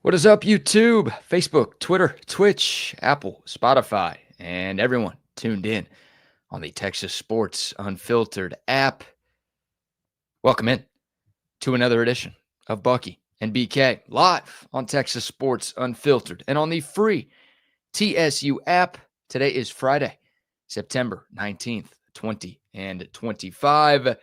What is up, YouTube, Facebook, Twitter, Twitch, Apple, Spotify, and everyone tuned in on the Texas Sports Unfiltered app? Welcome in to another edition of Bucky and BK live on Texas Sports Unfiltered and on the free TSU app. Today is Friday, September 19th, 2025,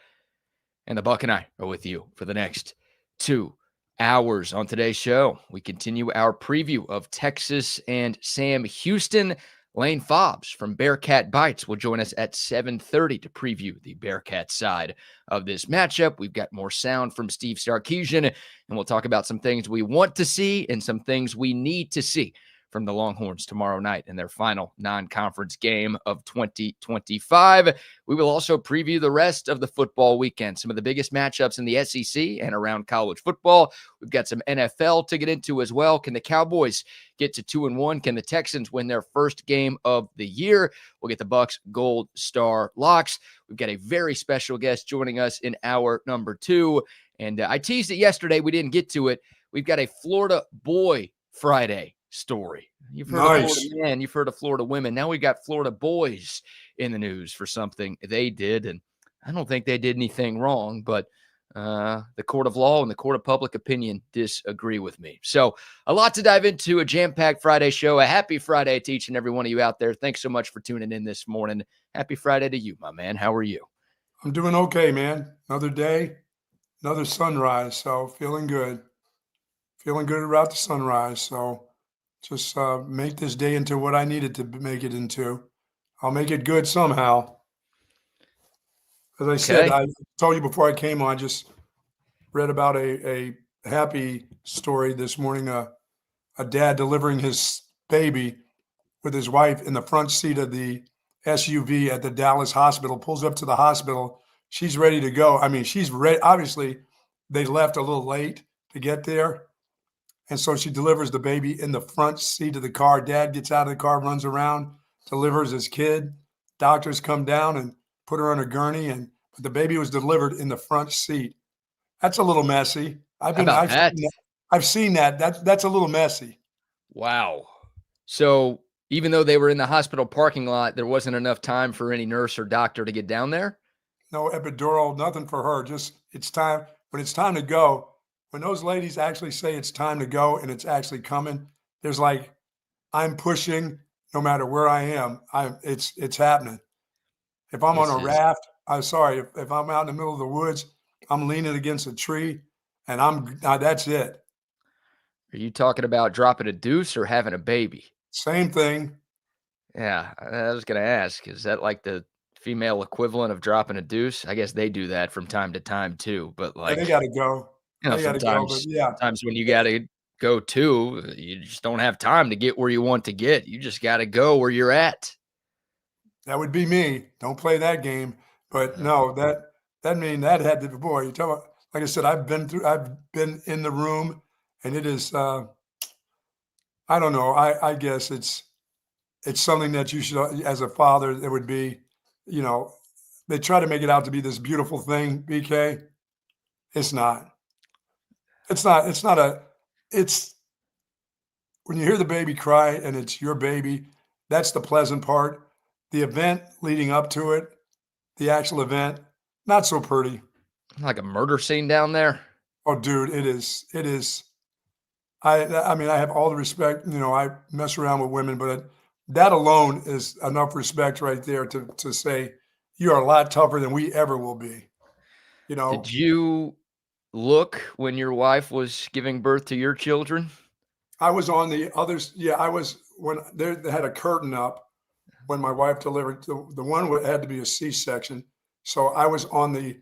and the Buck and I are with you for the next 2 hours. On today's show, we continue our preview of Texas and Sam Houston. Lane Fobbs from Bearcat Bites will join us at 7:30 to preview the Bearcat side of this matchup. We've got more sound from Steve Sarkisian, and we'll talk about some things we want to see and some things we need to see from the Longhorns tomorrow night in their final non-conference game of 2025. We will also preview the rest of the football weekend, some of the biggest matchups in the SEC and around college football. We've got some NFL to get into as well. Can the Cowboys get to 2-1? Can the Texans win their first game of the year? We'll get the Bucks Gold Star locks. We've got a very special guest joining us in hour number 2. And I teased it yesterday. We didn't get to it. We've got a Florida Boy Friday story. You've heard of Florida men, you've heard of Florida women. Now we got Florida boys in the news for something they did, and I don't think they did anything wrong, but the court of law and the court of public opinion disagree with me. So a lot to dive into, a jam-packed Friday show. A happy Friday to each and every one of you out there. Thanks so much for tuning in this morning. Happy Friday to you, my man. How are you? I'm doing okay, man. Another day, another sunrise, so feeling good. Feeling good about the sunrise, so just make this day into what I needed to make it into. I'll make it good somehow. As I said, I told you before I came on, I just read about a happy story this morning, a dad delivering his baby with his wife in the front seat of the SUV at the Dallas hospital, pulls up to the hospital. She's ready to go. I mean, she's ready. Obviously, they left a little late to get there. And so she delivers the baby in the front seat of the car. Dad gets out of the car, runs around, delivers his kid. Doctors come down and put her on a gurney, and the baby was delivered in the front seat. That's a little messy. I've seen that. That's a little messy. Wow. So even though they were in the hospital parking lot, there wasn't enough time for any nurse or doctor to get down there? No epidural, nothing for her. Just it's time. When it's time to go, when those ladies actually say it's time to go and it's actually coming, there's like, I'm pushing no matter where I am. It's happening. If I'm on a raft, I'm sorry. If I'm out in the middle of the woods, I'm leaning against a tree and that's it. Are you talking about dropping a deuce or having a baby? Same thing. Yeah, I was going to ask, is that like the female equivalent of dropping a deuce? I guess they do that from time to time too, but like, they got to go. You know, sometimes when you got to go too, you just don't have time to get where you want to get. You just got to go where you're at. That would be me. Don't play that game. But no, that mean that had to, boy, you tell me, like I said, I've been in the room, and it is, I don't know. I guess it's something that you should, as a father, it would be, you know, they try to make it out to be this beautiful thing, BK. It's not. It's when you hear the baby cry and it's your baby, that's the pleasant part. The event leading up to it, the actual event, not so pretty. Like a murder scene down there? Oh, dude, it is. I mean, I have all the respect, I mess around with women, but that alone is enough respect right there to say you are a lot tougher than we ever will be. Did you look when your wife was giving birth to your children? I was on the others. Yeah, I was when they had a curtain up when my wife delivered. The one had to be a C-section, so I was on the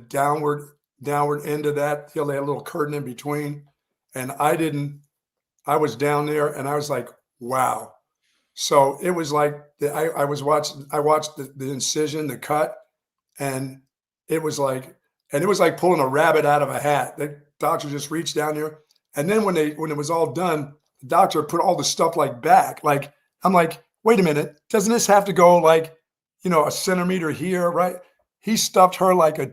downward end of that. They had a little curtain in between, and I was down there, and I was like, wow. So it was like I watched the incision, the cut, and it was like pulling a rabbit out of a hat. The doctor just reached down there. And then when it was all done, the doctor put all the stuff like back. Like, I'm like, wait a minute, doesn't this have to go like, a centimeter here, right? He stuffed her like a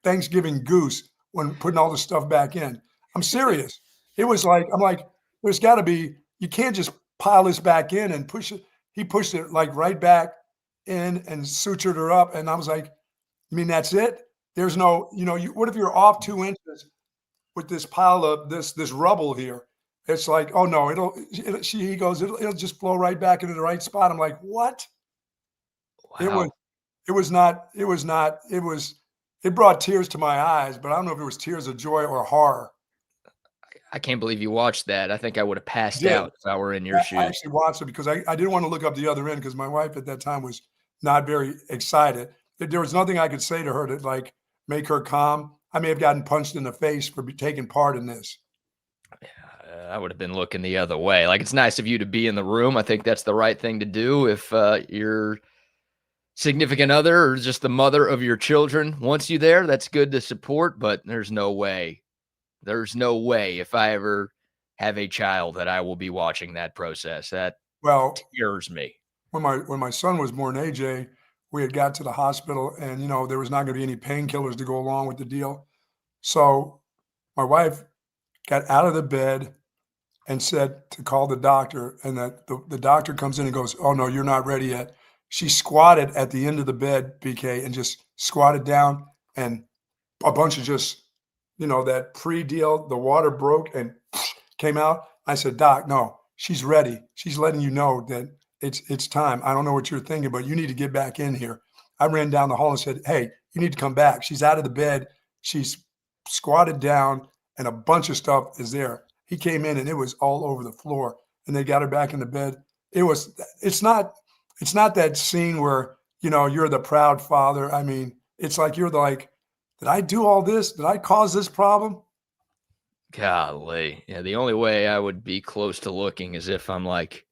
Thanksgiving goose when putting all the stuff back in. I'm serious. It was like, I'm like, there's got to be, you can't just pile this back in and push it. He pushed it like right back in and sutured her up. And I was like, I mean, that's it. There's no, what if you're off 2 inches with this pile of this rubble here? It's like, oh no, he goes, it'll just flow right back into the right spot. I'm like, what? Wow. It brought tears to my eyes, but I don't know if it was tears of joy or horror. I can't believe you watched that. I think I would have passed Did. out if I were in your I shoes. actually watched it because I didn't want to look up the other end because my wife at that time was not very excited. There was nothing I could say to her to like make her calm. I may have gotten punched in the face for taking part in this. I would have been looking the other way. Like, it's nice of you to be in the room. I think that's the right thing to do if your significant other or just the mother of your children wants you there. That's good to support, but there's no way if I ever have a child that I will be watching that process. That tears me. When my son was born, AJ, we had got to the hospital and, there was not going to be any painkillers to go along with the deal. So my wife got out of the bed and said to call the doctor, and that the doctor comes in and goes, "Oh no, you're not ready yet." She squatted at the end of the bed, BK, and just squatted down, and a bunch of just, that pre-deal, the water broke and came out. I said, "Doc, no, she's ready. She's letting you know that it's time. I don't know what you're thinking, but you need to get back in here." I ran down the hall and said, "Hey, you need to come back." She's out of the bed. She's squatted down, and a bunch of stuff is there. He came in and it was all over the floor, and they got her back in the bed. It's not that scene where, you're the proud father. I mean, it's like you're did I do all this? Did I cause this problem? Golly. Yeah, the only way I would be close to looking is if I'm like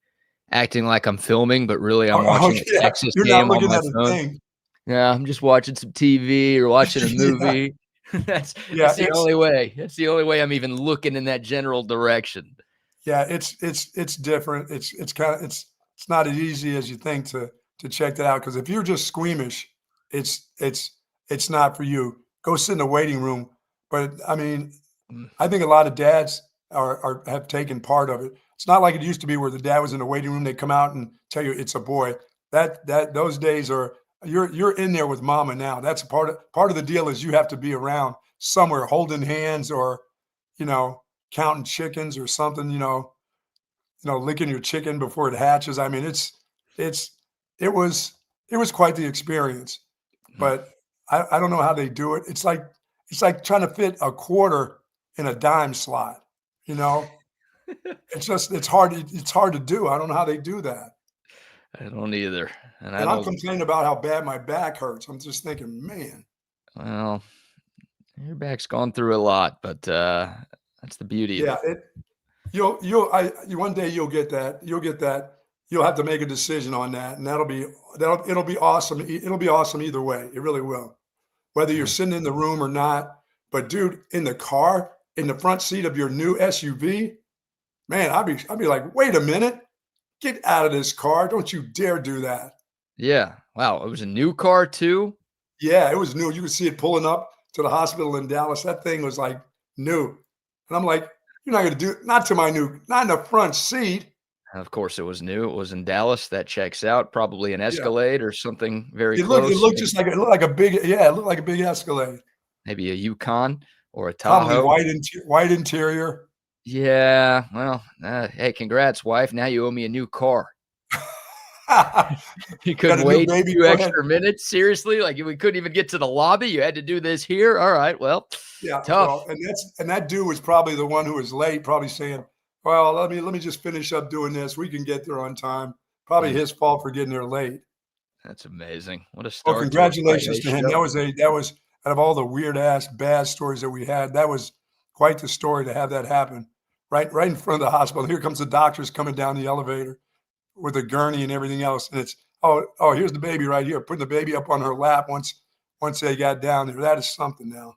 acting like I'm filming, but really I'm watching a Texas You're game not on looking my at a phone. thing. Yeah, I'm just watching some TV or watching a movie. That's the only way. That's the only way I'm even looking in that general direction. Yeah, it's different. It's not as easy as you think to check that out, because if you're just squeamish, it's not for you. Go sit in the waiting room. But I mean, I think a lot of dads have taken part of it. It's not like it used to be where the dad was in the waiting room, they come out and tell you it's a boy. Those days are, you're in there with mama now. That's part of the deal is you have to be around somewhere holding hands or, counting chickens or something, licking your chicken before it hatches. I mean, it was quite the experience, but I don't know how they do it. It's like trying to fit a quarter in a dime slot, it's hard to do. I don't know how they do that. I don't either. And I'm complaining about how bad my back hurts. I'm just thinking, man. Well, your back's gone through a lot, but that's the beauty of it. One day you'll get that. You'll have to make a decision on that, and it'll be awesome. It'll be awesome either way. It really will. Whether you're sitting in the room or not. But dude, in the car, in the front seat of your new SUV, man, I'd be like, wait a minute. Get out of this car. Don't you dare do that. Yeah. Wow. It was a new car too? Yeah, it was new. You could see it pulling up to the hospital in Dallas. That thing was like new. And I'm like, you're not going to do it. Not in the front seat. And of course, it was new. It was in Dallas. That checks out. Probably an Escalade or something very close. It looked like a big Escalade. Maybe a Yukon or a Tahoe. Probably white interior. Yeah. Well, hey, congrats, wife. Now you owe me a new car. You couldn't wait 2 extra minutes? Seriously? Like, we couldn't even get to the lobby? You had to do this here? All right. Well, yeah, tough. Well, and that dude was probably the one who was late, probably saying, well, let me just finish up doing this. We can get there on time. Probably his fault for getting there late. That's amazing. What a start. Well, congratulations to him. That was out of all the weird ass bad stories that we had, that was quite the story to have that happen. Right in front of the hospital. Here comes the doctors coming down the elevator with a gurney and everything else. And it's, oh, here's the baby right here. Putting the baby up on her lap once they got down there. That is something now.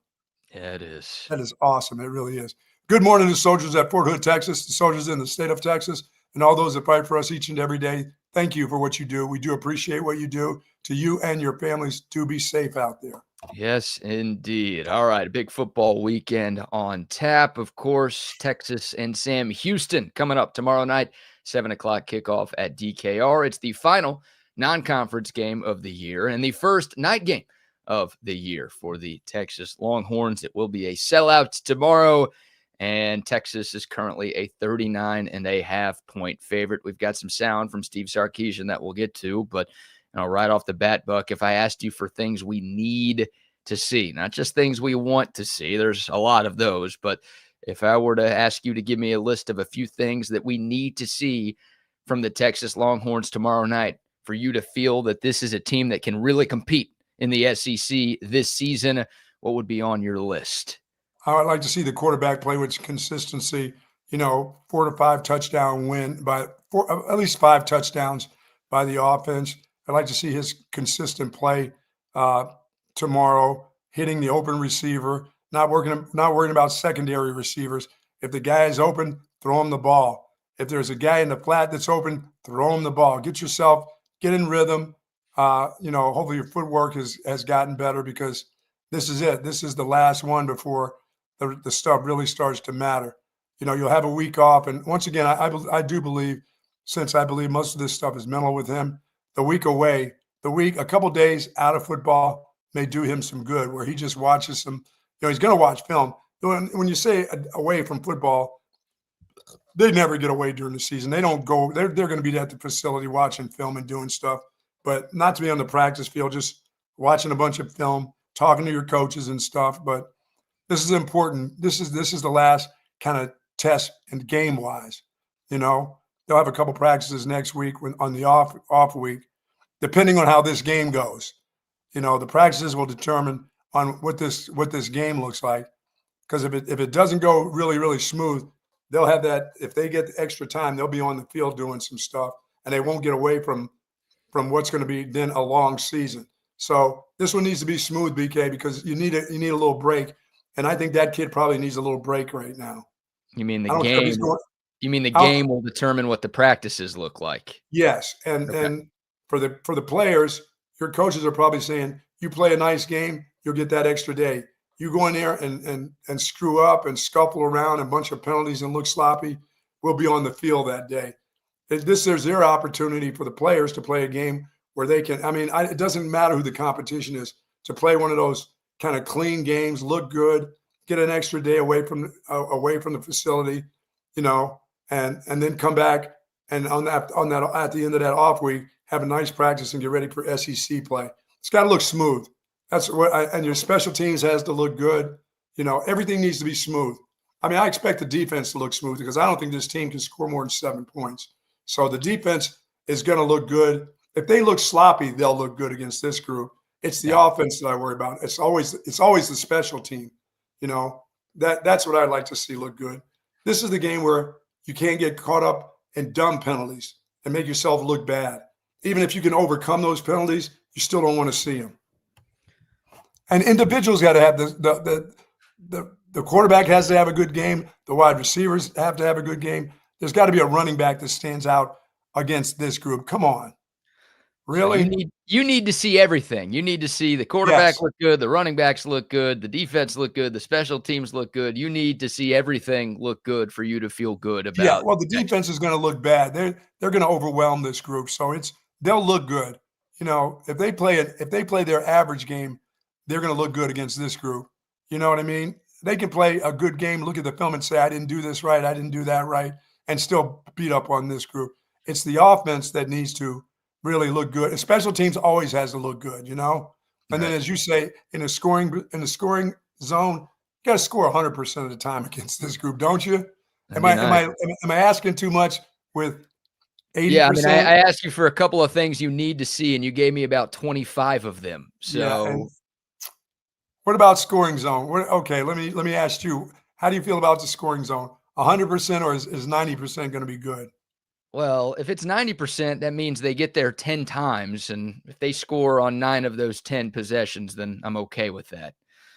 Yeah, it is. That is awesome. It really is. Good morning to soldiers at Fort Hood, Texas, the soldiers in the state of Texas, and all those that fight for us each and every day. Thank you for what you do. We do appreciate what you do. To you and your families, do be safe out there. Yes, indeed. All right, a big football weekend on tap. Of course, Texas and Sam Houston coming up tomorrow night, 7 o'clock kickoff at DKR. It's the final non-conference game of the year and the first night game of the year for the Texas Longhorns. It will be a sellout tomorrow, and Texas is currently a 39.5-point favorite. We've got some sound from Steve Sarkisian that we'll get to, but right off the bat, Buck, if I asked you for things we need to see, not just things we want to see, there's a lot of those, but if I were to ask you to give me a list of a few things that we need to see from the Texas Longhorns tomorrow night for you to feel that this is a team that can really compete in the SEC this season, what would be on your list? I would like to see the quarterback play with consistency, 4 to 5 touchdown win by at least 5 touchdowns by the offense. I'd like to see his consistent play tomorrow, hitting the open receiver, not worrying about secondary receivers. If the guy is open, throw him the ball. If there's a guy in the flat that's open, throw him the ball. Get in rhythm. Hopefully your footwork has gotten better because this is it. This is the last one before the stuff really starts to matter. You'll have a week off. And once again, I do believe, since I believe most of this stuff is mental with him, the week away, a couple days out of football may do him some good, where he just watches some, he's going to watch film. When you say away from football, they never get away during the season. They don't go, they're going to be at the facility watching film and doing stuff, but not to be on the practice field, just watching a bunch of film, talking to your coaches and stuff. But this is important. This is the last kind of test and game wise. They'll have a couple practices next week on the off week, depending on how this game goes. The practices will determine on what this game looks like. Because if it doesn't go really, really smooth, they'll have that. If they get the extra time, they'll be on the field doing some stuff, and they won't get away from what's going to be then a long season. So this one needs to be smooth, BK, because you need a little break. And I think that kid probably needs a little break right now. You mean the game? You mean the game will determine what the practices look like? Yes, and for the players, your coaches are probably saying, you play a nice game, you'll get that extra day. You go in there and screw up and scuffle around, a bunch of penalties and look sloppy, we'll be on the field that day. There's their opportunity for the players to play a game where they can. It doesn't matter who the competition is, to play one of those kind of clean games, look good, get an extra day away from the facility, and then come back and on that at the end of that off week, have a nice practice and get ready for SEC play. It's got to look smooth. That's what and your special teams has to look good. Everything needs to be smooth. I expect the defense to look smooth because I don't think this team can score more than 7 points. So the defense is going to look good. If they look sloppy, they'll look good against this group. It's the offense that I worry about. It's always the special team. That's what I'd like to see look good. This is the game where you can't get caught up in dumb penalties and make yourself look bad. Even if you can overcome those penalties, you still don't want to see them. And individuals got to have the quarterback has to have a good game. The wide receivers have to have a good game. There's got to be a running back that stands out against this group. Come on. Really? So you need to see everything. You need to see the quarterback look good, the running backs look good, the defense look good, the special teams look good. You need to see everything look good for you to feel good about. Yeah, well, the defense is going to look bad. They're going to overwhelm this group, so they'll look good. If they play their average game, they're going to look good against this group. You know what I mean? They can play a good game, look at the film and say, I didn't do this right, I didn't do that right, and still beat up on this group. It's the offense that needs to really look good. And special teams always has to look good, And then, as you say, in the scoring zone, you got to score 100% of the time against this group, don't you? Am I asking too much with 80%? Yeah, I asked you for a couple of things you need to see, and you gave me about 25 of them. So, yeah, what about scoring zone? Okay, let me ask you. How do you feel about the scoring zone? 100% or is 90% going to be good? Well, if it's 90%, that means they get there 10 times. And if they score on 9 of those 10 possessions, then I'm okay with that.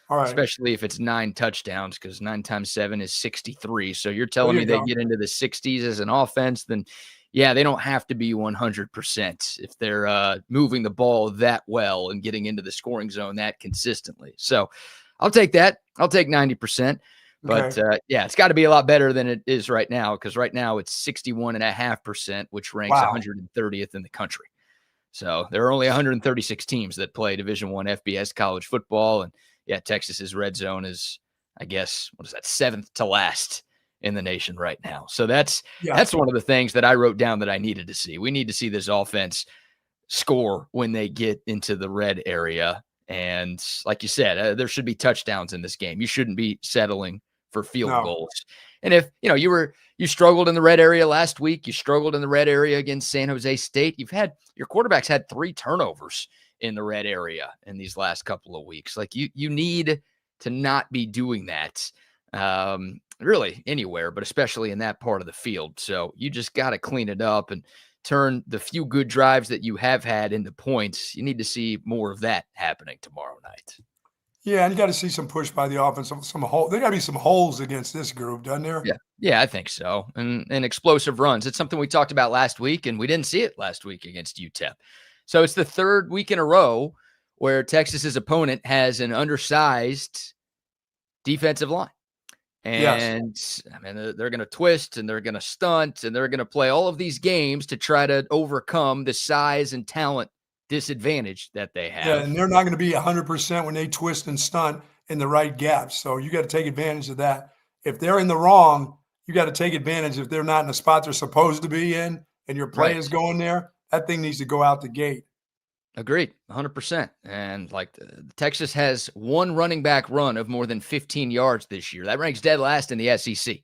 All right. Especially if it's 9 touchdowns, because 9 times 7 is 63. So you're telling me they get into the 60s as an offense, then yeah, they don't have to be 100% if they're moving the ball that well and getting into the scoring zone that consistently. So I'll take that. I'll take 90%. But Okay. yeah, it's got to be a lot better than it is right now, because right now it's 61.5%, which ranks Wow. 130th in the country. So there are only 136 teams that play Division I FBS college football. And yeah, Texas's red zone is, I guess, what is that, 7th to last in the nation right now. So that's Yeah. one of the things that I wrote down that I needed to see. We need to see this offense score when they get into the red area. And like you said, there should be touchdowns in this game. You shouldn't be settling for field No. goals. And if you struggled in the red area last week, you struggled in the red area against San Jose State, your quarterback's had 3 turnovers in the red area in these last couple of weeks. Like you need to not be doing that really anywhere, but especially in that part of the field. So you just got to clean it up and turn the few good drives that you have had into points. You need to see more of that happening tomorrow night. Yeah, and you got to see some push by the offense. Some hole. There got to be some holes against this group, doesn't there? Yeah, I think so. And explosive runs. It's something we talked about last week, and we didn't see it last week against UTEP. So it's the 3rd week in a row where Texas's opponent has an undersized defensive line. And Yes. I mean, they're going to twist and they're going to stunt and they're going to play all of these games to try to overcome the size and talent disadvantage that they have. Yeah, and they're not going to be 100% when they twist and stunt in the right gaps. So you got to take advantage of that. If they're in the wrong, you got to take advantage. If they're not in the spot they're supposed to be in and your play is going there, that thing needs to go out the gate. Agreed, 100%. And like Texas has 1 running back run of more than 15 yards this year. That ranks dead last in the SEC.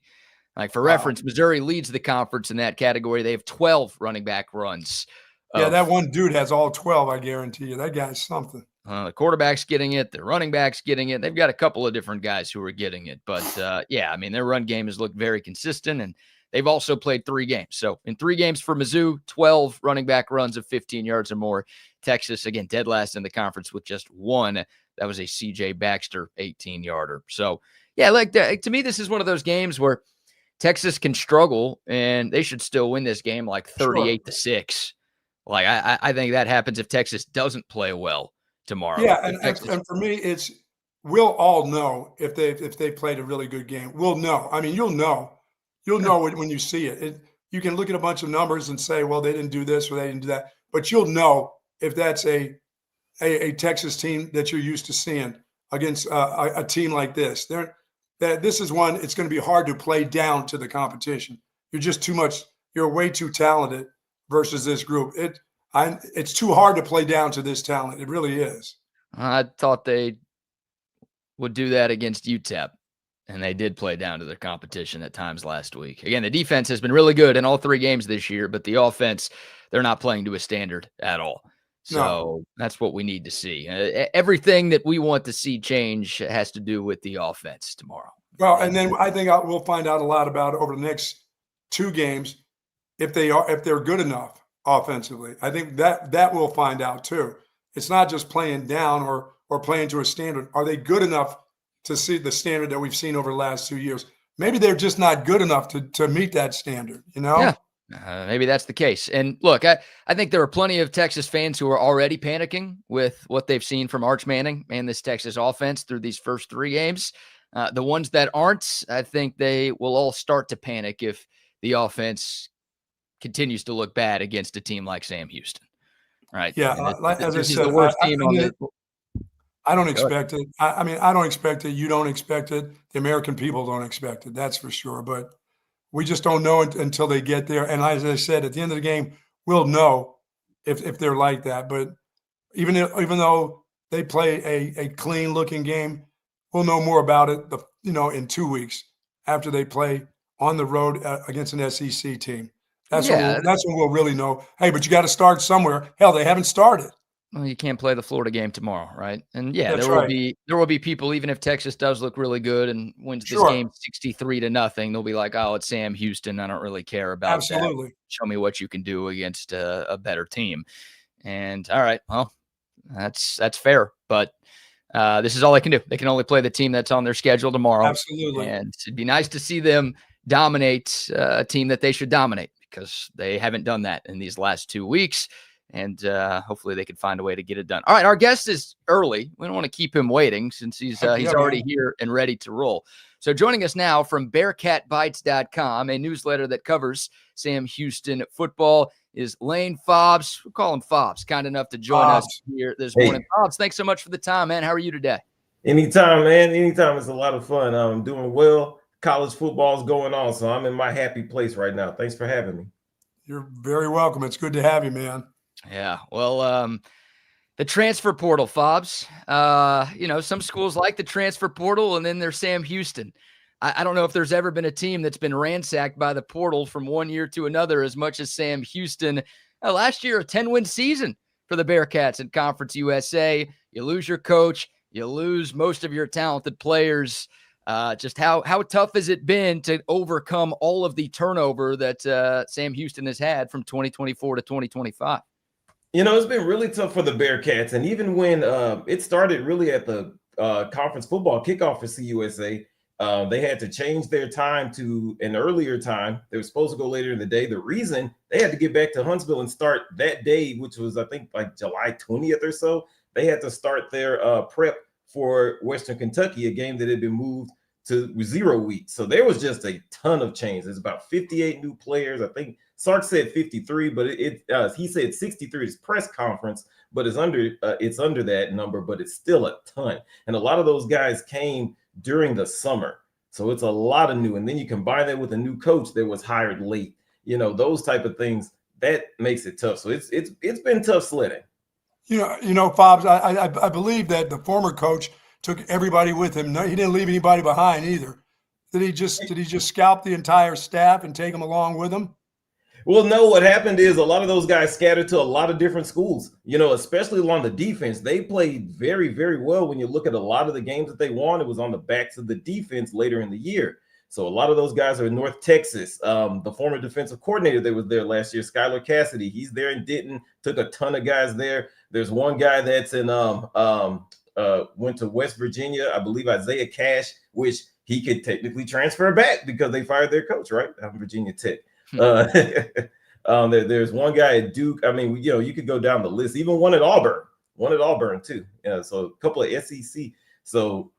Like for reference, Missouri leads the conference in that category. They have 12 running back runs. Yeah, that one dude has all 12, I guarantee you. That guy's something. The quarterback's getting it. The running back's getting it. They've got a couple of different guys who are getting it. But, yeah, I mean, their run game has looked very consistent, and they've also played 3 games. So in 3 games for Mizzou, 12 running back runs of 15 yards or more. Texas, again, dead last in the conference with just 1. That was a C.J. Baxter 18-yarder. So, yeah, like to me, this is one of those games where Texas can struggle, and they should still win this game like 38-6. Like, I think that happens if Texas doesn't play well tomorrow. Yeah, and for me, it's we'll all know if they played a really good game. We'll know. I mean, you'll know when you see it. You can look at a bunch of numbers and say, well, they didn't do this or they didn't do that, but you'll know if that's a Texas team that you're used to seeing against a team like this. This is one. It's going to be hard to play down to the competition. You're just too much. You're way too talented versus this group. It's too hard to play down to this talent. It really is. I thought they would do that against UTEP, and they did play down to their competition at times last week. Again, the defense has been really good in all 3 games this year, but the offense, they're not playing to a standard at all. So that's what we need to see. Everything that we want to see change has to do with the offense tomorrow. Well, and then I think we'll find out a lot about over the next 2 games if they're good enough offensively. I think that we'll find out too. It's not just playing down or playing to a standard. Are they good enough to see the standard that we've seen over the last 2 years? Maybe they're just not good enough to meet that standard, you know? Yeah. Maybe that's the case. And look, I think there are plenty of Texas fans who are already panicking with what they've seen from Arch Manning and this Texas offense through these first 3 games. The ones that aren't, I think they will all start to panic if the offense continues to look bad against a team like Sam Houston. Right. Yeah. As I said, the worst team on the. I don't expect it. I mean, I don't expect it. You don't expect it. The American people don't expect it. That's for sure. But we just don't know it until they get there. And as I said, at the end of the game, we'll know if they're like that. But even though they play a clean looking game, we'll know more about it. In 2 weeks after they play on the road against an SEC team. That's when we'll really know. Hey, but you got to start somewhere. Hell, they haven't started. Well, you can't play the Florida game tomorrow, right? And yeah, That's there will be people, even if Texas does look really good and wins this game 63-0, they'll be like, "Oh, it's Sam Houston. I don't really care about that. Show me what you can do against a better team." And all right, well, that's fair, but this is all they can do. They can only play the team that's on their schedule tomorrow. Absolutely. And it'd be nice to see them dominate a team that they should dominate, because they haven't done that in these last 2 weeks. And hopefully they can find a way to get it done. All right, our guest is early. We don't want to keep him waiting since he's already here and ready to roll. So joining us now from BearcatBites.com, a newsletter that covers Sam Houston football, is Lane Fobbs. We'll call him Fobbs, kind enough to join us here this morning. Fobbs, thanks so much for the time, man. How are you today? Anytime, man. Anytime. It's a lot of fun. I'm doing well. College football is going on, so I'm in my happy place right now. Thanks for having me. You're very welcome. It's good to have you, man. Yeah, well, the transfer portal, Fobbs. Some schools like the transfer portal, and then there's Sam Houston. I don't know if there's ever been a team that's been ransacked by the portal from one year to another as much as Sam Houston. Last year, a 10-win season for the Bearcats in Conference USA. You lose your coach. You lose most of your talented players. Just how tough has it been to overcome all of the turnover that Sam Houston has had from 2024 to 2025? It's been really tough for the Bearcats. And even when it started really at the conference football kickoff for CUSA, they had to change their time to an earlier time. They were supposed to go later in the day. The reason they had to get back to Huntsville and start that day, which was, I think, like July 20th or so, they had to start their prep for Western Kentucky, a game that had been moved to 0 weeks. So there was just a ton of change. There's about 58 new players. I think Sark said 53, but he said 63 at his press conference, but it's under that number, but it's still a ton. And a lot of those guys came during the summer. So it's a lot of new. And then you combine that with a new coach that was hired late, those type of things, that makes it tough. So it's been tough sledding. Fobbs, I believe that the former coach took everybody with him. No, he didn't leave anybody behind either. Did he just scalp the entire staff and take them along with him? Well, no, what happened is a lot of those guys scattered to a lot of different schools, especially along the defense. They played very, very well. When you look at a lot of the games that they won, it was on the backs of the defense later in the year. So a lot of those guys are in North Texas. The former defensive coordinator that was there last year, Skylar Cassidy, he's there in Denton, took a ton of guys there. There's one guy that's in went to West Virginia, I believe Isaiah Cash, which he could technically transfer back because they fired their coach, right? Virginia Tech. There's one guy at Duke. I mean, you could go down the list. Even one at Auburn too. So a couple of SEC. So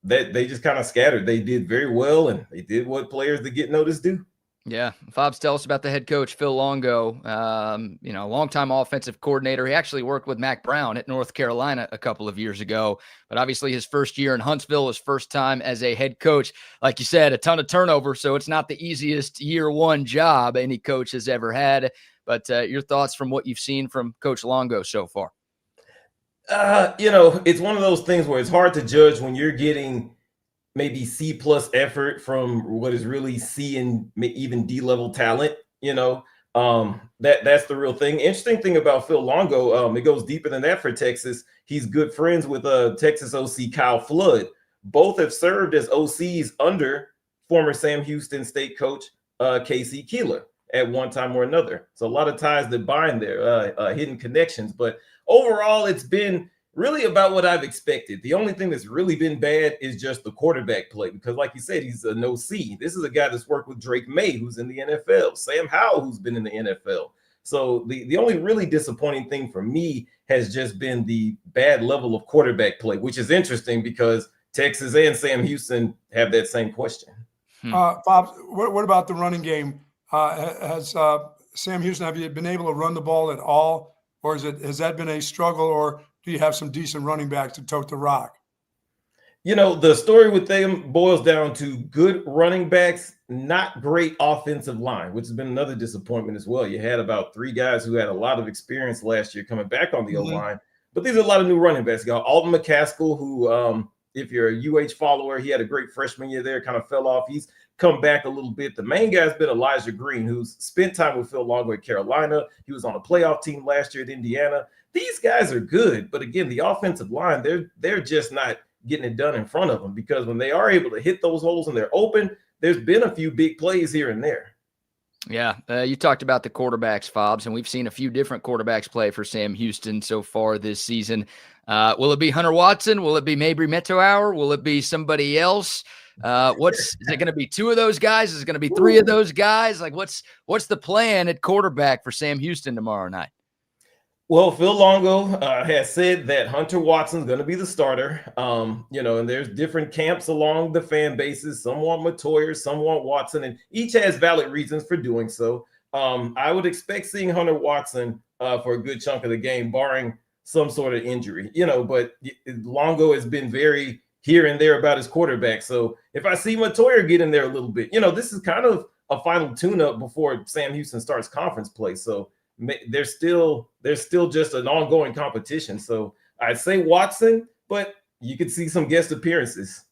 that they just kind of scattered. They did very well, and they did what players that get noticed do. Yeah. Fobbs, tell us about the head coach, Phil Longo, longtime offensive coordinator. He actually worked with Mac Brown at North Carolina a couple of years ago, but obviously his first year in Huntsville, his first time as a head coach. Like you said, a ton of turnover, so it's not the easiest year one job any coach has ever had. But your thoughts from what you've seen from Coach Longo so far? It's one of those things where it's hard to judge when you're getting maybe C+ effort from what is really C and even D level talent. That's the real thing. Interesting thing about Phil Longo, it goes deeper than that for Texas. He's good friends with Texas OC Kyle Flood. Both have served as OCs under former Sam Houston State coach Casey Keeler at one time or another. So a lot of ties that bind there, hidden connections. But overall, it's been really about what I've expected. The only thing that's really been bad is just the quarterback play, because like you said, he's a no C. This is a guy that's worked with Drake May, who's in the NFL, Sam Howell, who's been in the NFL. So the only really disappointing thing for me has just been the bad level of quarterback play, which is interesting because Texas and Sam Houston have that same question. Bob, what about the running game? Has Sam Houston, have you been able to run the ball at all, or has that been a struggle, or do you have some decent running backs to tote the rock? The story with them boils down to good running backs, not great offensive line, which has been another disappointment as well. You had about 3 guys who had a lot of experience last year coming back on the O-line, but these are a lot of new running backs. You got Alton McCaskill, who, if you're a UH follower, he had a great freshman year there, kind of fell off. He's come back a little bit. The main guy's been Elijah Green, who's spent time with Phil Longo at Carolina. He was on a playoff team last year at Indiana. These guys are good, but again, the offensive line, they're just not getting it done in front of them, because when they are able to hit those holes and they're open, there's been a few big plays here and there. Yeah, you talked about the quarterbacks, Fobbs, and we've seen a few different quarterbacks play for Sam Houston so far this season. Will it be Hunter Watson? Will it be Mabry Metower? Will it be somebody else? Is it going to be 2 of those guys? Is it going to be 3 of those guys? Like, what's the plan at quarterback for Sam Houston tomorrow night? Well, Phil Longo has said that Hunter Watson's going to be the starter. And there's different camps along the fan bases. Some want Matoyer, some want Watson, and each has valid reasons for doing so. I would expect seeing Hunter Watson for a good chunk of the game, barring some sort of injury, but Longo has been very here and there about his quarterback. So if I see Matoyer get in there a little bit, this is kind of a final tune-up before Sam Houston starts conference play. So there's still just an ongoing competition. So I'd say Watson, but you could see some guest appearances.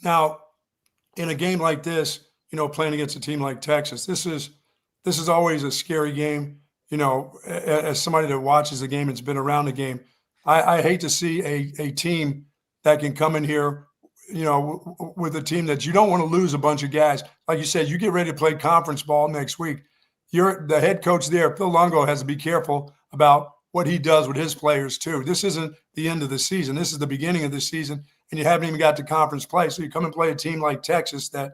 Now, in a game like this, playing against a team like Texas, this is always a scary game. As somebody that watches the game and's been around the game, I hate to see a team that can come in here, with a team that you don't want to lose a bunch of guys. Like you said, you get ready to play conference ball next week. You're the head coach there. Phil Longo has to be careful about what he does with his players too. This isn't the end of the season. This is the beginning of the season, and you haven't even got to conference play. So you come and play a team like Texas that,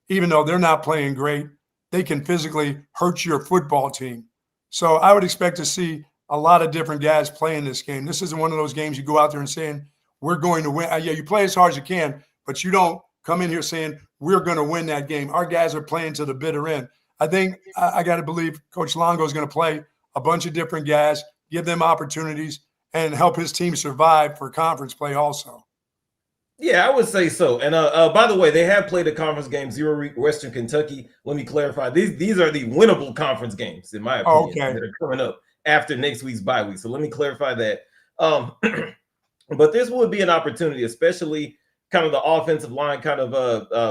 even though they're not playing great, they can physically hurt your football team. So I would expect to see a lot of different guys playing this game. This isn't one of those games you go out there and saying, we're going to win. Yeah, you play as hard as you can, but you don't come in here saying, we're going to win that game. Our guys are playing to the bitter end. I think I got to believe Coach Longo is going to play a bunch of different guys, give them opportunities, and help his team survive for conference play also. Yeah, I would say so. And by the way, they have played a conference game, 0 Western Kentucky. Let me clarify. These are the winnable conference games, in my opinion, that are coming up after next week's bye week. So let me clarify that. But this would be an opportunity, especially kind of the offensive line, kind of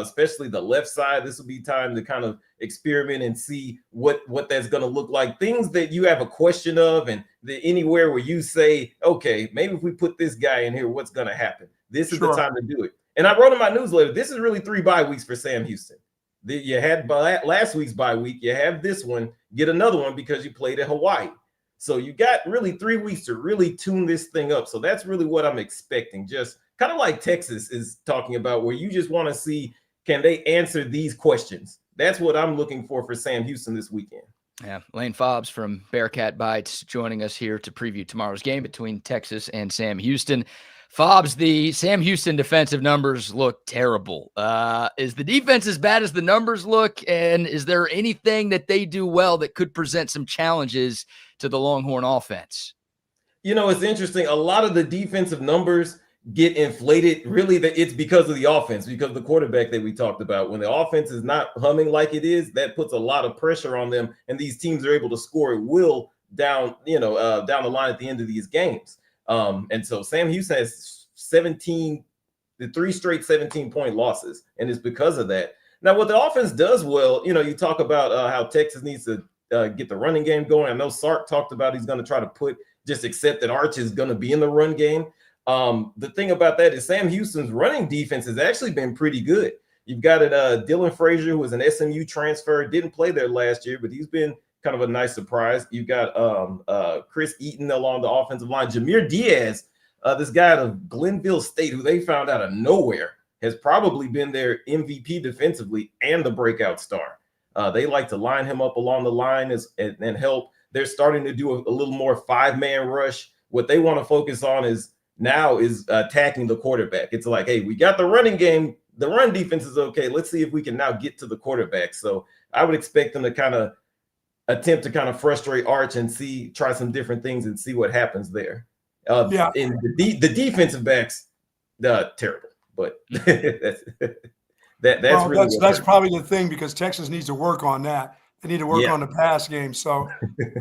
especially the left side. This will be time to kind of experiment and see what that's going to look like. Things that you have a question of, and anywhere where you say, okay, maybe if we put this guy in here, what's going to happen? This is the time to do it. And I wrote in my newsletter, this is really 3 bye weeks for Sam Houston. You had last week's bye week. You have this one. Get another one because you played at Hawaii. So you got really 3 weeks to really tune this thing up. So that's really what I'm expecting. Just kind of like Texas is talking about, where you just want to see, can they answer these questions? That's what I'm looking for Sam Houston this weekend. Yeah, Lane Fobbs from Bearcat Bites joining us here to preview tomorrow's game between Texas and Sam Houston. Fobbs, the Sam Houston defensive numbers look terrible. Is the defense as bad as the numbers look? And is there anything that they do well that could present some challenges to the Longhorn offense? It's interesting. A lot of the defensive numbers get inflated. Really, it's because of the offense, because of the quarterback that we talked about. When the offense is not humming like it is, that puts a lot of pressure on them, and these teams are able to score at will down the line at the end of these games. And so Sam Houston has 3 straight 17-point losses, and it's because of that. Now, what the offense does well, you talk about how Texas needs to get the running game going. I know Sark talked about he's going to try to accept that Arch is going to be in the run game. The thing about that is Sam Houston's running defense has actually been pretty good. You've got Dylan Frazier, who was an SMU transfer, didn't play there last year, but he's been kind of a nice surprise. You've got Chris Eaton along the offensive line. Jameer Diaz, this guy out of Glenville State, who they found out of nowhere, has probably been their MVP defensively and the breakout star. They like to line him up along the line and help. They're starting to do a little more 5-man rush. What they want to focus on is attacking the quarterback. It's like, hey, we got the running game. The run defense is okay. Let's see if we can now get to the quarterback. So I would expect them to kind of attempt to kind of frustrate Arch and try some different things and see what happens there. And the defensive backs, terrible, but that's probably the thing, because Texas needs to work on that. They need to work on the pass game. So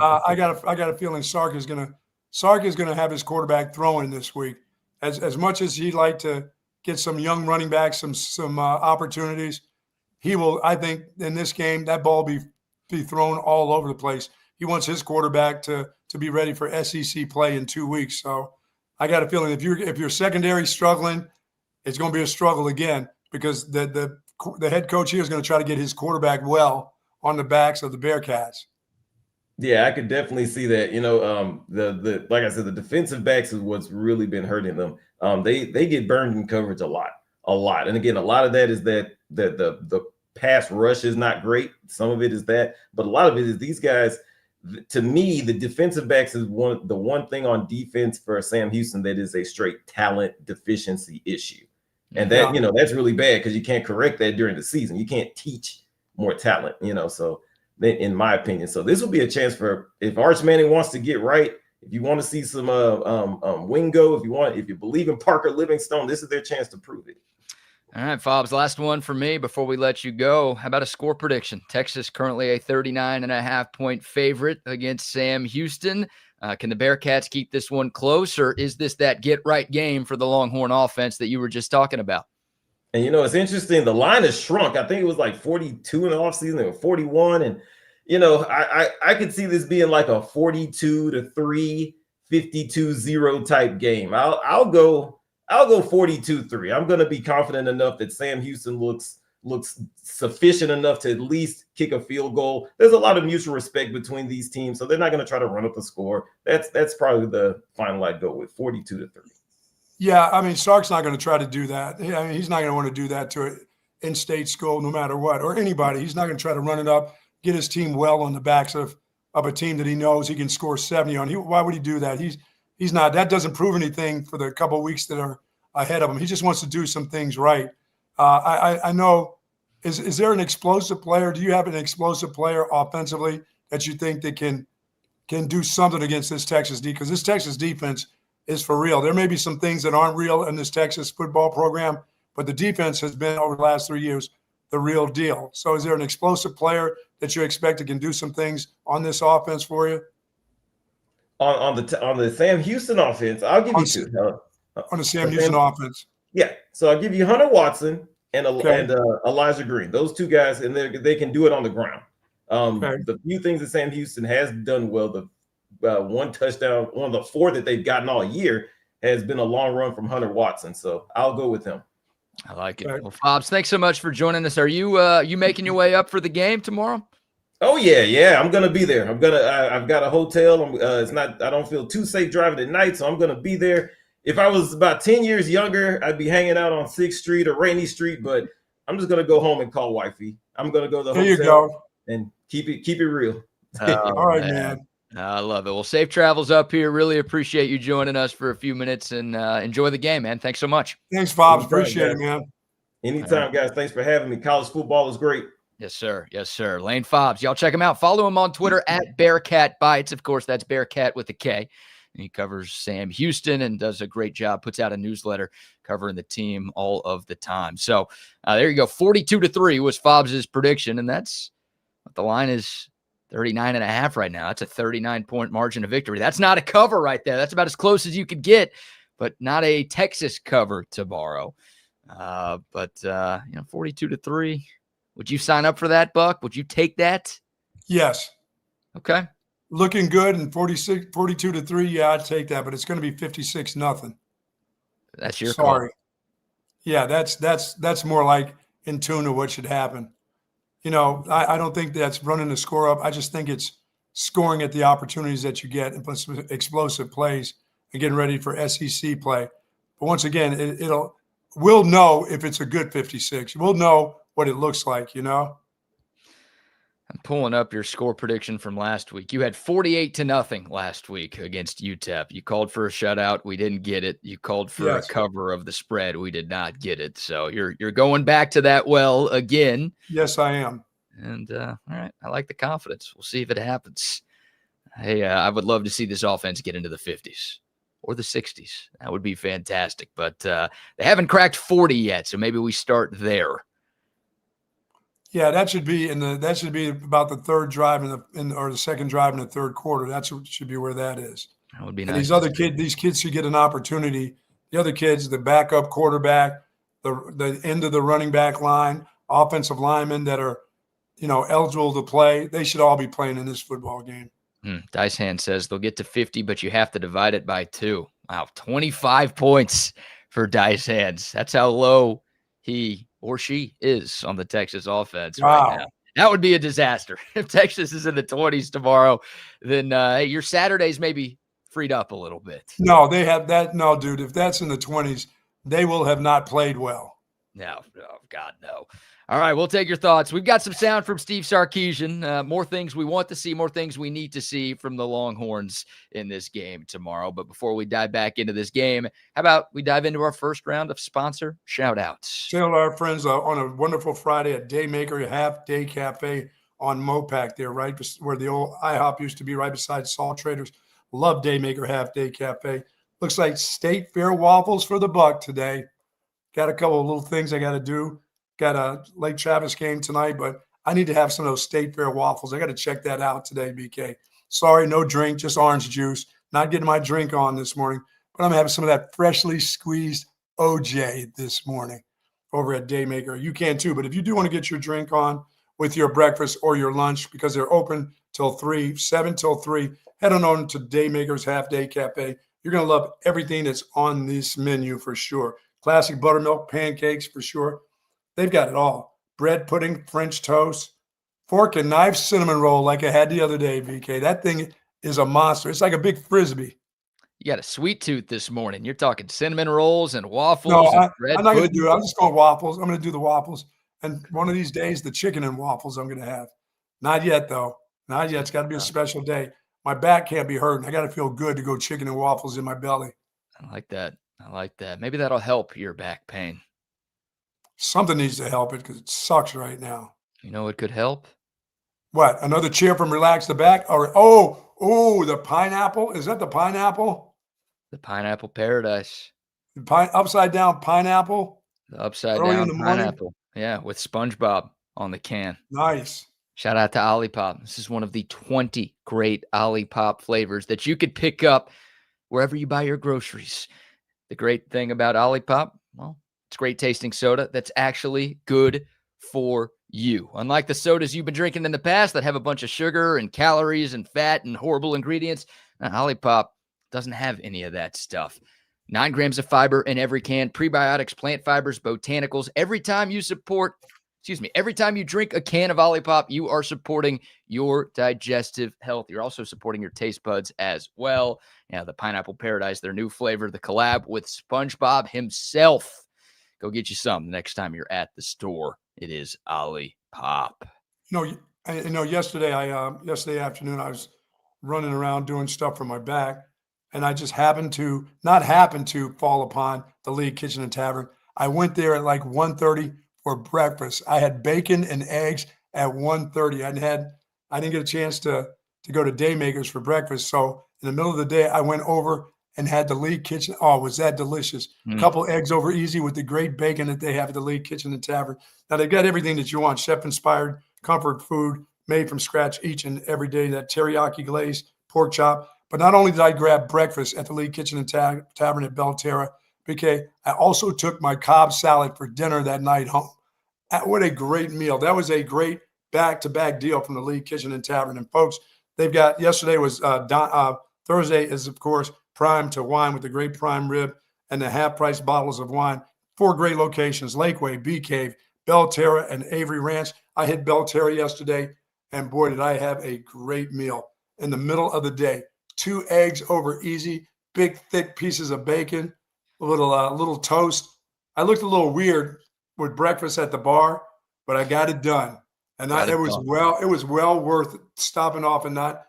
I got a feeling Sark is going to have his quarterback throwing this week. As much as he'd like to get some young running backs some opportunities, he will. I think in this game that ball be thrown all over the place. He wants his quarterback to be ready for SEC play in 2 weeks. So I got a feeling if your secondary struggling, it's going to be a struggle again, because the head coach here is going to try to get his quarterback well on the backs of the Bearcats. Yeah, I could definitely see that. Like I said, the defensive backs is what's really been hurting them. They get burned in coverage a lot. a lot. And again, a lot of that is that the pass rush is not great. Some of it is that, but a lot of it is these guys. To me, the defensive backs is the one thing on defense for Sam Houston that is a straight talent deficiency issue. And that, that's really bad because you can't correct that during the season. You can't teach more talent, so in my opinion. So this will be a chance for, if Arch Manning wants to get right, if you want to see some Wingo, if you believe in Parker Livingstone, this is their chance to prove it. All right, Fobs, last one for me before we let you go. How about a score prediction? Texas currently a 39.5-point favorite against Sam Houston. Can the Bearcats keep this one close, or is this that get-right game for the Longhorn offense that you were just talking about? And, it's interesting. The line has shrunk. I think it was like 42 in the offseason. They were 41. And, I could see this being like a 42-3, 52-0 type game. I'll go 42-3. I'm going to be confident enough that Sam Houston looks sufficient enough to at least kick a field goal. There's a lot of mutual respect between these teams, so they're not going to try to run up the score. That's probably the final I'd go with, 42-3. Yeah, I mean, Sark's not going to try to do that. I mean, he's not going to want to do that to an in-state school no matter what, or anybody. He's not going to try to run it up, get his team well on the backs of a team that he knows he can score 70 on. Why would he do that? He's not. That doesn't prove anything for the couple of weeks that are ahead of him. He just wants to do some things right. I know. Is there an explosive player? Do you have an explosive player offensively that you think that can do something against this Texas defense? Because this Texas defense is for real. There may be some things that aren't real in this Texas football program, but the defense has been over the last 3 years the real deal. So is there an explosive player that you expect that can do some things on this offense for you? On the Sam Houston offense, I'll give you two. On the Sam Houston offense. Yeah. So I'll give you Hunter Watson and Elijah Green. Those two guys, and they can do it on the ground. The few things that Sam Houston has done well, the one touchdown, one of the four that they've gotten all year has been a long run from Hunter Watson. So I'll go with him. I like it. Well, Fobs, thanks so much for joining us. Are you making your way up for the game tomorrow? Oh yeah. I'm gonna be there. I've got a hotel. I don't feel too safe driving at night, so I'm gonna be there. If I was about 10 years younger, I'd be hanging out on 6th Street or Rainy Street, but I'm just gonna go home and call wifey. I'm gonna go to the hotel and keep it real. All right, man. I love it. Well, safe travels up here. Really appreciate you joining us for a few minutes, and enjoy the game, man. Thanks so much. Thanks, Fobs. Appreciate it, man. Anytime, guys. Thanks for having me. College football is great. Yes, sir. Yes, sir. Lane Fobs. Y'all check him out. Follow him on Twitter at Bearcat Bites. Of course, that's Bearcat with a K. And he covers Sam Houston and does a great job, puts out a newsletter covering the team all of the time. So there you go. 42-3 was Fobs' prediction, and that's what the line is. 39.5 right now. That's a 39-point margin of victory. That's not a cover right there. That's about as close as you could get, but not a Texas cover tomorrow. 42-3. Would you sign up for that, Buck? Would you take that? Yes. Okay. Looking good, and 42-3. Yeah, I'd take that, but it's going to be 56-0. That's your Sorry. call. Yeah, that's more like in tune to what should happen. I don't think that's running the score up. I just think it's scoring at the opportunities that you get and explosive plays and getting ready for SEC play. But once again, we'll know if it's a good 56. We'll know what it looks like, I'm pulling up your score prediction from last week. You had 48-0 last week against UTEP. You called for a shutout. We didn't get it. You called for a cover of the spread. We did not get it. So you're going back to that well again. Yes, I am. And all right, I like the confidence. We'll see if it happens. Hey, I would love to see this offense get into the 50s or the 60s. That would be fantastic. But they haven't cracked 40 yet, so maybe we start there. Yeah, that should be about the third drive or the second drive in the third quarter. That should be where that is. That would be and nice. These kids should get an opportunity. The other kids, the backup quarterback, the end of the running back line, offensive linemen that are, eligible to play. They should all be playing in this football game. Dice Hand says they'll get to 50, but you have to divide it by 2. Wow, 25 points for Dice Hands. That's how low he or she is on the Texas offense right now. That would be a disaster. If Texas is in the 20s tomorrow, then your Saturdays may be freed up a little bit. No, they have that. No, dude, if that's in the 20s, they will have not played well. No, oh God, no. All right, we'll take your thoughts. We've got some sound from Steve Sarkisian. More things we want to see, more things we need to see from the Longhorns in this game tomorrow. But before we dive back into this game, how about we dive into our first round of sponsor shout-outs? Tell our friends on a wonderful Friday at Daymaker Half Day Cafe on Mopac there, right where the old IHOP used to be, right beside Salt Traders. Love Daymaker Half Day Cafe. Looks like State Fair waffles for the buck today. Got a couple of little things I got to do. Got a Lake Travis game tonight, but I need to have some of those State Fair waffles. I got to check that out today, BK. Sorry, no drink, just orange juice. Not getting my drink on this morning, but I'm having some of that freshly squeezed OJ this morning over at Daymaker. You can too, but if you do want to get your drink on with your breakfast or your lunch, because they're open till 3, 7 till 3, head on over to Daymaker's Half Day Cafe. You're going to love everything that's on this menu for sure. Classic buttermilk pancakes for sure. They've got it all. Bread pudding, French toast, fork and knife cinnamon roll like I had the other day, BK. That thing is a monster. It's like a big Frisbee. You got a sweet tooth this morning. You're talking cinnamon rolls and waffles. No, and bread I'm not going to pudding. do it. I'm just going waffles. I'm going to do the waffles. And one of these days, the chicken and waffles I'm going to have. Not yet, though. Not yet. It's got to be a special day. My back can't be hurting. I got to feel good to go chicken and waffles in my belly. I like that. I like that. Maybe that'll help your back pain. Something needs to help it because it sucks right now. You know what could help? What? Another cheer from Relax the Back? Or the pineapple? Is that the pineapple? The pineapple paradise. Upside down pineapple? The upside Early in down the morning? pineapple. Yeah, with SpongeBob on the can. Nice. Shout out to OLIPOP. This is one of the 20 great OLIPOP flavors that you could pick up wherever you buy your groceries. The great thing about OLIPOP, well, it's great tasting soda that's actually good for you. Unlike the sodas you've been drinking in the past that have a bunch of sugar and calories and fat and horrible ingredients, OLIPOP doesn't have any of that stuff. 9 grams of fiber in every can, prebiotics, plant fibers, botanicals. Every time you drink a can of OLIPOP, you are supporting your digestive health. You're also supporting your taste buds as well. Yeah, the Pineapple Paradise, their new flavor, the collab with SpongeBob himself. Go get you some next time you're at the store. It is OLIPOP. Yesterday afternoon, I was running around doing stuff for my back, and I just happened to fall upon the League Kitchen and Tavern. I went there at like 1:30 for breakfast. I had bacon and eggs at 1:30. I didn't get a chance to go to Daymakers for breakfast. So in the middle of the day, I went over and had the League Kitchen. Oh, was that delicious? A couple eggs over easy with the great bacon that they have at the League Kitchen and Tavern. Now, they've got everything that you want, chef-inspired comfort food made from scratch each and every day, that teriyaki glaze, pork chop. But not only did I grab breakfast at the League Kitchen and Tavern at Belterra, BK, I also took my Cobb salad for dinner that night home. What a great meal. That was a great back-to-back deal from the League Kitchen and Tavern. And folks, they've got, yesterday was Thursday is, of course, prime to wine with the great prime rib and the half-price bottles of wine. 4 great locations: Lakeway, Bee Cave, Belterra, and Avery Ranch. I hit Belterra yesterday, and boy, did I have a great meal in the middle of the day. 2 eggs over easy, big, thick pieces of bacon, a little toast. I looked a little weird with breakfast at the bar, but I got it done. And it was well worth stopping off and not,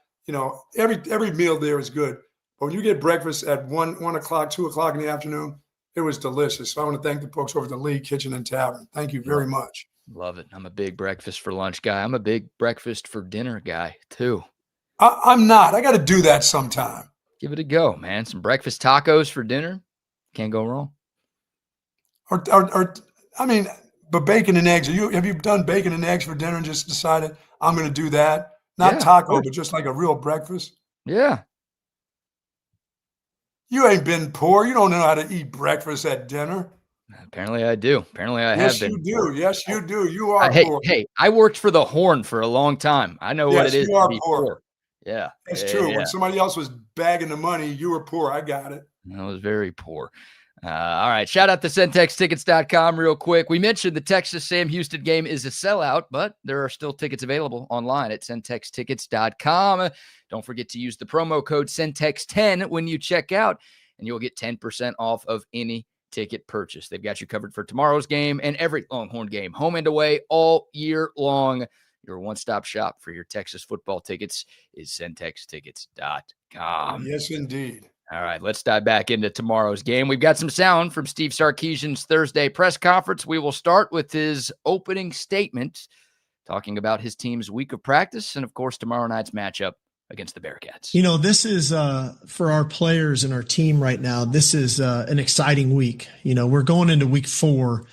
every meal there is good. But when you get breakfast at 1 o'clock, 2 o'clock in the afternoon, it was delicious. So I want to thank the folks over at the League Kitchen and Tavern. Thank you very much. Love it. I'm a big breakfast for lunch guy. I'm a big breakfast for dinner guy too. I'm not. I got to do that sometime. Give it a go, man. Some breakfast tacos for dinner. Can't go wrong. But bacon and eggs. Have you done bacon and eggs for dinner and just decided I'm going to do that? Not taco, but just like a real breakfast. Yeah. You ain't been poor. You don't know how to eat breakfast at dinner. Apparently I do. Apparently I have been. Yes, you do. You are poor. Hey, I worked for the Horn for a long time. I know what it is to be poor. Yeah. That's true. Yeah. When somebody else was bagging the money, you were poor. I got it. I was very poor. All right. Shout out to CentexTickets.com real quick. We mentioned the Texas Sam Houston game is a sellout, but there are still tickets available online at CentexTickets.com. Don't forget to use the promo code CENTEX10 when you check out, and you'll get 10% off of any ticket purchase. They've got you covered for tomorrow's game and every Longhorn game, home and away, all year long. Your one-stop shop for your Texas football tickets is centextickets.com. Yes, indeed. All right, let's dive back into tomorrow's game. We've got some sound from Steve Sarkisian's Thursday press conference. We will start with his opening statement, talking about his team's week of practice and, of course, tomorrow night's matchup against the Bearcats. You know, this is for our players and our team right now, this is an exciting week. You know, we're going into week 4,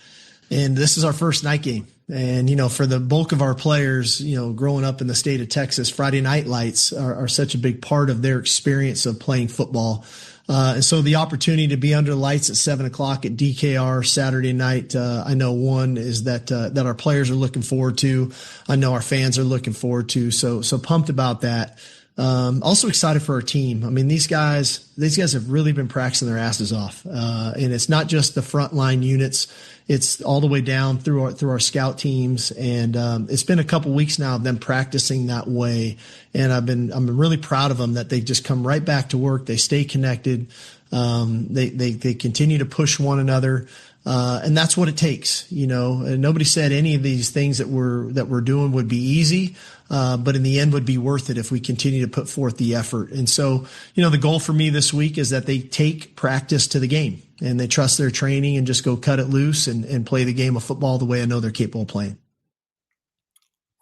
and this is our first night game. And, you know, for the bulk of our players, you know, growing up in the state of Texas, Friday night lights are such a big part of their experience of playing football. And so the opportunity to be under the lights at 7 o'clock at DKR Saturday night, I know one is that our players are looking forward to. I know our fans are looking forward to. So pumped about that. Also excited for our team. I mean, these guys have really been practicing their asses off. And it's not just the frontline units. It's all the way down through our scout teams. And, it's been a couple weeks now of them practicing that way. And I'm really proud of them that they just come right back to work. They stay connected. They continue to push one another. And that's what it takes, you know, and nobody said any of these things that we're doing would be easy. But in the end would be worth it if we continue to put forth the effort. And so, you know, the goal for me this week is that they take practice to the game and they trust their training and just go cut it loose and play the game of football the way I know they're capable of playing.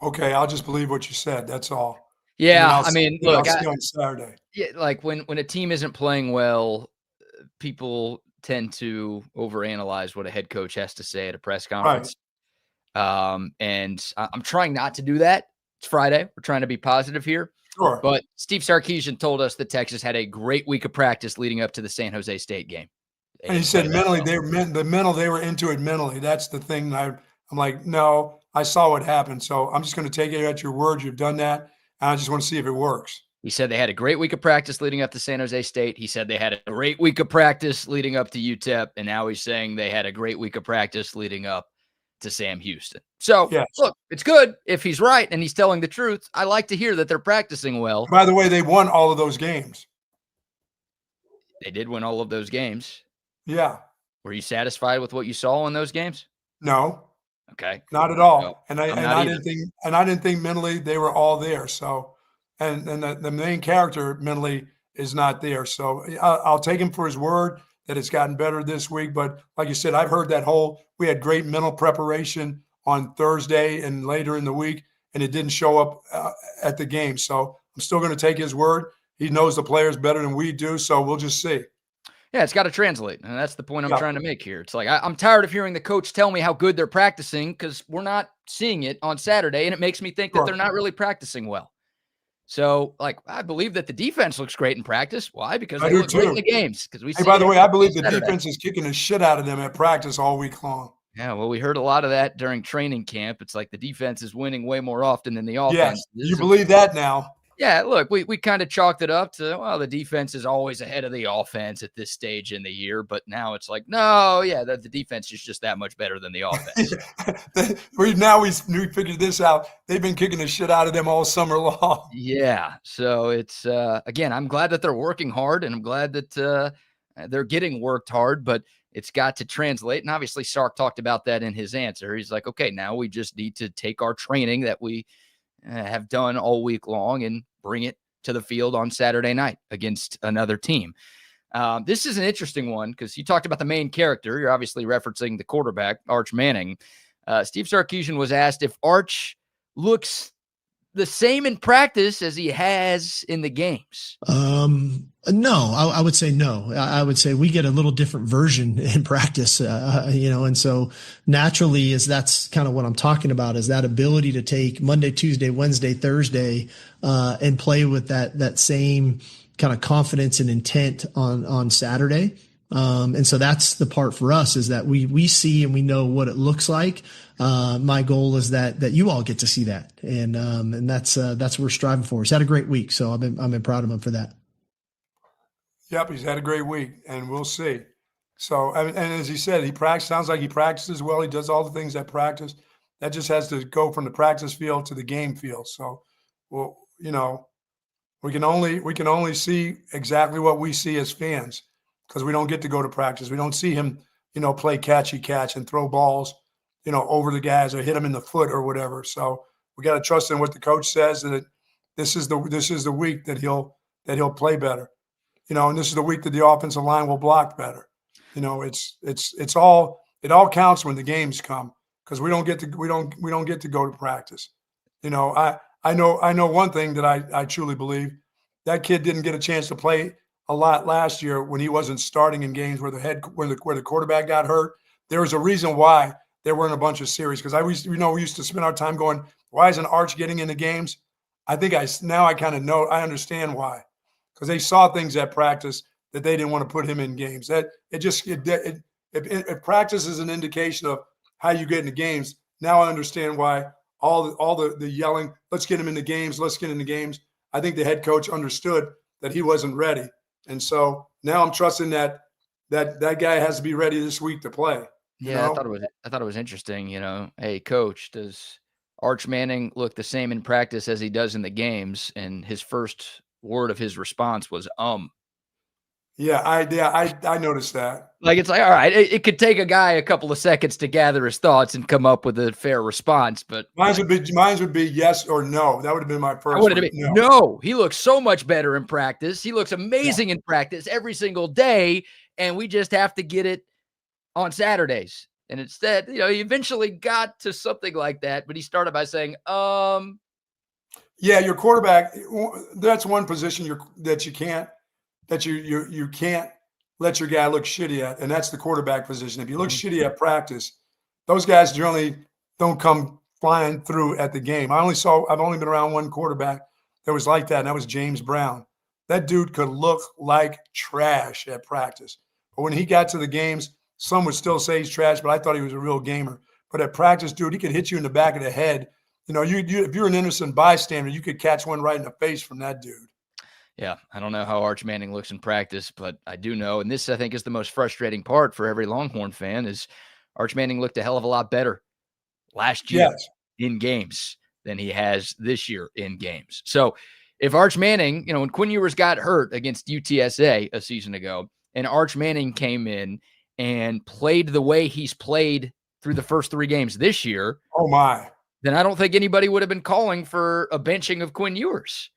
Okay, I'll just believe what you said. That's all. Yeah, I mean, look, I'll see you on Saturday. Yeah, like when a team isn't playing well, people tend to overanalyze what a head coach has to say at a press conference. Right. And I'm trying not to do that. It's Friday. We're trying to be positive here. Sure. But Steve Sarkisian told us that Texas had a great week of practice leading up to the San Jose State game. And he said mentally, they were into it mentally. That's the thing. I'm like, no, I saw what happened. So I'm just going to take it at your word. You've done that. And I just want to see if it works. He said they had a great week of practice leading up to San Jose State. He said they had a great week of practice leading up to UTEP. And now he's saying they had a great week of practice leading up to Sam Houston. So, yes. Look, it's good if he's right and he's telling the truth. I like to hear that they're practicing well. By the way, they won all of those games. They did win all of those games. Yeah. Were you satisfied with what you saw in those games? No. Okay. Not at all. No, and I didn't think mentally they were all there. So, and the main character mentally is not there. So I'll take him for his word that it's gotten better this week. But like you said, I've heard that we had great mental preparation on Thursday and later in the week, and it didn't show up at the game. So I'm still going to take his word. He knows the players better than we do. So we'll just see. Yeah, it's got to translate. And that's the point I'm trying to make here. It's like, I'm tired of hearing the coach tell me how good they're practicing because we're not seeing it on Saturday. And it makes me think that they're not really practicing well. So, like, I believe that the defense looks great in practice. Why? Because they look great in the games. Because by the way, I believe the defense is kicking the shit out of them at practice all week long. Yeah, well, we heard a lot of that during training camp. It's like the defense is winning way more often than the offense. Yes, you believe that now. Yeah, look, we kind of chalked it up to, well, the defense is always ahead of the offense at this stage in the year. But now it's like, no, yeah, the defense is just that much better than the offense. we figured this out. They've been kicking the shit out of them all summer long. Yeah, so it's, again, I'm glad that they're working hard, and I'm glad that they're getting worked hard, but it's got to translate. And obviously Sark talked about that in his answer. He's like, okay, now we just need to take our training that we have done all week long and bring it to the field on Saturday night against another team. This is an interesting one because you talked about the main character. You're obviously referencing the quarterback, Arch Manning. Steve Sarkisian was asked if Arch looks the same in practice as he has in the games. No, I would say no. I would say we get a little different version in practice, and so naturally that's kind of what I'm talking about is that ability to take Monday, Tuesday, Wednesday, Thursday, and play with that same kind of confidence and intent on Saturday. And so that's the part for us is that we see and we know what it looks like. My goal is that you all get to see that. And that's what we're striving for. He's had a great week. So I've been proud of him for that. Yep. He's had a great week and we'll see. So, and as he said, sounds like he practices well. He does all the things at practice. That just has to go from the practice field to the game field. So, well, we can only see exactly what we see as fans. Because we don't get to go to practice. We don't see him play catchy catch and throw balls, over the guys or hit them in the foot or whatever. So we got to trust in what the coach says, that this is the week that he'll play better, and this is the week that the offensive line will block better. It all counts when the games come, because we don't get to go to practice. I know one thing that I truly believe. That kid didn't get a chance to play a lot last year when he wasn't starting in games where the quarterback got hurt. There was a reason why there weren't a bunch of series, because we used to spend our time going, why isn't Arch getting into games? I think I kind of know, I understand why, because they saw things at practice that they didn't want to put him in games. If practice is an indication of how you get into games, now I understand why all the yelling, let's get him into games, let's get into games. I think the head coach understood that he wasn't ready. And so now I'm trusting that guy has to be ready this week to play. Yeah, I thought it was interesting, hey, coach, does Arch Manning look the same in practice as he does in the games? And his first word of his response was Yeah, I noticed that. Like, it's like, all right, it could take a guy a couple of seconds to gather his thoughts and come up with a fair response, but mine would be yes or no. That would have been my first. No, he looks so much better in practice. He looks amazing in practice every single day, and we just have to get it on Saturdays. And instead, he eventually got to something like that, but he started by saying, yeah, your quarterback, that's one position that you can't let your guy look shitty at, and that's the quarterback position. If you look shitty at practice, those guys generally don't come flying through at the game. I've only been around one quarterback that was like that, and that was James Brown. That dude could look like trash at practice. But when he got to the games, some would still say he's trash, but I thought he was a real gamer. But at practice, dude, he could hit you in the back of the head. If you're an innocent bystander, you could catch one right in the face from that dude. Yeah, I don't know how Arch Manning looks in practice, but I do know, and this I think is the most frustrating part for every Longhorn fan, is Arch Manning looked a hell of a lot better last year in games than he has this year in games. So if Arch Manning, when Quinn Ewers got hurt against UTSA a season ago, and Arch Manning came in and played the way he's played through the first 3 games this year, then I don't think anybody would have been calling for a benching of Quinn Ewers.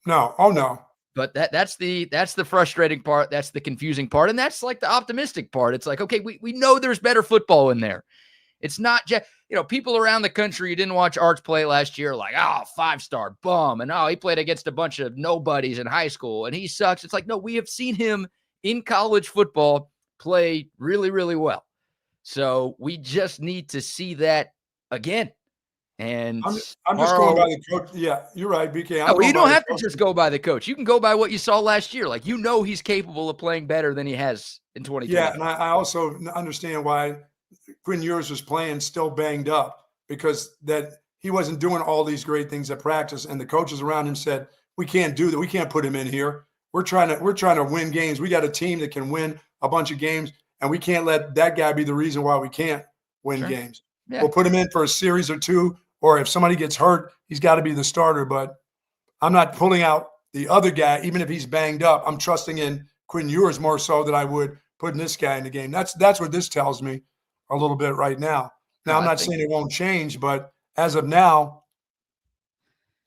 No. Oh, no. But that's the frustrating part. That's the confusing part. And that's like the optimistic part. It's like, okay, we know there's better football in there. It's not just, people around the country who didn't watch Arch play last year, like, 5-star bum. And he played against a bunch of nobodies in high school and he sucks. It's like, no, we have seen him in college football play really, really well. So we just need to see that again. And I'm just going by the coach. Yeah, you're right, BK. No, you don't have to just go by the coach. You can go by what you saw last year. Like, he's capable of playing better than he has in 2020. Yeah, and I also understand why Quinn Ewers was playing still banged up, because that he wasn't doing all these great things at practice, and the coaches around him said, "We can't do that. We can't put him in here. We're trying to win games. We got a team that can win a bunch of games, and we can't let that guy be the reason why we can't win games. Yeah. We'll put him in for a series or 2." Or if somebody gets hurt, he's got to be the starter. But I'm not pulling out the other guy, even if he's banged up. I'm trusting in Quinn Ewers more so than I would putting this guy in the game. That's what this tells me a little bit right now. Now, I'm not saying it won't change, but as of now,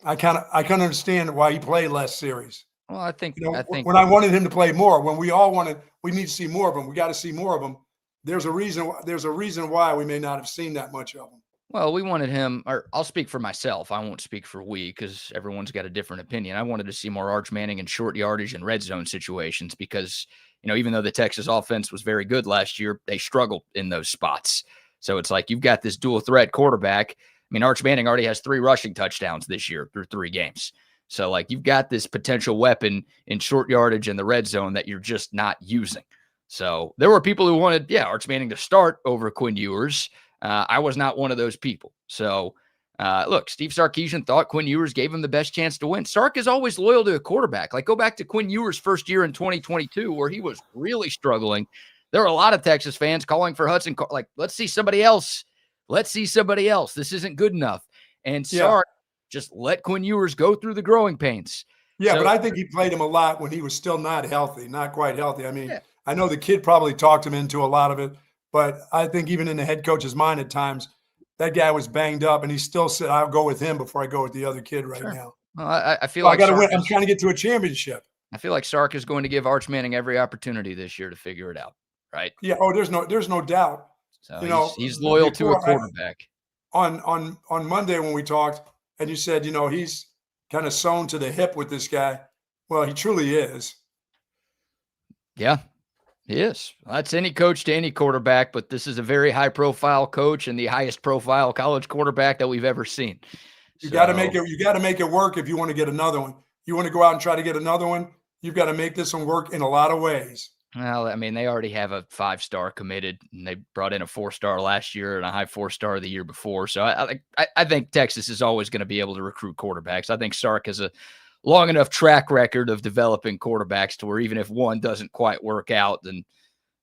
I can understand why he played less series. Well, I think when I wanted him to play more, when we all wanted, we need to see more of him. We got to see more of him. There's a reason why we may not have seen that much of him. Well, we wanted him, or I'll speak for myself. I won't speak for we, because everyone's got a different opinion. I wanted to see more Arch Manning in short yardage and red zone situations because, even though the Texas offense was very good last year, they struggled in those spots. So it's like, you've got this dual threat quarterback. I mean, Arch Manning already has 3 rushing touchdowns this year through 3 games. So like, you've got this potential weapon in short yardage and the red zone that you're just not using. So there were people who wanted, Arch Manning to start over Quinn Ewers. I was not one of those people. So, look, Steve Sarkisian thought Quinn Ewers gave him the best chance to win. Sark is always loyal to a quarterback. Like, go back to Quinn Ewers' first year in 2022, where he was really struggling. There were a lot of Texas fans calling for Hudson, like, let's see somebody else. Let's see somebody else. This isn't good enough. And Sark just let Quinn Ewers go through the growing pains. Yeah, but I think he played him a lot when he was still not quite healthy. I mean, I know the kid probably talked him into a lot of it. But I think even in the head coach's mind at times, that guy was banged up, and he still said, "I'll go with him before I go with the other kid right Sure. now." Well, I feel So I like got to win. Sark I'm is, trying to get to a championship. I feel like Sark is going to give Arch Manning every opportunity this year to figure it out, right? Yeah. Oh, there's no doubt. So You know, he's loyal to a before quarterback. on Monday when we talked, and you said, he's kind of sewn to the hip with this guy. Well, he truly is. Yeah, he is. That's any coach to any quarterback, but this is a very high-profile coach and the highest-profile college quarterback that we've ever seen. You got to make it. You got to make it work if you want to get another one. You want to go out and try to get another one. You've got to make this one work in a lot of ways. Well, I mean, they already have a 5-star committed, and they brought in a 4-star last year and a high 4-star the year before. So I think Texas is always going to be able to recruit quarterbacks. I think Sark has a long enough track record of developing quarterbacks to where even if one doesn't quite work out, then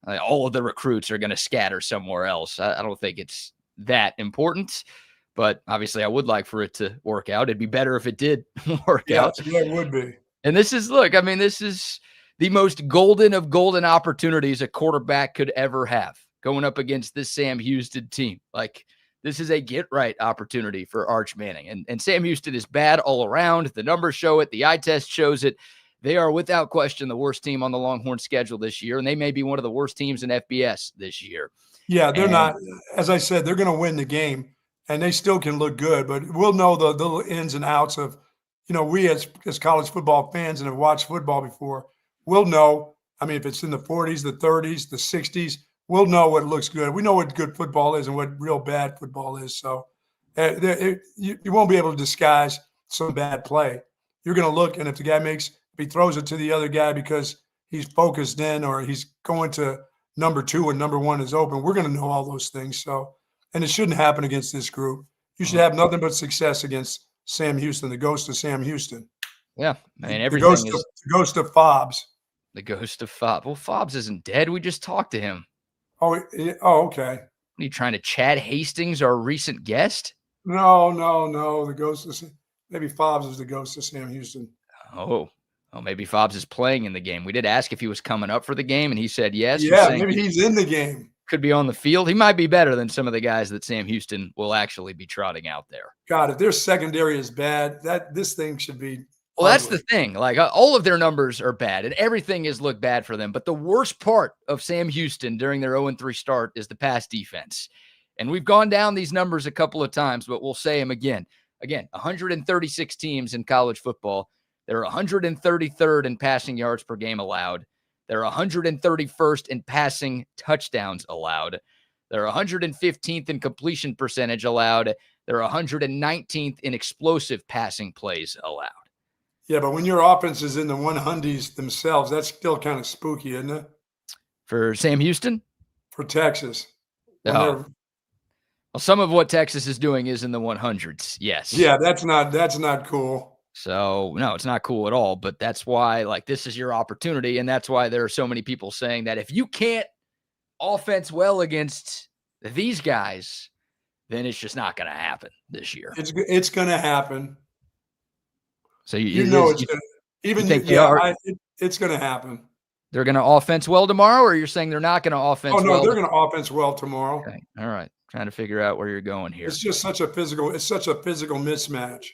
all of the recruits are going to scatter somewhere else. I don't think it's that important, but obviously I would like for it to work out. It'd be better if it did work out. Yeah, it would be. And this is the most golden of golden opportunities a quarterback could ever have going up against this Sam Houston team. Like, this is a get-right opportunity for Arch Manning. And Sam Houston is bad all around. The numbers show it. The eye test shows it. They are without question the worst team on the Longhorn schedule this year, and they may be one of the worst teams in FBS this year. Yeah, they're not. As I said, they're going to win the game, and they still can look good. But we'll know the little ins and outs of, we as college football fans and have watched football before, we'll know. I mean, if it's in the 40s, the 30s, the 60s, we'll know what looks good. We know what good football is and what real bad football is. So you won't be able to disguise some bad play. You're going to look, and if the guy if he throws it to the other guy because he's focused in or he's going to number 2 and number 1 is open, we're going to know all those things. So, and it shouldn't happen against this group. You should have nothing but success against Sam Houston, the ghost of Sam Houston. Yeah, I mean, everything the ghost of Fobbs. The ghost of Fobbs. Well, Fobbs isn't dead. We just talked to him. Oh, okay. Are you trying to Chad Hastings, our recent guest? No. The ghost of maybe Fobbs is the ghost of Sam Houston. Oh, maybe Fobbs is playing in the game. We did ask if he was coming up for the game, and he said yes. Yeah, maybe he's in the game. Could be on the field. He might be better than some of the guys that Sam Houston will actually be trotting out there. God, if their secondary is bad, this thing should be. Well, that's the thing. Like, all of their numbers are bad, and everything has looked bad for them. But the worst part of Sam Houston during their 0-3 start is the pass defense. And we've gone down these numbers a couple of times, but we'll say them again. Again, 136 teams in college football. They're 133rd in passing yards per game allowed. They're 131st in passing touchdowns allowed. They're 115th in completion percentage allowed. They're 119th in explosive passing plays allowed. Yeah, but when your offense is in the 100s themselves, that's still kind of spooky, isn't it? For Sam Houston? For Texas. Well, some of what Texas is doing is in the 100s, yes. Yeah, that's not cool. So, no, it's not cool at all, but that's why, this is your opportunity, and that's why there are so many people saying that if you can't offense well against these guys, then it's just not going to happen this year. It's going to happen. So it's going to happen. They're going to offense well tomorrow, or you're saying they're not going to offense well? Oh, no, they're going to offense well tomorrow. Okay. All right. Trying to figure out where you're going here. It's just such a physical mismatch.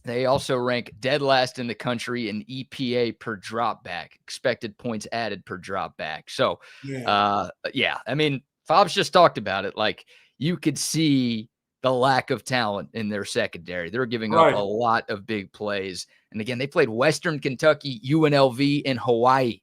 They also rank dead last in the country in EPA per drop back, expected points added per drop back. So, I mean, Fobbs just talked about it. You could see the lack of talent in their secondary. They're giving up a lot of big plays. And again, they played Western Kentucky, UNLV, and Hawaii.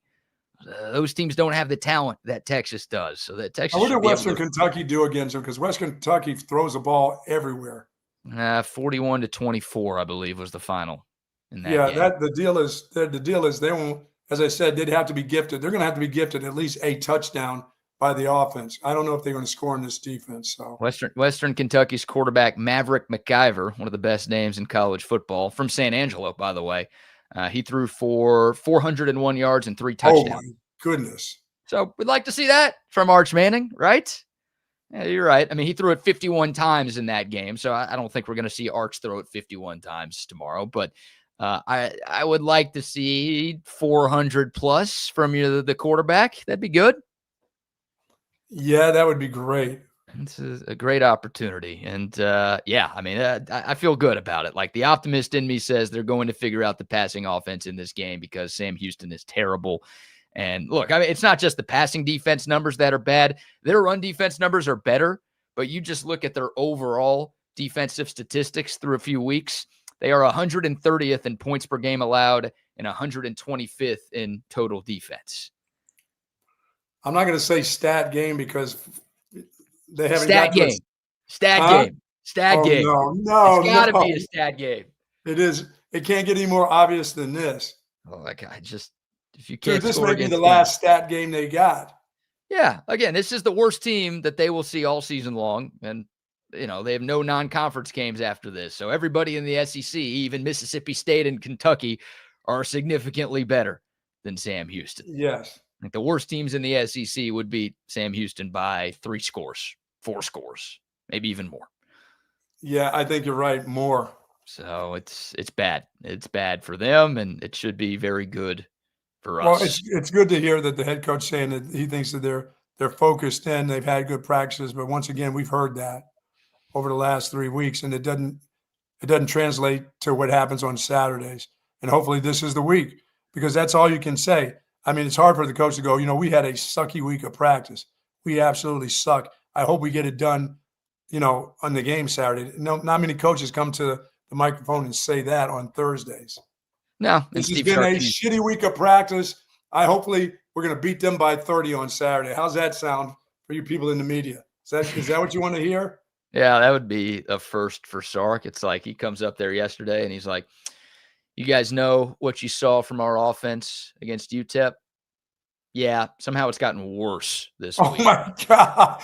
Those teams don't have the talent that Texas does. So that Texas. What did Western Kentucky do against them? Because Western Kentucky throws the ball everywhere. 41-24, I believe, was the final in that game. Yeah, the deal is they won't. As I said, they'd have to be gifted. They're going to have to be gifted at least a touchdown by the offense. I don't know if they're going to score in this defense. So Western Kentucky's quarterback Maverick McIver, one of the best names in college football, from San Angelo, by the way. He threw for 401 yards and 3 touchdowns. Oh, my goodness. So we'd like to see that from Arch Manning, right? Yeah, you're right. I mean, he threw it 51 times in that game, so I don't think we're going to see Arch throw it 51 times tomorrow. But I would like to see 400 plus from the quarterback. That'd be good. Yeah, that would be great. It's a great opportunity. And I feel good about it. Like, the optimist in me says they're going to figure out the passing offense in this game because Sam Houston is terrible. And look, I mean, it's not just the passing defense numbers that are bad. Their run defense numbers are better, but you just look at their overall defensive statistics through a few weeks. They are 130th in points per game allowed and 125th in total defense. I'm not going to say stat game because they haven't Stat got game. Stat Huh? game. Stat game. No, It's got to be a stat game. It is. It can't get any more obvious than this. Oh, like, if you Dude, can't this score may be against the last stat game they got. Yeah. Again, this is the worst team that they will see all season long. And, you know, they have no non-conference games after this. So everybody in the SEC, even Mississippi State and Kentucky, are significantly better than Sam Houston. Yes. Like, the worst teams in the SEC would beat Sam Houston by 3 scores, 4 scores, maybe even more. Yeah, I think you're right. More. So it's bad. It's bad for them, and it should be very good for us. Well, it's good to hear that the head coach saying that he thinks that they're focused in, they've had good practices, but once again, we've heard that over the last 3 weeks, and it doesn't translate to what happens on Saturdays. And hopefully this is the week, because that's all you can say. I mean, it's hard for the coach to go, you know, we had a sucky week of practice. We absolutely suck. I hope we get it done, you know, on the game Saturday. No, not many coaches come to the microphone and say that on Thursdays. No, This has been a shitty week of practice. Hopefully we're going to beat them by 30 on Saturday. How's that sound for you people in the media? Is that what you want to hear? Yeah, that would be a first for Sark. It's like he comes up there yesterday and he's like, you guys know what you saw from our offense against UTEP? Yeah, somehow it's gotten worse this week. Oh, my God.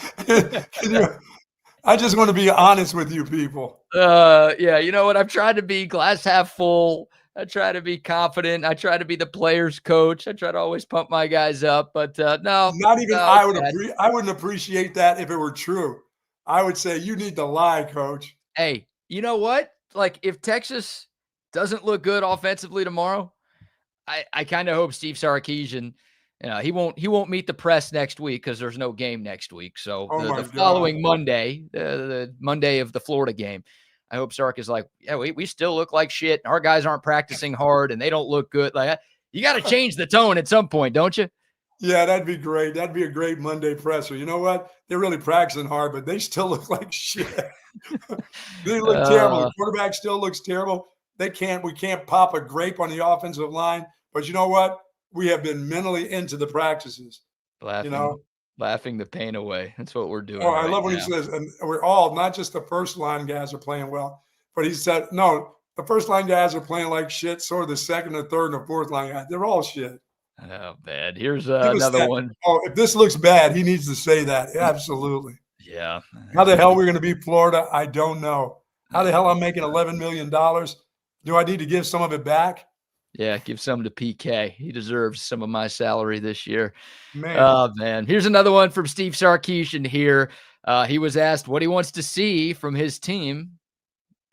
I just want to be honest with you people. Yeah, you know what? I've tried to be glass half full. I try to be confident. I try to be the player's coach. I try to always pump my guys up, but no. Not even no, I wouldn't appreciate that if it were true. I would say you need to lie, coach. Hey, you know what? Like, if Texas doesn't look good offensively tomorrow, I kind of hope Steve Sarkisian, you know, he won't meet the press next week because there's no game next week. So the following Monday, the Monday of the Florida game, I hope Sark is like, yeah, we still look like shit. Our guys aren't practicing hard and they don't look good. Like, you got to change the tone at some point, don't you? Yeah, that'd be great. That'd be a great Monday presser. You know what? They're really practicing hard, but they still look like shit. They look terrible. The quarterback still looks terrible. We can't pop a grape on the offensive line. But you know what? We have been mentally into the practices. Laughing the pain away. That's what we're doing. Oh, I love when he says, and we're all, not just the first line guys are playing well, but he said, no, the first line guys are playing like shit. So are the second, and third, and the fourth line guys. They're all shit. Oh, bad. Here's another one. Oh, if this looks bad, he needs to say that. Absolutely. Yeah. How the hell we're going to beat Florida? I don't know. How the hell I'm making $11 million? Do I need to give some of it back? Yeah, give some to PK. He deserves some of my salary this year. Man. Oh, man. Here's another one from Steve Sarkisian here. He was asked what he wants to see from his team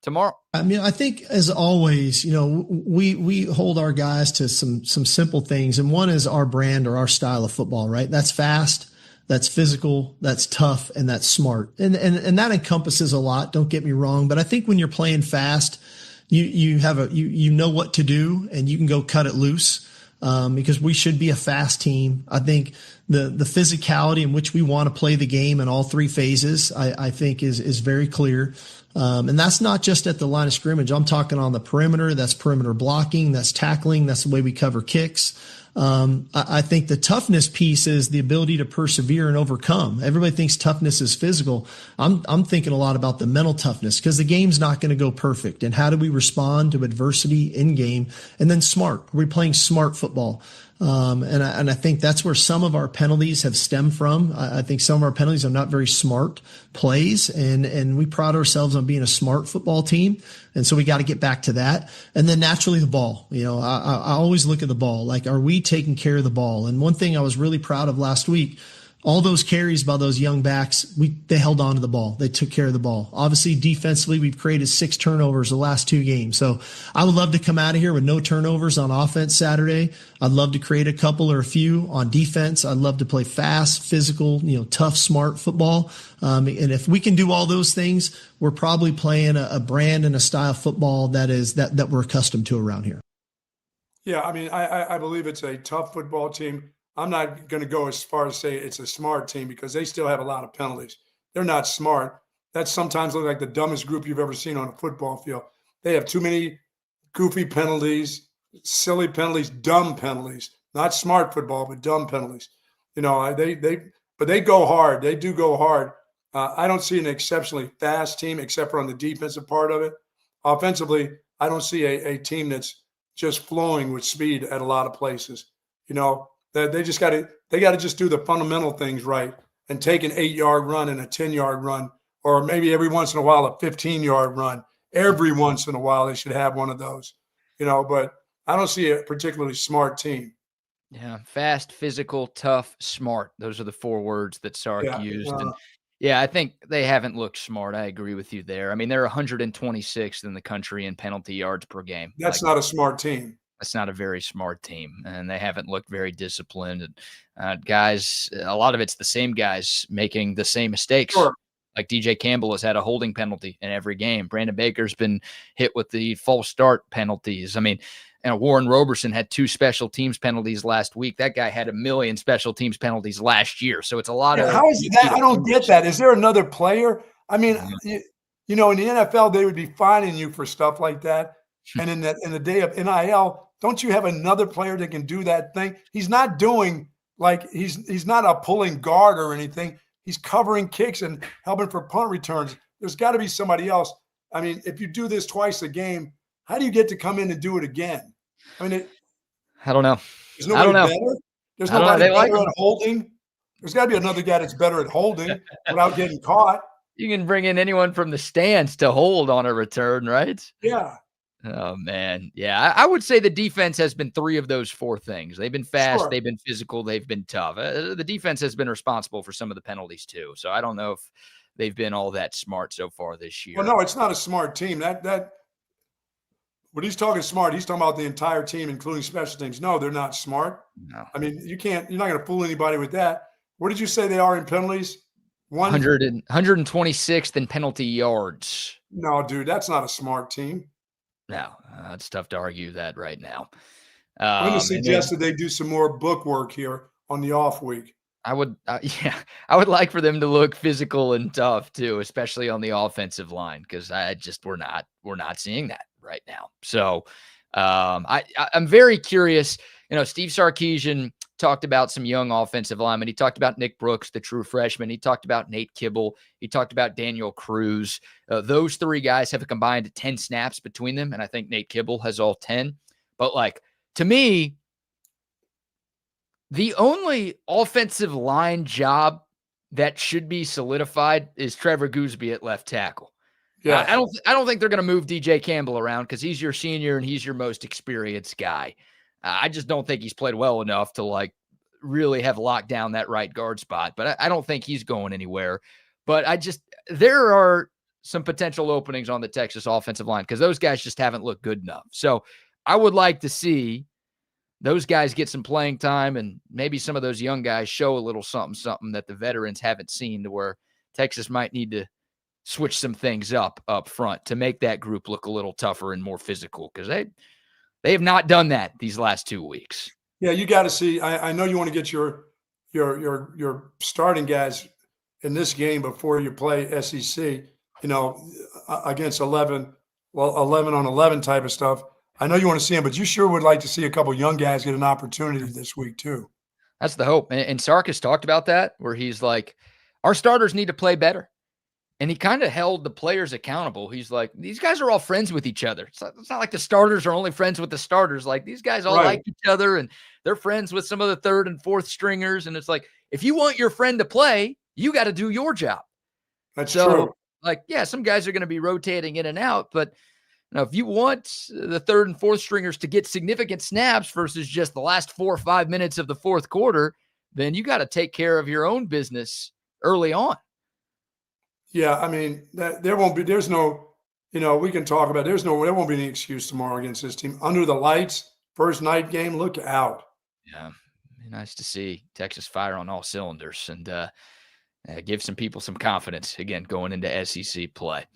tomorrow. I mean, I think, as always, you know, we hold our guys to some simple things. And one is our brand or our style of football, right? That's fast, that's physical, that's tough, and that's smart. And that encompasses a lot. Don't get me wrong. But I think when you're playing fast, you know what to do and you can go cut it loose, because we should be a fast team. I think the physicality in which we want to play the game in all 3 phases, I think is very clear. And that's not just at the line of scrimmage. I'm talking on the perimeter. That's perimeter blocking. That's tackling. That's the way we cover kicks. I think the toughness piece is the ability to persevere and overcome. Everybody thinks toughness is physical. I'm thinking a lot about the mental toughness, because the game's not going to go perfect. And how do we respond to adversity in game? And then smart. Are we playing smart football? And I think that's where some of our penalties have stemmed from. I think some of our penalties are not very smart plays, and we pride ourselves on being a smart football team. And so we got to get back to that. And then naturally the ball, you know, I always look at the ball. Like, are we taking care of the ball? And one thing I was really proud of last week, all those carries by those young backs, they held on to the ball. They took care of the ball. Obviously, defensively, we've created 6 turnovers the last 2 games. So I would love to come out of here with no turnovers on offense Saturday. I'd love to create a couple or a few on defense. I'd love to play fast, physical, tough, smart football. And if we can do all those things, we're probably playing a brand and a style of football that we're accustomed to around here. Yeah, I mean, I believe it's a tough football team. I'm not going to go as far as say it's a smart team because they still have a lot of penalties. They're not smart. That sometimes looks like the dumbest group you've ever seen on a football field. They have too many goofy penalties, silly penalties, dumb penalties. Not smart football, but dumb penalties. But they go hard. They do go hard. I don't see an exceptionally fast team except for on the defensive part of it. Offensively, I don't see a team that's just flowing with speed at a lot of places. They just got to just do the fundamental things right and take an 8-yard run and a 10-yard run, or maybe every once in a while a 15-yard run. Every once in a while they should have one of those, But I don't see a particularly smart team. Yeah, fast, physical, tough, smart. Those are the 4 words that Sark used. And yeah, I think they haven't looked smart. I agree with you there. I mean, they're 126th in the country in penalty yards per game. That's not a smart team. That's not a very smart team, and they haven't looked very disciplined. And guys, a lot of it's the same guys making the same mistakes. Sure. Like DJ Campbell has had a holding penalty in every game. Brandon Baker's been hit with the false start penalties. I mean, Warren Roberson had 2 special teams penalties last week. That guy had 1 million special teams penalties last year. So it's a lot of. How is that? I don't get that. Is there another player? I mean, in the NFL, they would be fining you for stuff like that. And in the day of NIL, don't you have another player that can do that thing? He's not doing he's not a pulling guard or anything. He's covering kicks and helping for punt returns. There's got to be somebody else. I mean, if you do this twice a game, how do you get to come in and do it again? I mean, I don't know. There's nobody better. There's nobody better at holding. There's got to be another guy that's better at holding without getting caught. You can bring in anyone from the stands to hold on a return, right? Yeah. Oh, man. Yeah, I would say the defense has been 3 of those 4 things. They've been fast, Sure. They've been physical, they've been tough. The defense has been responsible for some of the penalties too. So I don't know if they've been all that smart so far this year. Well, no, it's not a smart team. That when he's talking smart, he's talking about the entire team, including special teams. No, they're not smart. No. I mean, you're not going to fool anybody with that. What did you say they are in penalties? 126th in penalty yards. No, dude, that's not a smart team. No, it's tough to argue that right now. I'm going to suggest that they do some more book work here on the off week. I would like for them to look physical and tough too, especially on the offensive line, because we're not seeing that right now. So I'm very curious. Steve Sarkisian talked about some young offensive linemen. He talked about Nick Brooks, the true freshman. He talked about Nate Kibble. He talked about Daniel Cruz. Those 3 guys have a combined 10 snaps between them, and I think Nate Kibble has all 10. But to me, the only offensive line job that should be solidified is Trevor Gooseby at left tackle. Yeah, I don't think they're going to move DJ Campbell around because he's your senior and he's your most experienced guy. I just don't think he's played well enough to really have locked down that right guard spot. But I don't think he's going anywhere. But there are some potential openings on the Texas offensive line because those guys just haven't looked good enough. So I would like to see those guys get some playing time and maybe some of those young guys show a little something that the veterans haven't seen, to where Texas might need to switch some things up front to make that group look a little tougher and more physical, because they have not done that these last 2 weeks. Yeah, you got to see. I know you want to get your starting guys in this game before you play SEC. Against 11 on 11 type of stuff. I know you want to see them, but you sure would like to see a couple young guys get an opportunity this week too. That's the hope. And Sark has talked about that, where he's like, our starters need to play better. And he kind of held the players accountable. He's like, these guys are all friends with each other. It's not like the starters are only friends with the starters. Like, these guys all like each other, and they're friends with some of the 3rd and 4th stringers. And it's like, if you want your friend to play, you got to do your job. That's true. Some guys are going to be rotating in and out, but if you want the 3rd and 4th stringers to get significant snaps versus just the last 4 or 5 minutes of the 4th quarter, then you got to take care of your own business early on. Yeah, I mean, there won't be, there's no, we can talk about, there won't be any excuse tomorrow against this team. Under the lights, first night game, look out. Yeah, nice to see Texas fire on all cylinders and give some people some confidence, again, going into SEC play.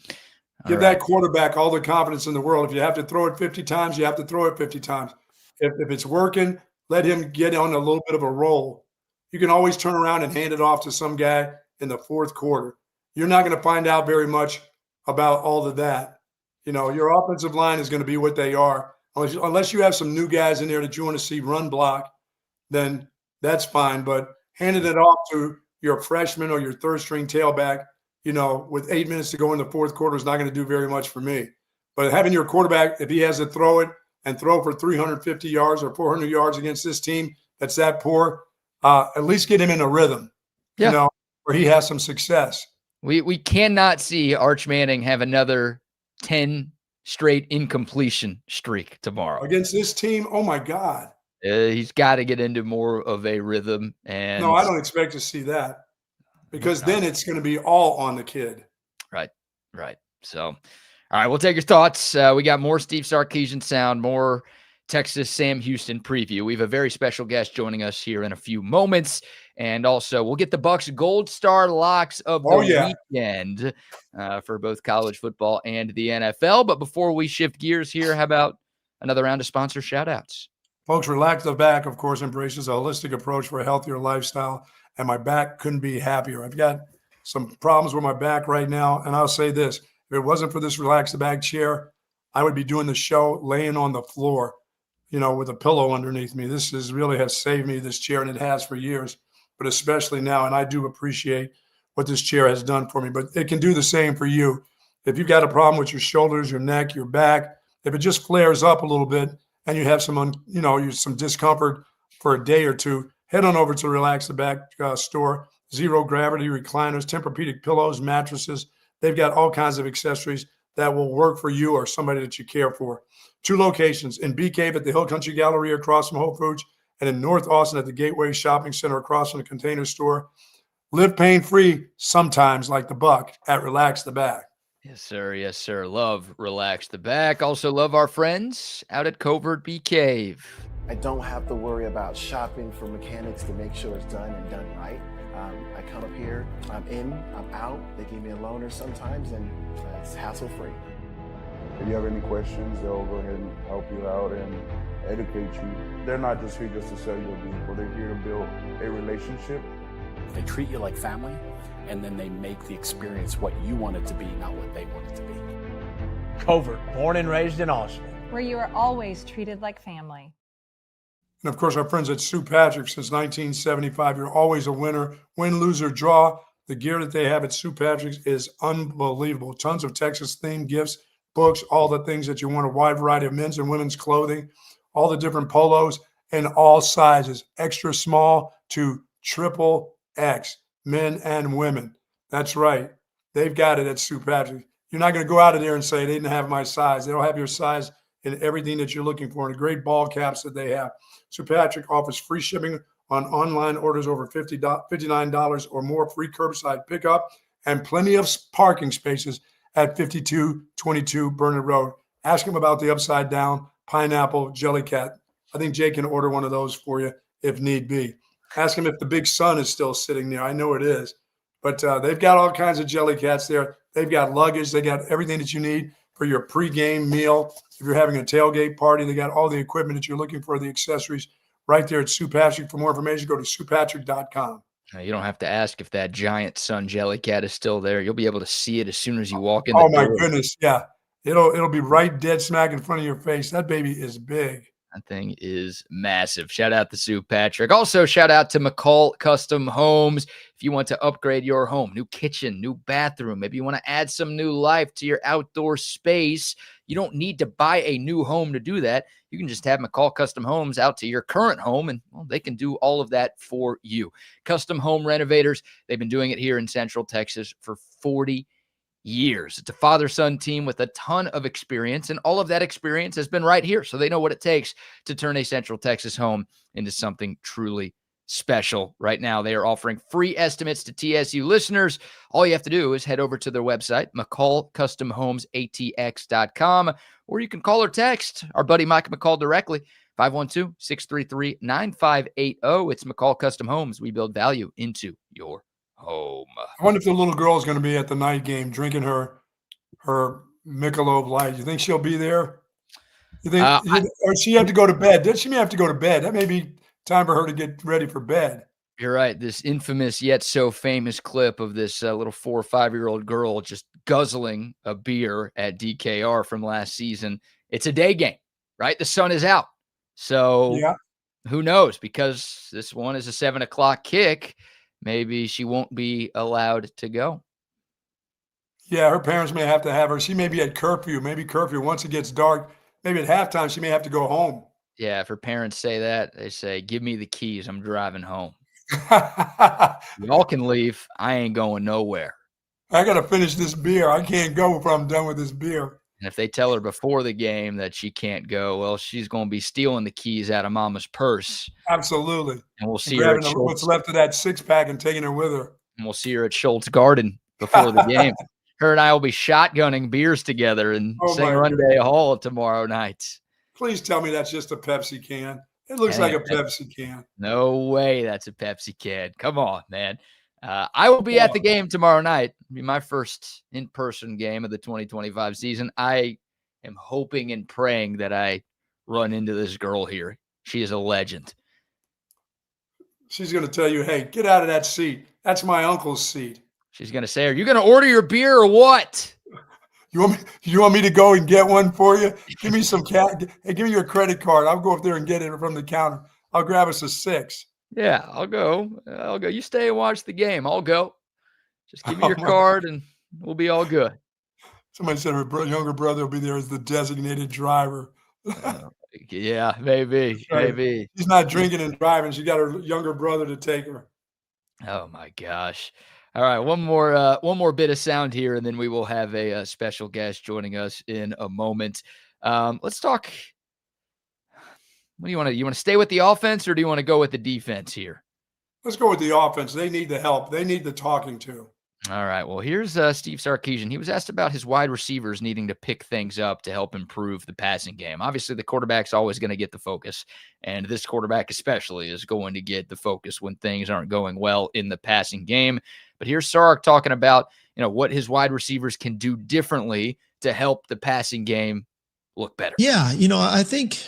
Give that quarterback all the confidence in the world. If you have to throw it 50 times, you have to throw it 50 times. If it's working, let him get on a little bit of a roll. You can always turn around and hand it off to some guy in the fourth quarter. You're not going to find out very much about all of that. Your offensive line is going to be what they are. Unless you have some new guys in there that you want to see run block, then that's fine. But handing it off to your freshman or your third-string tailback, with 8 minutes to go in the fourth quarter is not going to do very much for me. But having your quarterback, if he has to throw it and throw for 350 yards or 400 yards against this team that's that poor, at least get him in a rhythm, where he has some success. We cannot see Arch Manning have another 10 straight incompletion streak tomorrow. Against this team, oh, my God. He's got to get into more of a rhythm. And no, I don't expect to see that. Because then it's going to be all on the kid. Right. So, all right, we'll take your thoughts. We got more Steve Sarkisian sound, more Texas Sam Houston preview. We have a very special guest joining us here in a few moments. And also, we'll get the Bucks Gold Star locks of the weekend for both college football and the NFL. But before we shift gears here, how about another round of sponsor shout-outs? Folks, Relax the Back, of course, embraces a holistic approach for a healthier lifestyle. And my back couldn't be happier. I've got some problems with my back right now. And I'll say this, if it wasn't for this Relax the Back chair, I would be doing the show laying on the floor, with a pillow underneath me. This really has saved me, this chair, and it has for years, but especially now. And I do appreciate what this chair has done for me, but it can do the same for you. If you've got a problem with your shoulders, your neck, your back, if it just flares up a little bit and you have some discomfort for a day or two, head on over to Relax the Back store. Zero gravity recliners, Tempur-Pedic pillows, mattresses. They've got all kinds of accessories that will work for you or somebody that you care for. 2 locations, in Bee Cave at the Hill Country Galleria across from Whole Foods, and in North Austin at the Gateway Shopping Center across from the Container Store. Live pain-free sometimes like the Buck at Relax the Back. Yes, sir. Yes, sir. Love Relax the Back. Also love our friends out at Covert Bee Cave. I don't have to worry about shopping for mechanics to make sure it's done and done right. I come up here, I'm in, I'm out. They give me a loaner sometimes, and it's hassle-free. If you have any questions, they'll go ahead and help you out and educate you. They're not just here just to sell you a vehicle. They're here to build a relationship. They treat you like family, and then they make the experience what you want it to be, not what they want it to be. Covert, born and raised in Austin, where you are always treated like family. And of course, our friends at Sue Patrick, since 1975, you're always a winner. Win, lose, or draw. The gear that they have at Sue Patrick's is unbelievable. Tons of Texas-themed gifts, books, all the things that you want, a wide variety of men's and women's clothing, all the different polos in all sizes, extra small to triple X, men and women. That's right. They've got it at Sue Patrick. You're not going to go out of there and say they didn't have my size. They don't have your size in everything that you're looking for, and the great ball caps that they have. Sue Patrick offers free shipping on online orders over $59 or more, free curbside pickup, and plenty of parking spaces at 5222 Burnett Road. Ask him about the upside down pineapple jelly cat. I think Jay can order one of those for you if need be. Ask him if the big sun is still sitting there. I know it is. But they've got all kinds of jelly cats there. They've got luggage. They got everything that you need for your pregame meal. If you're having a tailgate party, they got all the equipment that you're looking for, the accessories right there at Sue Patrick. For more information, go to SuePatrick.com. You don't have to ask if that giant sun jelly cat is still there. You'll be able to see it as soon as you walk in. Oh my goodness. Yeah. It'll be right dead smack in front of your face. That baby is big. That thing is massive. Shout out to Sue Patrick. Also, shout out to McCall Custom Homes. If you want to upgrade your home, new kitchen, new bathroom, maybe you want to add some new life to your outdoor space, you don't need to buy a new home to do that. You can just have McCall Custom Homes out to your current home, and they can do all of that for you. Custom home renovators, they've been doing it here in Central Texas for 40 years. It's a father-son team with a ton of experience, and all of that experience has been right here. So they know what it takes to turn a Central Texas home into something truly special right now. They are offering free estimates to TSU listeners. All you have to do is head over to their website, McCallCustomHomesATX.com, or you can call or text our buddy Mike McCall directly, 512-633-9580. It's McCall Custom Homes. We build value into your home. I wonder if the little girl is going to be at the night game drinking her Michelob Light. You think she'll be there? You think, or she have to go to bed? She may have to go to bed. That may be time for her to get ready for bed. You're right. This infamous yet so famous clip of this little 4 or 5-year-old girl just guzzling a beer at DKR from last season. It's a day game, right? The sun is out. So yeah. Who knows? Because this one is a 7 o'clock kick. Maybe she won't be allowed to go. Yeah, her parents may have to have her. She may be at curfew. Maybe curfew. Once it gets dark, maybe at halftime, she may have to go home. Yeah, if her parents say that, they say, give me the keys. I'm driving home. Y'all can leave. I ain't going nowhere. I got to finish this beer. I can't go if I'm done with this beer. And if they tell her before the game that she can't go, well, she's going to be stealing the keys out of mama's purse. Absolutely. And we'll see her at what's left of that 6-pack and taking it with her. And we'll see her at Schultz Garden before the game. Her and I will be shotgunning beers together and sing Run Day Hall tomorrow night. Please tell me that's just a Pepsi can. It looks like a Pepsi can. No way that's a Pepsi can. Come on, man. I will be at the game tomorrow night. It'll be my first in-person game of the 2025 season. I am hoping and praying that I run into this girl here. She is a legend. She's going to tell you, hey, get out of that seat. That's my uncle's seat. She's going to say, are you going to order your beer or what? You want me to go and get one for you? Give me some cash. Hey, give me your credit card. I'll go up there and get it from the counter. I'll grab us a 6. Yeah, I'll go. You stay and watch the game. I'll go. Just give me your card and we'll be all good. Somebody said her younger brother will be there as the designated driver. Yeah, maybe. Maybe. She's not drinking and driving. She got her younger brother to take her. Oh my gosh. All right, one more bit of sound here, and then we will have a special guest joining us in a moment. Let's talk. What do you want to? You want to stay with the offense, or do you want to go with the defense here? Let's go with the offense. They need the help. They need the talking to. All right. Well, here's Steve Sarkisian. He was asked about his wide receivers needing to pick things up to help improve the passing game. Obviously, the quarterback's always going to get the focus, and this quarterback especially is going to get the focus when things aren't going well in the passing game. But here's Sark talking about, what his wide receivers can do differently to help the passing game look better. Yeah, I think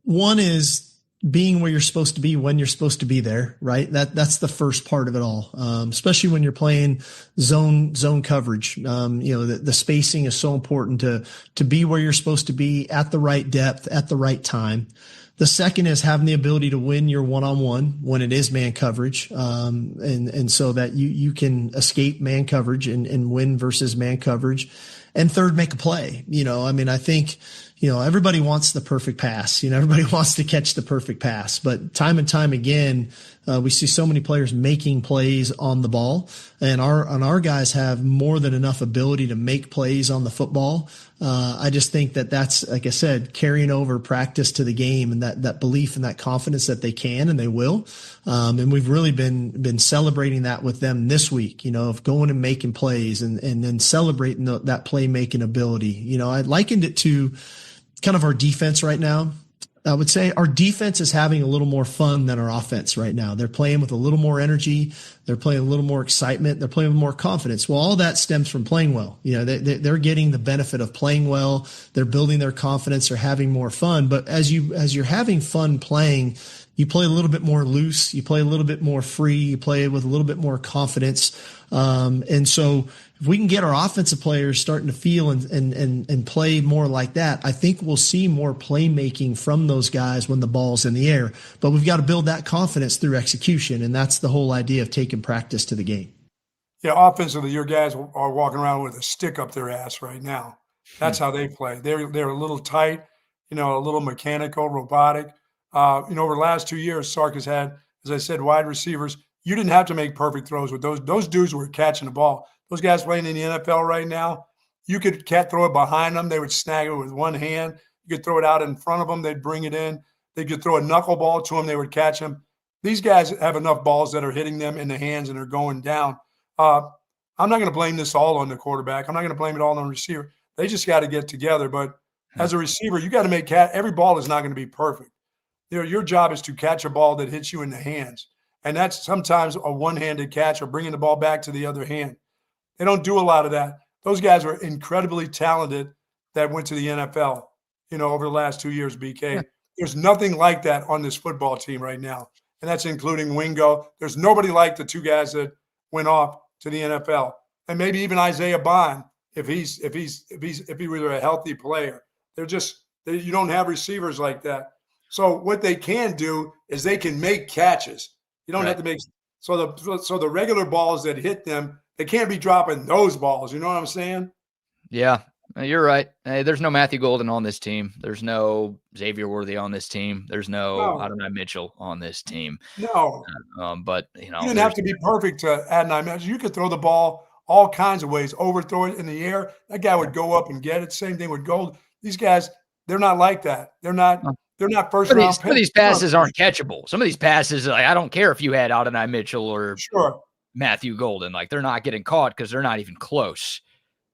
one is being where you're supposed to be when you're supposed to be there, right? That's the first part of it all, especially when you're playing zone coverage. The spacing is so important to be where you're supposed to be at the right depth at the right time. The second is having the ability to win your one-on-one when it is man coverage, and so that you can escape man coverage and win versus man coverage. And third, make a play. I think, everybody wants the perfect pass. Everybody wants to catch the perfect pass. But time and time again, we see so many players making plays on the ball, and our guys have more than enough ability to make plays on the football. I just think that's, like I said, carrying over practice to the game, and that belief and that confidence that they can and they will. And we've really been celebrating that with them this week, of going and making plays and then celebrating that playmaking ability. I likened it to kind of our defense right now. I would say our defense is having a little more fun than our offense right now. They're playing with a little more energy. They're playing a little more excitement. They're playing with more confidence. Well, all that stems from playing well. They're getting the benefit of playing well. They're building their confidence. They're having more fun. But as you're having fun playing, you play a little bit more loose. You play a little bit more free. You play with a little bit more confidence. And so if we can get our offensive players starting to feel and play more like that, I think we'll see more playmaking from those guys when the ball's in the air. But we've got to build that confidence through execution, and that's the whole idea of taking practice to the game. Yeah, offensively, your guys are walking around with a stick up their ass right now. That's how they play. They're a little tight, a little mechanical, robotic. Over the last 2 years, Sark has had, as I said, wide receivers. You didn't have to make perfect throws with those. Those dudes were catching the ball. Those guys playing in the NFL right now, you could throw it behind them. They would snag it with one hand. You could throw it out in front of them. They'd bring it in. They could throw a knuckleball to them. They would catch them. these guys have enough balls that are hitting them in the hands and are going down. I'm not going to blame this all on the quarterback. I'm not going to blame it all on the receiver. They just got to get together. But as a receiver, you got to make every ball is not going to be perfect. Your job is to catch a ball that hits you in the hands. And that's sometimes a one-handed catch or bringing the ball back to the other hand. They don't do a lot of that. Those guys are incredibly talented that went to the NFL, over the last 2 years, BK. Yeah. There's nothing like that on this football team right now. And that's including Wingo. There's nobody like the two guys that went off to the NFL. And maybe even Isaiah Bond, if he were a healthy player. You don't have receivers like that. So what they can do is they can make catches. You don't have to make so the regular balls that hit them, they can't be dropping those balls. You know what I'm saying? Yeah, you're right. Hey, there's no Matthew Golden on this team. There's no Xavier Worthy on this team. There's no Adonai Mitchell on this team. No. But you didn't have to be perfect to Adonai Mitchell. You could throw the ball all kinds of ways, overthrow it in the air. That guy would go up and get it. Same thing with Gold. These guys, they're not like that. They're not first round picks. Some of these passes aren't catchable. Some of these passes, I don't care if you had Adonai Mitchell or Matthew Golden. Like, they're not getting caught because they're not even close.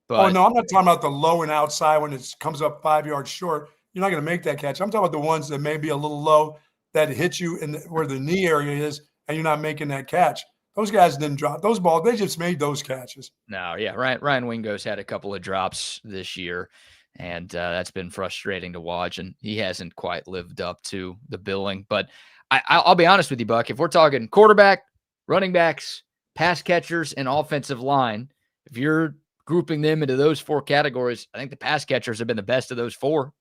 But, no, I'm not talking about the low and outside when it comes up 5 yards short. You're not going to make that catch. I'm talking about the ones that may be a little low that hit you where the knee area is, and you're not making that catch. Those guys didn't drop those balls. They just made those catches. No, yeah. Ryan Wingo's had a couple of drops this year, and that's been frustrating to watch, and he hasn't quite lived up to the billing. But I'll be honest with you, Buck. If we're talking quarterback, running backs, pass catchers, and offensive line, if you're grouping them into those four categories, I think the pass catchers have been the best of those four.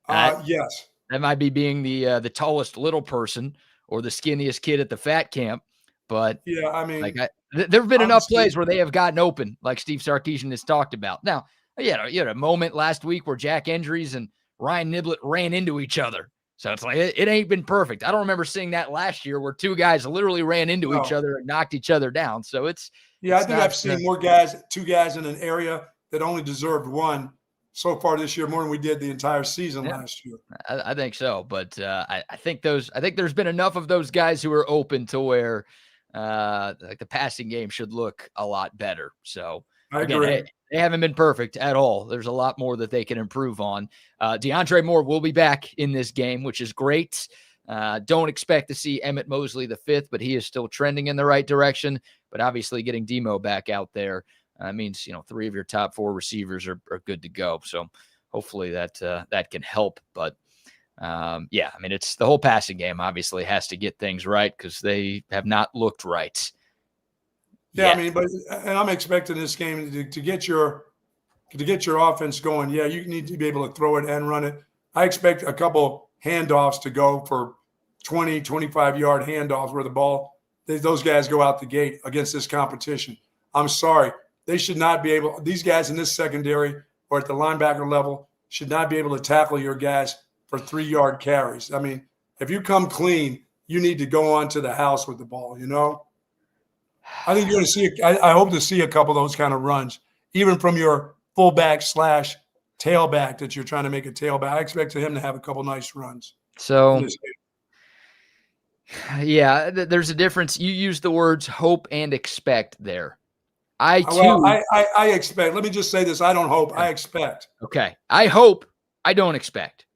Yes. That might be being the tallest little person or the skinniest kid at the fat camp. But yeah, I mean, there have been enough plays where they have gotten open, like Steve Sarkisian has talked about. Now, you had a moment last week where Jack Endries and Ryan Niblett ran into each other. So it's like, it ain't been perfect. I don't remember seeing that last year where two guys literally ran into each other and knocked each other down. So I think I've seen two guys in an area that only deserved one so far this year, more than we did the entire season last year. I think so. But I think there's been enough of those guys who are open to where like the passing game should look a lot better. So I agree. They haven't been perfect at all. There's a lot more that they can improve on. DeAndre Moore will be back in this game, which is great. Don't expect to see Emmett Mosley the fifth, but he is still trending in the right direction. But obviously getting Demo back out there means, three of your top four receivers are good to go. So hopefully that can help. But it's the whole passing game obviously has to get things right because they have not looked right. Yeah, and I'm expecting this game to get your offense going. Yeah, you need to be able to throw it and run it. I expect a couple handoffs to go for 20, 25-yard handoffs where those guys go out the gate against this competition. I'm sorry. They should not be able – these guys in this secondary or at the linebacker level should not be able to tackle your guys for 3-yard carries. I mean, if you come clean, you need to go on to the house with the ball, I think you're going to see – I hope to see a couple of those kind of runs, even from your fullback / tailback that you're trying to make a tailback. I expect him to have a couple nice runs. So, yeah, there's a difference. You use the words hope and expect there. I expect. Let me just say this. I don't hope. I expect. Okay. I hope. I don't expect.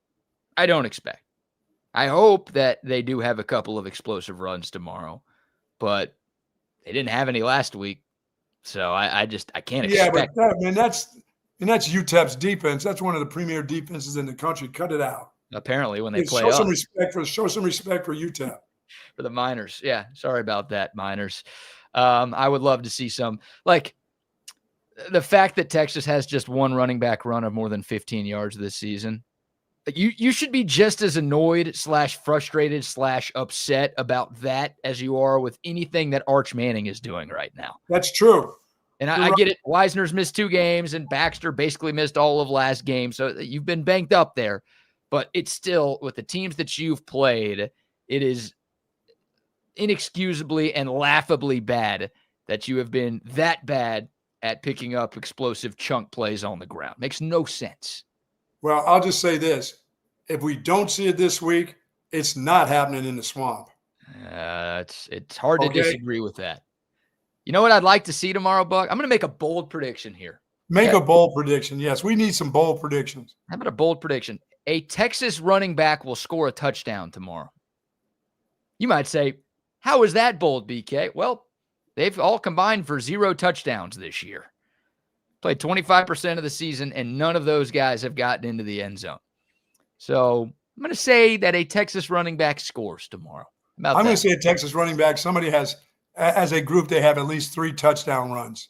I hope that they do have a couple of explosive runs tomorrow, but they didn't have any last week. So I can't expect. Yeah, but that's UTEP's defense. That's one of the premier defenses in the country. Cut it out. Apparently when they play show some respect for UTEP. For the Miners. Yeah. Sorry about that, Miners. I would love to see some, like, the fact that Texas has just one running back run of more than 15 yards this season. You should be just as annoyed / frustrated / upset about that as you are with anything that Arch Manning is doing right now. That's true. And I get it. Wisner's missed 2 games and Baxter basically missed all of last game. So you've been banked up there, but it's still, with the teams that you've played, it is inexcusably and laughably bad that you have been that bad at picking up explosive chunk plays on the ground. Makes no sense. Well, I'll just say this. If we don't see it this week, it's not happening in the swamp. It's hard to disagree with that. You know what I'd like to see tomorrow, Buck? I'm going to make a bold prediction here. Make a bold prediction. Yes, we need some bold predictions. How about a bold prediction? A Texas running back will score a touchdown tomorrow. You might say, how is that bold, BK? Well, they've all combined for 0 touchdowns this year. Played 25% of the season, and none of those guys have gotten into the end zone. So I'm going to say that a Texas running back scores tomorrow. I'm going to say a Texas running back. Somebody has, as a group, they have at least 3 touchdown runs.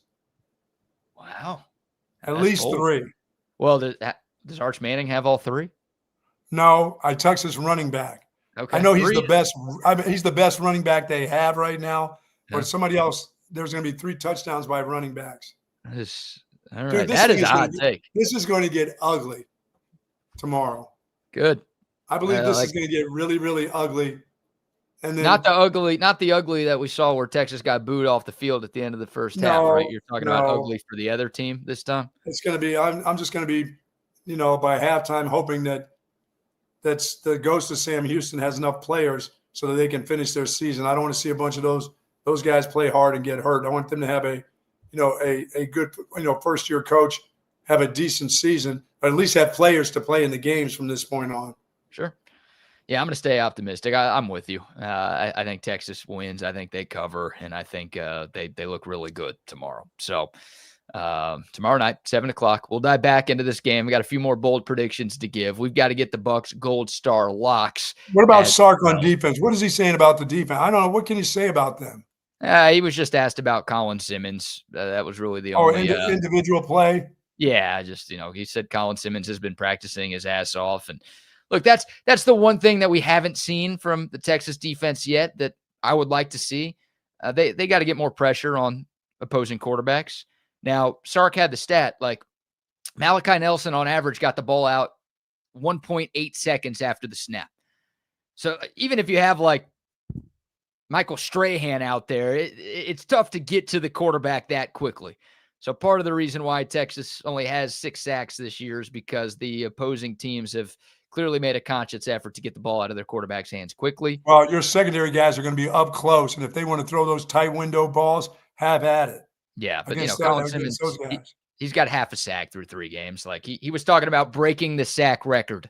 Wow. At least bold. 3. Well, does Arch Manning have all 3? No, a Texas running back. Okay. I know he's the best. He's the best running back they have right now. But somebody else, there's going to be 3 touchdowns by running backs. All right. Dude, that is a hot take. This is going to get ugly tomorrow. Good. I believe this is going to get really, really ugly. And then, not the ugly that we saw where Texas got booed off the field at the end of the first half, right? You're talking about ugly for the other team this time? It's going to be, I'm just going to be, by halftime hoping that's the ghost of Sam Houston has enough players so that they can finish their season. I don't want to see a bunch of those guys play hard and get hurt. I want them to have a good, first-year coach, have a decent season, but at least have players to play in the games from this point on. Sure. Yeah, I'm going to stay optimistic. I'm with you. I think Texas wins. I think they cover, and I think they look really good tomorrow. So tomorrow night, 7 o'clock, we'll dive back into this game. We got a few more bold predictions to give. We've got to get the Bucks gold star locks. What about Sark on defense? What is he saying about the defense? I don't know. What can you say about them? He was just asked about Colin Simmons. That was really the only individual play. Yeah, just he said Colin Simmons has been practicing his ass off, and look, that's the one thing that we haven't seen from the Texas defense yet that I would like to see. They got to get more pressure on opposing quarterbacks. Now, Sark had the stat like Malachi Nelson on average got the ball out 1.8 seconds after the snap. So even if you have like Michael Strahan out there, it's tough to get to the quarterback that quickly. So part of the reason why Texas only has 6 sacks this year is because the opposing teams have clearly made a conscious effort to get the ball out of their quarterback's hands quickly. Well, your secondary guys are going to be up close, and if they want to throw those tight window balls, have at it. Yeah, but Colin Simmons, he's got half a sack through 3 games. Like he was talking about breaking the sack record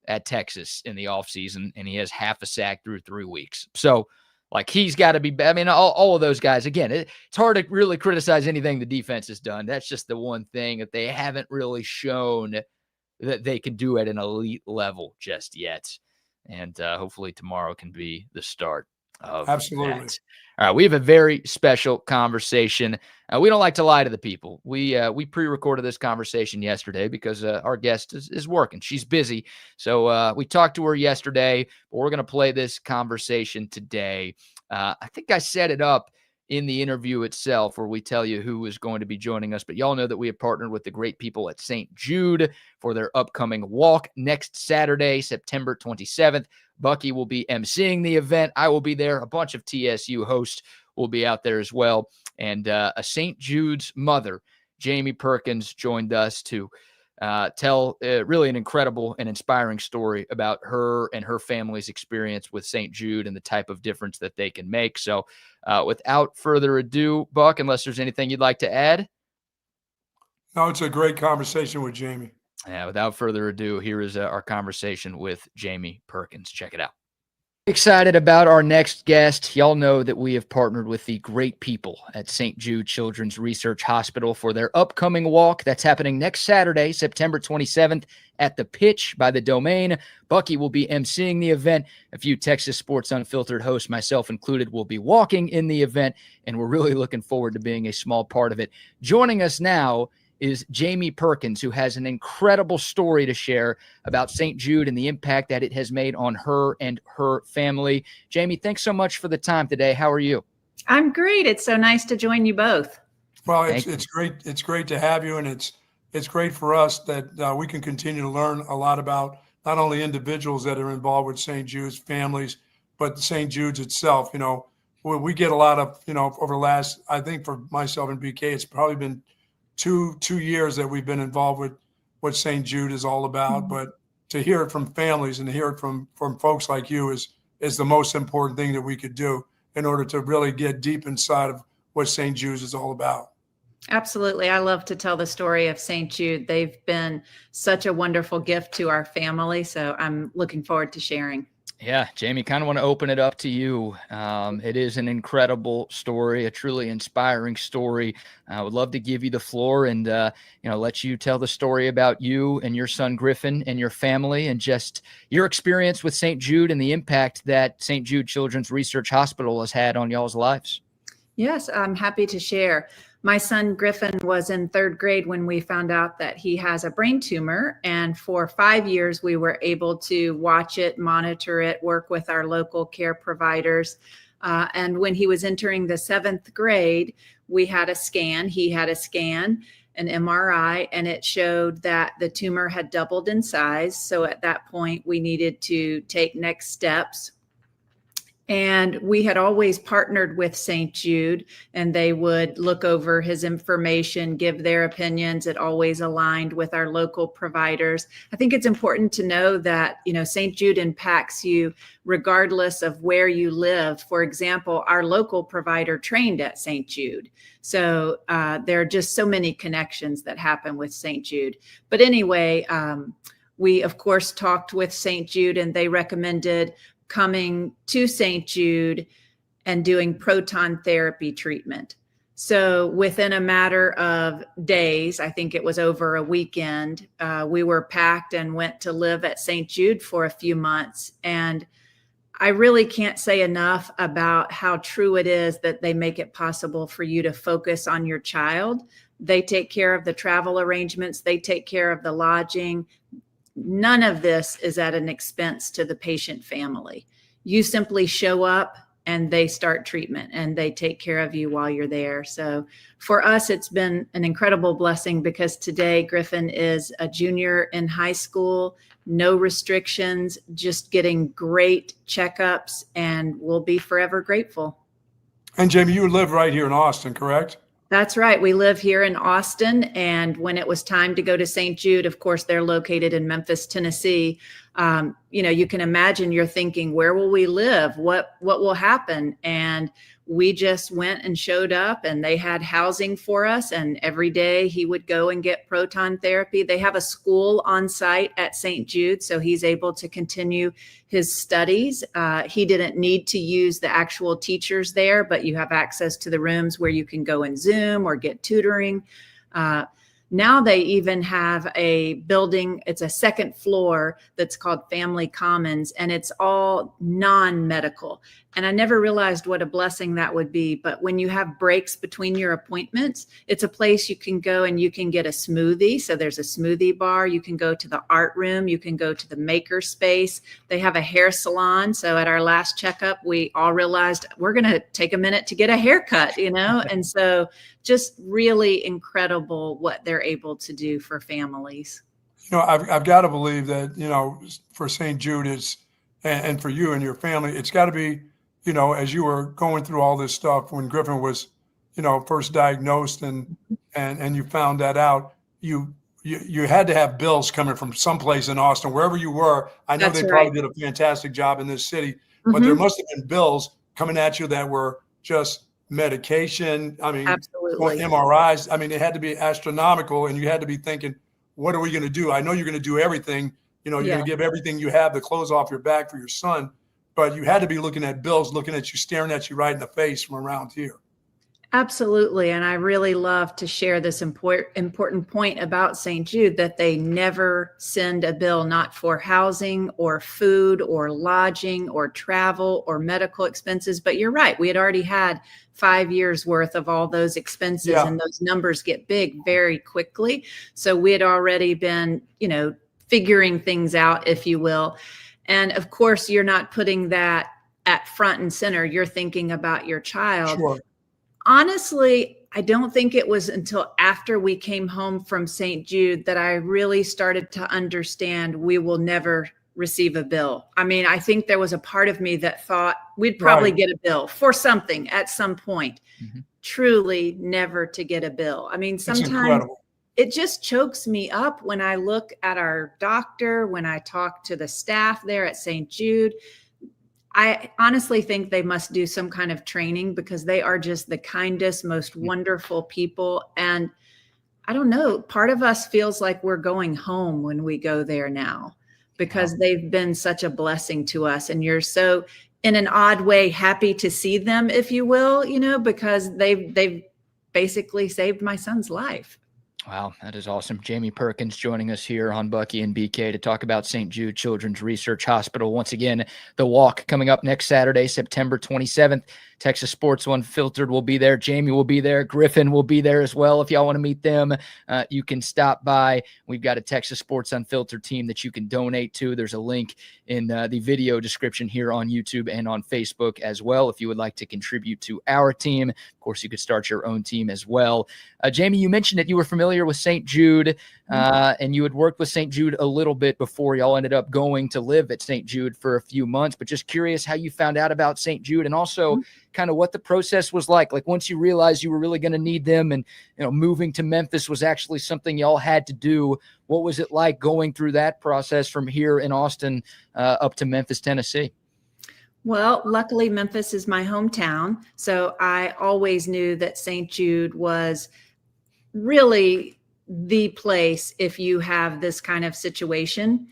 at Texas in the offseason, and he has half a sack through 3 weeks. So like he's got to be, I mean, all of those guys, again, it's hard to really criticize anything the defense has done. That's just the one thing that they haven't really shown that they can do at an elite level just yet. And hopefully tomorrow can be the start of Absolutely. that. All right, we have a very special conversation. We don't like to lie to the people. We pre-recorded this conversation yesterday because our guest is working. She's busy. So we talked to her yesterday, but we're going to play this conversation today. I think I set it up in the interview itself where we tell you who is going to be joining us. But y'all know that we have partnered with the great people at St. Jude for their upcoming walk next Saturday, September 27th. Bucky will be emceeing the event. I will be there. A bunch of TSU hosts will be out there as well. And a St. Jude's mother, Jamie Perkins, joined us to tell really an incredible and inspiring story about her and her family's experience with St. Jude and the type of difference that they can make. So without further ado, Buck, unless there's anything you'd like to add. No, it's a great conversation with Jamie. Yeah, without further ado, here is our conversation with Jamie Perkins. Check it out. Excited about our next guest. Y'all know that we have partnered with the great people at St. Jude Children's Research Hospital for their upcoming walk that's happening next Saturday, September 27th at the Pitch by the Domain. Bucky will be emceeing the event. A few Texas Sports Unfiltered hosts, myself included, will be walking in the event, and we're really looking forward to being a small part of it. Joining us now is Jamie Perkins, who has an incredible story to share about St. Jude and the impact that it has made on her and her family. Jamie, thanks so much for the time today. How are you? I'm great. It's so nice to join you both. Well, it's great. It's great to have you, and it's great for us that we can continue to learn a lot about not only individuals that are involved with St. Jude's, families, but St. Jude's itself. We get a lot of, over the last, I think for myself and BK, it's probably been two years that we've been involved with what St. Jude is all about. But to hear it from families and to hear it from folks like you is is the most important thing that we could do in order to really get deep inside of what St. Jude's is all about. Absolutely. I love to tell the story of St. Jude. They've been such a wonderful gift to our family. So I'm looking forward to sharing. Yeah, Jamie, kind of want to open it up to you. It is an incredible story, a truly inspiring story. I would love to give you the floor and, let you tell the story about you and your son Griffin and your family and just your experience with St. Jude and the impact that St. Jude Children's Research Hospital has had on y'all's lives. Yes, I'm happy to share. My son Griffin was in 3rd grade when we found out that he has a brain tumor. And for 5 years, we were able to watch it, monitor it, work with our local care providers. And when he was entering the 7th grade, we had a scan. He had a scan, an MRI, and it showed that the tumor had doubled in size. So at that point, we needed to take next steps. And we had always partnered with St. Jude, and they would look over his information, give their opinions. It always aligned with our local providers. I think it's important to know that, St. Jude impacts you regardless of where you live. For example, our local provider trained at St. Jude. So there are just so many connections that happen with St. Jude. But anyway, we, of course, talked with St. Jude, and they recommended coming to St. Jude and doing proton therapy treatment. So within a matter of days, I think it was over a weekend, we were packed and went to live at St. Jude for a few months. And I really can't say enough about how true it is that they make it possible for you to focus on your child. They take care of the travel arrangements. They take care of the lodging. None of this is at an expense to the patient family. You simply show up and they start treatment and they take care of you while you're there. So for us, it's been an incredible blessing because today Griffin is a junior in high school, no restrictions, just getting great checkups, and we'll be forever grateful. And Jamie, you live right here in Austin, correct? That's right. We live here in Austin. And when it was time to go to St. Jude, of course, they're located in Memphis, Tennessee. You can imagine you're thinking, where will we live? What will happen? And we just went and showed up, and they had housing for us. And every day he would go and get proton therapy. They have a school on site at St. Jude, so he's able to continue his studies. He didn't need to use the actual teachers there, but you have access to the rooms where you can go and Zoom or get tutoring. Now they even have a building, it's a 2nd floor that's called Family Commons, and it's all non-medical. And I never realized what a blessing that would be. But when you have breaks between your appointments, it's a place you can go and you can get a smoothie. So there's a smoothie bar. You can go to the art room. You can go to the maker space. They have a hair salon. So at our last checkup, we all realized we're going to take a minute to get a haircut, And so just really incredible what they're able to do for families. I've got to believe that, for St. Jude and for you and your family, it's got to be, as you were going through all this stuff when Griffin was, first diagnosed and you found that out, you had to have bills coming from someplace in Austin, wherever you were. I know That's they right. probably did a fantastic job in this city, but there must have been bills coming at you that were just medication. I mean, Absolutely. MRIs. I mean, it had to be astronomical, and you had to be thinking, what are we going to do? I know you're going to do everything. You're going to give everything you have, the clothes off your back for your son, but you had to be looking at bills, looking at you, staring at you right in the face from around here. Absolutely. And I really love to share this important point about St. Jude, that they never send a bill, not for housing or food or lodging or travel or medical expenses. But you're right. We had already had 5 years worth of all those expenses, and those numbers get big very quickly. So we had already been, figuring things out, if you will. And of course, you're not putting that at front and center. You're thinking about your child. Sure. Honestly, I don't think it was until after we came home from St. Jude that I really started to understand we will never receive a bill. I mean, I think there was a part of me that thought we'd probably get a bill for something at some point. Truly never to get a bill. I mean, sometimes it just chokes me up when I look at our doctor, when I talk to the staff there at St. Jude. I honestly think they must do some kind of training, because they are just the kindest, most wonderful people. And I don't know, part of us feels like we're going home when we go there now, because they've been such a blessing to us. And you're so, in an odd way, happy to see them, if you will, because they've basically saved my son's life. Wow, that is awesome. Jamie Perkins joining us here on Bucky and BK to talk about St. Jude Children's Research Hospital. Once again, the walk coming up next Saturday, September 27th. Texas Sports Unfiltered will be there. Jamie will be there. Griffin will be there as well. If y'all want to meet them, you can stop by. We've got a Texas Sports Unfiltered team that you can donate to. There's a link in the video description here on YouTube and on Facebook as well. If you would like to contribute to our team, of course, you could start your own team as well. Jamie, you mentioned that you were familiar with St. Jude, and you had worked with St. Jude a little bit before y'all ended up going to live at St. Jude for a few months, but just curious how you found out about St. Jude, and also kind of what the process was like once you realized you were really going to need them, and moving to Memphis was actually something y'all had to do. What was it like going through that process from here in Austin up to Memphis, Tennessee? Well, luckily Memphis is my hometown, so I always knew that St. Jude was really the place if you have this kind of situation.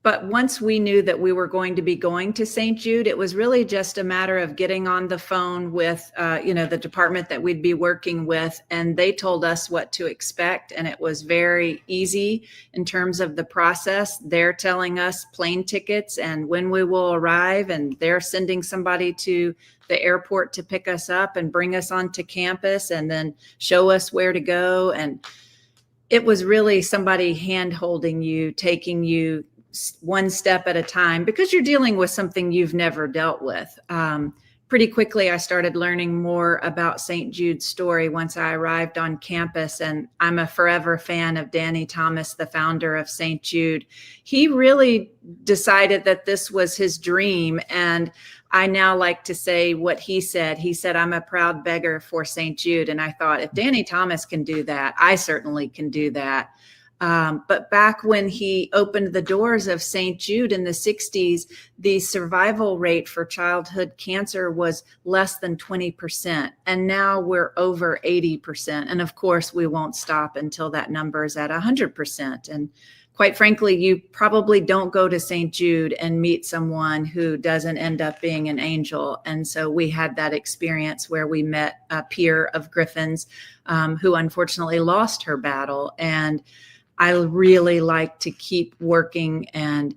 But once we knew that we were going to be going to St. Jude, it was really just a matter of getting on the phone with, the department that we'd be working with, and they told us what to expect. And it was very easy in terms of the process. They're telling us plane tickets and when we will arrive, and they're sending somebody to the airport to pick us up and bring us onto campus and then show us where to go. And it was really somebody hand-holding you, taking you one step at a time, because you're dealing with something you've never dealt with. Pretty quickly, I started learning more about St. Jude's story once I arrived on campus, and I'm a forever fan of Danny Thomas, the founder of St. Jude. He really decided that this was his dream, and I now like to say what he said. He said, "I'm a proud beggar for St. Jude." And I thought, if Danny Thomas can do that, I certainly can do that. But back when he opened the doors of St. Jude in the 60s, the survival rate for childhood cancer was less than 20%. And now we're over 80%. And of course, we won't stop until that number is at 100%. And quite frankly, you probably don't go to St. Jude and meet someone who doesn't end up being an angel. And so we had that experience where we met a peer of Griffin's who unfortunately lost her battle. And I really like to keep working and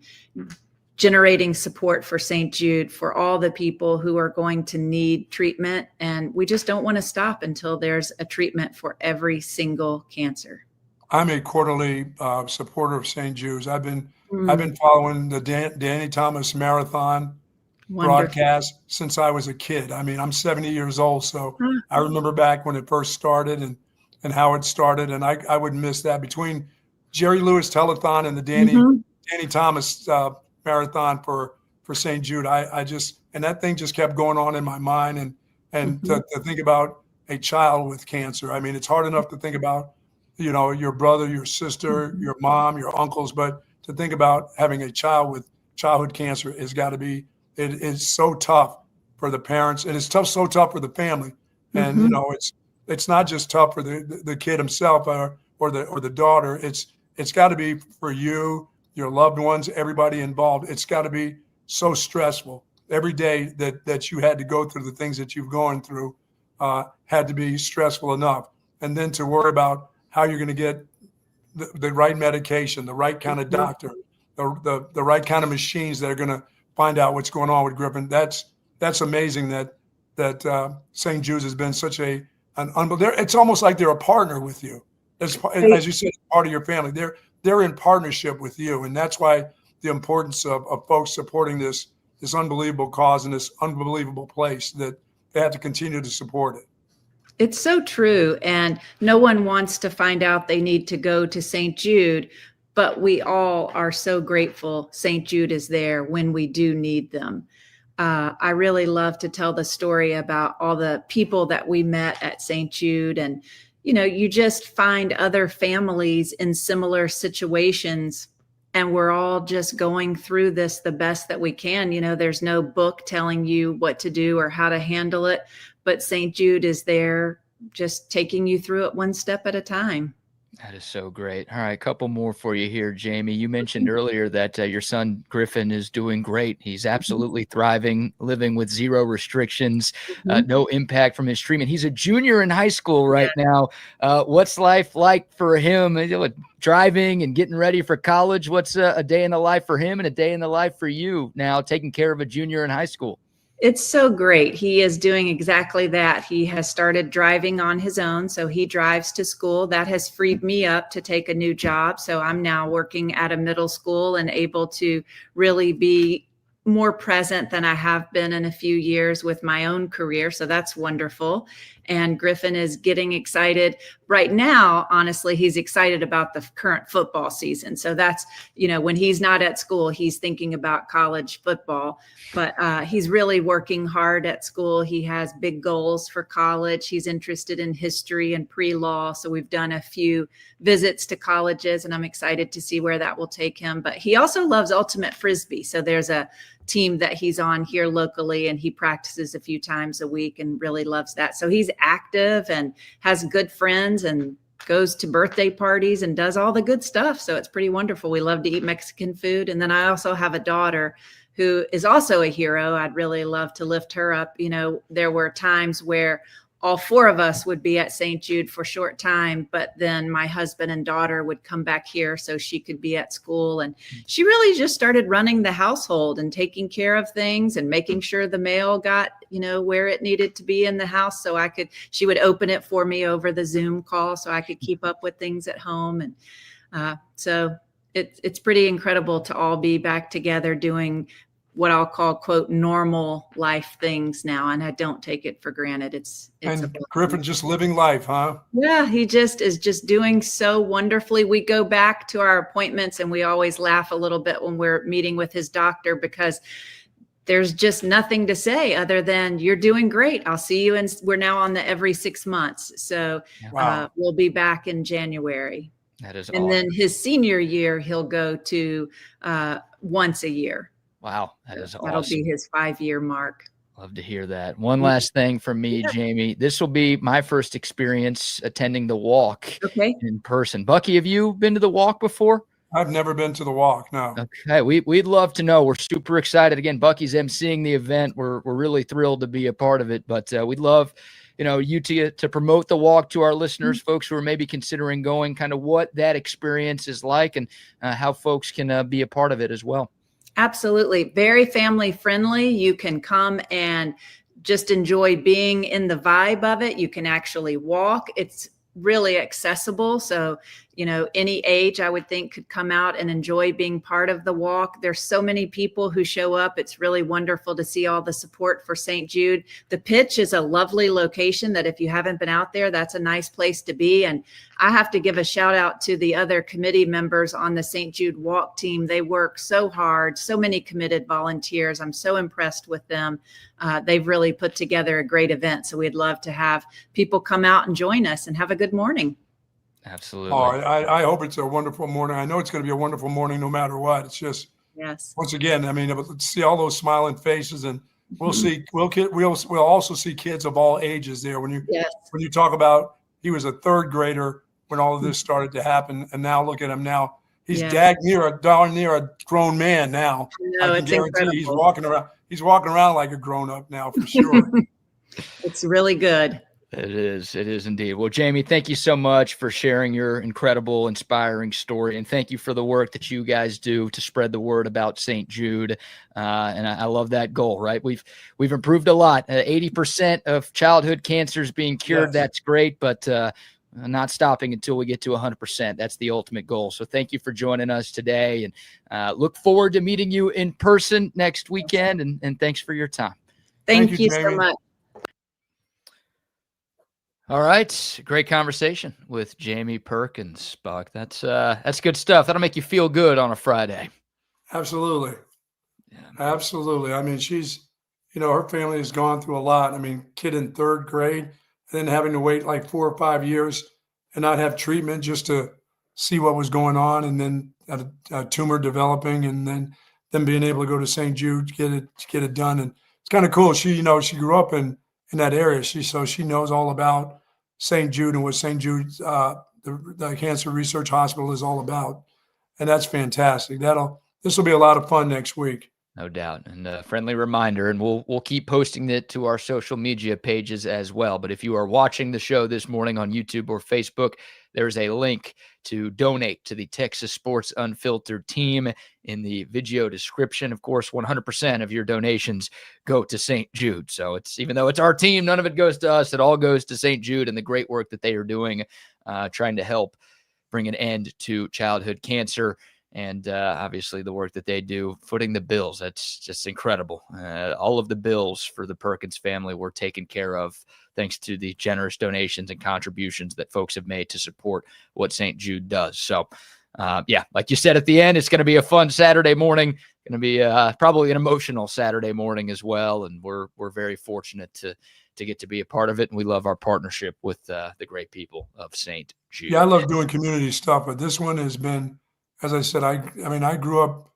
generating support for St. Jude for all the people who are going to need treatment. And we just don't want to stop until there's a treatment for every single cancer. I'm a quarterly supporter of St. Jude's. I've been following the Danny Thomas Marathon broadcast since I was a kid. I mean, I'm 70 years old, so I remember back when it first started and how it started, and I wouldn't miss that. Between Jerry Lewis Telethon and the Danny Thomas Marathon for St. Jude, I just, and that thing just kept going on in my mind, and to think about a child with cancer. I mean, it's hard enough to think about, your brother, your sister, your mom, your uncles, but to think about having a child with childhood cancer has got to be, it is so tough for the parents, and it's so tough for the family. And, it's not just tough for the kid himself or the daughter. It's got to be for you, your loved ones, everybody involved. It's got to be so stressful. Every day that you had to go through the things that you've gone through had to be stressful enough. And then to worry about how you're going to get the right medication, the right kind of doctor, the right kind of machines that are going to find out what's going on with Griffin. That's amazing that St. Jude's has been such an unbelievable. It's almost like they're a partner with you. As you said, part of your family. They're in partnership with you, and that's why the importance of folks supporting this unbelievable cause in this unbelievable place, that they have to continue to support it. It's so true. And no one wants to find out they need to go to St. Jude, but we all are so grateful St. Jude is there when we do need them. I really love to tell the story about all the people that we met at St. Jude, and you just find other families in similar situations, and we're all just going through this the best that we can. You know, there's no book telling you what to do or how to handle it, but St. Jude is there just taking you through it one step at a time. That is so great. All right, a couple more for you here, Jamie. You mentioned earlier that your son Griffin is doing great. He's absolutely thriving, living with zero restrictions, no impact from his treatment. He's a junior in high school right now. What's life like for him? Driving and getting ready for college? What's a day in the life for him and a day in the life for you now, taking care of a junior in high school? It's so great. He is doing exactly that. He has started driving on his own. So he drives to school. That has freed me up to take a new job. So I'm now working at a middle school and able to really be more present than I have been in a few years with my own career. So that's wonderful. And Griffin is getting excited right now. Honestly, he's excited about the current football season. So that's, you know, when he's not at school, he's thinking about college football, but he's really working hard at school. He has big goals for college. He's interested in history and pre-law. So we've done a few visits to colleges and I'm excited to see where that will take him. But he also loves ultimate Frisbee. So there's a team that he's on here locally and he practices a few times a week and really loves that. So he's active and has good friends and goes to birthday parties and does all the good stuff. So it's pretty wonderful. We love to eat Mexican food. And then I also have a daughter who is also a hero. I'd really love to lift her up. You know, there were times where all four of us would be at St. Jude for a short time, but then my husband and daughter would come back here so she could be at school. And she really just started running the household and taking care of things and making sure the mail got, you know, where it needed to be in the house. So she would open it for me over the Zoom call so I could keep up with things at home. And so it's pretty incredible to all be back together doing what I'll call, quote, normal life things now. And I don't take it for granted. It's and Griffin just living life, huh? Yeah, he just is just doing so wonderfully. We go back to our appointments and we always laugh a little bit when we're meeting with his doctor because there's just nothing to say other than you're doing great. I'll see you. And we're now on the every 6 months. So we'll be back in January. That is and awesome. Then his senior year, he'll go to once a year. Wow, that is awesome. That'll be his 5-year mark. Love to hear that. One last thing from me, Jamie. This will be my first experience attending the walk in person. Bucky, have you been to the walk before? I've never been to the walk, no. Okay, we'd love to know. We're super excited. Again, Bucky's emceeing the event. We're really thrilled to be a part of it, but we'd love, you know, you to promote the walk to our listeners, folks who are maybe considering going, kind of what that experience is like and how folks can be a part of it as well. Absolutely. Very family friendly. You can come and just enjoy being in the vibe of it. You can actually walk. It's really accessible. So, you know, any age I would think could come out and enjoy being part of the walk. There's so many people who show up. It's really wonderful to see all the support for St. Jude. The pitch is a lovely location that if you haven't been out there, that's a nice place to be. And I have to give a shout out to the other committee members on the St. Jude walk team. They work so hard, so many committed volunteers. I'm so impressed with them. They've really put together a great event. So we'd love to have people come out and join us and have a good morning. Absolutely. Oh, I hope it's a wonderful morning. I know it's going to be a wonderful morning no matter what. It's just, once again, I mean, let's see all those smiling faces, and we'll see. We'll also see kids of all ages there. When you talk about, he was a third grader when all of this started to happen, and now look at him now. He's darn near a grown man now. No, I can guarantee he's walking around. He's walking around like a grown up now for sure. It's really good. It is indeed. Well, Jamie, thank you so much for sharing your incredible, inspiring story. And thank you for the work that you guys do to spread the word about St. Jude. And I love that goal, right? We've improved a lot. 80% of childhood cancers being cured. Yes. That's great. But not stopping until we get to 100%. That's the ultimate goal. So thank you for joining us today, and look forward to meeting you in person next weekend. And thanks for your time. Thank you so much. All right. Great conversation with Jamie Perkins, Buck. That's good stuff. That'll make you feel good on a Friday. Absolutely. Yeah. Absolutely. I mean, she's, you know, her family has gone through a lot. I mean, kid in third grade, and then having to wait like 4 or 5 years and not have treatment just to see what was going on, and then a tumor developing, and then being able to go to St. Jude, get it done. And it's kind of cool. She grew up in that area. So she knows all about St. Jude and what St. Jude, the Cancer Research Hospital, is all about. And that's fantastic. This will be a lot of fun next week. No doubt. And a friendly reminder, and we'll keep posting it to our social media pages as well. But if you are watching the show this morning on YouTube or Facebook, there's a link to donate to the Texas Sports Unfiltered team in the video description. Of course, 100% of your donations go to St. Jude. So even though it's our team, none of it goes to us. It all goes to St. Jude and the great work that they are doing, trying to help bring an end to childhood cancer. And obviously the work that they do, footing the bills, that's just incredible. All of the bills for the Perkins family were taken care of thanks to the generous donations and contributions that folks have made to support what St. Jude does. So, like you said at the end, it's going to be a fun Saturday morning. Going to be probably an emotional Saturday morning as well. And we're very fortunate to get to be a part of it. And we love our partnership with the great people of St. Jude. Yeah, I love doing community stuff, but this one has been, as I said, I mean, I grew up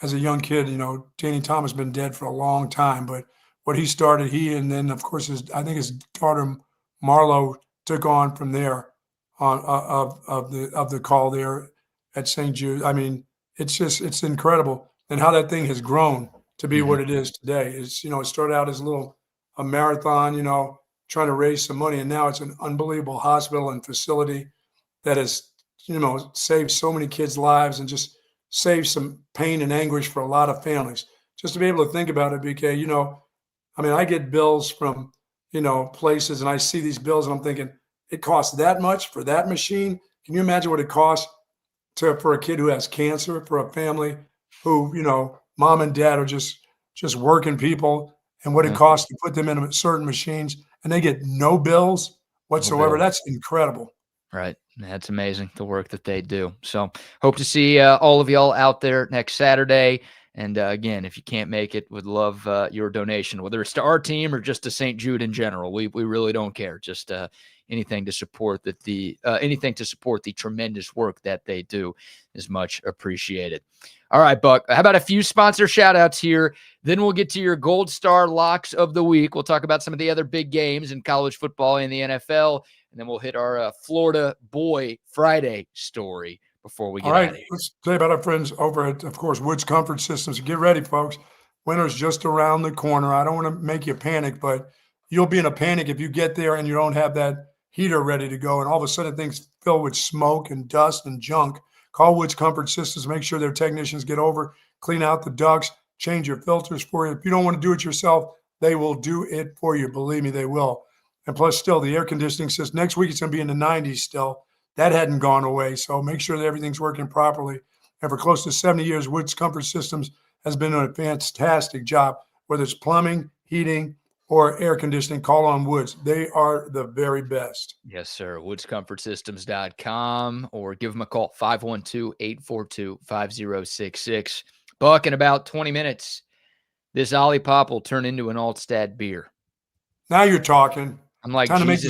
as a young kid. Danny Thomas has been dead for a long time, but what he started, and then of course I think his daughter Marlo took on from there of the call there at St. Jude. I mean, it's incredible, and how that thing has grown to be what it is today. It's it started out as a marathon, trying to raise some money, and now it's an unbelievable hospital and facility that has saved so many kids' lives and just saved some pain and anguish for a lot of families. Just to be able to think about it, BK, I mean, I get bills from, places, and I see these bills and I'm thinking, it costs that much for that machine. Can you imagine what it costs for a kid who has cancer, for a family who, mom and dad are just working people, and what it costs to put them in certain machines, and they get no bills whatsoever. That's incredible. Right. That's amazing, the work that they do. So hope to see all of y'all out there next Saturday. And again, if you can't make it, would love your donation, whether it's to our team or just to St. Jude in general. We really don't care. Just anything to support anything to support the tremendous work that they do is much appreciated. All right, Buck, how about a few sponsor shout outs here? Then we'll get to your Gold Star locks of the week. We'll talk about some of the other big games in college football and the NFL. And then we'll hit our Florida Boy Friday story before we get out of here. Let's say about our friends over at, of course, Woods Comfort Systems. Get ready, folks. Winter's just around the corner. I don't want to make you panic, but you'll be in a panic if you get there and you don't have that heater ready to go, and all of a sudden things fill with smoke and dust and junk. Call Woods Comfort Systems. Make sure their technicians get over, clean out the ducts, change your filters for you. If you don't want to do it yourself, they will do it for you. Believe me, they will. And plus, still, the air conditioning system, next week it's going to be in the 90s still. That hadn't gone away. So make sure that everything's working properly. And for close to 70 years, Woods Comfort Systems has been doing a fantastic job. Whether it's plumbing, heating, or air conditioning, call on Woods. They are the very best. Yes, sir. WoodsComfortSystems.com, or give them a call, 512-842-5066. Buck, in about 20 minutes, this OLIPOP will turn into an Altstadt beer. Now you're talking. I'm like trying to make the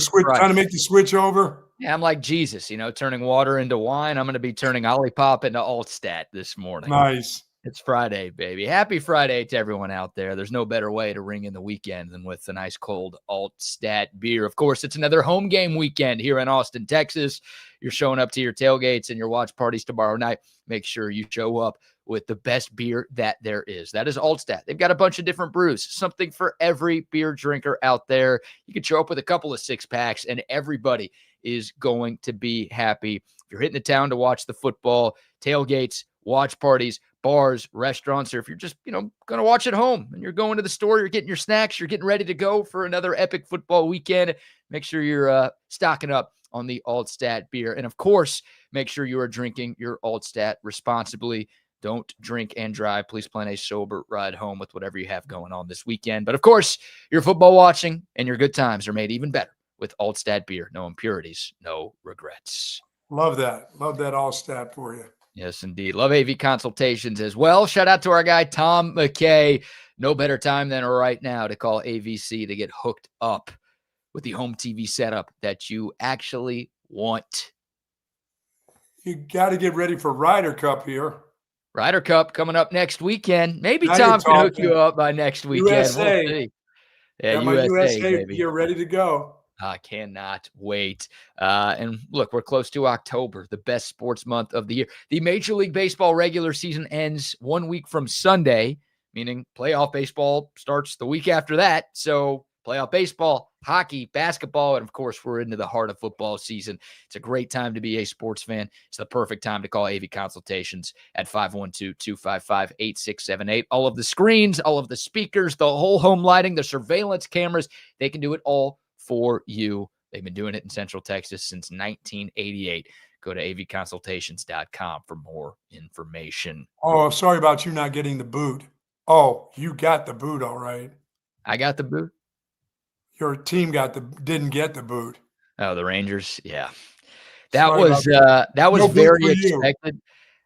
switch over. Yeah, I'm like Jesus, turning water into wine. I'm going to be turning OLIPOP into Altstadt this morning. Nice. It's Friday, baby. Happy Friday to everyone out there. There's no better way to ring in the weekend than with a nice cold Altstadt beer. Of course, it's another home game weekend here in Austin, Texas. You're showing up to your tailgates and your watch parties tomorrow night. Make sure you show up with the best beer that there is. That is Altstadt. They've got a bunch of different brews, something for every beer drinker out there. You can show up with a couple of 6-packs and everybody is going to be happy. If you're hitting the town to watch the football, tailgates, watch parties, bars, restaurants, or if you're just, going to watch at home and you're going to the store, you're getting your snacks, you're getting ready to go for another epic football weekend, make sure you're stocking up on the Altstadt beer. And of course, make sure you are drinking your Altstadt responsibly. Don't drink and drive. Please plan a sober ride home with whatever you have going on this weekend. But of course, your football watching and your good times are made even better with Altstadt beer. No impurities, no regrets. Love that. Love that Altstadt for you. Yes, indeed. Love AV consultations as well. Shout out to our guy, Tom McKay. No better time than right now to call AVC to get hooked up with the home TV setup that you actually want. you got to get ready for Ryder Cup here. Ryder Cup coming up next weekend. Maybe Now Tom you're can hook talking. you up by next weekend. USA. We'll see. Yeah, Got my USA, USA baby. gear ready to go. I cannot wait. And look, we're close to October, the best sports month of the year. The Major League Baseball regular season ends 1 week from Sunday, meaning playoff baseball starts the week after that. So playoff baseball, hockey, basketball, and of course, we're into the heart of football season. It's a great time to be a sports fan. It's the perfect time to call AV Consultations at 512-255-8678. All of the screens, all of the speakers, the whole home lighting, the surveillance cameras, they can do it all for you. They've been doing it in Central Texas since 1988. Go to avconsultations.com for more information. Oh, sorry about you not getting the boot. Oh, you got the boot, all right. I got the boot. Your team didn't get the boot. Oh, the Rangers. Yeah. That Sorry was No boot very for you. expected.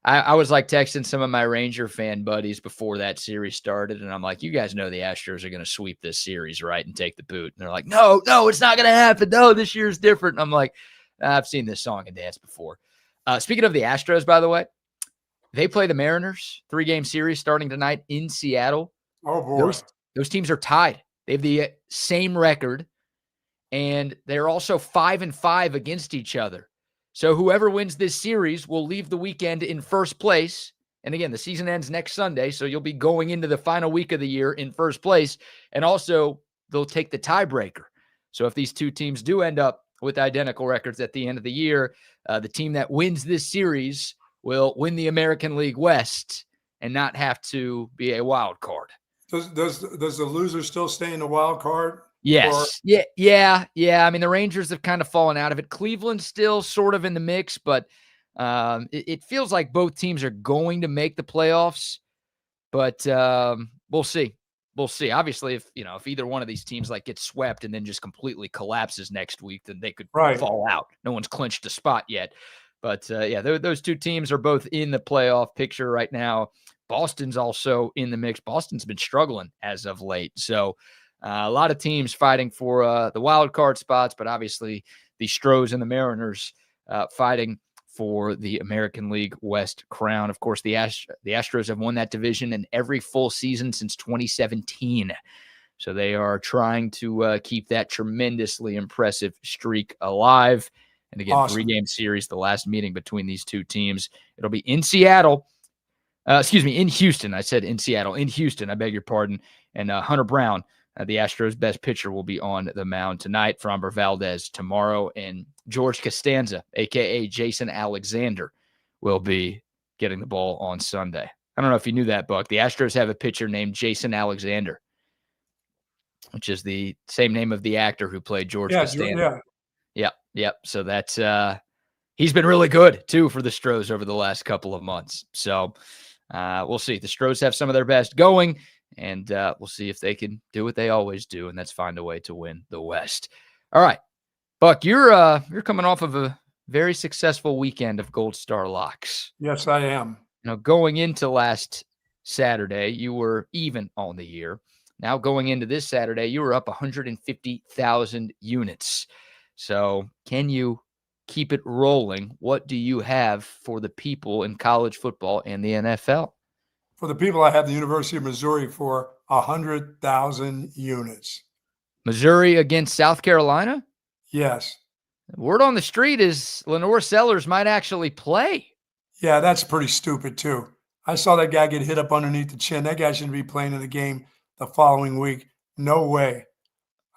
I was like texting some of my Ranger fan buddies before that series started, and I'm like, you guys know the Astros are going to sweep this series, right, and take the boot. And they're like, no, it's not going to happen. No, this year's different. And I'm like, I've seen this song and dance before. Speaking of the Astros, by the way, they play the Mariners, 3-game series starting tonight in Seattle. Oh, boy. Those teams are tied. They have the same record, and they're also 5-5 against each other. So whoever wins this series will leave the weekend in first place. And again, the season ends next Sunday, so you'll be going into the final week of the year in first place. And also, they'll take the tiebreaker. So if these two teams do end up with identical records at the end of the year, the team that wins this series will win the American League West and not have to be a wild card. Does the loser still stay in the wild card? Yes. Yeah. I mean, the Rangers have kind of fallen out of it. Cleveland's still sort of in the mix, but it feels like both teams are going to make the playoffs. But we'll see. We'll see. Obviously, if either one of these teams like gets swept and then just completely collapses next week, then they could fall out. No one's clinched a spot yet. But those two teams are both in the playoff picture right now. Boston's also in the mix. Boston's been struggling as of late. So a lot of teams fighting for the wild card spots, but obviously the Stros and the Mariners fighting for the American League West crown. Of course, the Astros have won that division in every full season since 2017. So they are trying to keep that tremendously impressive streak alive. And again, Awesome. 3-game series, the last meeting between these two teams. It'll be in Seattle. In Houston. I said in Seattle. In Houston, I beg your pardon. And Hunter Brown, the Astros' best pitcher, will be on the mound tonight. Framber Valdez tomorrow. And George Costanza, a.k.a. Jason Alexander, will be getting the ball on Sunday. I don't know if you knew that, Buck. The Astros have a pitcher named Jason Alexander, which is the same name of the actor who played George Costanza. Yep. So that's he's been really good, too, for the Stros over the last couple of months. So we'll see. The Stros have some of their best going, and we'll see if they can do what they always do, and that's find a way to win the West. All right. Buck, you're coming off of a very successful weekend of Gold Star locks. Yes, I am. Going into last Saturday, you were even on the year. Now going into this Saturday, you were up 150,000 units. So can you keep it rolling? What do you have for the people in college football and the NFL? For the people, I have the University of Missouri for 100,000 units. Missouri against South Carolina? Yes. Word on the street is Lenore Sellers might actually play. Yeah, that's pretty stupid, too. I saw that guy get hit up underneath the chin. That guy shouldn't be playing in the game the following week. No way.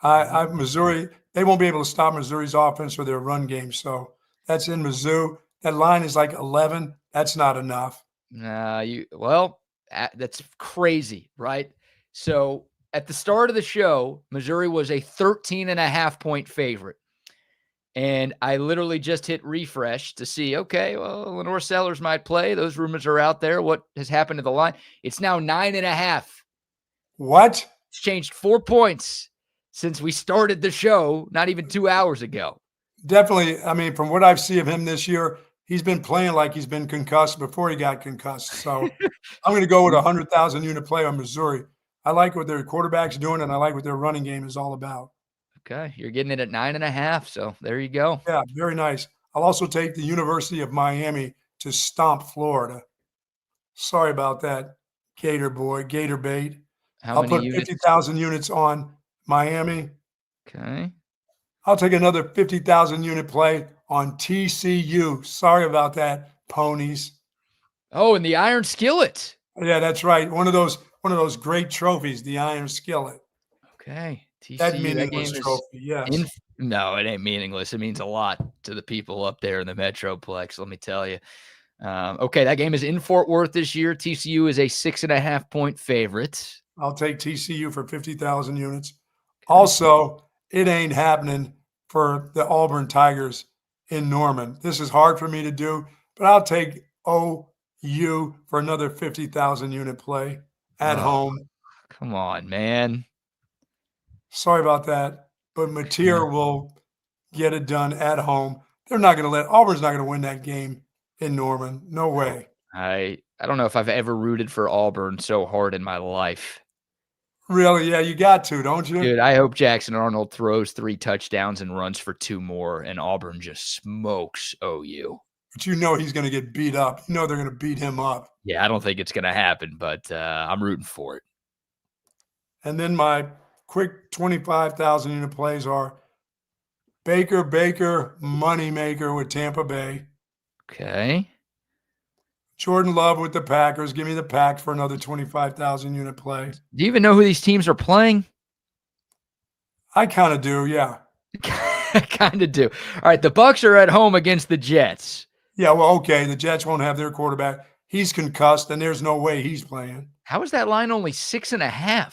Missouri, they won't be able to stop Missouri's offense or their run game. So that's in Mizzou. That line is like 11. That's not enough. That's crazy, right? So at the start of the show, Missouri was a 13.5-point favorite. And I literally just hit refresh to see, okay, well, Lenore Sellers might play. Those rumors are out there. What has happened to the line? It's now 9.5. What? It's changed 4 points since we started the show, not even 2 hours ago. Definitely. I mean, from what I've seen of him this year, he's been playing like he's been concussed before he got concussed. So I'm going to go with a 100,000 unit play on Missouri. I like what their quarterback's doing, and I like what their running game is all about. Okay, you're getting it at 9.5, so there you go. Yeah, very nice. I'll also take the University of Miami to stomp Florida. Sorry about that, Gator boy, Gator bait. How I'll many put units? 50,000 units on Miami. Okay. I'll take another 50,000 unit play on TCU. Sorry about that, ponies. Oh, and the Iron Skillet. Yeah, that's right. One of those great trophies, the Iron Skillet. Okay. TCU, That that meaningless game is trophy, yes. no, it ain't meaningless. It means a lot to the people up there in the Metroplex, let me tell you. Okay, that game is in Fort Worth this year. TCU is a 6.5-point favorite. I'll take TCU for 50,000 units. Also, it ain't happening for the Auburn Tigers in Norman. This is hard for me to do, but I'll take OU for another 50,000 unit play at home. Come on, man. Sorry about that, but Mateer will get it done at home. They're not going to Auburn's not going to win that game in Norman. No way. I don't know if I've ever rooted for Auburn so hard in my life. Really? Yeah, you got to, don't you? Dude, I hope Jackson Arnold throws 3 touchdowns and runs for 2 more, and Auburn just smokes OU. But you know he's going to get beat up. You know they're going to beat him up. Yeah, I don't think it's going to happen, but I'm rooting for it. And then my quick 25,000 unit plays are Baker, moneymaker with Tampa Bay. Okay. Jordan Love with the Packers. Give me the Pack for another 25,000 unit play. Do you even know who these teams are playing? I kind of do, yeah. I kind of do. All right, the Bucks are at home against the Jets. Yeah, well, okay. The Jets won't have their quarterback. He's concussed, and there's no way he's playing. How is that line only 6.5?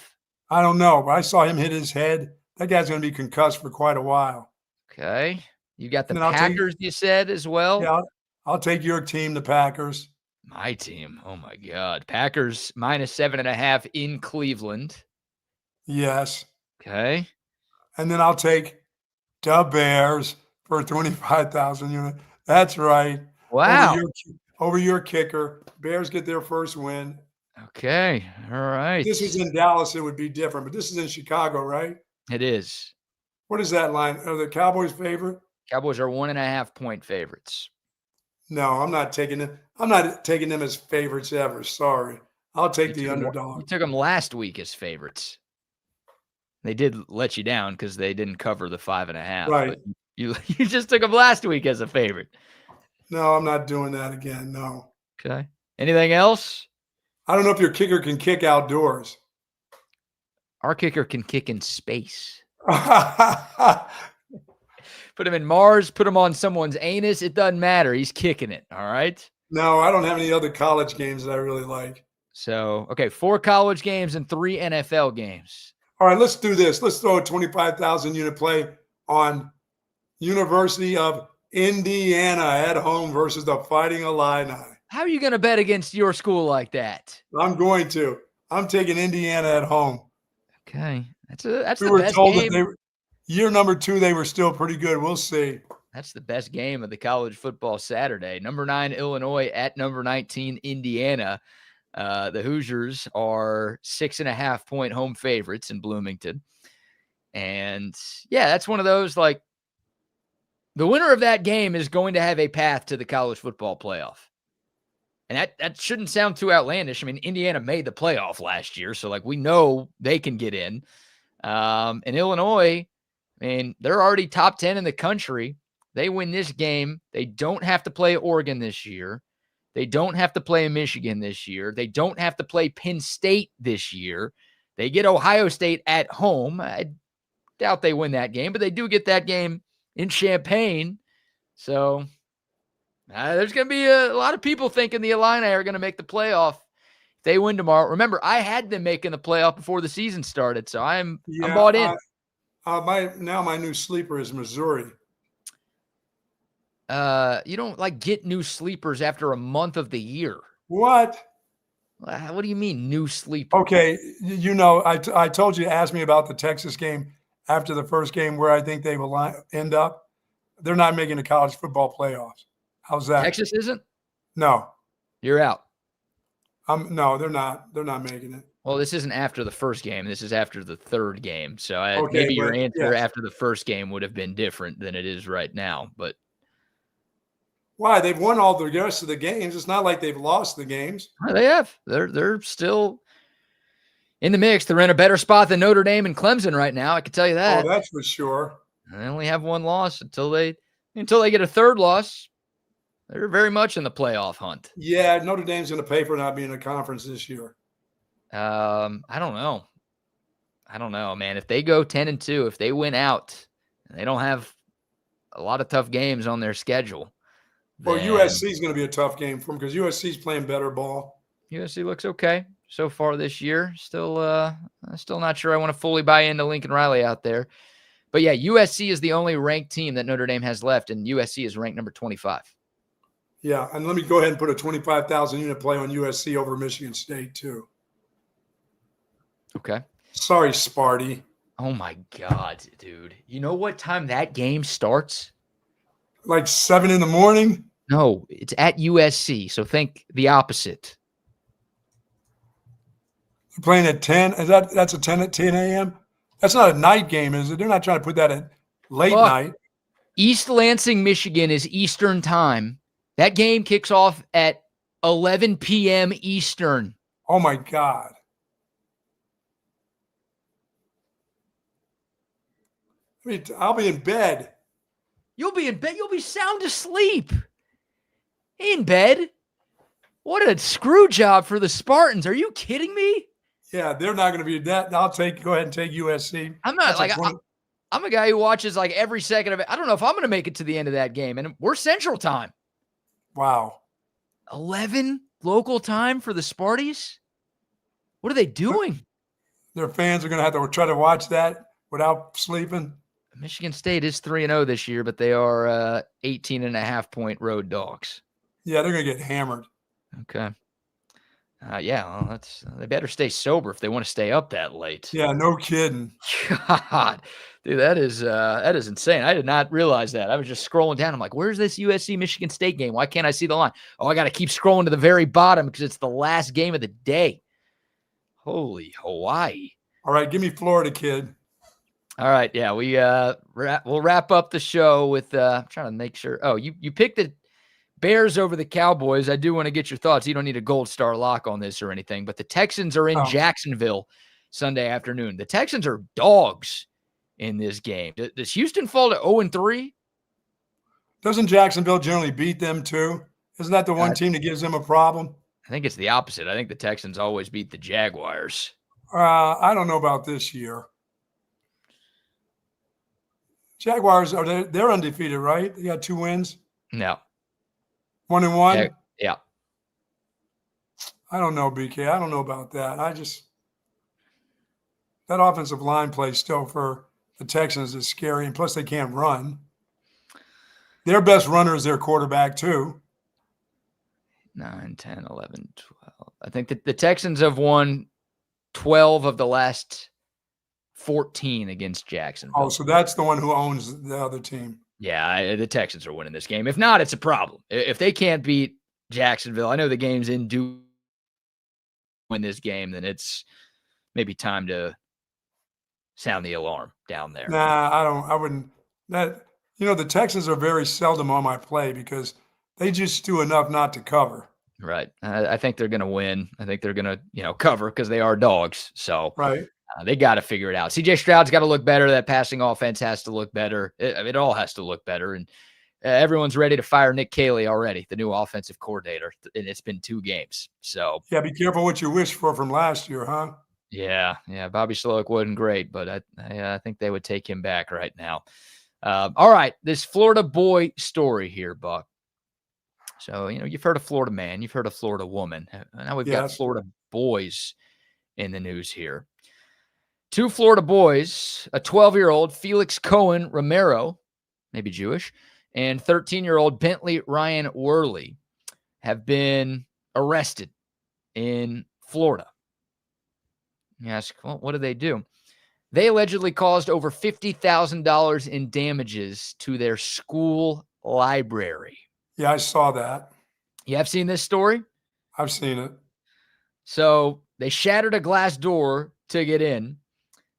I don't know, but I saw him hit his head. That guy's going to be concussed for quite a while. Okay. You got the And then Packers, you said, as well? Yeah, I'll take your team, the Packers. My team. Oh, my God. Packers -7.5 in Cleveland. Yes. Okay. And then I'll take the Bears for 25,000 unit. That's right. Wow. Over your kicker. Bears get their first win. Okay. All right. If this was in Dallas, it would be different, but this is in Chicago, right? It is. What is that line? Are the Cowboys favorite? Cowboys are 1.5-point favorites. No, I'm not taking them. I'm not taking them as favorites ever. Sorry. I'll take the underdog. You took them last week as favorites. They did let you down because they didn't cover the 5.5. Right. But you just took them last week as a favorite. No, I'm not doing that again. No. Okay. Anything else? I don't know if your kicker can kick outdoors. Our kicker can kick in space. Put him in Mars, put him on someone's anus. It doesn't matter. He's kicking it. All right. No, I don't have any other college games that I really like. So, okay, 4 college games and 3 NFL games. All right, let's do this. Let's throw a 25,000 unit play on University of Indiana at home versus the Fighting Illini. How are you going to bet against your school like that? I'm going to. I'm taking Indiana at home. Okay. That's the best That game. Year number 2, they were still pretty good. We'll see. That's the best game of the college football Saturday. Number 9, Illinois at number 19, Indiana. The Hoosiers are 6.5-point home favorites in Bloomington. And yeah, that's one of those, like, the winner of that game is going to have a path to the college football playoff. And that shouldn't sound too outlandish. I mean, Indiana made the playoff last year, so like we know they can get in. And Illinois, I mean, they're already top 10 in the country. They win this game. They don't have to play Oregon this year. They don't have to play Michigan this year. They don't have to play Penn State this year. They get Ohio State at home. I doubt they win that game, but they do get that game in Champaign. So there's going to be a lot of people thinking the Illini are going to make the playoff if they win tomorrow. Remember, I had them making the playoff before the season started, so I'm bought in. My new sleeper is Missouri. You don't like get new sleepers after a month of the year. What? What do you mean new sleeper? Okay, you know, I told you to ask me about the Texas game after the first game where I think they will end up. They're not making the college football playoffs. How's that? Texas isn't? No. You're out. No, they're not. They're not making it. Well, this isn't after the first game. This is after the third game. So maybe your answer after the first game would have been different than it is right now. But Why? They've won all the rest of the games. It's not like they've lost the games. They have. They're still in the mix. They're in a better spot than Notre Dame and Clemson right now. I can tell you that. Oh, that's for sure. They only have one loss until they get a third loss. They're very much in the playoff hunt. Yeah, Notre Dame's going to pay for not being in a conference this year. I don't know. I don't know, man. If they go 10-2, if they win out, and they don't have a lot of tough games on their schedule. Well, USC is going to be a tough game for them because USC is playing better ball. USC looks okay so far this year. Still not sure I want to fully buy into Lincoln Riley out there. But yeah, USC is the only ranked team that Notre Dame has left, and USC is ranked number 25. Yeah, and let me go ahead and put a 25,000 unit play on USC over Michigan State too. Okay. Sorry, Sparty. Oh my God, dude. You know what time that game starts? Like 7 in the morning? No, it's at USC. So think the opposite. You're playing at 10? That's a 10 at 10 a.m.? That's not a night game, is it? They're not trying to put that at late night. East Lansing, Michigan is Eastern time. That game kicks off at 11 p.m. Eastern. Oh my God. I mean, I'll be in bed. You'll be in bed. You'll be sound asleep. In bed. What a screw job for the Spartans. Are you kidding me? Yeah, they're not going to be that. Go ahead and take USC. I'm not I'm a guy who watches like every second of it. I don't know if I'm going to make it to the end of that game. And we're Central time. Wow. 11 local time for the Sparties? What are they doing? Their fans are going to have to try to watch that without sleeping. Michigan State is 3-0 this year, but they are 18.5-point road dogs. Yeah, they're going to get hammered. Okay. Yeah, well, they better stay sober if they want to stay up that late. Yeah, no kidding. God, dude, that is insane. I did not realize that. I was just scrolling down. I'm like, where's this USC Michigan State game? Why can't I see the line? Oh, I got to keep scrolling to the very bottom because it's the last game of the day. Holy Hawaii. All right, give me Florida, kid. All right, yeah, we'll wrap up the show with I'm trying to make sure. Oh, you picked the Bears over the Cowboys. I do want to get your thoughts. You don't need a gold star lock on this or anything, but the Texans are in Jacksonville Sunday afternoon. The Texans are dogs in this game. Does Houston fall to 0-3? Doesn't Jacksonville generally beat them too? Isn't that the one team that gives them a problem? I think it's the opposite. I think the Texans always beat the Jaguars. I don't know about this year. Jaguars, they're undefeated, right? They got 2 wins? No. 1-1? Yeah. I don't know, BK. I don't know about that. That offensive line play still for the Texans is scary, and plus they can't run. Their best runner is their quarterback, too. 9, 10, 11, 12. I think that the Texans have won 12 of the last 14 against Jacksonville. Oh, so that's the one who owns the other team. Yeah, the Texans are winning this game. If not, it's a problem. If they can't beat Jacksonville, I know the game's in due win this game, then it's maybe time to sound the alarm down there. Nah, I wouldn't. The Texans are very seldom on my play because they just do enough not to cover. Right. I think they're going to win. I think they're going to, cover because they are dogs. So right. They got to figure it out. CJ Stroud's got to look better. That passing offense has to look better. It all has to look better. And everyone's ready to fire Nick Caley already, the new offensive coordinator. And it's been 2 games. So yeah, be careful what you wish for from last year, huh? Yeah. Bobby Slowick wasn't great, but I think they would take him back right now. All right, this Florida boy story here, Buck. So you've heard of Florida man, you've heard of Florida woman. Now we've got Florida boys in the news here. 2 Florida boys, a 12-year-old Felix Cohen Romero, maybe Jewish, and 13-year-old Bentley Ryan Worley have been arrested in Florida. You ask, well, what did they do? They allegedly caused over $50,000 in damages to their school library. Yeah, I saw that. You have seen this story? I've seen it. So they shattered a glass door to get in.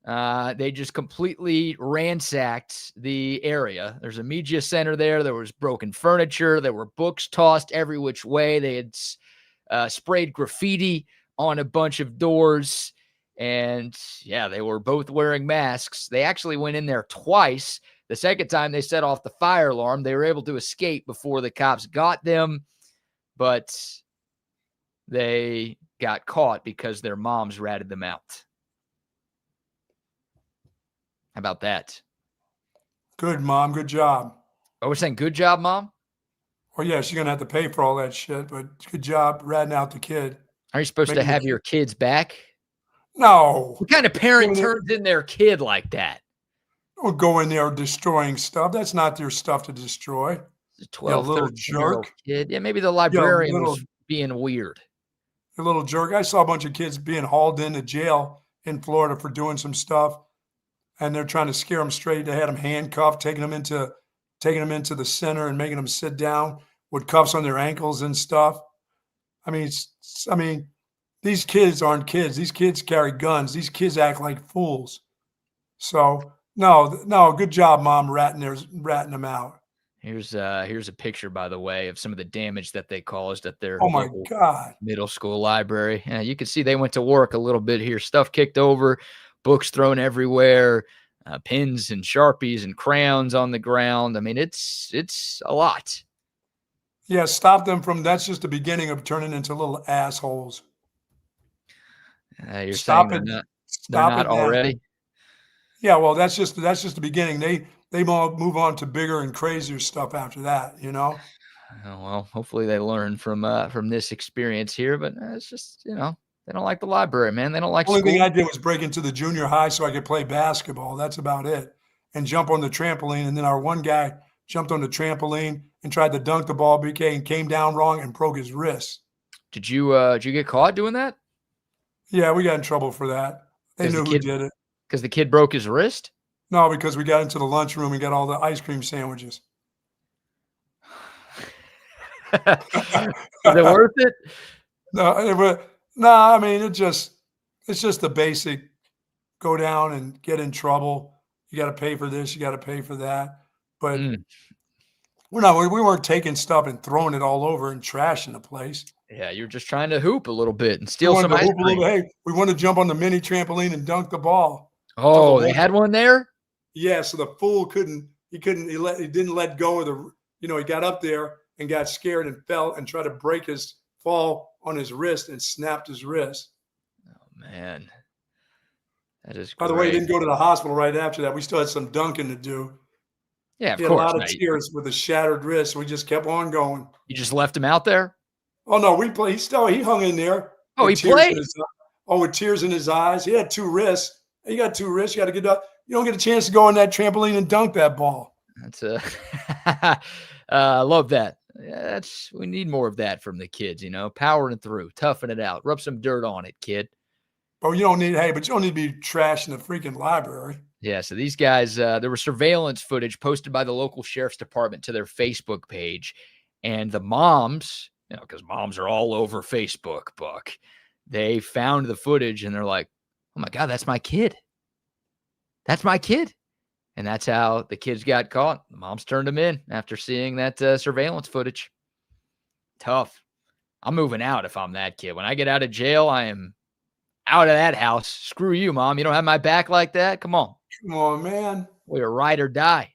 They just completely ransacked the area. There's a media center there. There was broken furniture. There were books tossed every which way. They had sprayed graffiti on a bunch of doors. And yeah, they were both wearing masks. They actually went in there twice. The second time they set off the fire alarm. They were able to escape before the cops got them, but they got caught because their moms ratted them out. How about that? Good, Mom. Good job. Oh, we're saying good job, Mom? Well, yeah, she's going to have to pay for all that shit, but good job ratting out the kid. Are you supposed to have your kids back? No. What kind of parent turns in their kid like that? Don't go in there destroying stuff. That's not their stuff to destroy. A 12, little 13-year-old jerk. kid. Yeah, maybe the librarian was being weird. A little jerk. I saw a bunch of kids being hauled into jail in Florida for doing some stuff, and they're trying to scare them straight. They had them handcuffed, taking them into the center and making them sit down with cuffs on their ankles and stuff. I mean, these kids aren't kids. These kids carry guns. These kids act like fools. So no, good job, Mom, ratting them out. Here's a picture, by the way, of some of the damage that they caused at their middle school library. Yeah, you can see they went to work a little bit here. Stuff kicked over, books thrown everywhere, pens and Sharpies and crayons on the ground. I mean, it's a lot. Yeah, stop them from. That's just the beginning of turning into little assholes. You're saying they're not already? Yeah, well, that's just the beginning. They move on to bigger and crazier stuff after that, you know. Oh, well, hopefully they learn from this experience here, but it's just, they don't like the library, man. They don't like school. The only thing I did was break into the junior high so I could play basketball. That's about it. And jump on the trampoline. And then our one guy jumped on the trampoline and tried to dunk the ball, BK, and came down wrong and broke his wrist. Did you get caught doing that? Yeah, we got in trouble for that. They knew who did it. Because the kid broke his wrist? No, because we got into the lunchroom and got all the ice cream sandwiches. Is it worth it? No, I mean, it's just the basic go down and get in trouble. You got to pay for this, you got to pay for that. But we weren't taking stuff and throwing it all over and trashing the place. Yeah, you're just trying to hoop a little bit and steal some ice cream. Hey, we want to jump on the mini trampoline and dunk the ball. Oh, they had one there? Yeah, so the fool he didn't let go of the, he got up there and got scared and fell and tried to fall on his wrist and snapped his wrist. Oh, man. That is great. By the way, he didn't go to the hospital right after that. We still had some dunking to do. Yeah, of course. A lot of tears with a shattered wrist. We just kept on going. You just left him out there? Oh, no, he hung in there. Oh, he played? With tears in his eyes. He had two wrists. You got two wrists. You got to get up. You don't get a chance to go on that trampoline and dunk that ball. That's I love that. Yeah, we need more of that from the kids, powering through, toughing it out, rub some dirt on it, kid. Oh, you don't need to be trashing the freaking library. Yeah, so these guys, there was surveillance footage posted by the local sheriff's department to their Facebook page, and the moms, because moms are all over Facebook, Buck, they found the footage and they're like, oh my God, that's my kid. That's my kid. And that's how the kids got caught. The moms turned them in after seeing that surveillance footage. Tough. I'm moving out if I'm that kid. When I get out of jail, I am out of that house. Screw you, Mom. You don't have my back like that? Come on. Come on, man. We're ride or die.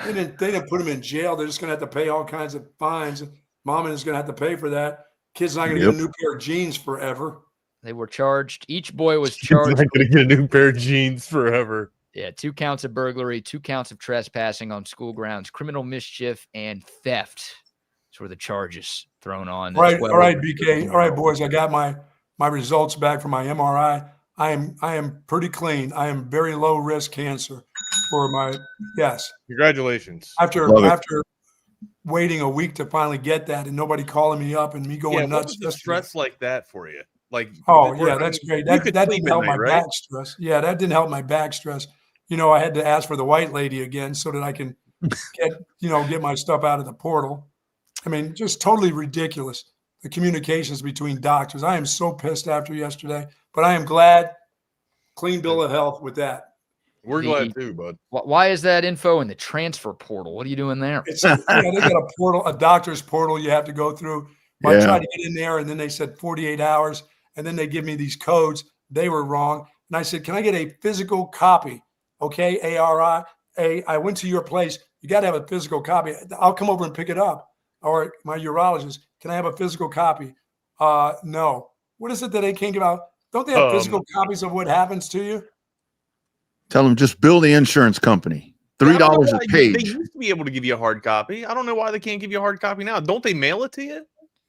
They didn't put him in jail. They're just going to have to pay all kinds of fines. Mom is going to have to pay for that. Kid's not going to get a new pair of jeans forever. They were charged. Each boy was charged. Not going to get a new pair of jeans forever. Yeah, 2 counts of burglary, 2 counts of trespassing on school grounds, criminal mischief, and theft. Those were the charges thrown on. All right, BK. All right, boys. I got my results back from my MRI. I am pretty clean. I am very low risk cancer for my yes. Congratulations. After waiting a week to finally get that and nobody calling me up and me going nuts. What was the stress like that for you? That's great. That didn't help my back stress. Yeah, that didn't help my back stress. I had to ask for the white lady again so that I can get my stuff out of the portal. I mean, just totally ridiculous. The communications between doctors. I am so pissed after yesterday, but I am glad clean bill of health with that. We're glad too, bud. Why is that info in the transfer portal? What are you doing there? It's they got a portal, a doctor's portal you have to go through. Well, I tried to get in there, and then they said 48 hours, and then they give me these codes. They were wrong. And I said, can I get a physical copy? Okay, ARI. I went to your place. You got to have a physical copy. I'll come over and pick it up. Or my urologist, can I have a physical copy? No. What is it that they can't give out? Don't they have physical copies of what happens to you? Tell them just bill the insurance company. $3 a page. They used to be able to give you a hard copy. I don't know why they can't give you a hard copy now. Don't they mail it to you?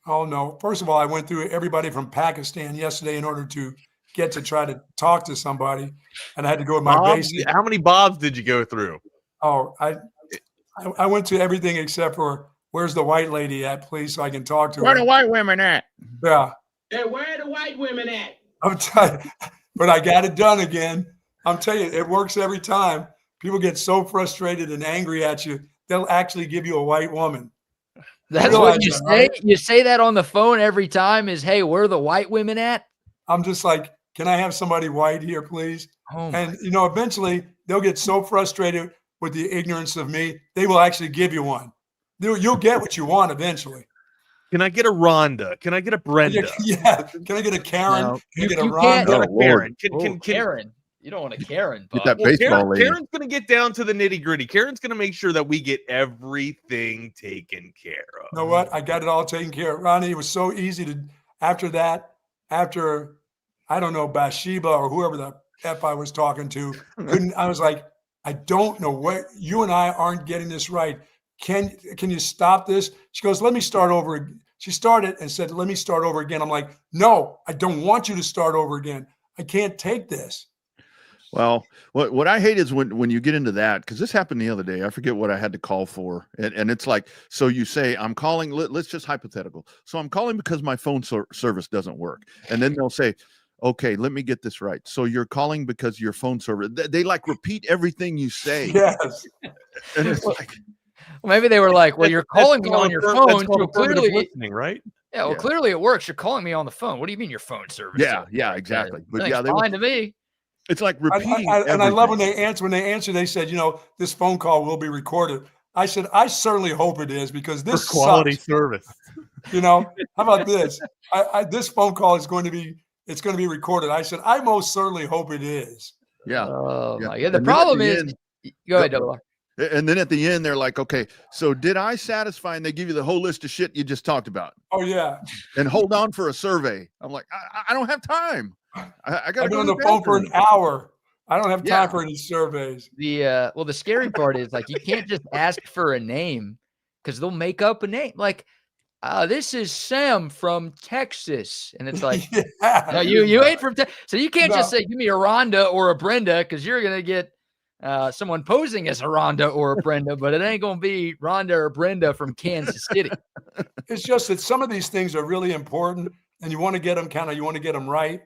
Oh, no. First of all, I went through everybody from Pakistan yesterday in order to get to try to talk to somebody, and I had to go with my basic. How many Bobs did you go through? Oh, I went to everything except for where's the white lady at, please, so I can talk to her. Where the white women at? Yeah. Hey, where are the white women at? I'm telling you, but I got it done again. I'm telling you, it works every time. People get so frustrated and angry at you, they'll actually give you a white woman. That's what you say? Right? You say that on the phone every time is, hey, where are the white women at? I'm just like, can I have somebody white here, please? Oh and, eventually they'll get so frustrated with the ignorance of me, they will actually give you one. You'll get what you want eventually. Can I get a Rhonda? Can I get a Brenda? Yeah. Can I get a Karen? No, can I get a Rhonda? Karen. Can Karen. You don't want a Karen. Get that baseball lady. Karen's going to get down to the nitty gritty. Karen's going to make sure that we get everything taken care of. You know what? I got it all taken care of. Ronnie, it was so easy to, after I don't know, Bathsheba or whoever the F I was talking to, I was like, I don't know what, you and I aren't getting this right. Can you stop this? She goes, let me start over. She started and said, let me start over again. I'm like, no, I don't want you to start over again. I can't take this. Well, what I hate is when you get into that, because this happened the other day. I forget what I had to call for. And it's like, so you say, I'm calling, let's just hypothetical. So I'm calling because my phone service doesn't work. And then they'll say, okay, let me get this right. So you're calling because your phone service, they like repeat everything you say. Yes. And it's like, maybe they were like, well, you're calling me on your phone. So clearly listening, right? Yeah, well, clearly it works. You're calling me on the phone. What do you mean your phone service? Yeah, exactly. But yeah, fine to me. It's like repeating. And I love when they answer. When they answer, they said, this phone call will be recorded. I said, I certainly hope it is because this for quality sucks. service. How about this? This phone call is going to be. It's going to be recorded. I said, I most certainly hope it is. Yeah. Oh my God. The problem is, go ahead, Double R. And then at the end, they're like, okay, so did I satisfy? And they give you the whole list of shit you just talked about. Oh, yeah. And hold on for a survey. I'm like, I don't have time. I got to go on the phone for an hour. I don't have time for any surveys. The scary part is like, you can't just ask for a name because they'll make up a name. Like, this is Sam from Texas. And it's like, no, you ain't from Texas. So you can't just say, give me a Rhonda or a Brenda because you're going to get someone posing as a Rhonda or a Brenda, but it ain't going to be Rhonda or Brenda from Kansas City. It's just that some of these things are really important and you want to get them right.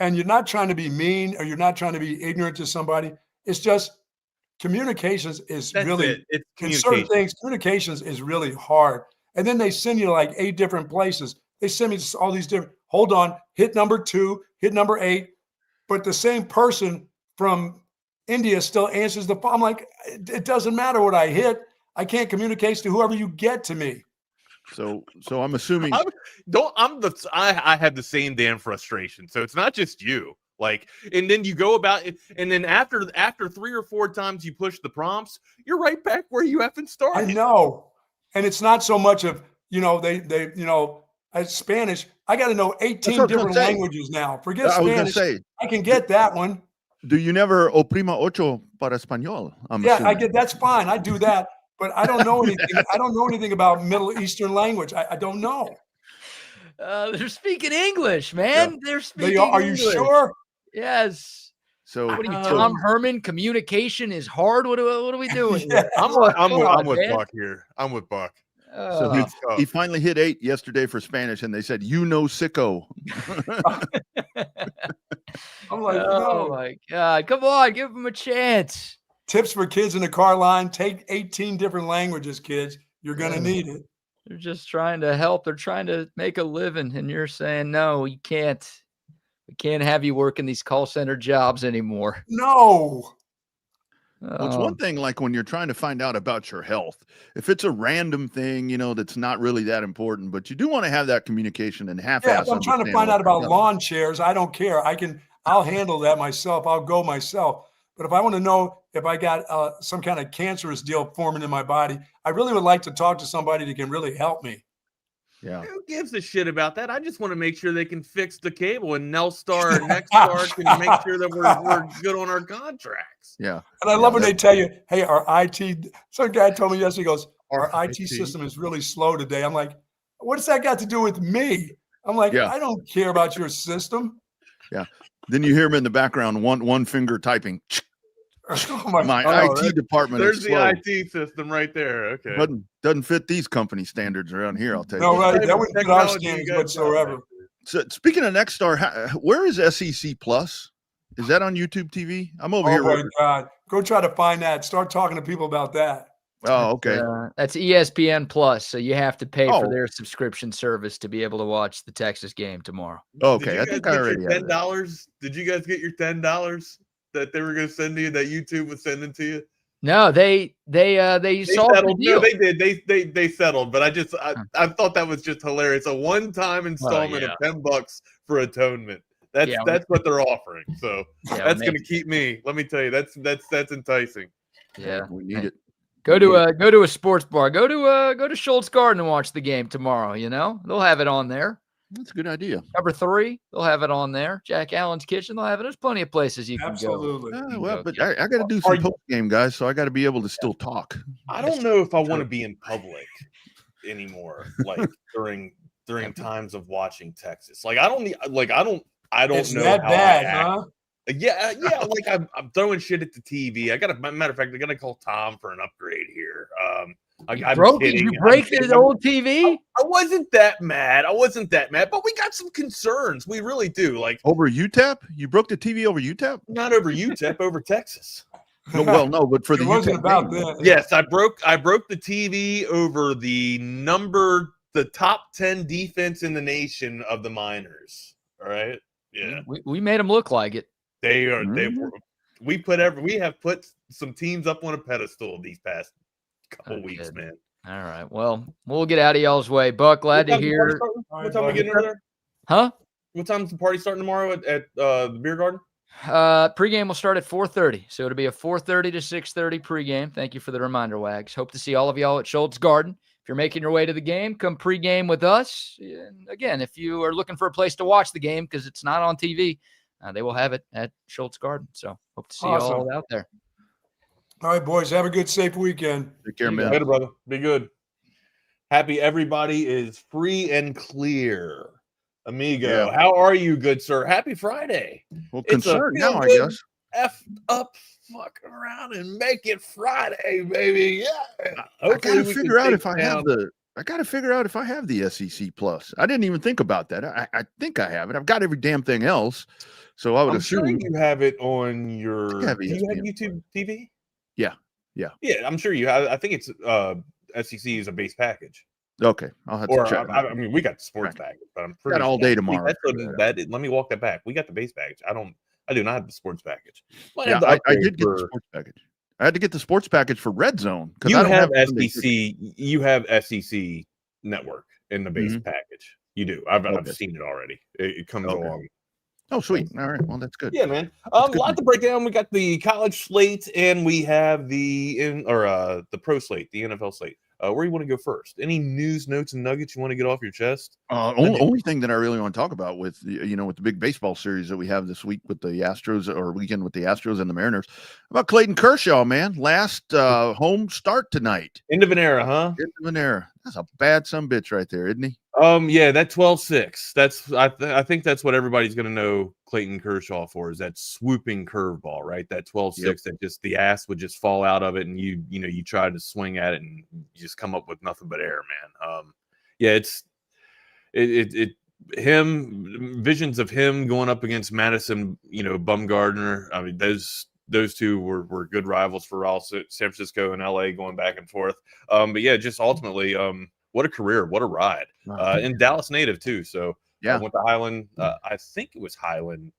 And you're not trying to be mean or you're not trying to be ignorant to somebody. It's just communications is really, it's in certain things, communications is really hard. And then they send you to like 8 different places. They send me to all these different, hold on, hit number 2, hit number 8. But the same person from India still answers the phone. I'm like, it doesn't matter what I hit. I can't communicate to whoever you get to me. So I'm assuming I have the same damn frustration. So it's not just you. Like, and then you go about it, and then after 3 or 4 times you push the prompts, you're right back where you haven't started. I know. And it's not so much of, Spanish. I got to know 18 different languages now. Forget Spanish. I can get that one. Do you never oprima ocho para español? I get that's fine. I do that. But I don't know anything. I don't know anything about Middle Eastern language. I don't know. They're speaking English, man. Yeah. They're speaking Are English. You sure? Yes. So what are you, Tom Herman? Communication is hard. What are we doing? Yeah. I'm with Buck here. I'm with Buck. So he finally hit 8 yesterday for Spanish, and they said, sicko. I'm like, oh my God. Come on, give him a chance. Tips for kids in the car line. Take 18 different languages, kids. You're going to need it. They're just trying to help. They're trying to make a living. And you're saying, no, you can't. We can't have you working these call center jobs anymore. No. Well, it's one thing like when you're trying to find out about your health. If it's a random thing, that's not really that important, but you do want to have that communication and half-ass. If I'm trying to find out about lawn chairs, I don't care. I'll handle that myself. I'll go myself. But if I want to know if I got some kind of cancerous deal forming in my body, I really would like to talk to somebody that can really help me. Yeah. Who gives a shit about that? I just want to make sure they can fix the cable and Nelstar and Nexstar can make sure that we're good on our contracts. Yeah. And I love when they tell you, hey, our IT, some guy told me yesterday, he goes, our IT system is really slow today. I'm like, what's that got to do with me? I'm like, I don't care about your system. Yeah. Then you hear him in the background, one finger typing. Oh my IT department There's is slow. the IT system right there. Okay. Doesn't fit these company standards around here, I'll tell you. No, right. That wouldn't fit our standards whatsoever. So speaking of Nexstar, where is SEC Plus? Is that on YouTube TV? I'm over here. Oh my God. Go try to find that. Start talking to people about that. Oh, okay. That's ESPN Plus, so you have to pay for their subscription service to be able to watch the Texas game tomorrow. Okay, I think I already have $10. Did you guys get your $10 that they were going to send you, that YouTube was sending to you? No, they solved the deal. No, they did. They settled, but I thought that was just hilarious. A one-time installment of $10 for atonement. That's what they're offering. So that's going to keep me. Let me tell you, that's enticing. Yeah, we need it. Go to a sports bar. Go to Schultz Garden and watch the game tomorrow. They'll have it on there. That's a good idea. Cover 3, they'll have it on there. Jack Allen's Kitchen, they'll have it. There's plenty of places you can go. Well, but I got to do some post game, guys, so I got to be able to still talk. I don't know if I want to be in public anymore, like during times of watching Texas. Like I don't It's know that how bad, I act. huh? Yeah. Like I'm throwing shit at the TV. Matter of fact, I got to call Tom for an upgrade here. Did you break the old TV? I wasn't that mad, but we got some concerns. We really do. Like over UTEP? You broke the TV over UTEP? Not over UTEP, over Texas. No, but for the wasn't UTEP about game. that. Yes, I broke the TV over the top 10 defense in the nation of the Miners. All right. Yeah. We made them look like it. They are. We have put some teams up on a pedestal these past couple weeks, man. All right. Well, we'll get out of y'all's way. Buck, glad to hear. What time we getting over there? Huh? What time's the party starting tomorrow at the beer garden? Pregame will start at 4:30, so it'll be a 4:30 to 6:30 pregame. Thank you for the reminder, Wags. Hope to see all of y'all at Schultz Garden. If you're making your way to the game, come pregame with us. And again, if you are looking for a place to watch the game because it's not on TV, they will have it at Schultz Garden. So hope to see you all out there. All right, boys. Have a good, safe weekend. Take care, man. Later, brother. Be good. Happy everybody is free and clear. Amigo, how are you, good sir? Happy Friday. Well, concerned now, I guess. F up, fuck around and make it Friday, baby. Yeah. I gotta figure out if I have the SEC Plus. I didn't even think about that. I think I have it. I've got every damn thing else. So I would assume you have it on your. Do you have YouTube TV? Yeah. I'm sure you have. I think it's SEC is a base package. Okay, I'll have to check. I mean, we got the sports package, but I'm pretty got all day tomorrow. Let me walk that back. We got the base package. I do not have the sports package. I did get the sports package. I had to get the sports package for Red Zone because I don't have have SEC. You have SEC Network in the base package. You do. I've seen it already. It comes along. Oh, sweet. All right. Well, that's good. Yeah, man. A lot to break down. We got the college slate and we have the pro slate, the NFL slate. Where you want to go first? Any news, notes, and nuggets you want to get off your chest? Only thing that I really want to talk about with the big baseball series that we have this week with the Astros or weekend with the Astros and the Mariners about Clayton Kershaw, man. Last home start tonight. End of an era, huh? End of an era. That's a bad sumbitch right there, isn't he? Yeah, that 12-6. That's I think that's what everybody's going to know Clayton Kershaw for is that swooping curveball, right? That 12-6 that just the ass would just fall out of it, and you try to swing at it and you just come up with nothing but air, man. It's him visions of him going up against Madison, Bumgarner. I mean, those two were good rivals for all San Francisco and LA going back and forth. But yeah, just ultimately, what a career, what a ride. And Dallas native too. So Yeah. I went to Highland. I think it was Highland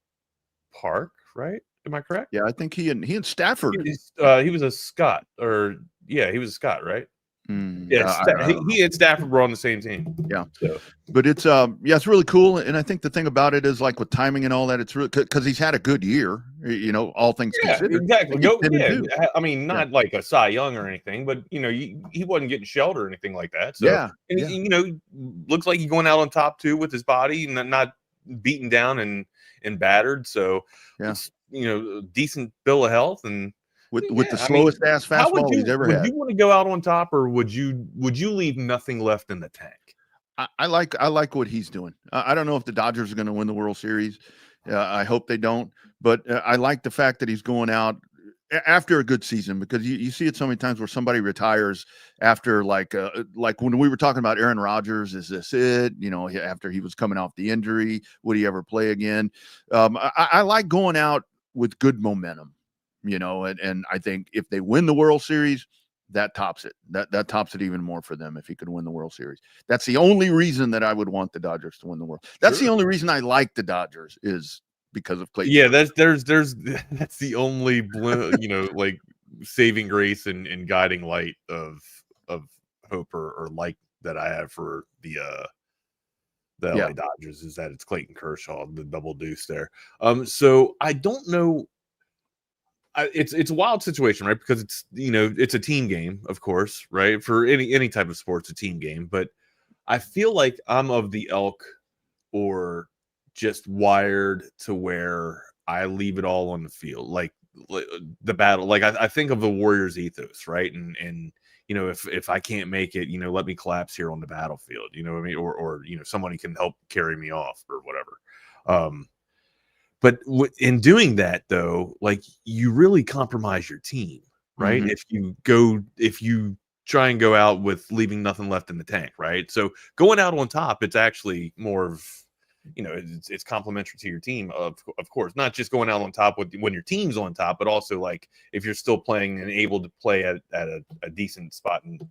Park, right? Am I correct? Yeah, I think he and Stafford. He was a Scot, he was a Scot, right? He and Stafford were on the same team. Yeah. So. But it's it's really cool, and I think the thing about it is like with timing and all that, it's really because he's had a good year, all things considered. Exactly. I mean, not like a Cy Young or anything, but he wasn't getting shelled or anything like that. So looks like he's going out on top too with his body, not beaten down and battered. So it's decent bill of health and. With the slowest ass fastball he's ever had. Would you want to go out on top, or would you leave nothing left in the tank? I like what he's doing. I don't know if the Dodgers are going to win the World Series. I hope they don't. But I like the fact that he's going out after a good season, because you see it so many times where somebody retires after like when we were talking about Aaron Rodgers. Is this it? After he was coming off the injury, would he ever play again? I like going out with good momentum. And I think if they win the World Series, that tops it. That tops it even more for them if he could win the World Series. That's the only reason that I would want the Dodgers to win the World. That's the only reason I like the Dodgers is because of Clayton. Yeah, that's the only like saving grace and guiding light of hope or light that I have for the LA Dodgers is that it's Clayton Kershaw, the double deuce there. So I don't know. It's a wild situation, right? Because it's a team game, of course, right? For any type of sports, a team game. But I feel like I'm of the ilk or just wired to where I leave it all on the field, like the battle. Like I think of the Warriors ethos, right? And if I can't make it, let me collapse here on the battlefield. You know what I mean? Or somebody can help carry me off or whatever. But in doing that, though, like you really compromise your team, right? Mm-hmm. If you try and go out with leaving nothing left in the tank, right? So going out on top, it's actually more of, it's complimentary to your team, of course, not just going out on top when your team's on top, but also like if you're still playing and able to play at a decent spot and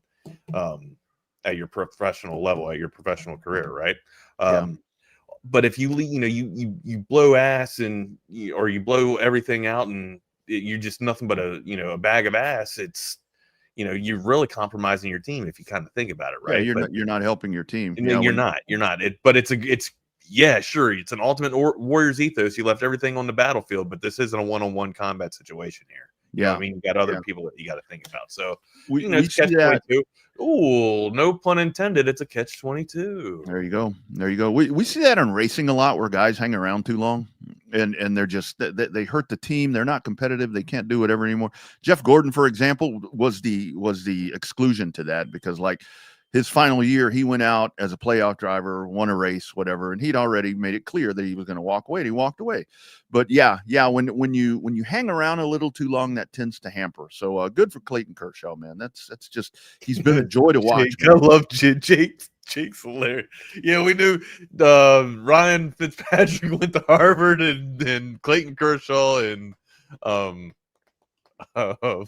at your professional level, at your professional career, right? But if you blow ass or you blow everything out and you're just nothing but a bag of ass, it's you're really compromising your team if you kind of think about it, right? Yeah, you're not helping your team. You're not. But it's sure, it's an ultimate Warriors ethos. You left everything on the battlefield, but this isn't a one-on-one combat situation here. Yeah, I mean, you got other people that you got to think about. So we it's catch-22. Ooh, no pun intended. It's a catch-22. There you go. We see that in racing a lot, where guys hang around too long, and they're just they hurt the team. They're not competitive. They can't do whatever anymore. Jeff Gordon, for example, was the exclusion to that, because like his final year, he went out as a playoff driver, won a race, whatever, and he'd already made it clear that he was going to walk away. And he walked away. But when you hang around a little too long, that tends to hamper. So good for Clayton Kershaw, man. That's just he's been a joy to watch. I love Jake. Jake's hilarious. Yeah, we knew Ryan Fitzpatrick went to Harvard, and Clayton Kershaw and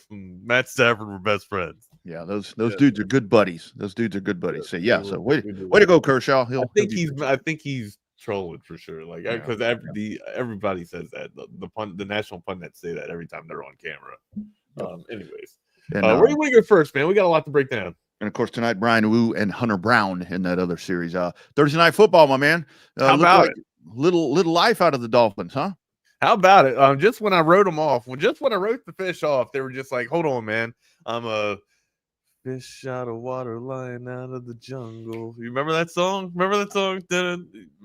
Matt Stafford were best friends. Yeah, those dudes are good buddies. Those dudes are good buddies. So so way to go, Kershaw. I think he's trolling for sure. Like because everybody says that the national pundits say that every time they're on camera. Anyways, where do you want to go first, man? We got a lot to break down. And of course tonight, Brian Wu and Hunter Brown in that other series. Thursday night football, my man. How about it? Little life out of the Dolphins, huh? How about it? Just when I wrote them off, when I wrote the fish off, they were just like, "Hold on, man. I'm a fish out of water, lying out of the jungle." You remember that song? Madagascar?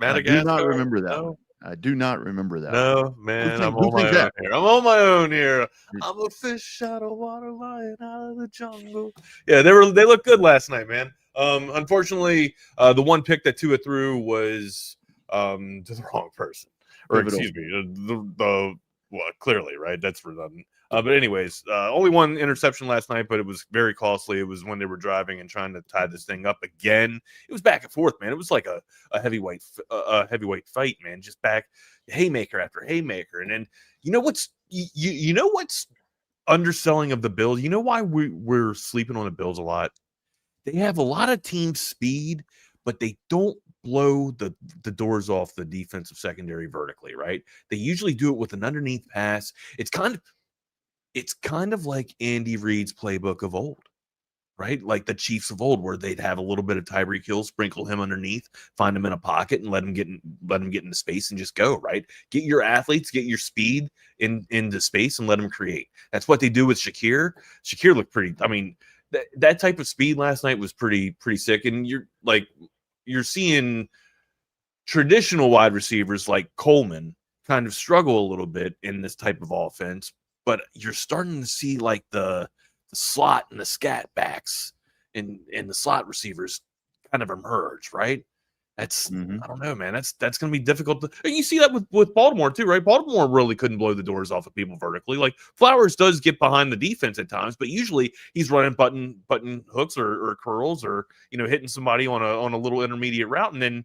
I do not remember that. No? I do not remember that. No, man. I'm on my own here. I'm a fish out of water, lying out of the jungle. Yeah, they looked good last night, man. Unfortunately, the one pick that Tua threw was to the wrong person. Or excuse me, clearly, right? That's redundant. But anyways, only one interception last night, but it was very costly. It was when they were driving and trying to tie this thing up again. It was back and forth, man. It was like a heavyweight fight, man. Just back haymaker after haymaker. And then you know what's underselling of the Bills? You know why we're sleeping on the Bills a lot? They have a lot of team speed, but they don't blow the doors off the defensive secondary vertically, right? They usually do it with an underneath pass. It's kind of like Andy Reid's playbook of old, right? Like the Chiefs of old, where they'd have a little bit of Tyreek Hill, sprinkle him underneath, find him in a pocket, and let him get into space and just go, right? Get your athletes, get your speed into space, and let them create. That's what they do with Shakir. Shakir looked pretty. I mean, that type of speed last night was pretty sick. And you're seeing traditional wide receivers like Coleman kind of struggle a little bit in this type of offense, but you're starting to see like the slot and the scat backs and the slot receivers kind of emerge, right? That's I don't know, man. That's going to be difficult. And you see that with Baltimore too, right? Baltimore really couldn't blow the doors off of people vertically. Like Flowers does get behind the defense at times, but usually he's running button hooks or curls or hitting somebody on a little intermediate route and then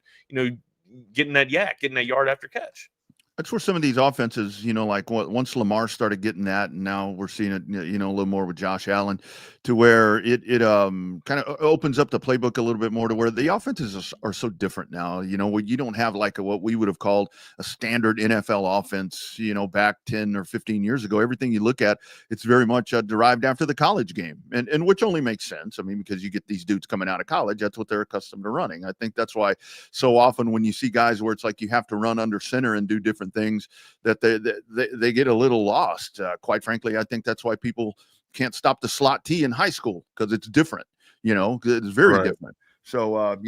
getting that yard after catch. That's where some of these offenses, like once Lamar started getting that, and now we're seeing it, a little more with Josh Allen, to where it kind of opens up the playbook a little bit more to where the offenses are so different now. Where you don't have like what we would have called a standard NFL offense, back 10 or 15 years ago. Everything you look at, it's very much derived after the college game, and which only makes sense. I mean, because you get these dudes coming out of college, that's what they're accustomed to running. I think that's why so often when you see guys where it's like you have to run under center and do different things, that they get a little lost. Quite frankly, I think that's why people can't stop the slot T in high school, because it's different. It's very different. So Well,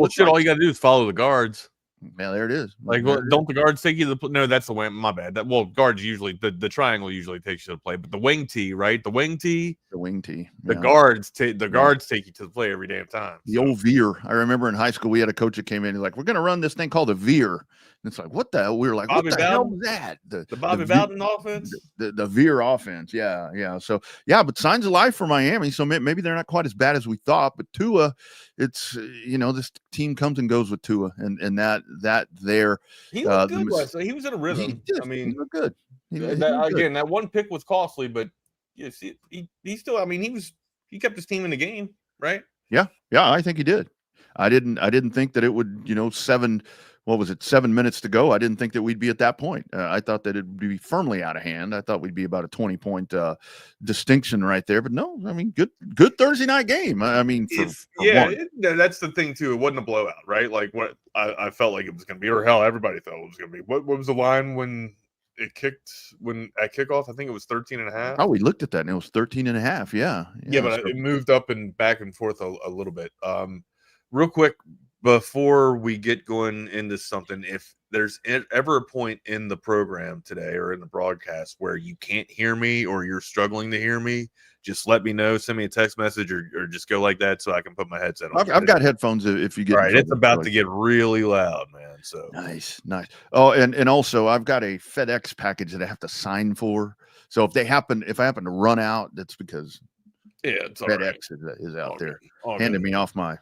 shit, all you got to do is follow the guards. Yeah, there it is. Like, don't the guards take you to the? No, that's the wing. My bad. Guards usually the triangle usually takes you to the play, but the wing tee, right? The wing tee. The guards take you to the play every damn time. The old veer. I remember in high school we had a coach that came in. He's like, "We're going to run this thing called a veer." And it's like, what the hell? We were like, Bobby what the hell was that? The Bobby Bowden offense? The veer offense. Yeah. So, but signs of life for Miami. So maybe they're not quite as bad as we thought. But Tua, it's, this team comes and goes with Tua. And that there. He looked good last night. He was in a rhythm. He looked good. Again, that one pick was costly, but he still, he kept his team in the game, right? Yeah, I think he did. I didn't think that it would, 7 minutes to go. I didn't think that we'd be at that point. I thought that it would be firmly out of hand. I thought we'd be about a 20-point distinction right there. But no, good Thursday night game. That's the thing too. It wasn't a blowout, right? Like what I felt like it was going to be, or hell, everybody thought it was going to be. What was the line when it kicked at kickoff? I think it was 13.5. Oh, we looked at that and it was 13.5. Yeah, but it moved up and back and forth a little bit. Real quick, before we get going into something, if there's ever a point in the program today or in the broadcast where you can't hear me or you're struggling to hear me, just let me know. Send me a text message or just go like that so I can put my headset on. I've got headphones if you get. All right, it's about to get really loud, man. So nice. Oh, and also I've got a FedEx package that I have to sign for. So if I happen to run out, that's because it's FedEx is out there handing me off my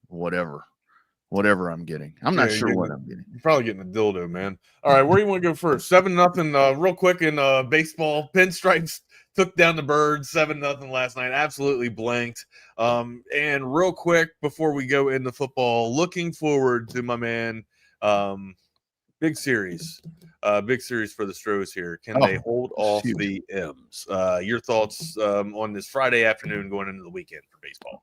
whatever I'm getting. I'm not sure what I'm getting. You're probably getting a dildo, man. All right, where do you want to go first? 7-0 real quick in baseball. Pinstripes took down the Birds 7-0 last night. Absolutely blanked. And real quick before we go into football, looking forward to my man. Big series for the Stros here. Can they hold off the M's? Your thoughts on this Friday afternoon going into the weekend for baseball?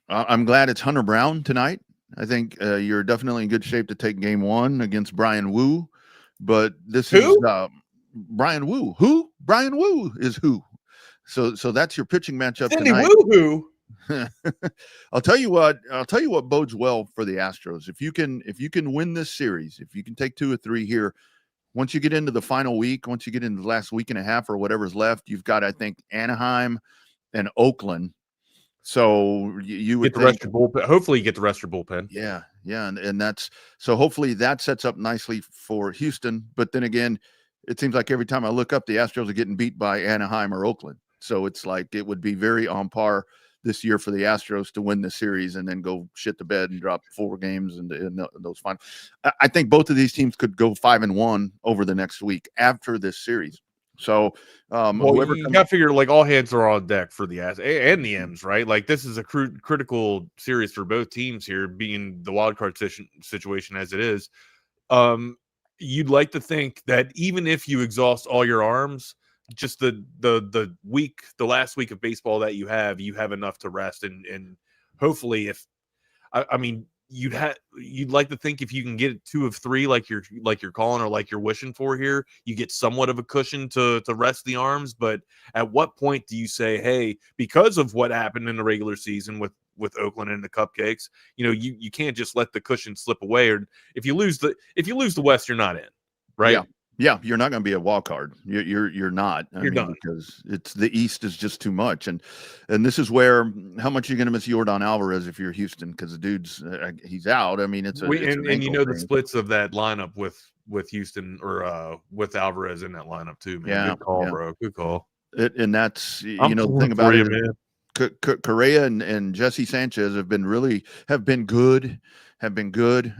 I'm glad it's Hunter Brown tonight. I think you're definitely in good shape to take game one against Brian Wu. But this is Brian Wu. Who? Brian Wu is who? So that's your pitching matchup tonight. Woo-hoo. I'll tell you what bodes well for the Astros. If you can win this series, if you can take 2 or 3 here, once you get into the final week, once you get into the last week and a half or whatever's left, you've got, I think, Anaheim and Oakland. So you would get the rest of your bullpen. Hopefully you get the rest of your bullpen. Yeah. And that's so hopefully that sets up nicely for Houston. But then again, it seems like every time I look up, the Astros are getting beat by Anaheim or Oakland. So it's like it would be very on par this year for the Astros to win the series and then go shit the bed and drop 4 games in those final. I think both of these teams could go 5-1 over the next week after this series. So Well, whoever you comes, got to figure like all hands are on deck for the ass and the M's, right? Like this is a critical series for both teams here, being the wild card situation as it is. You'd like to think that even if you exhaust all your arms, just the last week of baseball that you have enough to rest and hopefully if I mean you'd like to think if you can get 2 of 3 like you're calling or like you're wishing for here, you get somewhat of a cushion to rest the arms. But at what point do you say, hey, because of what happened in the regular season with Oakland and the Cupcakes, you can't just let the cushion slip away, or if you lose the West, you're not in, right? Yeah, you're not going to be a wild card. You're not. You're done. Because it's the East is just too much, and this is where how much you're going to miss Yordan Alvarez if you're Houston, because the dude's he's out. I mean, it's the splits of that lineup with Houston or with Alvarez in that lineup too, man. Yeah, good call, bro. Good call. And that's the thing about it. Correa and Jesse Sanchez have been good.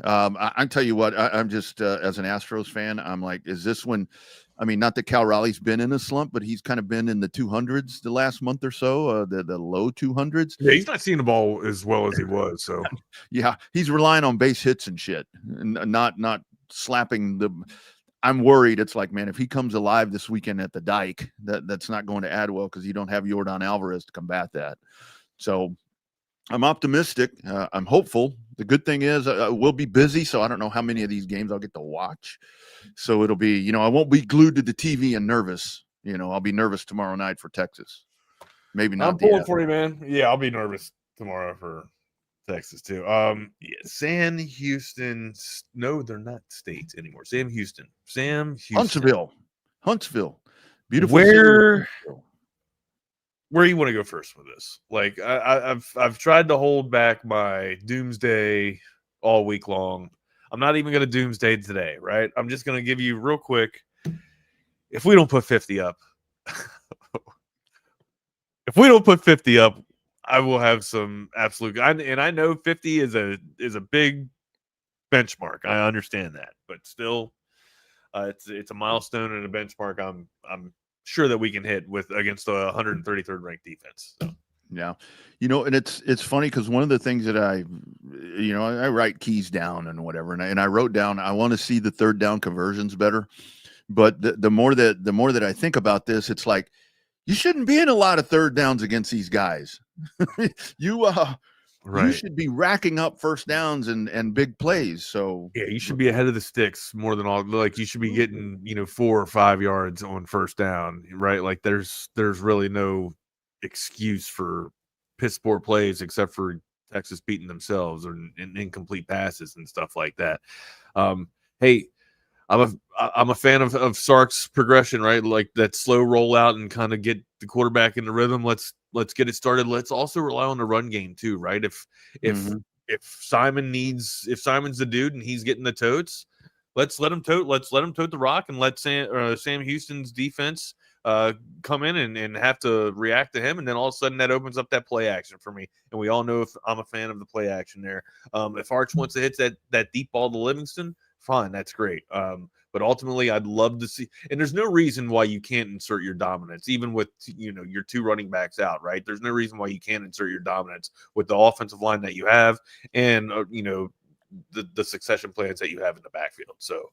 I tell you what, I'm just as an Astros fan, I'm like, is this when? I mean, not that Cal Raleigh's been in a slump, but he's kind of been in the 200s the last month or so, the low 200s. Yeah, he's not seeing the ball as well as he was. So yeah, he's relying on base hits and shit, and not slapping the. I'm worried. It's like, man, if he comes alive this weekend at the Dike, that's not going to add well because you don't have Yordan Alvarez to combat that. So I'm optimistic. I'm hopeful. The good thing is we'll be busy, so I don't know how many of these games I'll get to watch. So it'll be, I won't be glued to the TV and nervous. I'll be nervous tomorrow night for Texas. Maybe not. I'm pulling for you, man. Yeah, I'll be nervous tomorrow for Texas too. Sam Houston. No, they're not states anymore. Sam Houston. Huntsville. Beautiful. Where you want to go first with this? Like I've tried to hold back my doomsday all week long. I'm not even going to doomsday today, right? I'm just going to give you real quick. If we don't put 50 up, I will have some absolute. And I know 50 is a big benchmark. I understand that, but still, it's a milestone and a benchmark. I'm sure that we can hit against a 133rd ranked defense. So. Yeah. And it's funny because one of the things that I write keys down and whatever. And I wrote down, I want to see the third down conversions better. But the more that I think about this, it's like, you shouldn't be in a lot of third downs against these guys. You should be racking up first downs and big plays. So yeah, you should be ahead of the sticks more than all. Like you should be getting 4 or 5 yards on first down, right? Like there's really no excuse for piss poor plays except for Texas beating themselves or incomplete passes and stuff like that. Hey, I'm a fan of Sark's progression, right? Like that slow rollout and kind of get the quarterback in the rhythm. Let's get it started. Let's also rely on the run game too, right? If Simon's the dude and he's getting the totes, let's let him tote the rock and let Sam Houston's defense come in and have to react to him, and then all of a sudden that opens up that play action for me. And we all know if I'm a fan of the play action there. If Arch wants to hit that deep ball to Livingston, fine, that's great. But ultimately, I'd love to see, and there's no reason why you can't insert your dominance, even with your 2 running backs out, right? There's no reason why you can't insert your dominance with the offensive line that you have, and the succession plans that you have in the backfield. So,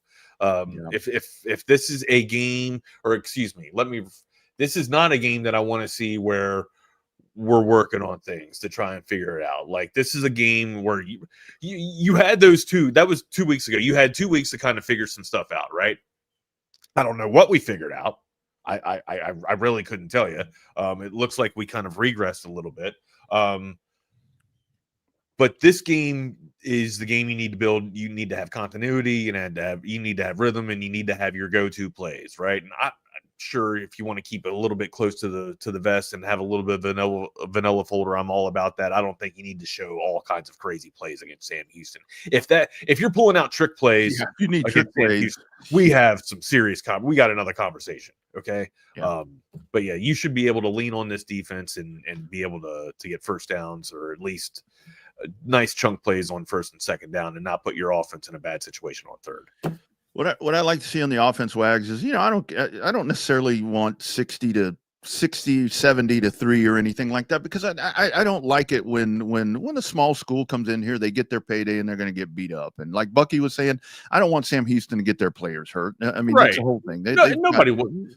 if this is a game, or excuse me, this is not a game that I want to see where we're working on things to try and figure it out. Like this is a game where you had those 2. That was 2 weeks ago. You had 2 weeks to kind of figure some stuff out, right? I don't know what we figured out. I really couldn't tell you. It looks like we kind of regressed a little bit. But this game is the game you need to build. You need to have continuity. You need to have rhythm, and you need to have your go-to plays, right? And I'm sure if you want to keep it a little bit close to the vest and have a little bit of vanilla folder, I'm all about that. I don't think you need to show all kinds of crazy plays against Sam Houston. If you're pulling out trick plays, you need trick plays. Houston, we have some serious we got another conversation. Okay. Yeah. But yeah, you should be able to lean on this defense and be able to get first downs, or at least nice chunk plays on first and second down, and not put your offense in a bad situation on third. What I like to see on the offense, Wags, is, I don't necessarily want 60, 70 to 3 or anything like that, because I don't like it when a small school comes in here, they get their payday and they're going to get beat up. And like Bucky was saying, I don't want Sam Houston to get their players hurt. I mean, that's the whole thing. Nobody wants.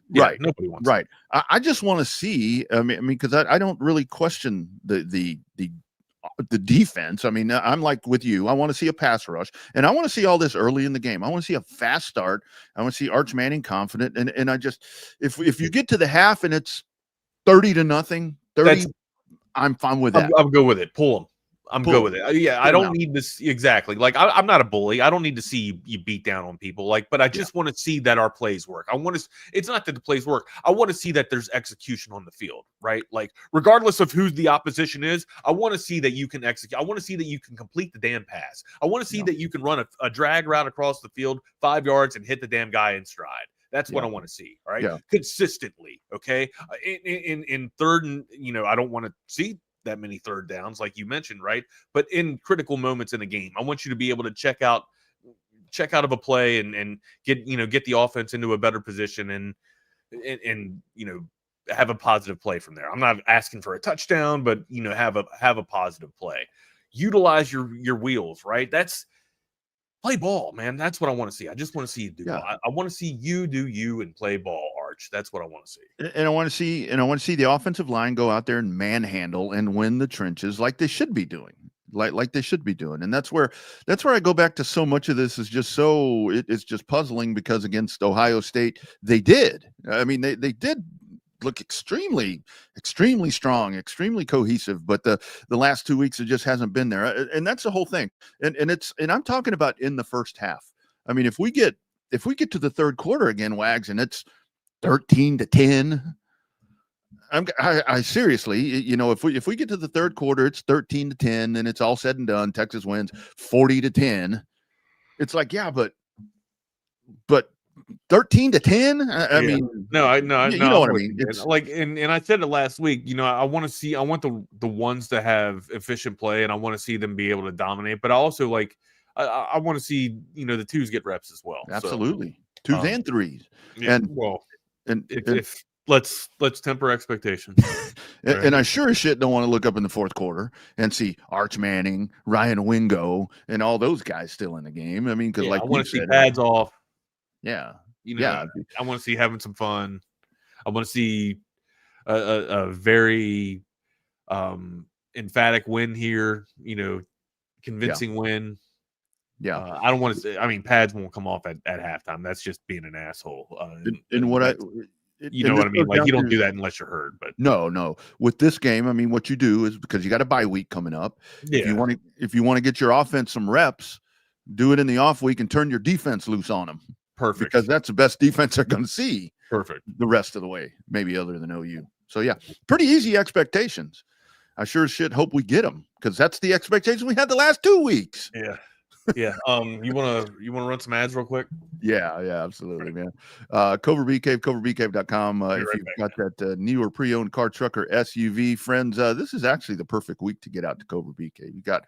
Right. I just want to see. I mean, because I don't really question the defense. I mean, I'm like with you. I want to see a pass rush, and I want to see all this early in the game. I want to see a fast start. I want to see Arch Manning confident, and I just, if you get to the half and it's 30-0, I'm fine with that. I'm good with it. Pull them. I'm good with it. Yeah, I don't need this exactly. Like I'm not a bully. I don't need to see you beat down on people. Like, but I just want to see that our plays work. I want to. It's not that the plays work. I want to see that there's execution on the field, right? Like, regardless of who the opposition is, I want to see that you can execute. I want to see that you can complete the damn pass. I want to see that you can run a drag route across the field 5 yards and hit the damn guy in stride. That's what I want to see. All right, consistently. Okay, in third, and I don't want to see that many third downs, like you mentioned, right? But in critical moments in a game, I want you to be able to check out of a play and get the offense into a better position and have a positive play from there. I'm not asking for a touchdown, but have a positive play. Utilize your wheels, right? That's play ball, man. That's what I want to see. I just want to see you do ball. I want to see you do you and play ball, Arch. That's what I want to see. And I want to see the offensive line go out there and manhandle and win the trenches like they should be doing. Like they should be doing. And that's where I go back to. So much of this is just it's just puzzling, because against Ohio State, they did. I mean, they did look extremely strong, extremely cohesive, but the last 2 weeks, it just hasn't been there. And that's the whole thing. And I'm talking about in the first half. I mean, if we get to the third quarter again, Wags, and it's 13-10, I seriously, if we get to the third quarter, it's 13-10, and it's all said and done, Texas wins 40-10. It's like, but 13-10. I mean, no, you know what I mean. It's like, and I said it last week. I want the ones to have efficient play, and I want to see them be able to dominate. But I also I want to see the twos get reps as well. Absolutely, so, twos and threes. Yeah, and if let's temper expectations. And I sure as shit don't want to look up in the fourth quarter and see Arch Manning, Ryan Wingo, and all those guys still in the game. I mean, because I want to see pads off. Yeah. I want to see having some fun. I want to see a very emphatic win here, convincing win. Yeah. I don't want to say, pads won't come off at halftime. That's just being an asshole. What I mean? Like, you don't do that unless you're hurt. But no. With this game, I mean, what you do is, because you got a bye week coming up. Yeah. If you want to get your offense some reps, do it in the off week and turn your defense loose on them. Perfect. Because that's the best defense they're going to see. Perfect. The rest of the way, maybe other than OU. So yeah, pretty easy expectations. I sure as shit hope we get them, because that's the expectation we had the last 2 weeks. Yeah. Yeah. You wanna run some ads real quick? Yeah, absolutely, man. Cover Bee Cave, coverbcave.com. If you've got that newer pre-owned car, truck, or SUV, friends, this is actually the perfect week to get out to Cover Bee Cave. You got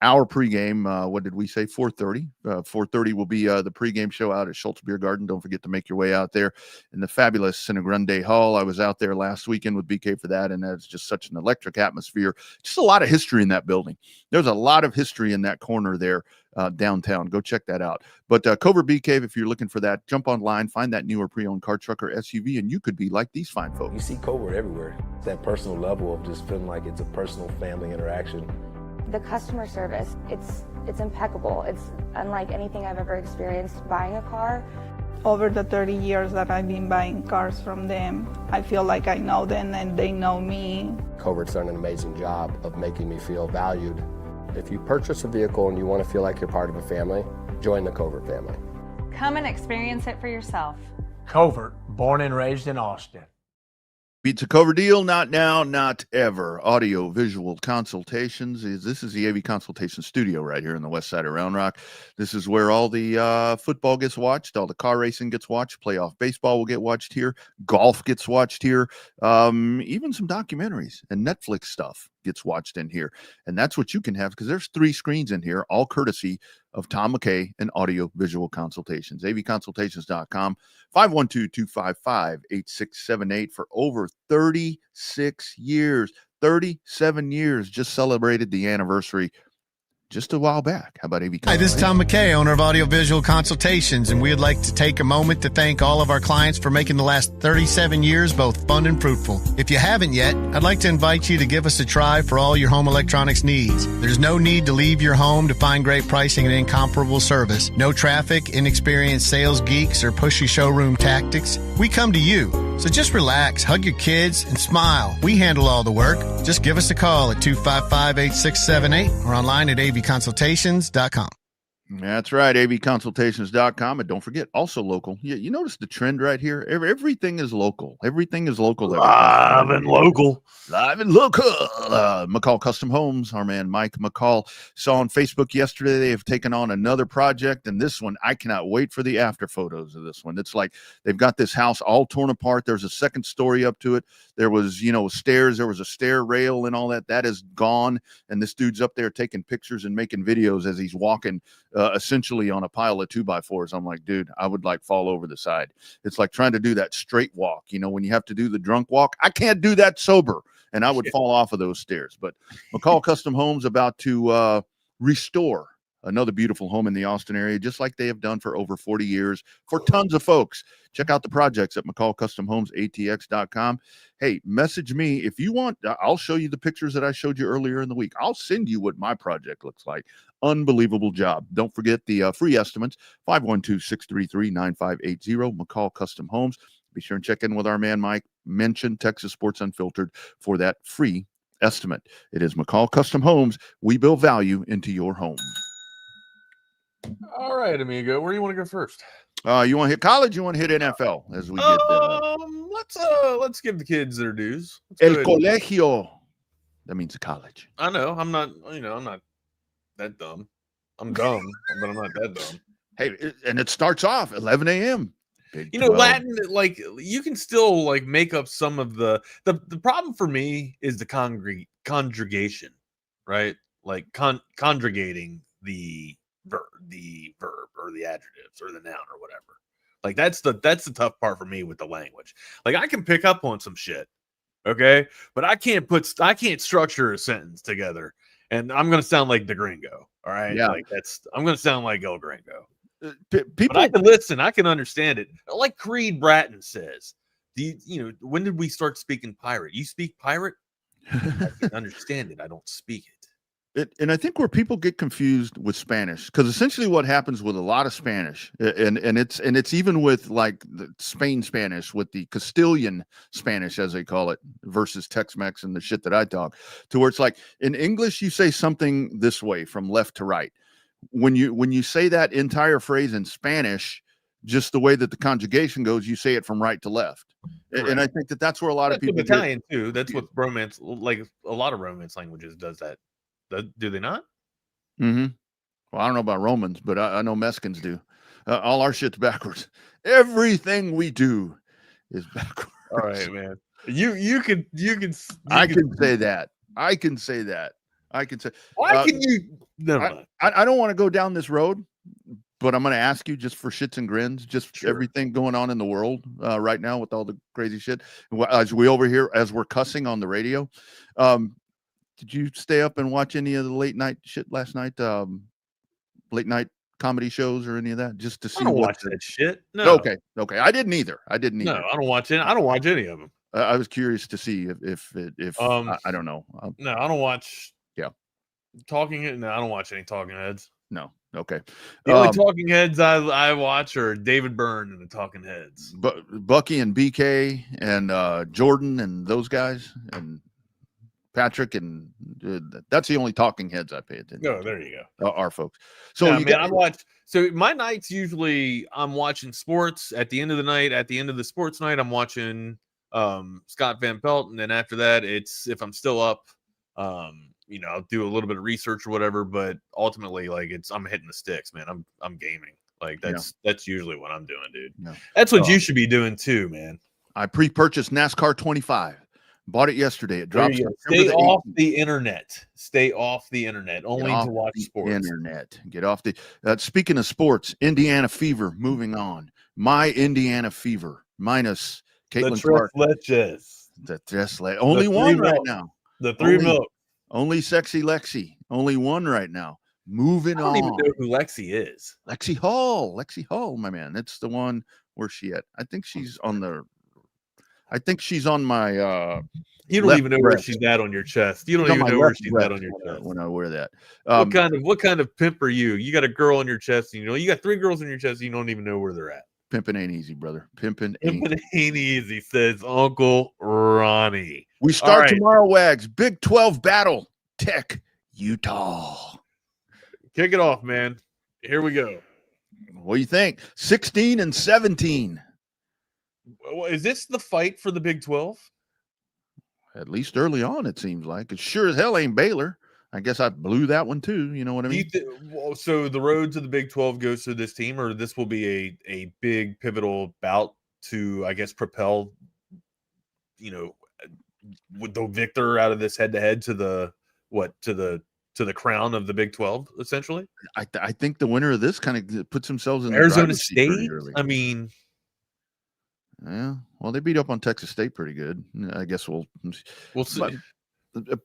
our pregame, what did we say? 4:30. 4:30 will be the pregame show out at Schultz Beer Garden. Don't forget to make your way out there in the fabulous Cine Grande Hall. I was out there last weekend with BK for that, and that's just such an electric atmosphere. Just a lot of history in that building. There's a lot of history in that corner there downtown. Go check that out. But Cobra Bee Cave, if you're looking for that, jump online, find that newer pre-owned car, truck, or SUV, and you could be like these fine folks. You see Cobra everywhere. It's that personal level of just feeling like it's a personal family interaction. The customer service, it's impeccable. It's unlike anything I've ever experienced buying a car. Over the 30 years that I've been buying cars from them, I feel like I know them and they know me. Covert's done an amazing job of making me feel valued. If you purchase a vehicle and you want to feel like you're part of a family, join the Covert family. Come and experience it for yourself. Covert, born and raised in Austin. Beats a cover deal, not now, not ever. Audio, visual consultations. This is the AV Consultation Studio right here in the west side of Round Rock. This is where all the football gets watched, all the car racing gets watched, playoff baseball will get watched here, golf gets watched here, even some documentaries and Netflix stuff gets watched in here. And that's what you can have, because there's 3 screens in here, all courtesy of Tom McKay and audio visual consultations. avconsultations.com, 512-255-8678 for over 36 years. 37 years, just celebrated the anniversary just a while back. How about AV? Hi, this is Tom McKay, owner of Audiovisual Consultations, and we'd like to take a moment to thank all of our clients for making the last 37 years both fun and fruitful. If you haven't yet, I'd like to invite you to give us a try for all your home electronics needs. There's no need to leave your home to find great pricing and incomparable service. No traffic, inexperienced sales geeks, or pushy showroom tactics. We come to you. So just relax, hug your kids, and smile. We handle all the work. Just give us a call at 255-8678 or online at avconsultations.com. That's right, avconsultations.com. And don't forget, also local. You notice the trend right here? Everything is local. Everything is local. Live and local. Live and local. McCall Custom Homes, our man Mike McCall, saw on Facebook yesterday they have taken on another project, and this one, I cannot wait for the after photos of this one. It's like they've got this house all torn apart. There's a second story up to it. There was, stairs. There was a stair rail and all that. That is gone, and this dude's up there taking pictures and making videos as he's walking essentially on a pile of 2x4s. I'm like, dude, I would fall over the side. It's like trying to do that straight walk, when you have to do the drunk walk. I can't do that sober, and I would fall off of those stairs. But McCall Custom Homes about to restore another beautiful home in the Austin area, just like they have done for over 40 years for tons of folks. Check out the projects at McCallCustomHomesATX.com. Hey, message me if you want. I'll show you the pictures that I showed you earlier in the week. I'll send you what my project looks like. Unbelievable job. Don't forget the free estimates, 512-633-9580, McCall Custom Homes. Be sure and check in with our man Mike. Mention Texas Sports Unfiltered for that free estimate. It is McCall Custom Homes. We build value into your home. All right, amigo. Where do you want to go first? You want to hit college? You want to hit NFL as we get there? Let's give the kids their dues. El colegio. That means college. I know. I'm not that dumb. I'm dumb, but I'm not that dumb. Hey, and it starts off 11 a.m. Latin, you can still make up some of the problem for me is the conjugation, right? Conjugating the verb or the adjectives or the noun or whatever. That's the tough part for me with the language. I can pick up on some shit, okay, but I can't structure a sentence together, and I'm gonna sound like the gringo. All right, yeah, I'm gonna sound like El Gringo. People, but I can listen. I can understand it. Like Creed Bratton says, when did we start speaking pirate? You speak pirate? I can understand it. I don't speak it. And I think where people get confused with Spanish, because essentially what happens with a lot of Spanish, and it's even with the Spain Spanish, with the Castilian Spanish, as they call it, versus Tex-Mex and the shit that I talk, to where it's like in English, you say something this way from left to right. When you say that entire phrase in Spanish, just the way that the conjugation goes, you say it from right to left. And I think that's where a lot of people Italian too. That's what romance, a lot of romance languages does that. Do they not? Mm-hmm. Well, I don't know about Romans, but I know Mexicans do. All our shit's backwards. Everything we do is backwards. All right, man. You can say that. I can say that. I can say. Why can you? No, I don't want to go down this road, but I'm going to ask you just for shits and grins, just everything going on in the world right now with all the crazy shit. As we're cussing on the radio. Did you stay up and watch any of the late night shit last night? Late night comedy shows or any of that? Just to see. I don't watch that shit. No. Okay. I didn't either. No, I don't watch it. I don't watch any of them. I was curious to see if I don't know. No, I don't watch. Yeah. Talking. No, I don't watch any talking heads. No. Okay. The only talking heads I watch are David Byrne and the Talking Heads. Bucky and BK and Jordan and those guys and Patrick, and that's the only talking heads I pay attention to. Oh, there you go. Our folks. So I watch. So my nights usually I'm watching sports at the end of the night. At the end of the sports night, I'm watching Scott Van Pelt, and then after that, it's if I'm still up, I'll do a little bit of research or whatever. But ultimately, I'm hitting the sticks, man. I'm gaming. That's usually what I'm doing, dude. Yeah. That's what you should be doing too, man. I pre-purchased NASCAR 25. Bought it yesterday. It There drops. you go. September Stay the off 18th. the internet. Stay off the internet. Only to watch sports. Internet. Get off the. Speaking of sports, Indiana Fever. Moving on. My Indiana Fever minus Caitlin Clark. The Tres Leches. Only one right now. The three milk. Only Sexy Lexi. Only one right now. Moving on. I don't even know who Lexi is. Lexi Hall. Lexi Hall, my man. That's the one. Where's she at? I think she's on the. I think she's on my. You don't even know where she's at on your chest. You don't even know where she's at on your chest. When I wear that. What kind of pimp are you? You got a girl on your chest, and you got 3 girls on your chest, and you don't even know where they're at. Pimping ain't easy, brother. Pimping ain't easy, says Uncle Ronnie. We start tomorrow, Wags. Big 12 battle. Tech, Utah. Kick it off, man. Here we go. What do you think? 16 and 17. Is this the fight for the Big 12? At least early on, it seems like. It sure as hell ain't Baylor. I guess I blew that one too. You know what I mean? So the road to the Big 12 goes through this team, or this will be a big pivotal bout to, I guess, propel, with the victor out of this head-to-head to the crown of the Big 12, essentially. I think the winner of this kind of puts themselves in Arizona State. I mean, yeah. Well, they beat up on Texas State pretty good. I guess we'll see.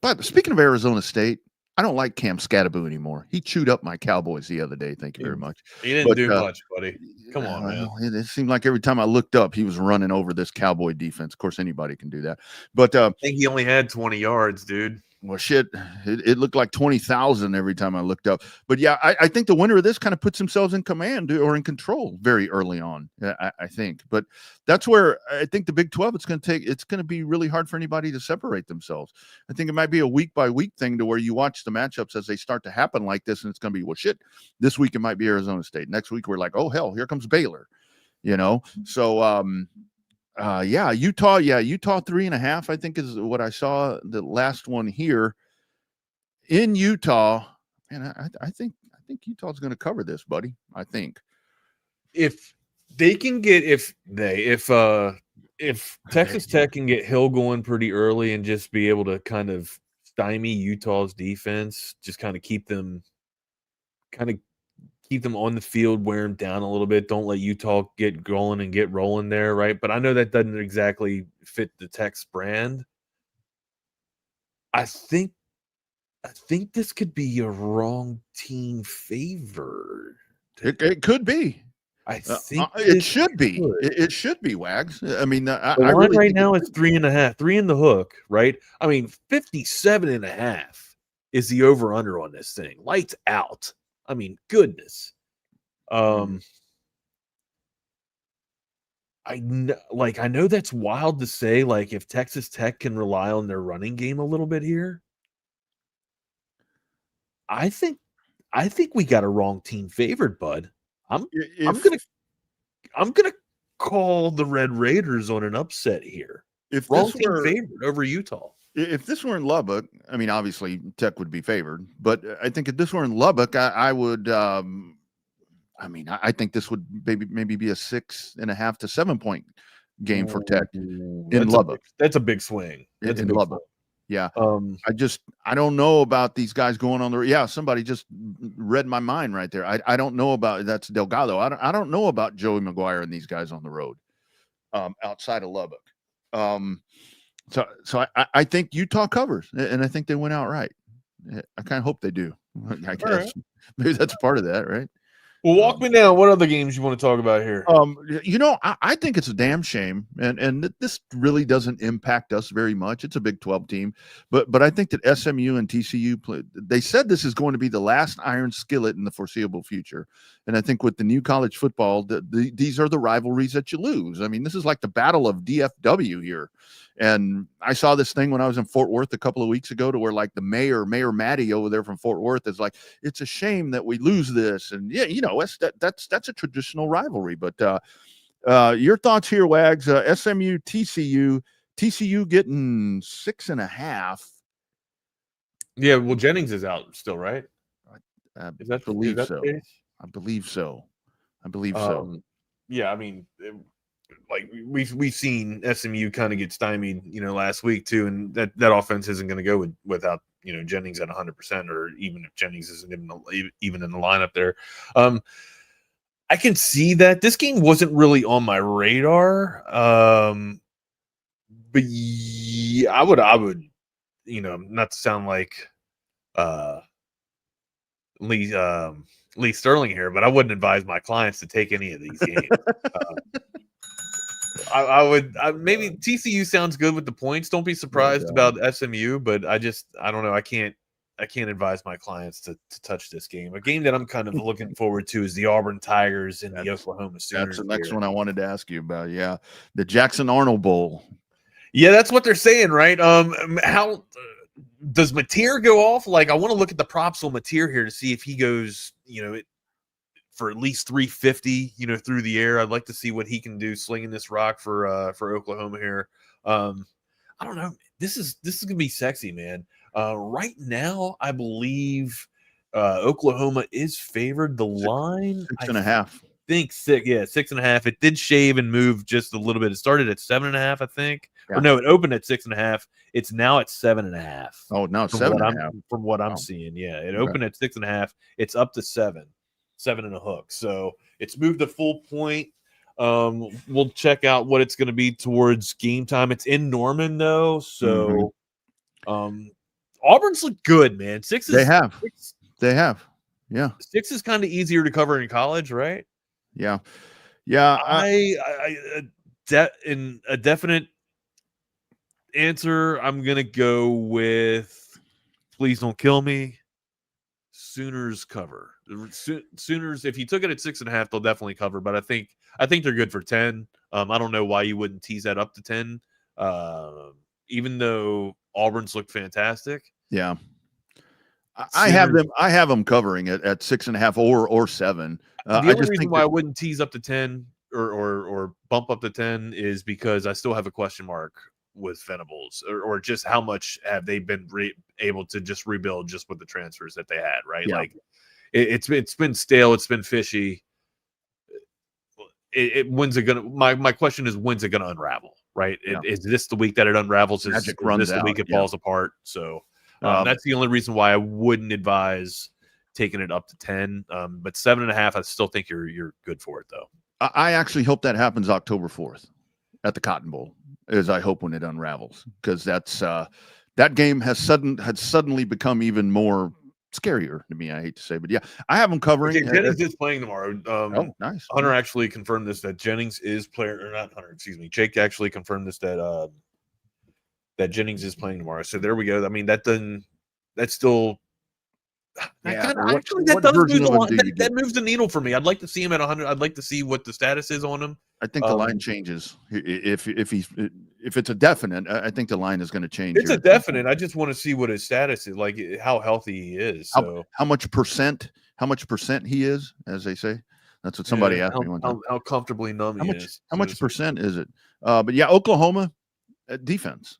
But speaking of Arizona State, I don't like Cam Scattaboo anymore. He chewed up my Cowboys the other day. Thank you very much. He didn't do much, buddy. Come on, man. It seemed like every time I looked up, he was running over this Cowboy defense. Of course, anybody can do that. But I think he only had 20 yards, dude. Well, shit, it looked like 20,000 every time I looked up. But yeah, I think the winner of this kind of puts themselves in command or in control very early on, I think. But that's where I think the Big 12, it's going to be really hard for anybody to separate themselves. I think it might be a week by week thing to where you watch the matchups as they start to happen like this, and it's going to be, well, shit, this week it might be Arizona State. Next week we're like, oh, hell, here comes Baylor, So, Utah 3.5, I think is what I saw the last one here in Utah. And I think Utah's going to cover this, buddy. I think if they can get, if Texas Tech can get Hill going pretty early and just be able to kind of stymie Utah's defense, just kind of keep them on the field, wear them down a little bit. Don't let Utah get going and get rolling there, right? But I know that doesn't exactly fit the Tech's brand. I think this could be a wrong team favored. It could be. I think it should be. It should be, Wags. I mean, the line really right now is 3.5, 3 in the hook, right? I mean, 57.5 is the over/under on this thing. Lights out. I mean, goodness. I know that's wild to say, like, if Texas Tech can rely on their running game a little bit here. I think we got a wrong team favored, bud. I'm gonna call the Red Raiders on an upset here. If wrong this team were favored over Utah. If this were in Lubbock, I mean, obviously Tech would be favored, but I think if this were in Lubbock, I would. I think this would maybe be a 6.5 to 7 point game for Tech in Lubbock. That's a big swing. That's in Lubbock. Swing. Yeah. I don't know about these guys going on the. Yeah, somebody just read my mind right there. I don't know about that's Delgado. I don't know about Joey McGuire and these guys on the road, outside of Lubbock. So I think Utah covers, and I think they went out right. I kind of hope they do. I guess right. Maybe that's part of that, right? Well, walk me down. What other games you want to talk about here? I think it's a damn shame, and this really doesn't impact us very much. It's a Big 12 team, but I think that SMU and TCU they said this is going to be the last iron skillet in the foreseeable future, and I think with the new college football, these are the rivalries that you lose. I mean, this is like the battle of DFW here. And I saw this thing when I was in Fort Worth a couple of weeks ago to where like the Mayor Maddie over there from Fort Worth is like, it's a shame that we lose this. And yeah, that's a traditional rivalry, but your thoughts here, Wags, SMU, TCU getting 6.5. Yeah. Well, Jennings is out still, right? I believe so. I believe so. Yeah. I mean, like we've seen SMU kind of get stymied, last week too, and that offense isn't going to go without Jennings at 100%, or even if Jennings isn't even in the lineup there. I can see that this game wasn't really on my radar, but yeah, I would, not to sound like Lee Sterling here, but I wouldn't advise my clients to take any of these games. Maybe TCU sounds good with the points. Don't be surprised about SMU, but I don't know. I can't advise my clients to touch this game. A game that I'm kind of looking forward to is the Auburn Tigers and the Oklahoma Sooners. That's the next one I wanted to ask you about. Yeah, the Jackson Arnold Bowl. Yeah, that's what they're saying, right? How does Mateer go off? Like, I want to look at the props on Mateer here to see if he goes, for at least 350, through the air. I'd like to see what he can do slinging this rock for Oklahoma here. I don't know. This is gonna be sexy, man. Right now, I believe Oklahoma is favored. The line 6.5. I think 6.5. It did shave and move just a little bit. It started at 7.5, I think. Yeah. Or no, it opened at 6.5. It's now at 7.5. Oh, now it's 7.5. From what I'm seeing, yeah, it opened at 6.5. It's up to 7 and a hook. So it's moved a full point. We'll check out what it's going to be towards game time. It's in Norman though, so Auburn's look good, man. They have. Yeah. 6 is kind of easier to cover in college, right? Yeah. In a definite answer, I'm gonna go with, please don't kill me, Sooners cover. Sooners, if you took it at 6.5, they'll definitely cover, but I think they're good for 10. I don't know why you wouldn't tease that up to 10, even though Auburn's looked fantastic. Yeah. I have them covering it at 6.5 or 7. The only reason why I wouldn't tease up to 10 or bump up to 10 is because I still have a question mark with Venables, or just how much have they been able to just rebuild just with the transfers that they had, right? Yeah. Like it's been stale, it's been fishy. When's it gonna? My question is, when's it gonna unravel? Right? Yeah. Is this the week that it unravels? Is this the week it falls apart? So that's the only reason why I wouldn't advise taking it up to 10. But 7.5, I still think you're good for it though. I actually hope that happens October 4th at the Cotton Bowl, as I hope when it unravels, because that's that game had suddenly become even more scarier to me. I hate to say, but yeah, I have them covering. Okay, Jennings is playing tomorrow. Oh, nice. Hunter actually confirmed this, that Jennings is not Hunter, excuse me. Jake actually confirmed this, that Jennings is playing tomorrow. So there we go. I mean, that still. Yeah, That moves the needle for me. I'd like to see him at 100. I'd like to see what the status is on him. I think the line changes if it's a definite. I think the line is going to change. It's a definite. I just want to see what his status is, like how healthy he is. So how much percent he is, as they say. That's what somebody asked me one time. How comfortably numb he is. How much percent is it? But yeah, Oklahoma defense.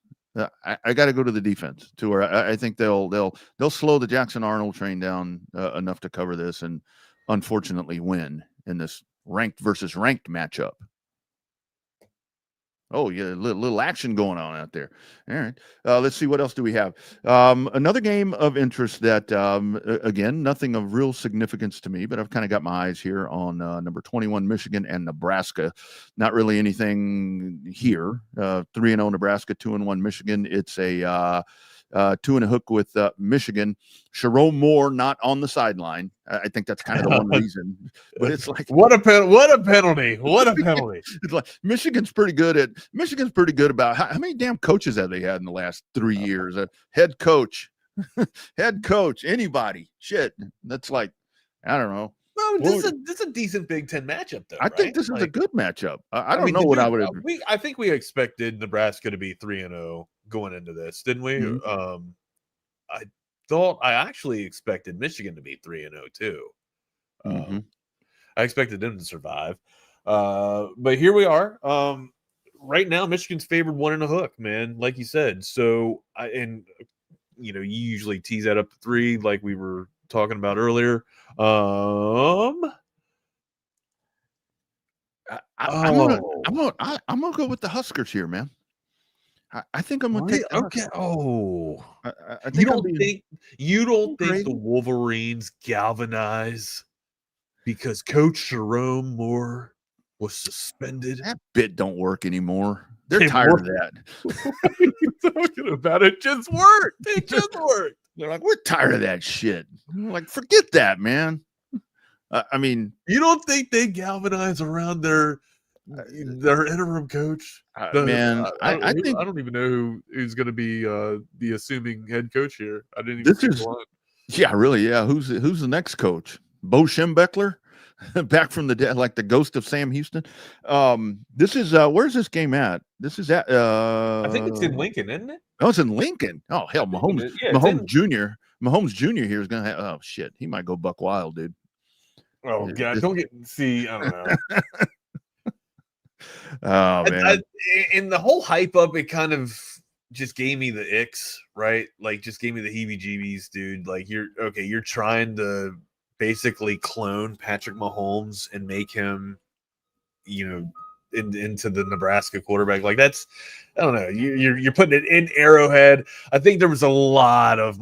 I got to go to the defense too. Where I think they'll slow the Jackson Arnold train down enough to cover this and unfortunately win in this ranked versus ranked matchup. Oh yeah, little action going on out there. All right, let's see what else do we have. Another game of interest that again, nothing of real significance to me, but I've kind of got my eyes here on number 21 Michigan and Nebraska. Not really anything here. 3-0 Nebraska, 2-1 Michigan. It's a 2 and a hook with Michigan. Sharon Moore not on the sideline. I think that's kind of the one reason. But it's like what a penalty! What a penalty! It's like Michigan's pretty good about how many damn coaches have they had in the last 3 years? A head coach, anybody. Shit, that's like I don't know. No, this is a decent Big Ten matchup, though. I think this is a good matchup. I don't know what I would have. I think we expected Nebraska to be 3-0 going into this, didn't we? Mm-hmm. I actually expected Michigan to be 3-0 too. Mm-hmm. I expected them to survive, but here we are. Right now, Michigan's favored 1 and a hook, man. Like you said. So you usually tease that up to 3, like we were talking about earlier. I'm gonna go with the Huskers here, man. I think I'm gonna take. Okay. Oh, I think you don't think the Wolverines galvanize because Coach Jerome Moore was suspended? That bit don't work anymore. They're tired of that. What are you talking about? It just worked. It just worked. They're like, we're tired of that shit. I'm like, forget that, man. I mean, you don't think they galvanize around their interim coach? Man, I think I don't even know who's going to be the assuming head coach here. I didn't even see the line. Yeah, really. Yeah, who's the next coach? Bo Schembechler, back from the dead, like the ghost of Sam Houston. This is where's this game at? This is at. I think it's in Lincoln, isn't it? Oh, it's in Lincoln. Oh hell, Mahomes. Mahomes Jr. Mahomes Jr. here is gonna have. Oh shit, he might go buck wild, dude. Oh god, don't get see. I don't know. Oh man, and the whole hype up, it kind of just gave me the icks, right? Like, just gave me the heebie-jeebies, dude. Like, you're trying to basically clone Patrick Mahomes and make him, into the Nebraska quarterback. Like, that's, I don't know. You're putting it in Arrowhead. I think there was a lot of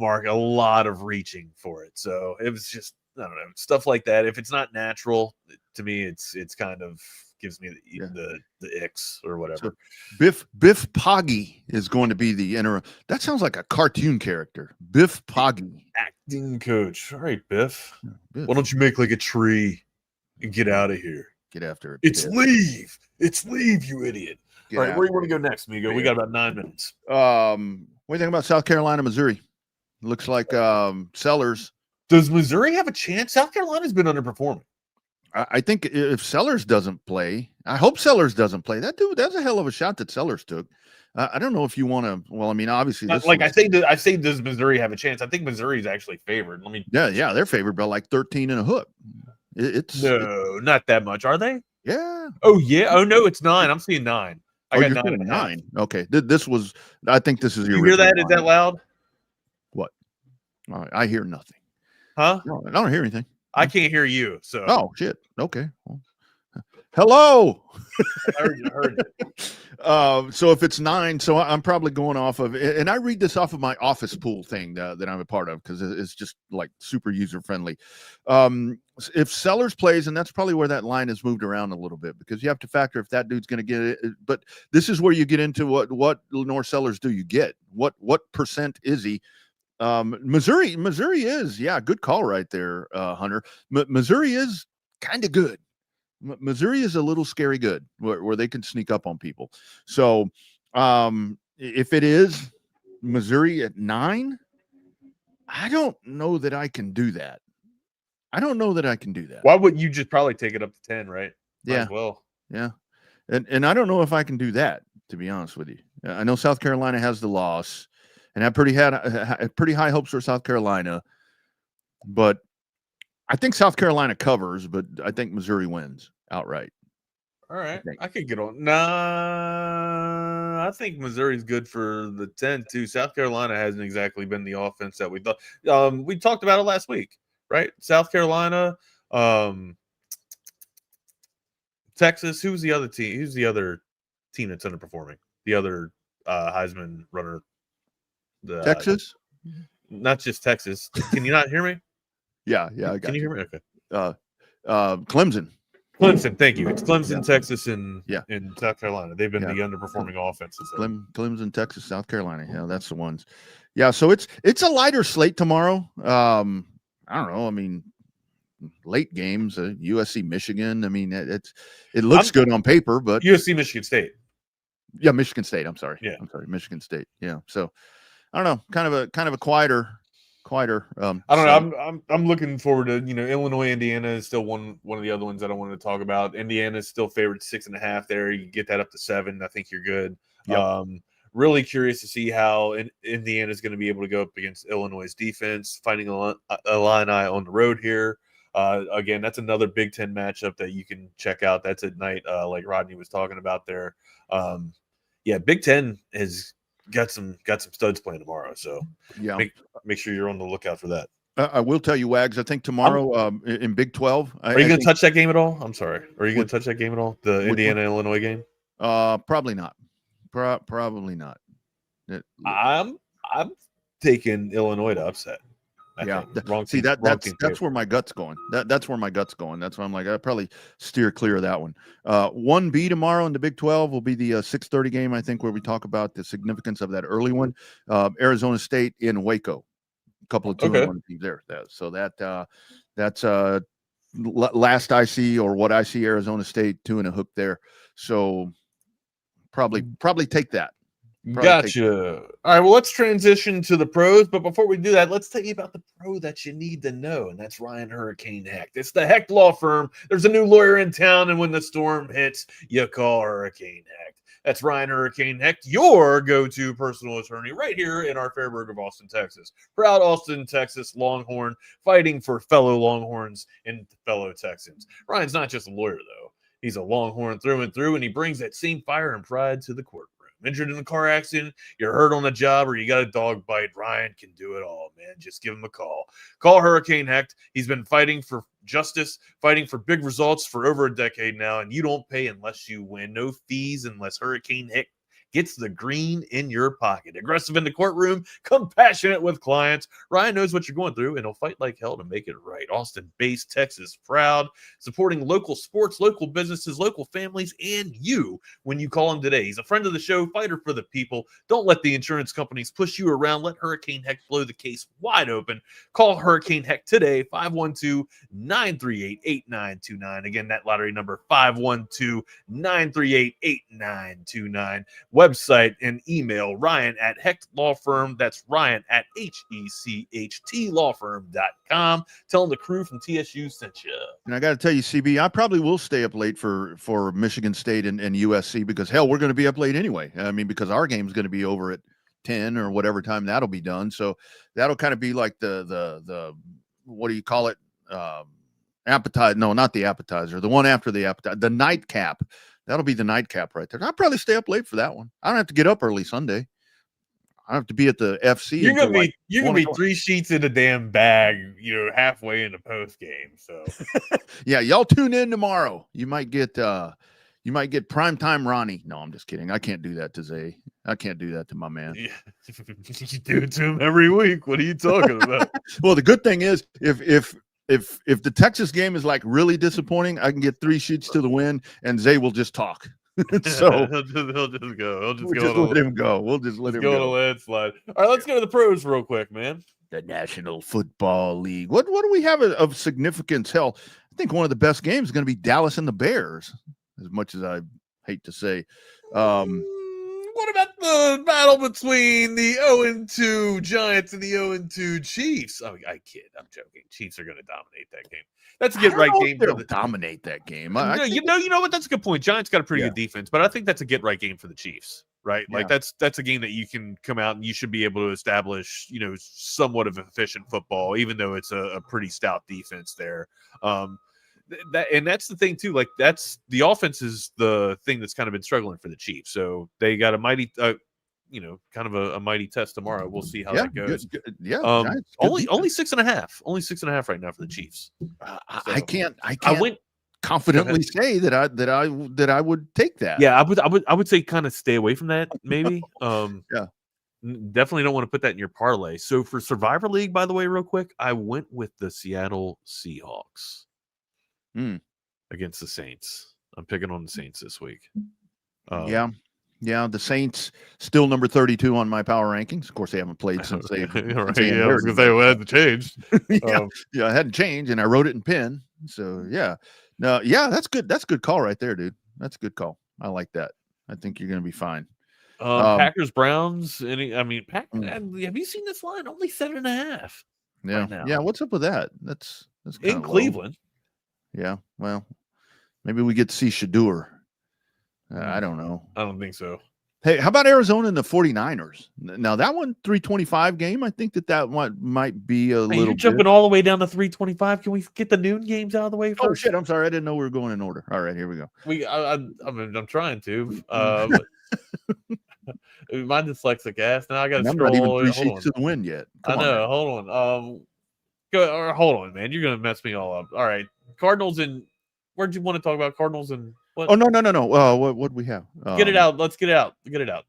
reaching for it. So it was just, I don't know, stuff like that. If it's not natural, to me, it's kind of gives me the icks or whatever. So Biff Poggi is going to be the interim. That sounds like a cartoon character. Biff Poggi, acting coach. All right, Biff. Why don't you make like a tree and get out of here? Get after it. It's leave. It's leave, you idiot. All right, where do you want to go next, Migo? We got about 9 minutes. What do you think about South Carolina, Missouri? Looks like Sellers. Does Missouri have a chance? South Carolina's been underperforming. I think if Sellers doesn't play, I hope Sellers doesn't play. That dude, that's a hell of a shot that Sellers took. I don't know if you want to. Well, I mean, obviously, I say, does Missouri have a chance? I think Missouri is actually favored. Yeah, they're favored by like 13 and a hook. Not that much, are they? Yeah. Oh yeah. Oh no, it's 9. I'm seeing 9. I got 9 and a half. 9. Okay. This was. I think this is. You hear that? Is that loud? What? All right. I hear nothing. Huh? No, I don't hear anything. I can't hear you. So. Oh shit. Okay. Well, hello. I heard it. So if it's 9, so I'm probably going off of, and I read this off of my office pool thing that I'm a part of because it's just like super user friendly. If Sellers plays, and that's probably where that line has moved around a little bit because you have to factor if that dude's going to get it. But this is where you get into what Lenore Sellers do you get? What percent is he? Missouri is, good call right there, Hunter. Missouri is kind of good. Missouri is a little scary good where they can sneak up on people. So if it is Missouri at 9, I don't know that I can do that. Why wouldn't you just probably take it up to 10, right? Yeah. As well. Yeah. And I don't know if I can do that, to be honest with you. I know South Carolina has the loss. And I had pretty high hopes for South Carolina, but I think South Carolina covers, but I think Missouri wins outright. All right, I could get on. Nah, I think Missouri's good for the 10 too. South Carolina hasn't exactly been the offense that we thought. We talked about it last week, right? South Carolina, Texas. Who's the other team? Who's the other team that's underperforming? The other Heisman runner. Texas, not just Texas. Can you not hear me? Yeah, I got. Can you hear me? Okay. Clemson. Thank you. It's Clemson, Texas, and South Carolina. They've been the underperforming offenses. Clemson, Texas, South Carolina. Yeah, that's the ones. Yeah, so it's a lighter slate tomorrow. I don't know. I mean, late games, USC, Michigan. I mean, it looks good on paper, but USC, Michigan State. Yeah, Michigan State. I'm sorry. Yeah, I'm sorry, Michigan State. Yeah, so. I don't know, kind of a quieter. I don't know. I'm looking forward to Illinois, Indiana is still one of the other ones that I wanted to talk about. Indiana is still favored 6.5 there. You can get that up to 7. I think you're good. Yep. Really curious to see how Indiana is going to be able to go up against Illinois' defense, fighting Illini on the road here. Again, that's another Big Ten matchup that you can check out. That's at night, like Rodney was talking about there. Big Ten has got some studs playing tomorrow, so make sure you're on the lookout for that. I will tell you, Wags, I think tomorrow in Big 12. Are you going to touch that game at all? I'm sorry. Are you going to touch that game at all? The Indiana-Illinois game? Probably not. Probably not. I'm taking Illinois to upset. See, that's where my gut's going. That's where my gut's going. That's why I'm like, I'd probably steer clear of that one. 1B tomorrow in the Big 12 will be the 6:30 game, I think, where we talk about the significance of that early one. Arizona State in Waco. A couple of 2-1 teams there. So that's last I see, or what I see, Arizona State 2 and a hook there. So probably take that. Gotcha. All right, well, let's transition to the pros. But before we do that, let's tell you about the pro that you need to know, and that's Ryan Hurricane Hecht. It's the Hecht Law Firm. There's a new lawyer in town, and when the storm hits, you call Hurricane Hecht. That's Ryan Hurricane Hecht, your go-to personal attorney right here in our Fairburg of Austin, Texas. Proud Austin, Texas Longhorn, fighting for fellow Longhorns and fellow Texans. Ryan's not just a lawyer, though. He's a Longhorn through and through, and he brings that same fire and pride to the courtroom. Injured in a car accident, you're hurt on the job, or you got a dog bite, Ryan can do it all, man. Just give him a call. Call Hurricane Hecht. He's been fighting for justice, fighting for big results for over a decade now, and you don't pay unless you win. No fees unless Hurricane Hecht gets the green in your pocket. Aggressive in the courtroom, compassionate with clients. Ryan knows what you're going through, and he'll fight like hell to make it right. Austin-based, Texas proud, supporting local sports, local businesses, local families, and you when you call him today. He's a friend of the show, fighter for the people. Don't let the insurance companies push you around. Let Hurricane Hecht blow the case wide open. Call Hurricane Hecht today, 512-938-8929. Again, that lottery number, 512-938-8929. Website and email Ryan at Hecht Law Firm. That's Ryan at HECHT Tell him the crew from TSU sent you. And I got to tell you, CB, I probably will stay up late for Michigan State and USC, because hell, we're going to be up late anyway. I mean, because our game's going to be over at 10 or whatever time that'll be done. So that'll kind of be like the what do you call it? Appetizer? No, not the appetizer. The one after the appetizer. The nightcap. That'll be the nightcap right there. I'll probably stay up late for that one. I don't have to get up early Sunday. I have to be at the FC. You're gonna be 3 sheets in a damn bag, halfway in the post game. So yeah, y'all tune in tomorrow. You might get primetime Ronnie. No, I'm just kidding. I can't do that to Zay. I can't do that to my man. Yeah. You do it to him every week. What are you talking about? Well, the good thing is if the Texas game is like really disappointing, I can get 3 sheets to the win, and Zay will just talk. So he'll just go. Let him go. We'll just let him go. Go on a landslide. All right, let's go to the pros real quick, man. The National Football League. What do we have of significance? Hell, I think one of the best games is going to be Dallas and the Bears, as much as I hate to say. What about the battle between the 0-2 Giants and the 0-2 Chiefs? I kid. I'm joking. Chiefs are going to dominate that game. That's a get-right game. They'll dominate that game. You know what? That's a good point. Giants got a pretty good defense, but I think that's a get-right game for the Chiefs, right? Like that's a game that you can come out and you should be able to establish, somewhat of efficient football, even though it's a pretty stout defense there. That's the thing too. Like that's the offense is the thing that's kind of been struggling for the Chiefs. So they got a mighty, kind of a mighty test tomorrow. We'll see how that goes. Good. Yeah. Only 6.5. Only 6.5 right now for the Chiefs. I can't confidently say that I would take that. Yeah, I would say kind of stay away from that. Maybe. Definitely don't want to put that in your parlay. So for Survivor League, by the way, real quick, I went with the Seattle Seahawks. Against the Saints. I'm picking on the Saints this week. The Saints still number 32 on my power rankings. Of course, they haven't played since they. Right, I was going to say, well, it hadn't changed. It hadn't changed, and I wrote it in pen. So that's good. That's a good call right there, dude. That's a good call. I like that. I think you're going to be fine. Packers Browns. Have you seen this line? Only 7.5. Yeah, right now. Yeah. What's up with that? That's in Cleveland. Low. Yeah, well, maybe we get to see Shadur. I don't know. I don't think so. Hey, how about Arizona and the 49ers? Now, that one, 325 game, I think that might be a little. You're jumping all the way down to 325. Can we get the noon games out of the way first? Oh, shit. I'm sorry. I didn't know we were going in order. All right, here we go. I'm trying to. My dyslexic ass. Now I got to scroll. I'm not even 3 sheets to the win yet. I know. Hold on. Go. Or hold on, man. You're gonna mess me all up. All right, Cardinals and where'd you want to talk about Cardinals and what? Oh no. What do we have? Get it out. Let's get it out. Get it out.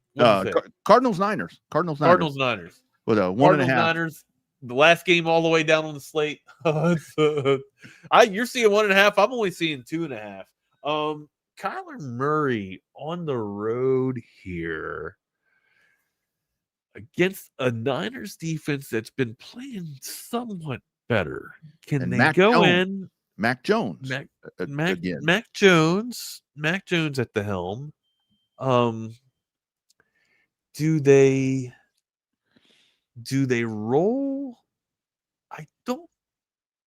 Cardinals Niners. Cardinals Niners. With a 1.5. Cardinals Niners. The last game all the way down on the slate. You're seeing 1.5. I'm only seeing 2.5. Kyler Murray on the road here against a Niners defense that's been playing somewhat better. Can they go in? Mac Jones. Mac Jones at the helm. Do they roll? I don't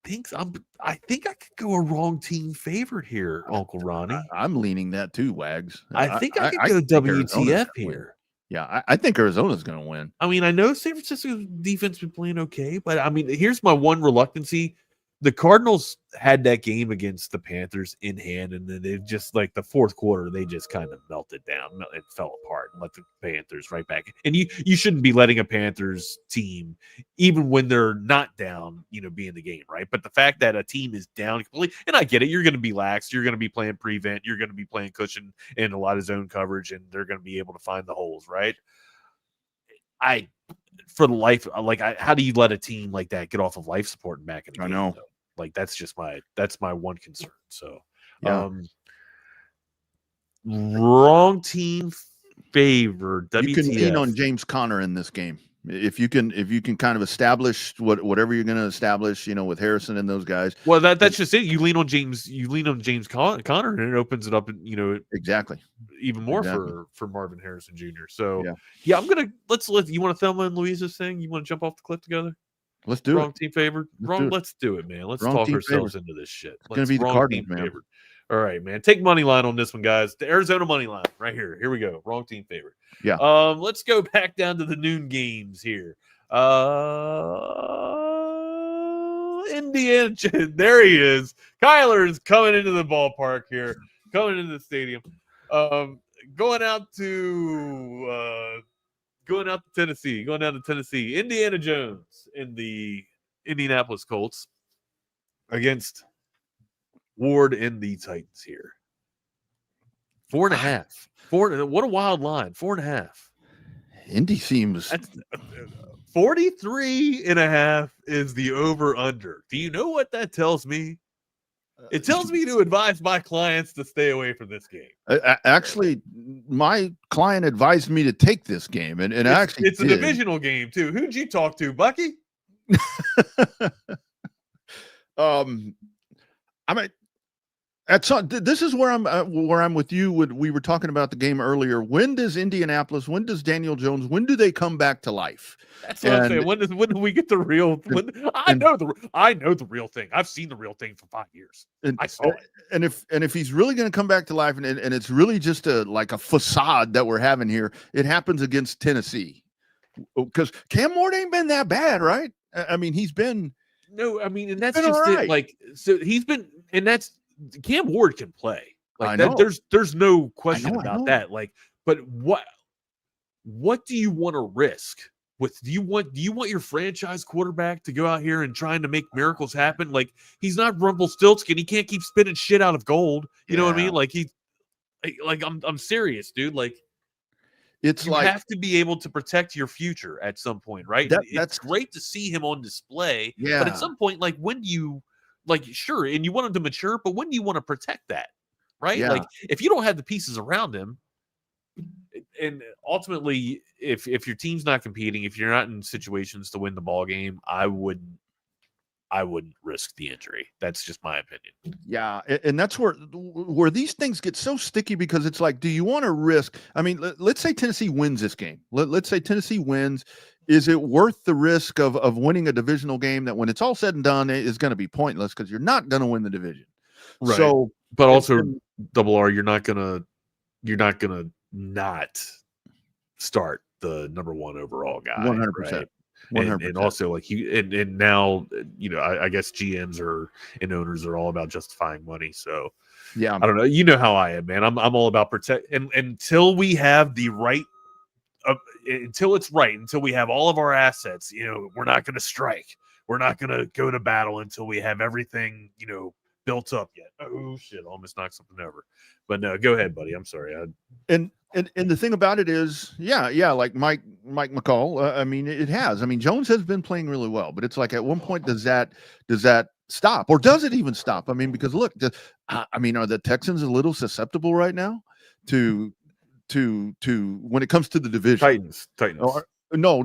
think so. I think I could go a wrong team favorite here, Uncle Ronnie. I'm leaning that too, Wags. I think I could go WTF here. Yeah, I think Arizona's going to win. I mean, I know San Francisco's defense been playing okay, but I mean, here's my one reluctancy. The Cardinals had that game against the Panthers in hand, and then it just like the fourth quarter, they just kind of melted down and fell apart and let the Panthers right back. And you shouldn't be letting a Panthers team, even when they're not down, be in the game, right? But the fact that a team is down completely, and I get it, you're going to be lax, you're going to be playing prevent, you're going to be playing cushion and a lot of zone coverage, and they're going to be able to find the holes, right? For the life, how do you let a team like that get off of life support and back in the game? I know. Though? Like that's my one concern. So, wrong team favored. You can lean on James Conner in this game if you can kind of establish whatever you're going to establish. With Harrison and those guys. Well, that's just it. You lean on James Conner, and it opens it up, and exactly even more for Marvin Harrison Jr. So I'm gonna let's you want to Thelma and Louise's thing? You want to jump off the cliff together? Let's do wrong team favored. Let's do it, man. Let's talk ourselves into this shit. It's gonna be the Cardinals, man. Favored. All right, man. Take money line on this one, guys. The Arizona money line right here. Here we go. Wrong team favorite. Yeah. Let's go back down to the noon games here. Indiana. There he is. Kyler is coming into the ballpark here. Coming into the stadium. Going out to Tennessee. Going down to Tennessee. Indiana Jones in the Indianapolis Colts against Ward and the Titans here. 4.5. What a wild line. 4.5. Indy seems 43.5 is the over under. Do you know what that tells me? It tells me to advise my clients to stay away from this game. Actually, my client advised me to take this game, and it's a divisional game too. Who'd you talk to, Bucky? This is where I'm with you. We were talking about the game earlier. When does Indianapolis? When does Daniel Jones? When do they come back to life? That's what I'm saying. When do we get the real? I know the real thing. I've seen the real thing for 5 years. I saw it. And if he's really going to come back to life, and it's really just a facade that we're having here, it happens against Tennessee, because Cam Ward ain't been that bad, right? I mean, he's been. No, I mean, and that's just right. So he's been, and that's. Cam Ward can play. There's no question about that. But what do you want to risk? Do you want your franchise quarterback to go out here and trying to make miracles happen? He's not Rumpelstiltskin. He can't keep spinning shit out of gold. You know what I mean? I'm serious, dude. You have to be able to protect your future at some point, right? That's great to see him on display. Yeah. But at some point, when do you sure, and you want him to mature, but when do you want to protect that, right? Yeah. If you don't have the pieces around him, and ultimately, if your team's not competing, if you're not in situations to win the ball game, I wouldn't risk the injury. That's just my opinion. Yeah, and that's where these things get so sticky, because it's do you want to risk? I mean, let's say Tennessee wins this game. Let's say Tennessee wins. Is it worth the risk of winning a divisional game that, when it's all said and done, is going to be pointless because you're not going to win the division? Right. So, but also, Double R, you're not gonna not start the number one overall guy. 100%. Right? 100%. And also, and now, I guess GMs and owners are all about justifying money. So, yeah, I don't know. You know how I am, man. I'm all about protect. And until we have the right. Until it's right, until we have all of our assets, we're not going to strike. we're not going to go to battle until we have everything, built up yet. Oh shit, almost knocked something over. But no, go ahead, buddy. I'm sorry. And the thing about it is, like Mike McCall. I mean, it has. I mean, Jones has been playing really well, but it's like at one point does that stop, or does it even stop? I mean, because look, are the Texans a little susceptible right now to when it comes to the division? Titans. No,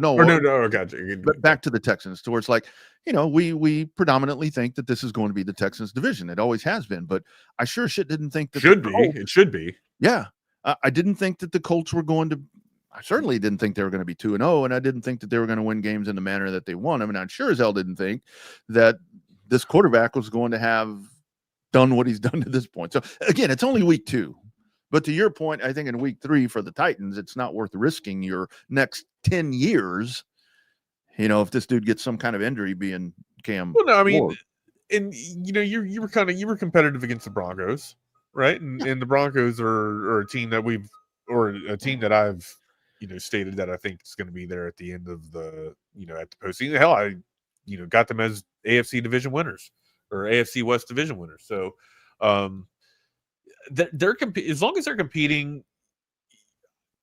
gotcha. But back to the Texans, to where it's like, we predominantly think that this is going to be the Texans division. It always has been, but I sure shit didn't think that it should be. Yeah. I didn't think that the Colts were going to. I certainly didn't think they were going to be 2-0, and I didn't think that they were going to win games in the manner that they won. I mean, I sure as hell didn't think that this quarterback was going to have done what he's done to this point. So again, it's only week 2, but to your point, I think in week 3 for the Titans, it's not worth risking your next 10 years. If this dude gets some kind of injury, being Cam. Well, no, I mean, Ward. and you were competitive against the Broncos. Right. And the Broncos are a team that I've, stated that I think is going to be there at the end of the, at the postseason. Hell, I, got them as AFC division winners or AFC West division winners. So they're as long as they're competing,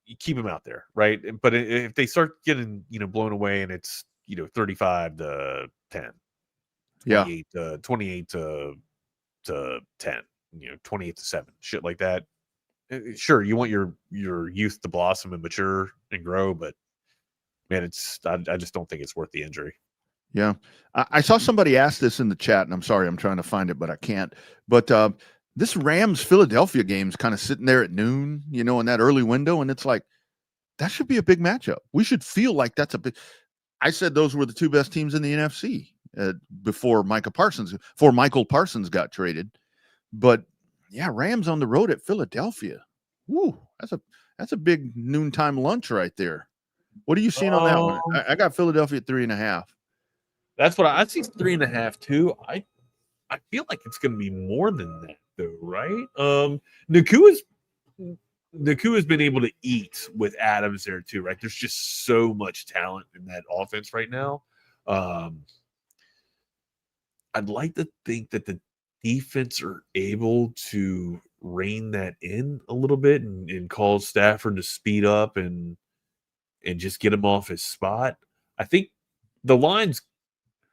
you keep them out there. Right. But if they start getting, blown away and it's, 35-10, 28 to 10. 28-7, shit like that. Sure, you want your youth to blossom and mature and grow, but man, I just don't think it's worth the injury. Yeah, I saw somebody ask this in the chat, and I'm sorry, I'm trying to find it, but I can't. But this Rams Philadelphia game is kind of sitting there at noon, in that early window, and it's like that should be a big matchup. We should feel like that's a big. I said those were the 2 best teams in the NFC before Michael Parsons got traded. But yeah, Rams on the road at Philadelphia. Woo, that's a big noontime lunch right there. What are you seeing on that one? I got Philadelphia at 3.5. That's what I see 3.5 too. I feel like it's going to be more than that though, right? Naku has been able to eat with Adams there too, right? There's just so much talent in that offense right now. I'd like to think that the defense are able to rein that in a little bit and cause Stafford to speed up and just get him off his spot. I think the line's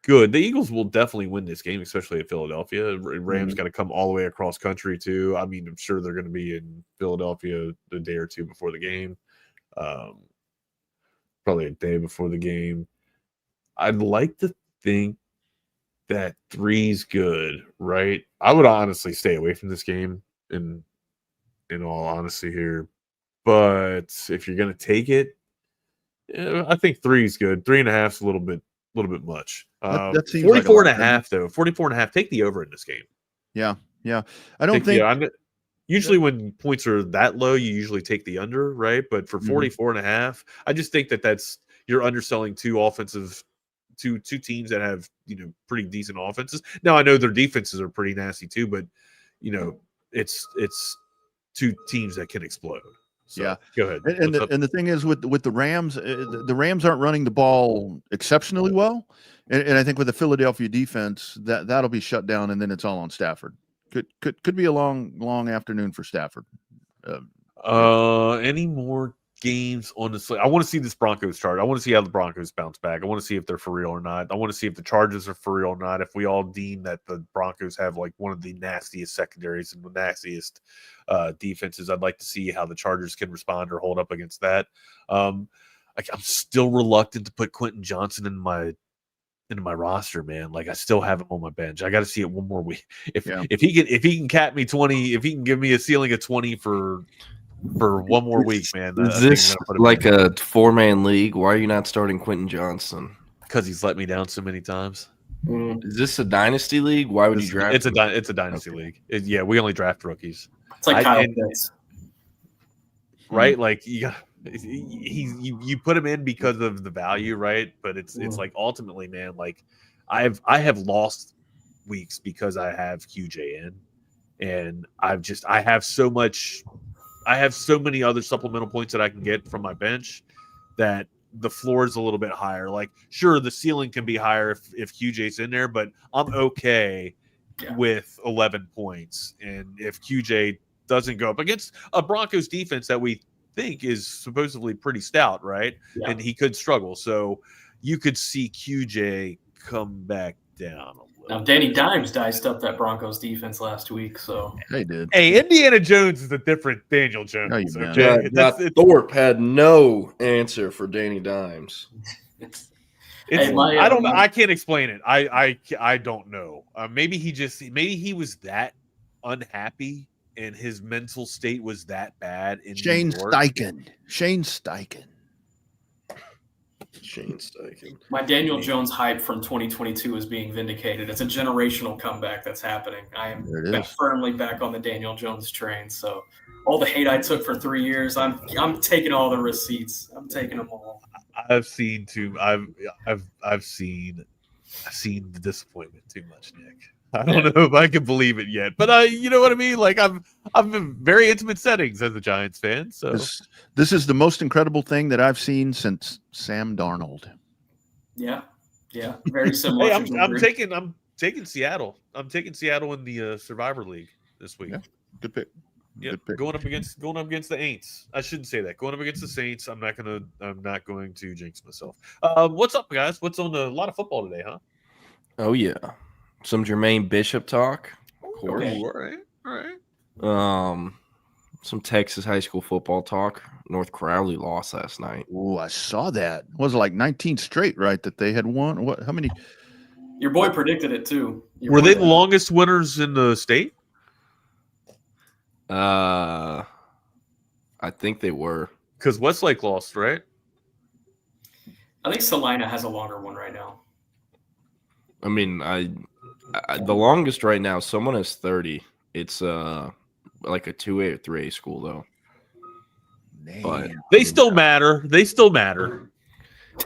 good. The Eagles will definitely win this game, especially at Philadelphia. Rams got to come all the way across country too. I mean, I'm sure they're going to be in Philadelphia a day or two before the game. Probably a day before the game. I'd like to think that 3's good, right? I would honestly stay away from this game in all honesty here. But if you're going to take it, I think 3's good. 3.5's a little bit much. That seems 44.5 though. 44.5. Take the over in this game. Yeah. I don't think usually when points are that low, you usually take the under, right? But for 44.5, I just think that's you're underselling two teams that have pretty decent offenses. Now I know their defenses are pretty nasty too, but it's 2 teams that can explode. So, yeah, go ahead. And the thing is with the Rams, the Rams aren't running the ball exceptionally well, and I think with the Philadelphia defense that'll be shut down, and then it's all on Stafford. Could be a long afternoon for Stafford. Any more games on the slate? I want to see this Broncos chart. I want to see how the Broncos bounce back. I want to see if they're for real or not. I want to see if the Chargers are for real or not. If we all deem that the Broncos have like one of the nastiest secondaries and the nastiest defenses, I'd like to see how the Chargers can respond or hold up against that. I'm still reluctant to put Quentin Johnson into my roster, man. Like I still have him on my bench. I got to see it one more week. If he can cap me 20, if he can give me a ceiling of 20 for one more week, man. Is this like a 4-man league? Why are you not starting Quentin Johnson? Because he's let me down so many times. Is this a dynasty league? Why would you draft? It's a dynasty league. Yeah, we only draft rookies. It's like Kyle Pitts, right? Like you put him in because of the value, right? But it's like ultimately, man. Like I have lost weeks because I have QJ in, and I have so many other supplemental points that I can get from my bench that the floor is a little bit higher. Like, sure, the ceiling can be higher if QJ's in there, but I'm okay with 11 points. And if QJ doesn't go up against a Broncos defense that we think is supposedly pretty stout, right? Yeah. And he could struggle. So you could see QJ come back down a little. Now, Danny Dimes diced up that Broncos defense last week. So they did. Hey, Indiana Jones is a different Daniel Jones. No, okay? Thorpe had no answer for Danny Dimes. I can't explain it. I don't know. Maybe he was that unhappy and his mental state was that bad in Shane New York. Steichen. My Daniel Jones hype from 2022 is being vindicated. It's a generational comeback that's happening. I am firmly back on the Daniel Jones train. So all the hate I took for 3 years, I'm taking all the receipts. I'm taking them all. I've seen the disappointment too much, Nick. I don't know if I can believe it yet, but you know what I mean? Like I'm in very intimate settings as a Giants fan. So this is the most incredible thing that I've seen since Sam Darnold. Yeah, very similar. Hey, I'm taking Seattle. I'm taking Seattle in the Survivor League this week. Yeah, good pick. Yeah, going up against the Aints. I shouldn't say that. Going up against the Saints. I'm not going to jinx myself. What's up, guys? What's on a lot of football today, huh? Oh yeah. Some Jermaine Bishop talk, of course. Okay. All right. Some Texas high school football talk. North Crowley lost last night. Oh, I saw that. Was it like 19 straight, right? That they had won. What? How many? Your boy predicted it too. Were they the longest winners in the state? I think they were. Because Westlake lost, right? I think Salina has a longer one right now. I mean, the longest right now, someone is 30. It's like a 2A or 3A school though. But they still matter.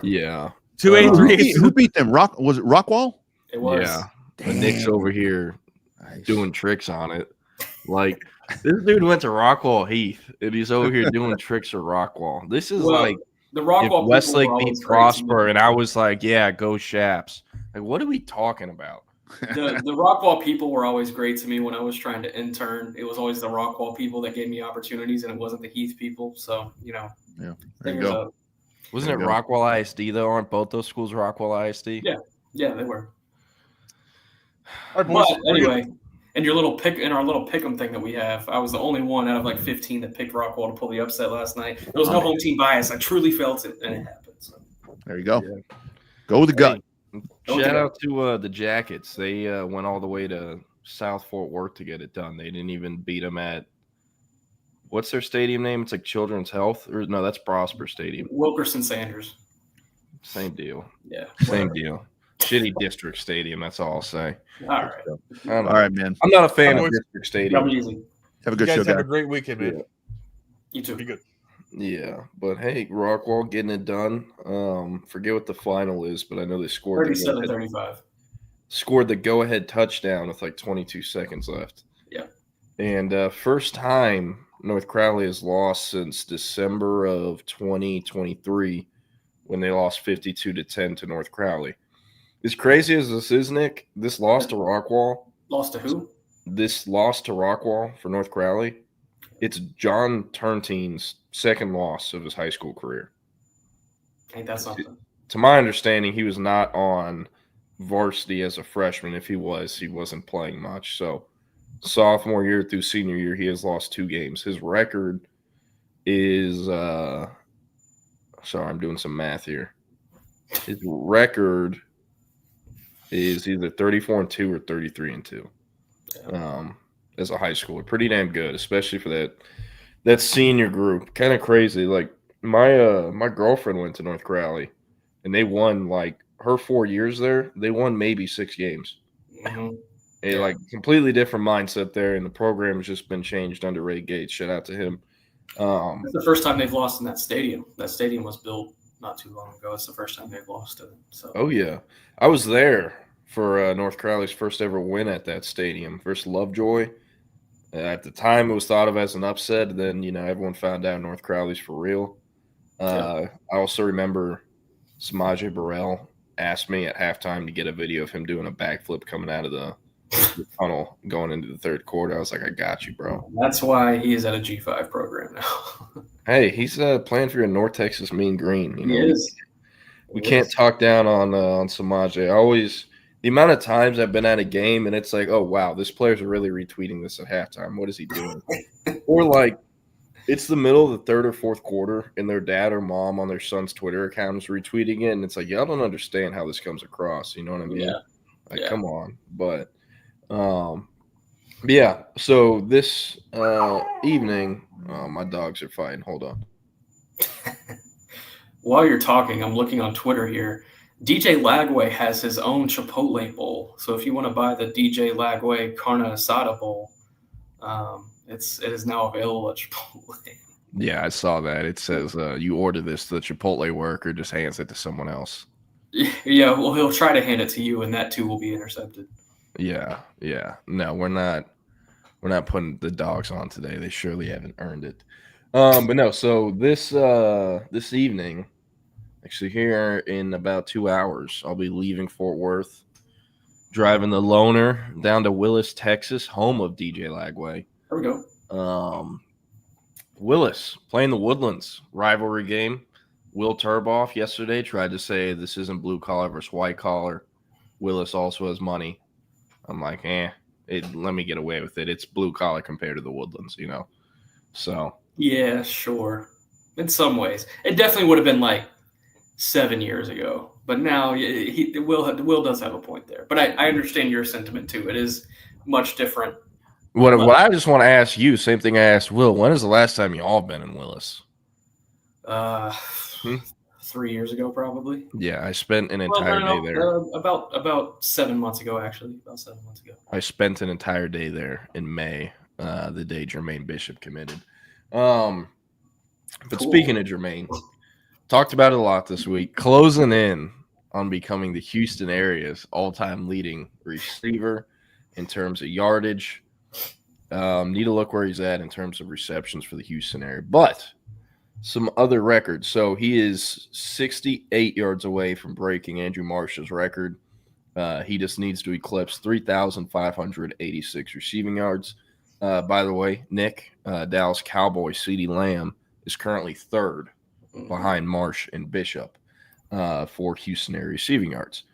Yeah. 2A, 3A. Who beat them? Was it Rockwall? It was. Yeah. But Nick's over here doing tricks on it. Like this dude went to Rockwall Heath and he's over here doing tricks for Rockwall. This is like the Rockwall if Westlake people were beat always Prosper, and I was like, yeah, go Shaps. Like, what are we talking about? The Rockwall people were always great to me when I was trying to intern. It was always the Rockwall people that gave me opportunities, and it wasn't the Heath people. So, Yeah, there you go. Wasn't it Rockwall ISD, though? Aren't both those schools Rockwall ISD? Yeah, they were. All right, boys, but anyway, and our little pick'em thing that we have, I was the only one out of like 15 that picked Rockwall to pull the upset last night. There was no home team bias. I truly felt it, and it happened. So. There you go. Yeah. Go with the gut. Shout out to the Jackets. They went all the way to South Fort Worth to get it done. They didn't even beat them at what's their stadium name? It's like Children's Health, or no, that's Prosper Stadium. Wilkerson Sanders. Same deal. Yeah. Same deal. Shitty district stadium. That's all I'll say. All right. All right, man. I'm not a fan of district stadium. Easy. Have a good you guys show, have guys. a great weekend, man. Yeah. You too. Be good. Yeah, but hey, Rockwall getting it done. Forget what the final is, but I know they scored 37-35. Scored the go-ahead touchdown with like 22 seconds left. Yeah. And first time North Crowley has lost since December of 2023 when they lost 52-10 to North Crowley. As crazy as this is, Nick, this loss to Rockwall. Lost to who? This loss to Rockwall for North Crowley. It's John Turntine's second loss of his high school career. Ain't that something? To my understanding, he was not on varsity as a freshman. If he was, he wasn't playing much. So sophomore year through senior year, he has lost 2 games. His record is sorry, I'm doing some math here. His record is either 34-2 or 33-2. As a high schooler. Pretty damn good, especially for that senior group. Kind of crazy. Like my girlfriend went to North Crowley and they won like her 4 years there. They won maybe 6 games. Mm-hmm. A like completely different mindset there, and the program has just been changed under Ray Gates. Shout out to him. It's the first time they've lost in that stadium. That stadium was built not too long ago. It's the first time they've lost to it. So. Oh yeah, I was there for North Crowley's first ever win at that stadium versus Lovejoy. At the time, it was thought of as an upset. Then, everyone found out North Crowley's for real. I also remember Samaje Burrell asked me at halftime to get a video of him doing a backflip coming out of the tunnel going into the third quarter. I was like, I got you, bro. That's why he is at a G5 program now. Hey, he's playing for your North Texas Mean Green. You know, He is. we can't talk down on Samaje. The amount of times I've been at a game and it's like, oh wow, this player's really retweeting this at halftime. What is he doing? Or like, it's the middle of the third or fourth quarter, and their dad or mom on their son's Twitter account is retweeting it, and it's like, y'all don't understand how this comes across. You know what I mean? Yeah. Like, come on. But yeah. So this evening, my dogs are fighting. Hold on. While you're talking, I'm looking on Twitter here. DJ Lagway has his own Chipotle bowl. So if you want to buy the DJ Lagway Carne Asada bowl, it is now available at Chipotle. Yeah, I saw that. It says you order this, the Chipotle worker just hands it to someone else. Yeah, well, he'll try to hand it to you, and that too will be intercepted. Yeah. No, we're not putting the dogs on today. They surely haven't earned it. But no, so this evening, actually here in about 2 hours, I'll be leaving Fort Worth, driving the loaner down to Willis, Texas, home of DJ Lagway. There we go. Willis playing the Woodlands rivalry game. Will Turboff yesterday tried to say this isn't blue collar versus white collar. Willis also has money. I'm like, let me get away with it. It's blue collar compared to the Woodlands, you know. So yeah, sure. In some ways, it definitely would have been like 7 years ago. But now Will does have a point there. But I understand your sentiment too. It is much different. What I just want to ask you, same thing I asked Will. When is the last time y'all been in Willis? 3 years ago, probably. Yeah, I spent an entire day there. About 7 months ago, actually. About 7 months ago. I spent an entire day there in May, the day Jermaine Bishop committed. But cool. Speaking of Jermaine, talked about it a lot this week. Closing in on becoming the Houston area's all-time leading receiver in terms of yardage. Need to look where he's at in terms of receptions for the Houston area. But some other records. So he is 68 yards away from breaking Andrew Marsh's record. He just needs to eclipse 3,586 receiving yards. By the way, Nick, Dallas Cowboys CeeDee Lamb is currently third behind Marsh and Bishop for Houston area receiving yards.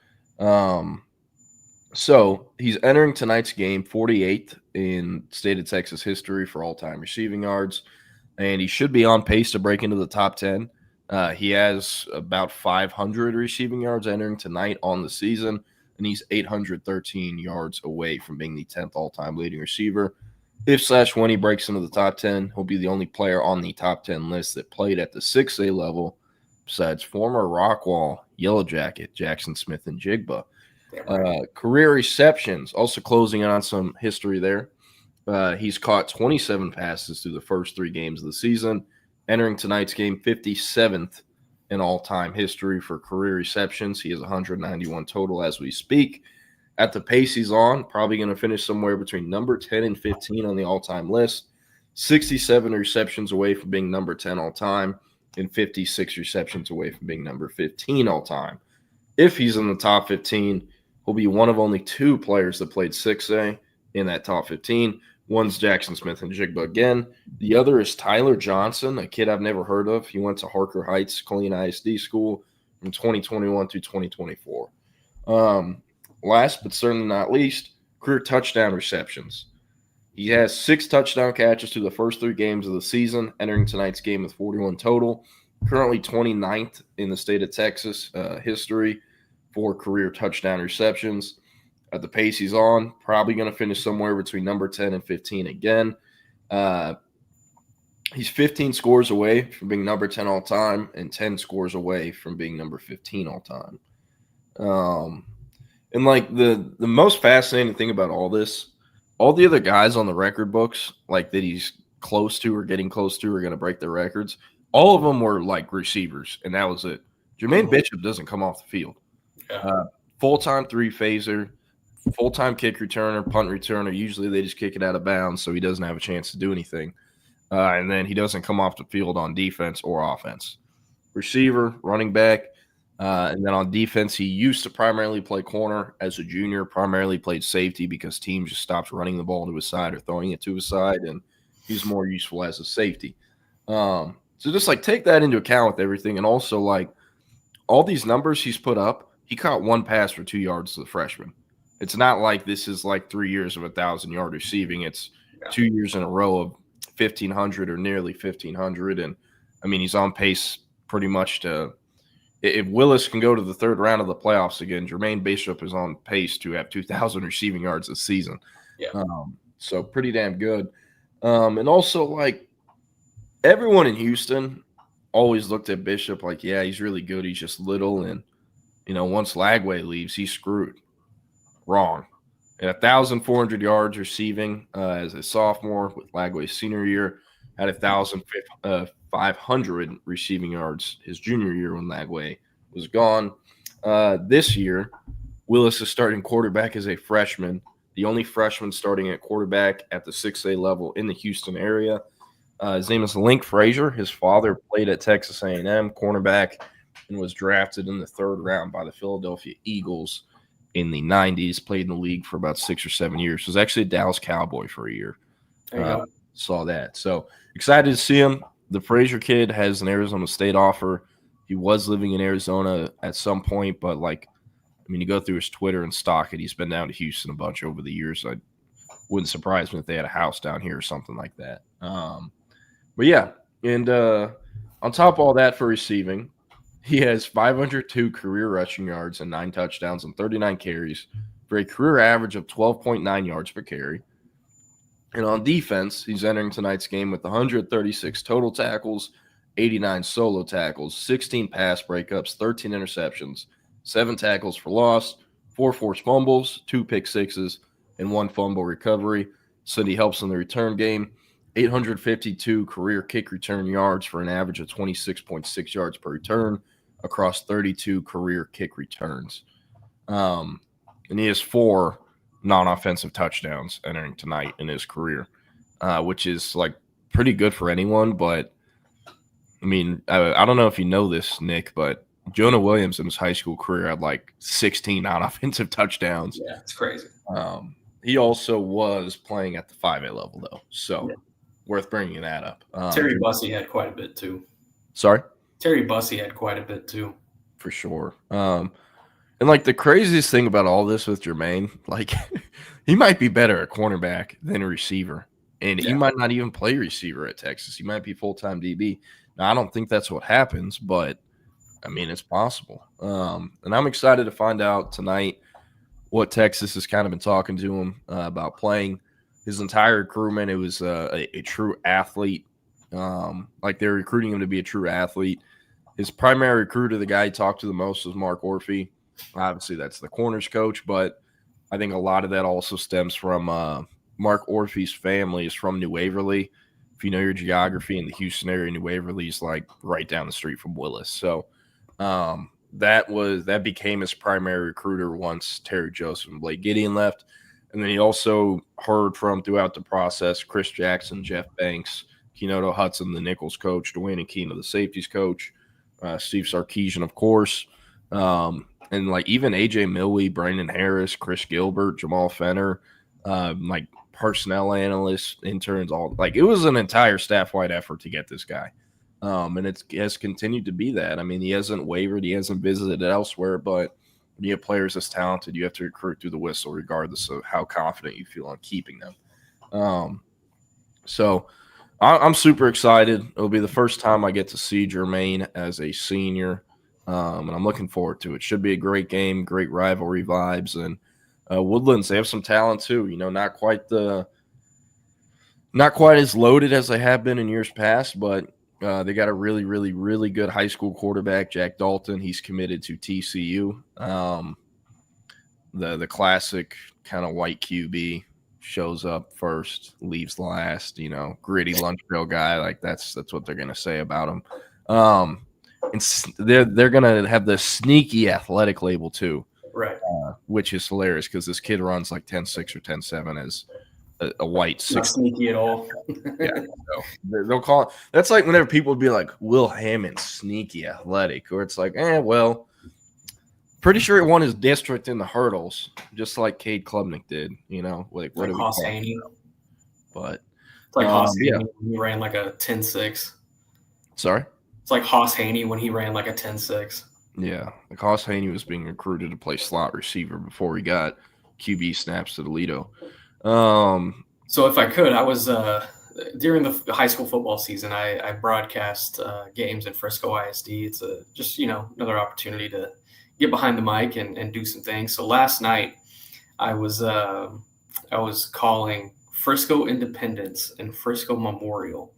So he's entering tonight's game 48th in state of Texas history for all-time receiving yards, and he should be on pace to break into the top 10. He has about 500 receiving yards entering tonight on the season, and he's 813 yards away from being the 10th all-time leading receiver. When he breaks into the top 10, he'll be the only player on the top 10 list that played at the 6A level besides former Rockwall Yellow Jacket, Jackson Smith and Jigba. Career receptions, also closing in on some history there. He's caught 27 passes through the first 3 games of the season, entering tonight's game 57th in all-time history for career receptions. He has 191 total as we speak. At the pace he's on, probably going to finish somewhere between number 10 and 15 on the all-time list. 67 receptions away from being number 10 all-time, and 56 receptions away from being number 15 all-time. If he's in the top 15, he'll be one of only 2 players that played 6A in that top 15. One's Jackson Smith and Jigba again. The other is Tyler Johnson, a kid I've never heard of. He went to Harker Heights Colleen ISD school from 2021 to 2024. Last but certainly not least, career touchdown receptions. He has 6 touchdown catches through the first 3 games of the season, entering tonight's game with 41 total. Currently 29th in the state of Texas history for career touchdown receptions. At the pace he's on, probably going to finish somewhere between number 10 and 15 again. He's 15 scores away from being number 10 all time and 10 scores away from being number 15 all time. And like the most fascinating thing about all this, all the other guys on the record books, like that he's close to or getting close to or going to break their records, all of them were like receivers, and that was it. Jermaine Bishop doesn't come off the field. Full-time 3-phaser, full-time kick returner, punt returner. Usually they just kick it out of bounds, so he doesn't have a chance to do anything. And then he doesn't come off the field on defense or offense. receiver, running back. And then on defense, he used to primarily play corner. As a junior, primarily played safety because teams just stopped running the ball to his side or throwing it to his side, and he's more useful as a safety. So just like take that into account with everything. And also like all these numbers he's put up, he caught one pass for 2 yards to the freshman. It's not like this is like 3 years of 1,000-yard receiving. It's 2 years in a row of 1,500 or nearly 1,500. And I mean, he's on pace pretty much to, if Willis can go to the third round of the playoffs again, Jermaine Bishop is on pace to have 2,000 receiving yards this season. Yeah. So pretty damn good. And also, like, everyone in Houston always looked at Bishop like, yeah, he's really good. He's just little. And, you know, once Lagway leaves, he's screwed. Wrong. At 1,400 yards receiving as a sophomore with Lagway's senior year, had 1,500 receiving yards his junior year when Lagway was gone. This year, Willis is starting quarterback as a freshman, the only freshman starting at quarterback at the 6A level in the Houston area. His name is Link Frazier. His father played at Texas A&M, cornerback, and was drafted in the third round by the Philadelphia Eagles in the 90s. Played in the league for about 6 or 7 years. Was actually a Dallas Cowboy for a year. There you go. Saw that. So excited to see him. The Frazier kid has an Arizona State offer. He was living in Arizona at some point, but like, I mean, you go through his Twitter and stalk it. He's been down to Houston a bunch over the years. I wouldn't surprise me if they had a house down here or something like that. But yeah, and on top of all that for receiving, he has 502 career rushing yards and 9 touchdowns and 39 carries for a career average of 12.9 yards per carry. And on defense, he's entering tonight's game with 136 total tackles, 89 solo tackles, 16 pass breakups, 13 interceptions, 7 tackles for loss, 4 forced fumbles, 2 pick sixes, and 1 fumble recovery. So he helps in the return game. 852 career kick return yards for an average of 26.6 yards per return across 32 career kick returns. And he has 4 non-offensive touchdowns entering tonight in his career, which is like pretty good for anyone. But I mean, I don't know if you know this, Nick, but Jonah Williams in his high school career had like 16 non-offensive touchdowns. Yeah, it's crazy. He also was playing at the 5A level though, so worth bringing that up. Terry Bussey had quite a bit too. Sorry? Terry Bussey had quite a bit too. For sure. And like the craziest thing about all this with Jermaine, like he might be better at cornerback than a receiver. And he might not even play receiver at Texas. He might be full-time DB. Now, I don't think that's what happens, but I mean, it's possible. And I'm excited to find out tonight what Texas has kind of been talking to him about playing. His entire crewman, it was a true athlete. Like they're recruiting him to be a true athlete. His primary recruiter, the guy he talked to the most, was Mark Orphy. Obviously, that's the corners coach, but I think a lot of that also stems from Mark Orphy's family is from New Waverly. If you know your geography in the Houston area, New Waverly is like right down the street from Willis. So that became his primary recruiter once Terry Joseph and Blake Gideon left. And then he also heard from throughout the process Chris Jackson, Jeff Banks, Kenoto Hudson, the Nichols coach, Dwayne Aquino, the safeties coach, Steve Sarkisian, of course. And like even AJ Milwee, Brandon Harris, Chris Gilbert, Jamal Fenner, like personnel analysts, interns, all like it was an entire staff-wide effort to get this guy. And it has continued to be that. I mean, he hasn't wavered, he hasn't visited elsewhere, but when you have players this talented, you have to recruit through the whistle regardless of how confident you feel on keeping them. So I'm super excited. It'll be the first time I get to see Jermaine as a senior. And I'm looking forward to it. Should be a great game, great rivalry vibes. And Woodlands, they have some talent too. You know, not quite as loaded as they have been in years past, but they got a really, really, really good high school quarterback, Jack Dalton. He's committed to TCU. The classic kind of white QB shows up first, leaves last. You know, gritty lunch grill guy. Like that's what they're gonna say about him. And they're gonna have the sneaky athletic label too, right? Which is hilarious because this kid runs like 10.6 or 10.7 as a white Not six. sneaky at all. Yeah, so they'll call it. That's like whenever people would be like, Will Hammond, sneaky athletic, or it's like, well, pretty sure he won his district in the hurdles, just like Cade Klubnik did, like what Like do we Haas call Haney. it? But It's like Haas yeah. Haney when he ran like a 10-6. Sorry? It's like Haas Haney when he ran like a 10-6. Yeah. Like Haas Haney was being recruited to play slot receiver before he got QB snaps to Toledo. So if I could, I was during the high school football season, I broadcast games in Frisco ISD. It's just another opportunity to get behind the mic and do some things. So last night I was calling Frisco Independence and Frisco Memorial.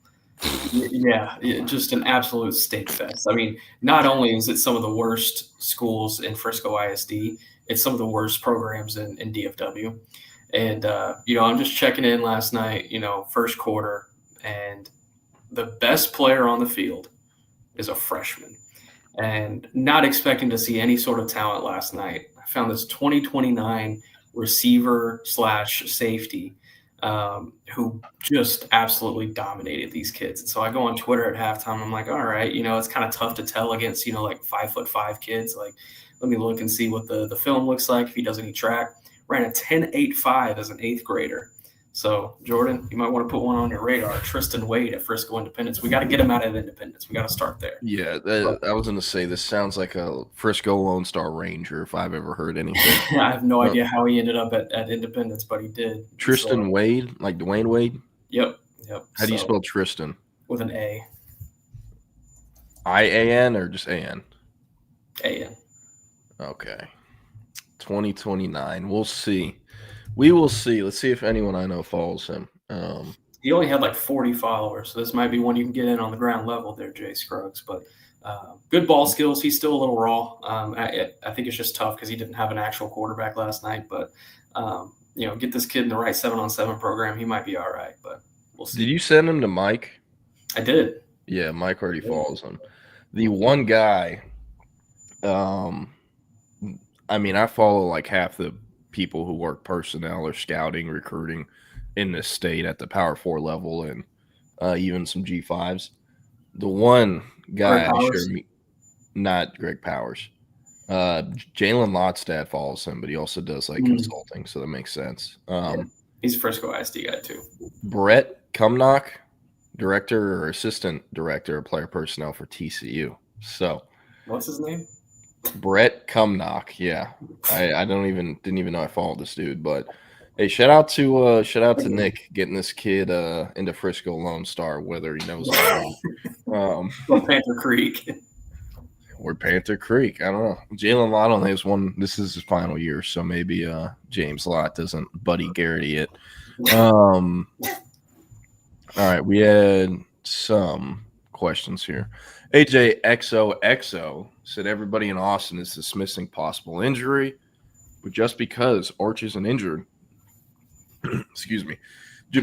Yeah, just an absolute state fest. I mean, not only is it some of the worst schools in Frisco ISD, it's some of the worst programs in DFW. And, I'm just checking in last night, first quarter, and the best player on the field is a freshman. And not expecting to see any sort of talent last night, I found this 2029 receiver/safety who just absolutely dominated these kids. And so I go on Twitter at halftime. I'm like, all right, it's kind of tough to tell against, like 5'5" kids. Like, let me look and see what the film looks like if he does any track. Ran a 10.85 as an 8th grader. So, Jordan, you might want to put one on your radar. Tristan Wade at Frisco Independence. We got to get him out of Independence. We got to start there. Yeah, I was going to say, this sounds like a Frisco Lone Star Ranger if I've ever heard anything. I have no idea how he ended up at Independence, but he did. Tristan Wade, like Dwayne Wade? Yep. How do you spell Tristan? With an A. I-A-N or just A-N? A-N. Okay. 2029. We'll see. We will see. Let's see if anyone I know follows him. He only had like 40 followers, so this might be one you can get in on the ground level there, Jay Scruggs. But good ball skills. He's still a little raw. I think it's just tough because he didn't have an actual quarterback last night. But, get this kid in the right 7-on-7 program. He might be all right, but we'll see. Did you send him to Mike? I did. Yeah, Mike already follows him. The one guy, I follow like half the people who work personnel or scouting, recruiting in this state at the Power 4 level and even some G5s. The one guy not Greg Powers. Jalen Altstadt follows him, but he also does like consulting, so that makes sense. He's a Frisco ISD guy too. Brett Cumnock, director or assistant director of player personnel for TCU. So what's his name? Brett Cumnock. Yeah. I didn't even know I followed this dude, but hey, shout out to Nick getting this kid into Frisco Lone Star, whether he knows or Panther Creek. Or Panther Creek. I don't know. Jalen Lott only has one. This is his final year, so maybe James Lott doesn't Buddy Garrity it. All right, we had some questions here. AJ XOXO said everybody in Austin is dismissing possible injury, but just because Arch isn't injured, excuse me,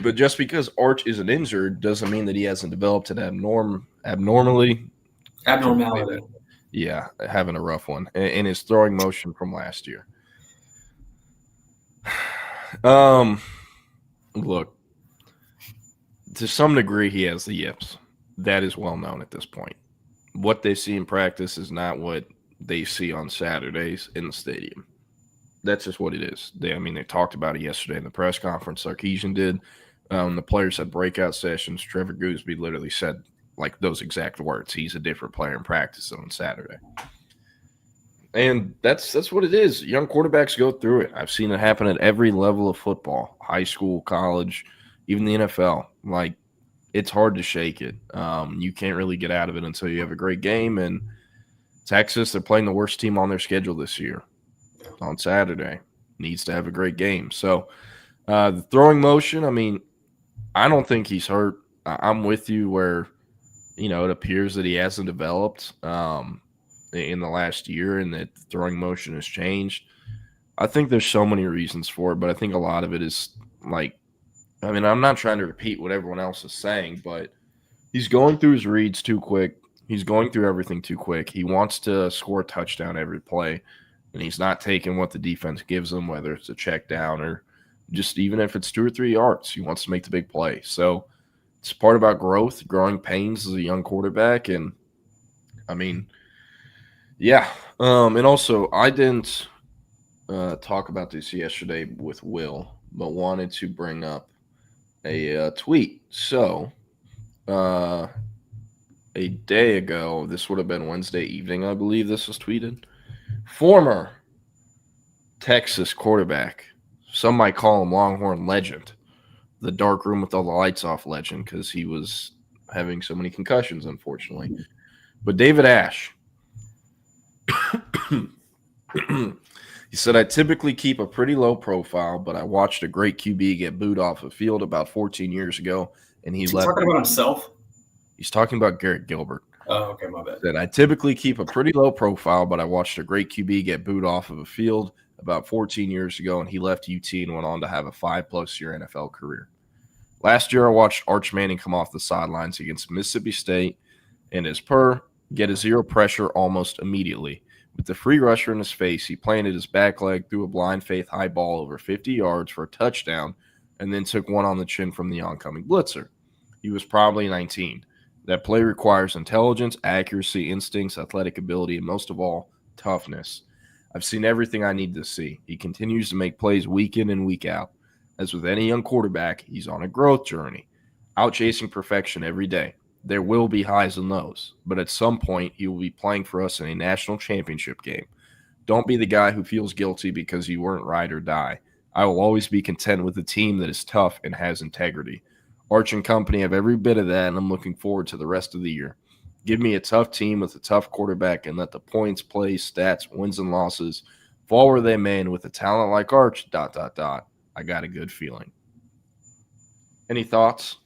but just because Arch isn't injured doesn't mean that he hasn't developed an abnormality. Yeah, having a rough one in his throwing motion from last year. Look, to some degree, he has the yips. That is well known at this point. What they see in practice is not what they see on Saturdays in the stadium. That's just what it is. They talked about it yesterday in the press conference. Sarkisian did. The players had breakout sessions. Trevor Gooseby literally said like those exact words. He's a different player in practice on Saturday. And that's what it is. Young quarterbacks go through it. I've seen it happen at every level of football, high school, college, even the NFL. Like, it's hard to shake it. You can't really get out of it until you have a great game. And Texas, they're playing the worst team on their schedule this year on Saturday. Needs to have a great game. So the throwing motion, I don't think he's hurt. I'm with you where, it appears that he hasn't developed in the last year and that the throwing motion has changed. I think there's so many reasons for it, but I think a lot of it is like, I'm not trying to repeat what everyone else is saying, but he's going through his reads too quick. He's going through everything too quick. He wants to score a touchdown every play, and he's not taking what the defense gives him, whether it's a check down or, just even if it's 2 or 3 yards, he wants to make the big play. So it's part about growth, growing pains as a young quarterback. And I mean, yeah. And also I didn't talk about this yesterday with Will, but wanted to bring up a tweet. So a day ago, this would have been Wednesday evening, I believe this was tweeted. Former Texas quarterback, some might call him Longhorn legend, the dark room with all the lights off legend, because he was having so many concussions, unfortunately. But David Ash, he said, I typically keep a pretty low profile, but I watched a great QB get booed off a field about 14 years ago, and he left. Talking about himself? He's talking about Garrett Gilbert. Oh, okay, my bad. Said, I typically keep a pretty low profile, but I watched a great QB get booed off of a field about 14 years ago, and he left UT and went on to have a 5+ year NFL career. Last year, I watched Arch Manning come off the sidelines against Mississippi State, and as per, get a zero pressure almost immediately. With the free rusher in his face, he planted his back leg, threw a blind faith high ball over 50 yards for a touchdown, and then took one on the chin from the oncoming blitzer. He was probably 19. That play requires intelligence, accuracy, instincts, athletic ability, and most of all, toughness. I've seen everything I need to see. He continues to make plays week in and week out. As with any young quarterback, he's on a growth journey, out chasing perfection every day. There will be highs and lows, but at some point, he will be playing for us in a national championship game. Don't be the guy who feels guilty because you weren't ride or die. I will always be content with a team that is tough and has integrity. Arch and company have every bit of that, and I'm looking forward to the rest of the year. Give me a tough team with a tough quarterback and let the points, plays, stats, wins, and losses fall where they may, and with a talent like Arch, ... I got a good feeling. Any thoughts?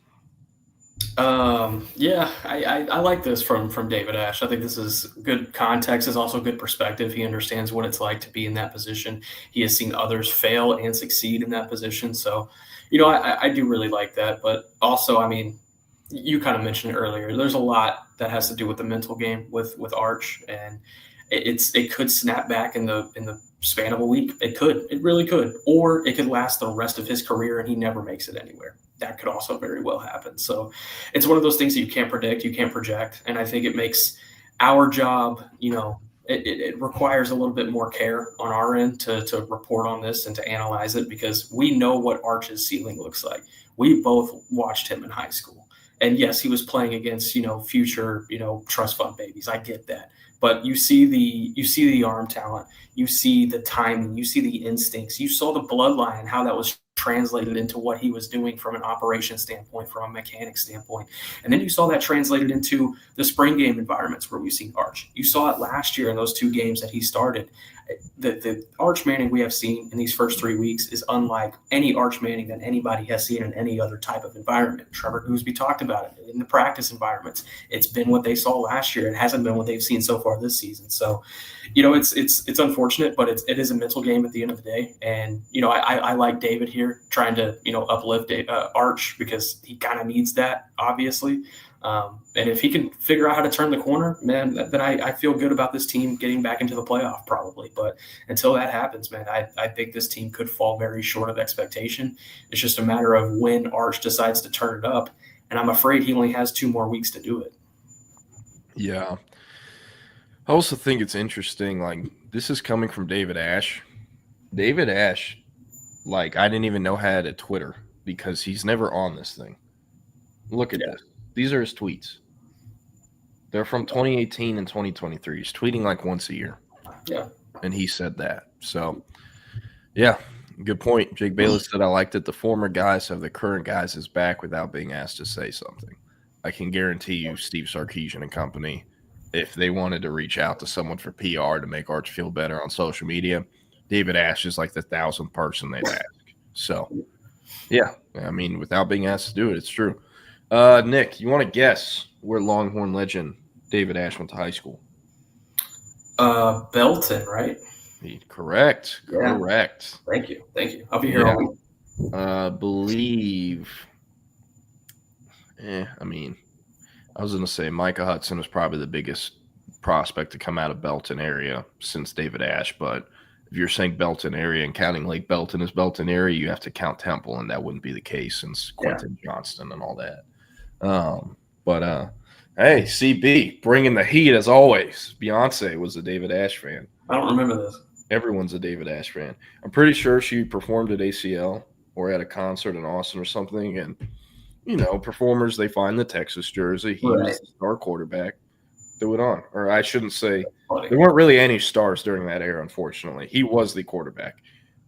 Yeah, I like this from David Ash. I think this is good context. Is also good perspective. He understands what it's like to be in that position. He has seen others fail and succeed in that position. So, I do really like that. But also, I mean, you kind of mentioned it earlier. There's a lot that has to do with the mental game with Arch, and it could snap back in the span of a week. It really could, or it could last the rest of his career and he never makes it anywhere. That could also very well happen. So it's one of those things that you can't predict, you can't project. And I think it makes our job, it requires a little bit more care on our end to report on this and to analyze it, because we know what Arch's ceiling looks like. We both watched him in high school. And yes, he was playing against, future, trust fund babies. I get that. But you see the arm talent, you see the timing, you see the instincts, you saw the bloodline, how that was translated into what he was doing from an operation standpoint, from a mechanic standpoint. And then you saw that translated into the spring game environments where we've seen Arch. You saw it last year in those 2 games that he started. The Arch Manning we have seen in these first 3 weeks is unlike any Arch Manning that anybody has seen in any other type of environment. Trevor Gooseby talked about it in the practice environments. It's been what they saw last year. It hasn't been what they've seen so far this season. So, it's unfortunate, but it is a mental game at the end of the day. And, I like David here trying to, uplift Arch, because he kind of needs that, obviously. And if he can figure out how to turn the corner, man, then I feel good about this team getting back into the playoff probably. But until that happens, man, I think this team could fall very short of expectation. It's just a matter of when Arch decides to turn it up. And I'm afraid he only has 2 more weeks to do it. Yeah. I also think it's interesting, like, this is coming from David Ash. David Ash, like, I didn't even know had a Twitter because he's never on this thing. Look at this. These are his tweets. They're from 2018 and 2023. He's tweeting like once a year. Yeah. And he said that. So, yeah, good point. Jake Bayless said, I like that the former guys have the current guys' back without being asked to say something. I can guarantee you Steve Sarkisian and company, if they wanted to reach out to someone for PR to make Arch feel better on social media, David Ash is like the 1,000th person they'd ask. So, yeah, I mean, without being asked to do it, it's true. Nick, you want to guess where Longhorn legend David Ash went to high school? Belton, right? Correct. Yeah. Correct. Thank you. I'll be here all week. Believe. I mean, I was going to say Micah Hudson was probably the biggest prospect to come out of Belton area since David Ash, but if you're saying Belton area and counting Lake Belton as Belton area, you have to count Temple, and that wouldn't be the case since Quentin Johnston and all that. Hey, CB, bringing the heat as always. Beyonce was a David Ash fan. I don't remember this. Everyone's a David Ash fan. I'm pretty sure she performed at ACL or at a concert in Austin or something. And, performers, they find the Texas jersey. He was the star quarterback. Threw it on. Or I shouldn't say there weren't really any stars during that era, unfortunately. He was the quarterback.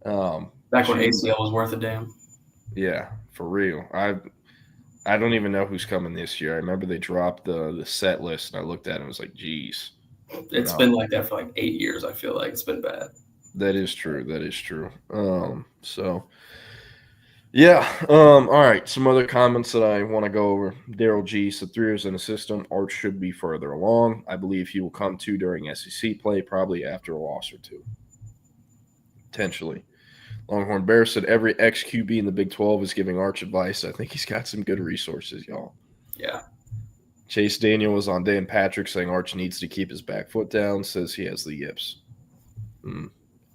Back when ACL was worth a damn. Yeah, for real. I don't even know who's coming this year. I remember they dropped the set list, and I looked at it and was like, geez. It's been like that for like 8 years, I feel like. It's been bad. That is true. All right. Some other comments that I want to go over. Daryl G said 3 years in the system. Art should be further along. I believe he will come to during SEC play, probably after a loss or two. Potentially. Longhorn Bear said every ex-QB in the Big 12 is giving Arch advice. I think he's got some good resources, y'all. Yeah. Chase Daniel was on Dan Patrick saying Arch needs to keep his back foot down, says he has the yips.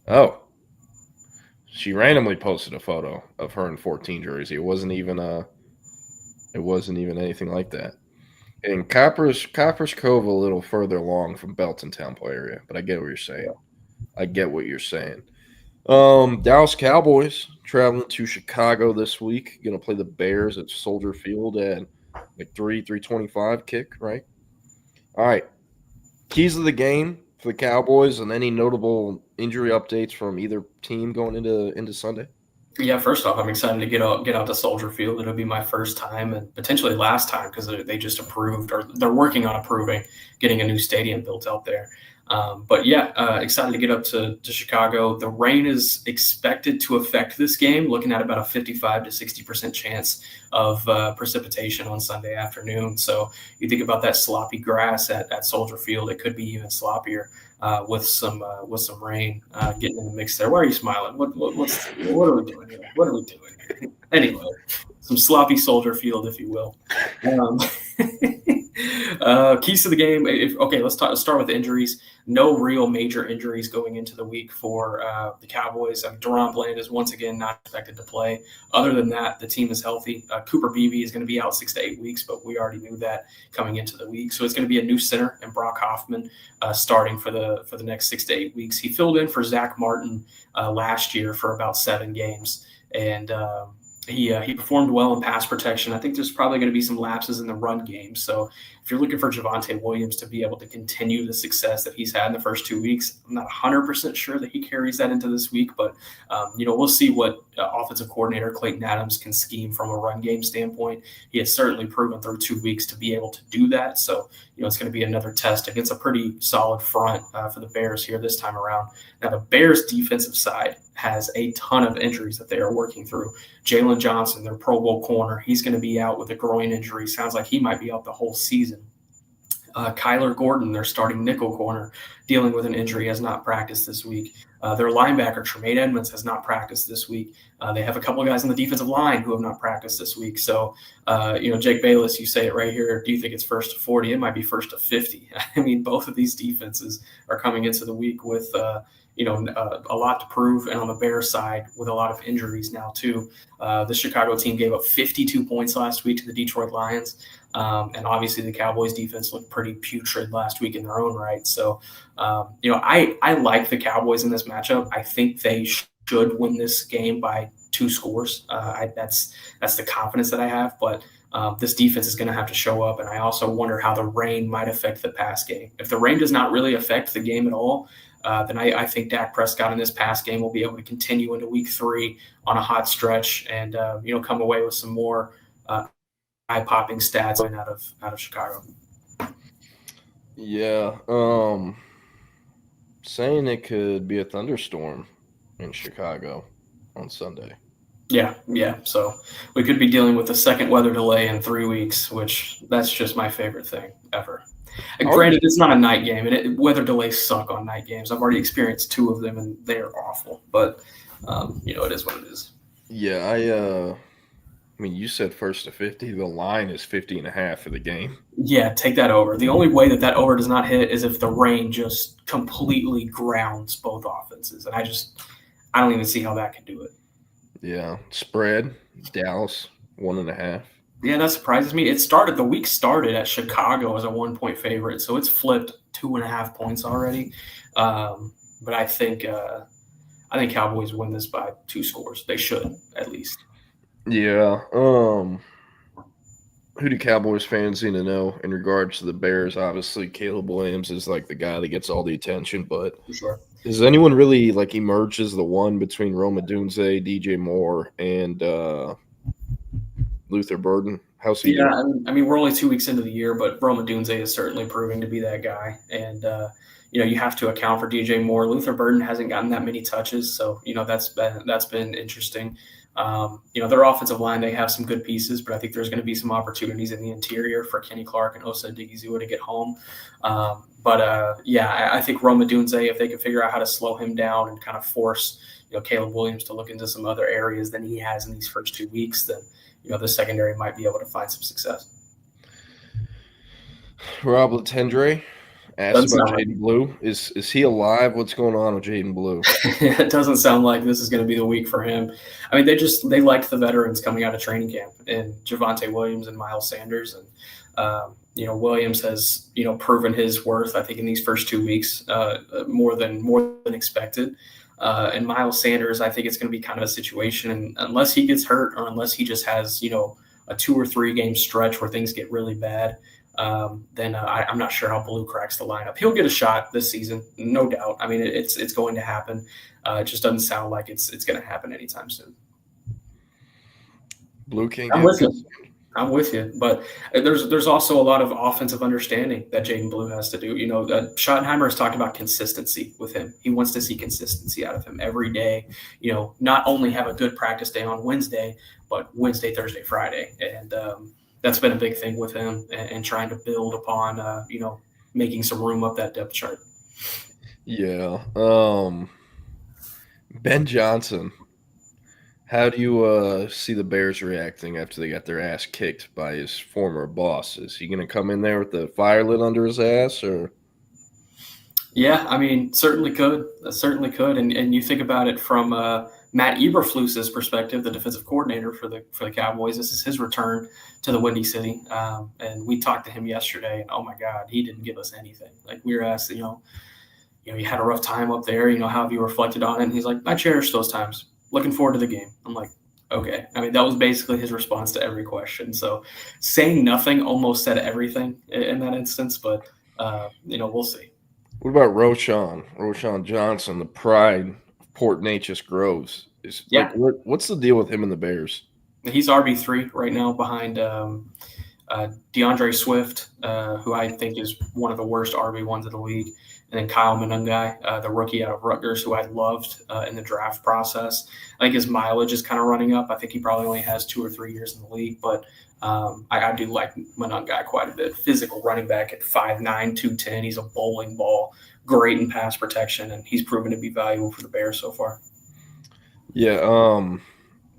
Oh. She randomly posted a photo of her in 14 jersey. It wasn't even anything like that. And Coppers Cove a little further along from Belton Temple area, but I get what you're saying. Dallas Cowboys traveling to Chicago this week. Going to play the Bears at Soldier Field at like 3:25 kick, right? All right. Keys of the game for the Cowboys and any notable injury updates from either team going into Sunday? Yeah, first off, I'm excited to get out to Soldier Field. It'll be my first time and potentially last time because they just approved, or they're working on approving, getting a new stadium built out there. Excited to get up to Chicago. The rain is expected to affect this game, looking at about a 55 to 60% chance of precipitation on Sunday afternoon. So you think about that sloppy grass at Soldier Field, it could be even sloppier with some rain getting in the mix there. Why are you smiling? What are we doing here? What are we doing here? Anyway, some sloppy Soldier Field, if you will. Keys to the game. Let's start with injuries. No real major injuries going into the week for the Cowboys. Deron Bland is once again not expected to play. Other than that, the team is healthy. Cooper Beebe is going to be out 6 to 8 weeks, but we already knew that coming into the week. So it's going to be a new center and Brock Hoffman starting for the next 6 to 8 weeks. He filled in for Zach Martin last year for about 7 games, and he performed well in pass protection. I think there's probably going to be some lapses in the run game. So if you're looking for Javonte Williams to be able to continue the success that he's had in the first 2 weeks, I'm not 100% sure that he carries that into this week, but we'll see what offensive coordinator Clayton Adams can scheme from a run game standpoint. He has certainly proven through 2 weeks to be able to do that. So, it's going to be another test against a pretty solid front for the Bears here this time around. Now, the Bears defensive side has a ton of injuries that they are working through. Jalen Johnson, their Pro Bowl corner, he's going to be out with a groin injury. Sounds like he might be out the whole season. Kyler Gordon, their starting nickel corner, dealing with an injury, has not practiced this week. Their linebacker, Tremaine Edmonds, has not practiced this week. They have a couple of guys on the defensive line who have not practiced this week. So, Jake Bayless, you say it right here. Do you think it's 1st to 40? It might be 1st to 50. I mean, both of these defenses are coming into the week with a lot to prove, and on the Bears side with a lot of injuries now too. The Chicago team gave up 52 points last week to the Detroit Lions, and obviously the Cowboys defense looked pretty putrid last week in their own right. So, I like the Cowboys in this matchup. I think they should win this game by 2 scores. That's the confidence that I have, but this defense is going to have to show up, and I also wonder how the rain might affect the pass game. If the rain does not really affect the game at all, then I think Dak Prescott in this pass game will be able to continue into week 3 on a hot stretch and, come away with some more eye-popping stats out of Chicago. Yeah. Saying it could be a thunderstorm in Chicago on Sunday. Yeah. So we could be dealing with a second weather delay in 3 weeks, which that's just my favorite thing ever. And granted, it's not a night game, and weather delays suck on night games. I've already experienced 2 of them, and they're awful. But, it is what it is. Yeah, I mean, you said first to 50. The line is 50.5 for the game. Yeah, take that over. The only way that over does not hit is if the rain just completely grounds both offenses. And I don't even see how that can do it. Yeah. Spread, Dallas, 1.5. Yeah, that surprises me. The week started at Chicago as a 1-point favorite, so it's flipped 2.5 points already. But I think Cowboys win this by 2 scores. They should, at least. Yeah. Who do Cowboys fans need to know in regards to the Bears? Obviously, Caleb Williams is like the guy that gets all the attention, but For sure. Does anyone really like emerge as the one between Rome Odunze, DJ Moore, and Luther Burden? How's he doing? I mean, we're only 2 weeks into the year, but Rome Odunze is certainly proving to be that guy. And you have to account for DJ Moore. Luther Burden hasn't gotten that many touches, so that's been interesting. Their offensive line, they have some good pieces, but I think there's going to be some opportunities in the interior for Kenny Clark and Osa Odigizua to get home. I think Rome Odunze, if they can figure out how to slow him down and kind of force Caleb Williams to look into some other areas than he has in these first 2 weeks, then the secondary might be able to find some success. Rob Latendre asked about Jaden Blue. Is he alive? What's going on with Jaden Blue? It doesn't sound like this is going to be the week for him. I mean, they liked the veterans coming out of training camp, and Javonte Williams and Miles Sanders, and Williams has proven his worth, I think, in these first 2 weeks, more than expected. And Miles Sanders, I think it's going to be kind of a situation, and unless he gets hurt or unless he just has a 2 or 3 game stretch where things get really bad, then I'm not sure how Blue cracks the lineup. He'll get a shot this season, no doubt. I mean, it's going to happen. It just doesn't sound like it's going to happen anytime soon. Blue King. I'm with you, but there's also a lot of offensive understanding that Jaden Blue has to do. Schottenheimer has talked about consistency with him. He wants to see consistency out of him every day. Not only have a good practice day on Wednesday, but Wednesday, Thursday, Friday, and that's been a big thing with him and trying to build upon making some room up that depth chart. Yeah. Ben Johnson. How do you see the Bears reacting after they got their ass kicked by his former boss? Is he going to come in there with the fire lit under his ass, or? Yeah, I mean, certainly could. And you think about it from Matt Eberflus's perspective, the defensive coordinator for the Cowboys. This is his return to the Windy City, and we talked to him yesterday. And oh my God, he didn't give us anything. Like, we were asked, you had a rough time up there. How have you reflected on it? And he's like, I cherish those times. Looking forward to the game. I'm like, okay. I mean, that was basically his response to every question. So saying nothing almost said everything in that instance, but, we'll see. What about Roshan Johnson, the pride of Port Neches Groves? What's the deal with him and the Bears? He's RB3 right now behind DeAndre Swift, who I think is one of the worst RB1s of the league. And then Kyle Monungai, the rookie out of Rutgers, who I loved in the draft process. I think his mileage is kind of running up. I think he probably only has 2 or 3 years in the league, but I do like Monungai quite a bit. Physical running back at 5'9", 210. He's a bowling ball, great in pass protection, and he's proven to be valuable for the Bears so far. Yeah,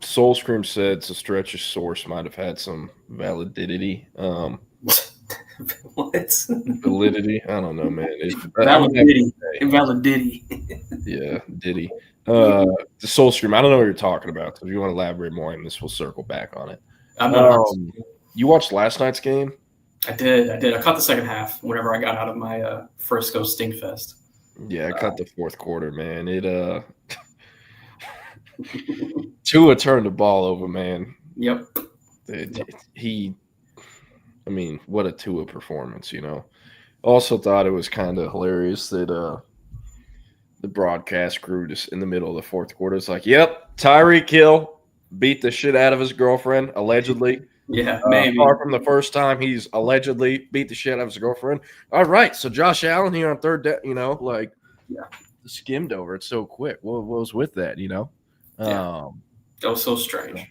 Soul Scream said Stretch's source might have had some validity. What? Validity? I don't know, man. Invalidity. Yeah, Diddy. The Soul Scream, I don't know what you're talking about. So if you want to elaborate more on this, we'll circle back on it. You watched last night's game? I did. I caught the second half whenever I got out of my Frisco Stinkfest. Yeah, I caught the fourth quarter, man. Tua turned the ball over, man. Yep. I mean, what a Tua performance, Also thought it was kind of hilarious that the broadcast crew just in the middle of the fourth quarter is like, yep, Tyreek Hill beat the shit out of his girlfriend, allegedly. Yeah, maybe. Apart from the first time he's allegedly beat the shit out of his girlfriend. All right, so Josh Allen here on third down, skimmed over it so quick. What was with that, Yeah. That was so strange.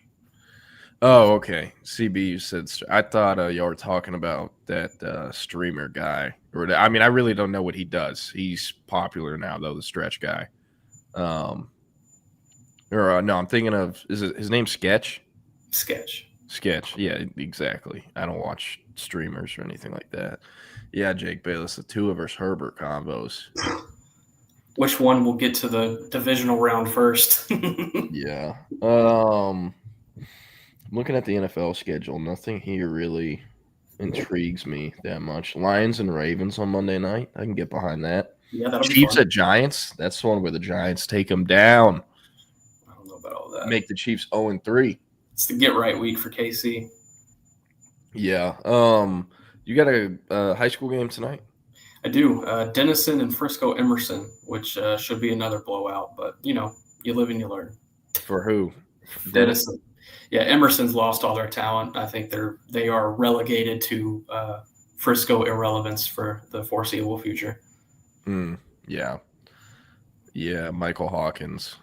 Oh, okay. CB, you said I thought y'all were talking about that streamer guy. I really don't know what he does. He's popular now, though, the Stretch guy. No, I'm thinking of his name Sketch? Sketch. Sketch. Yeah, exactly. I don't watch streamers or anything like that. Yeah, Jake Bayless, the two of us Herbert combos. Which one will get to the divisional round first? Yeah. I'm looking at the NFL schedule. Nothing here really intrigues me that much. Lions and Ravens on Monday night. I can get behind that. Yeah, that'll be Chiefs fun. at Giants. That's the one where the Giants take them down. I don't know about all that. Make the Chiefs 0-3. It's the get right week for KC. Yeah. You got a high school game tonight? I do. Denison and Frisco Emerson, which should be another blowout, but you live and you learn. For who? Denison. Yeah, Emerson's lost all their talent. I think they are relegated to Frisco irrelevance for the foreseeable future. Yeah. Yeah, Michael Hawkins.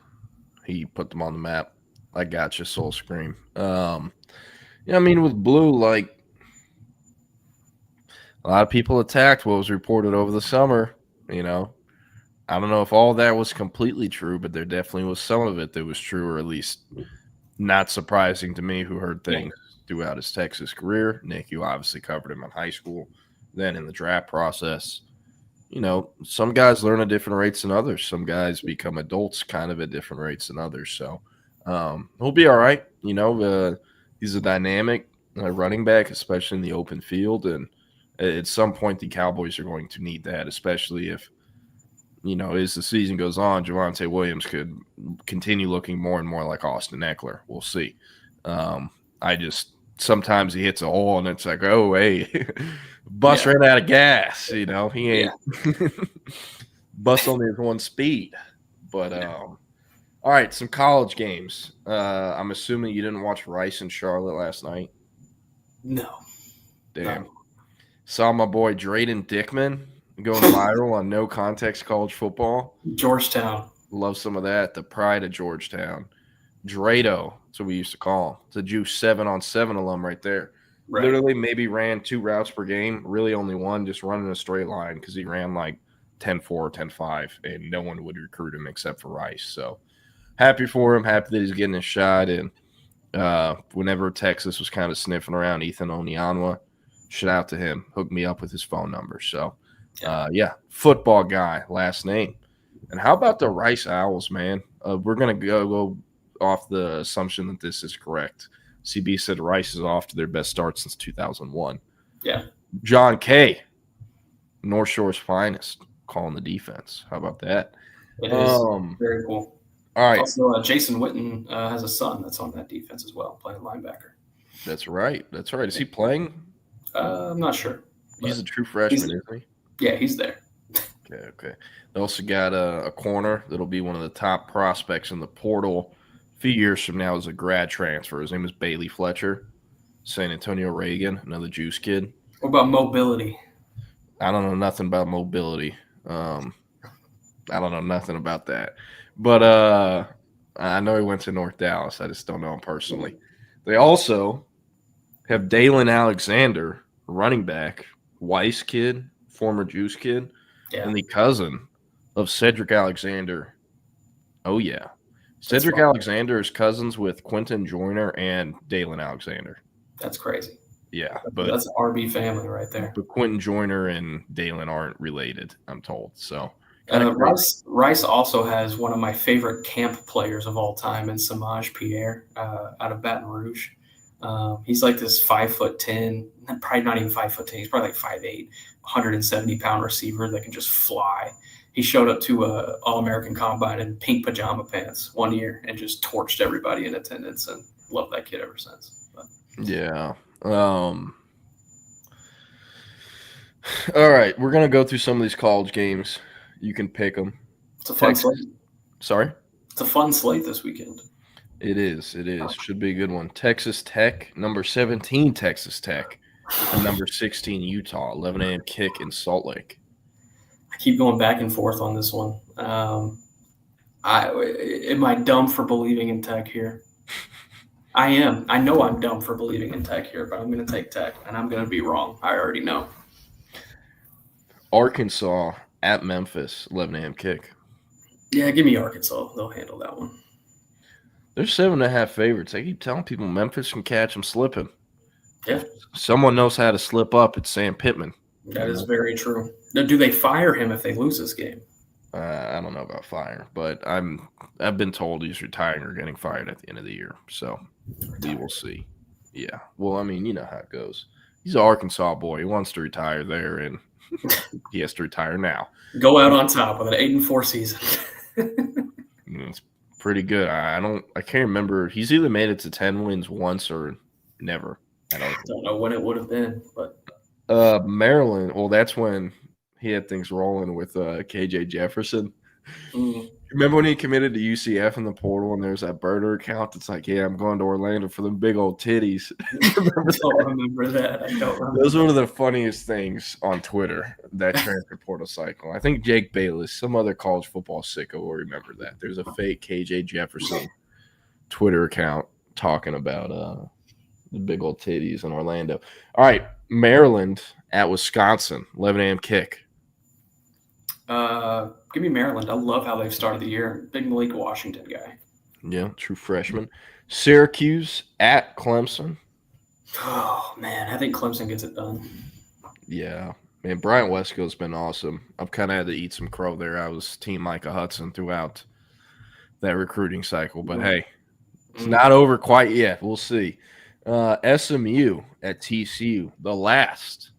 He put them on the map. I got you, Soul Scream. With Blue, like, a lot of people attacked what was reported over the summer. I don't know if all that was completely true, but there definitely was some of it that was true, or at least not surprising to me, who heard things throughout his Texas career. Nick, you obviously covered him in high school, then in the draft process. Some guys learn at different rates than others. Some guys become adults kind of at different rates than others. So he'll be all right. He's a dynamic running back, especially in the open field. And at some point, the Cowboys are going to need that, especially if, as the season goes on, Javonte Williams could continue looking more and more like Austin Eckler. We'll see. Sometimes he hits a hole and it's like, oh, hey, bus ran out of gas. He ain't bus only has one speed. But all right, some college games. I'm assuming you didn't watch Rice and Charlotte last night. No. Damn. No. Saw my boy Drayden Dickman going viral on No Context College Football. Georgetown. Love some of that. The pride of Georgetown. Drado, that's what we used to call him. It's a Juice 7-on-7 alum right there. Right. Literally maybe ran 2 routes per game, really only one, just running a straight line because he ran like 10-4, 10-5, and no one would recruit him except for Rice. So happy for him, happy that he's getting his shot. And whenever Texas was kind of sniffing around Ethan Onyanwa, shout out to him, hooked me up with his phone number. So, football guy, last name. And how about the Rice Owls, man? We're going to go off the assumption that this is correct. CB said Rice is off to their best start since 2001. Yeah. John Kay, North Shore's finest, calling the defense. How about that? It is very cool. All right. Also, Jason Witten has a son that's on that defense as well, playing linebacker. That's right. Is he playing? I'm not sure. He's a true freshman, isn't he? Yeah, he's there. Okay. They also got a corner that'll be one of the top prospects in the portal a few years from now as a grad transfer. His name is Bailey Fletcher, San Antonio Reagan, another Juice kid. What about mobility? I don't know nothing about mobility. I don't know nothing about that. But I know he went to North Dallas. I just don't know him personally. They also have Dalen Alexander, running back, Weiss kid, former Juice kid, and the cousin of Cedric Alexander. Oh, yeah. Cedric Alexander is cousins with Quentin Joyner and Dalen Alexander. That's crazy. Yeah. That's an RB family right there. But Quentin Joyner and Dalen aren't related, I'm told. So Rice also has one of my favorite camp players of all time in Samaj Pierre out of Baton Rouge. He's like this 5'10", probably not even 5'10". He's probably like 5'8", 170-pound receiver that can just fly. He showed up to a All-American Combine in pink pajama pants one year and just torched everybody in attendance, and loved that kid ever since. But. Yeah. All right, we're gonna go through some of these college games. You can pick them. It's a fun slate. Sorry? It's a fun slate this weekend. It is. Should be a good one. Texas Tech, number 17 Texas Tech, and number 16 Utah, 11 a.m. kick in Salt Lake. I keep going back and forth on this one. Am I dumb for believing in Tech here? I am. I know I'm dumb for believing in Tech here, but I'm going to take Tech, and I'm going to be wrong. I already know. Arkansas at Memphis, 11 a.m. kick. Yeah, give me Arkansas. They'll handle that one. They're 7.5 favorites. I keep telling people Memphis can catch them slipping. Yeah. If someone knows how to slip up, it's Sam Pittman. That is very true. Now, do they fire him if they lose this game? I don't know about fire, but I've been told he's retiring or getting fired at the end of the year. So we will see. Yeah. Well, I mean, you know how it goes. He's an Arkansas boy. He wants to retire there, and he has to retire now. Go out on top with an 8-4 season. It's pretty good. I can't remember. He's either made it to 10 wins once or never. I don't know when it would have been, but Maryland. Well, that's when he had things rolling with KJ Jefferson. Remember when he committed to UCF in the portal and there's that burner account that's like, yeah, I'm going to Orlando for them big old titties. I don't remember that. I don't remember. That was one of the funniest things on Twitter, that transfer portal cycle. I think Jake Bayless, some other college football sicko will remember that. There's a fake KJ Jefferson Twitter account talking about the big old titties in Orlando. All right, Maryland at Wisconsin, 11 a.m. kick. Give me Maryland. I love how they've started the year. Big Malik Washington guy. Yeah, true freshman. Syracuse at Clemson. Oh, man. I think Clemson gets it done. Yeah. Man, Bryant Wesco's been awesome. I've kind of had to eat some crow there. I was Team Micah Hudson throughout that recruiting cycle. But, hey, it's not over quite yet. We'll see. SMU at TCU, the last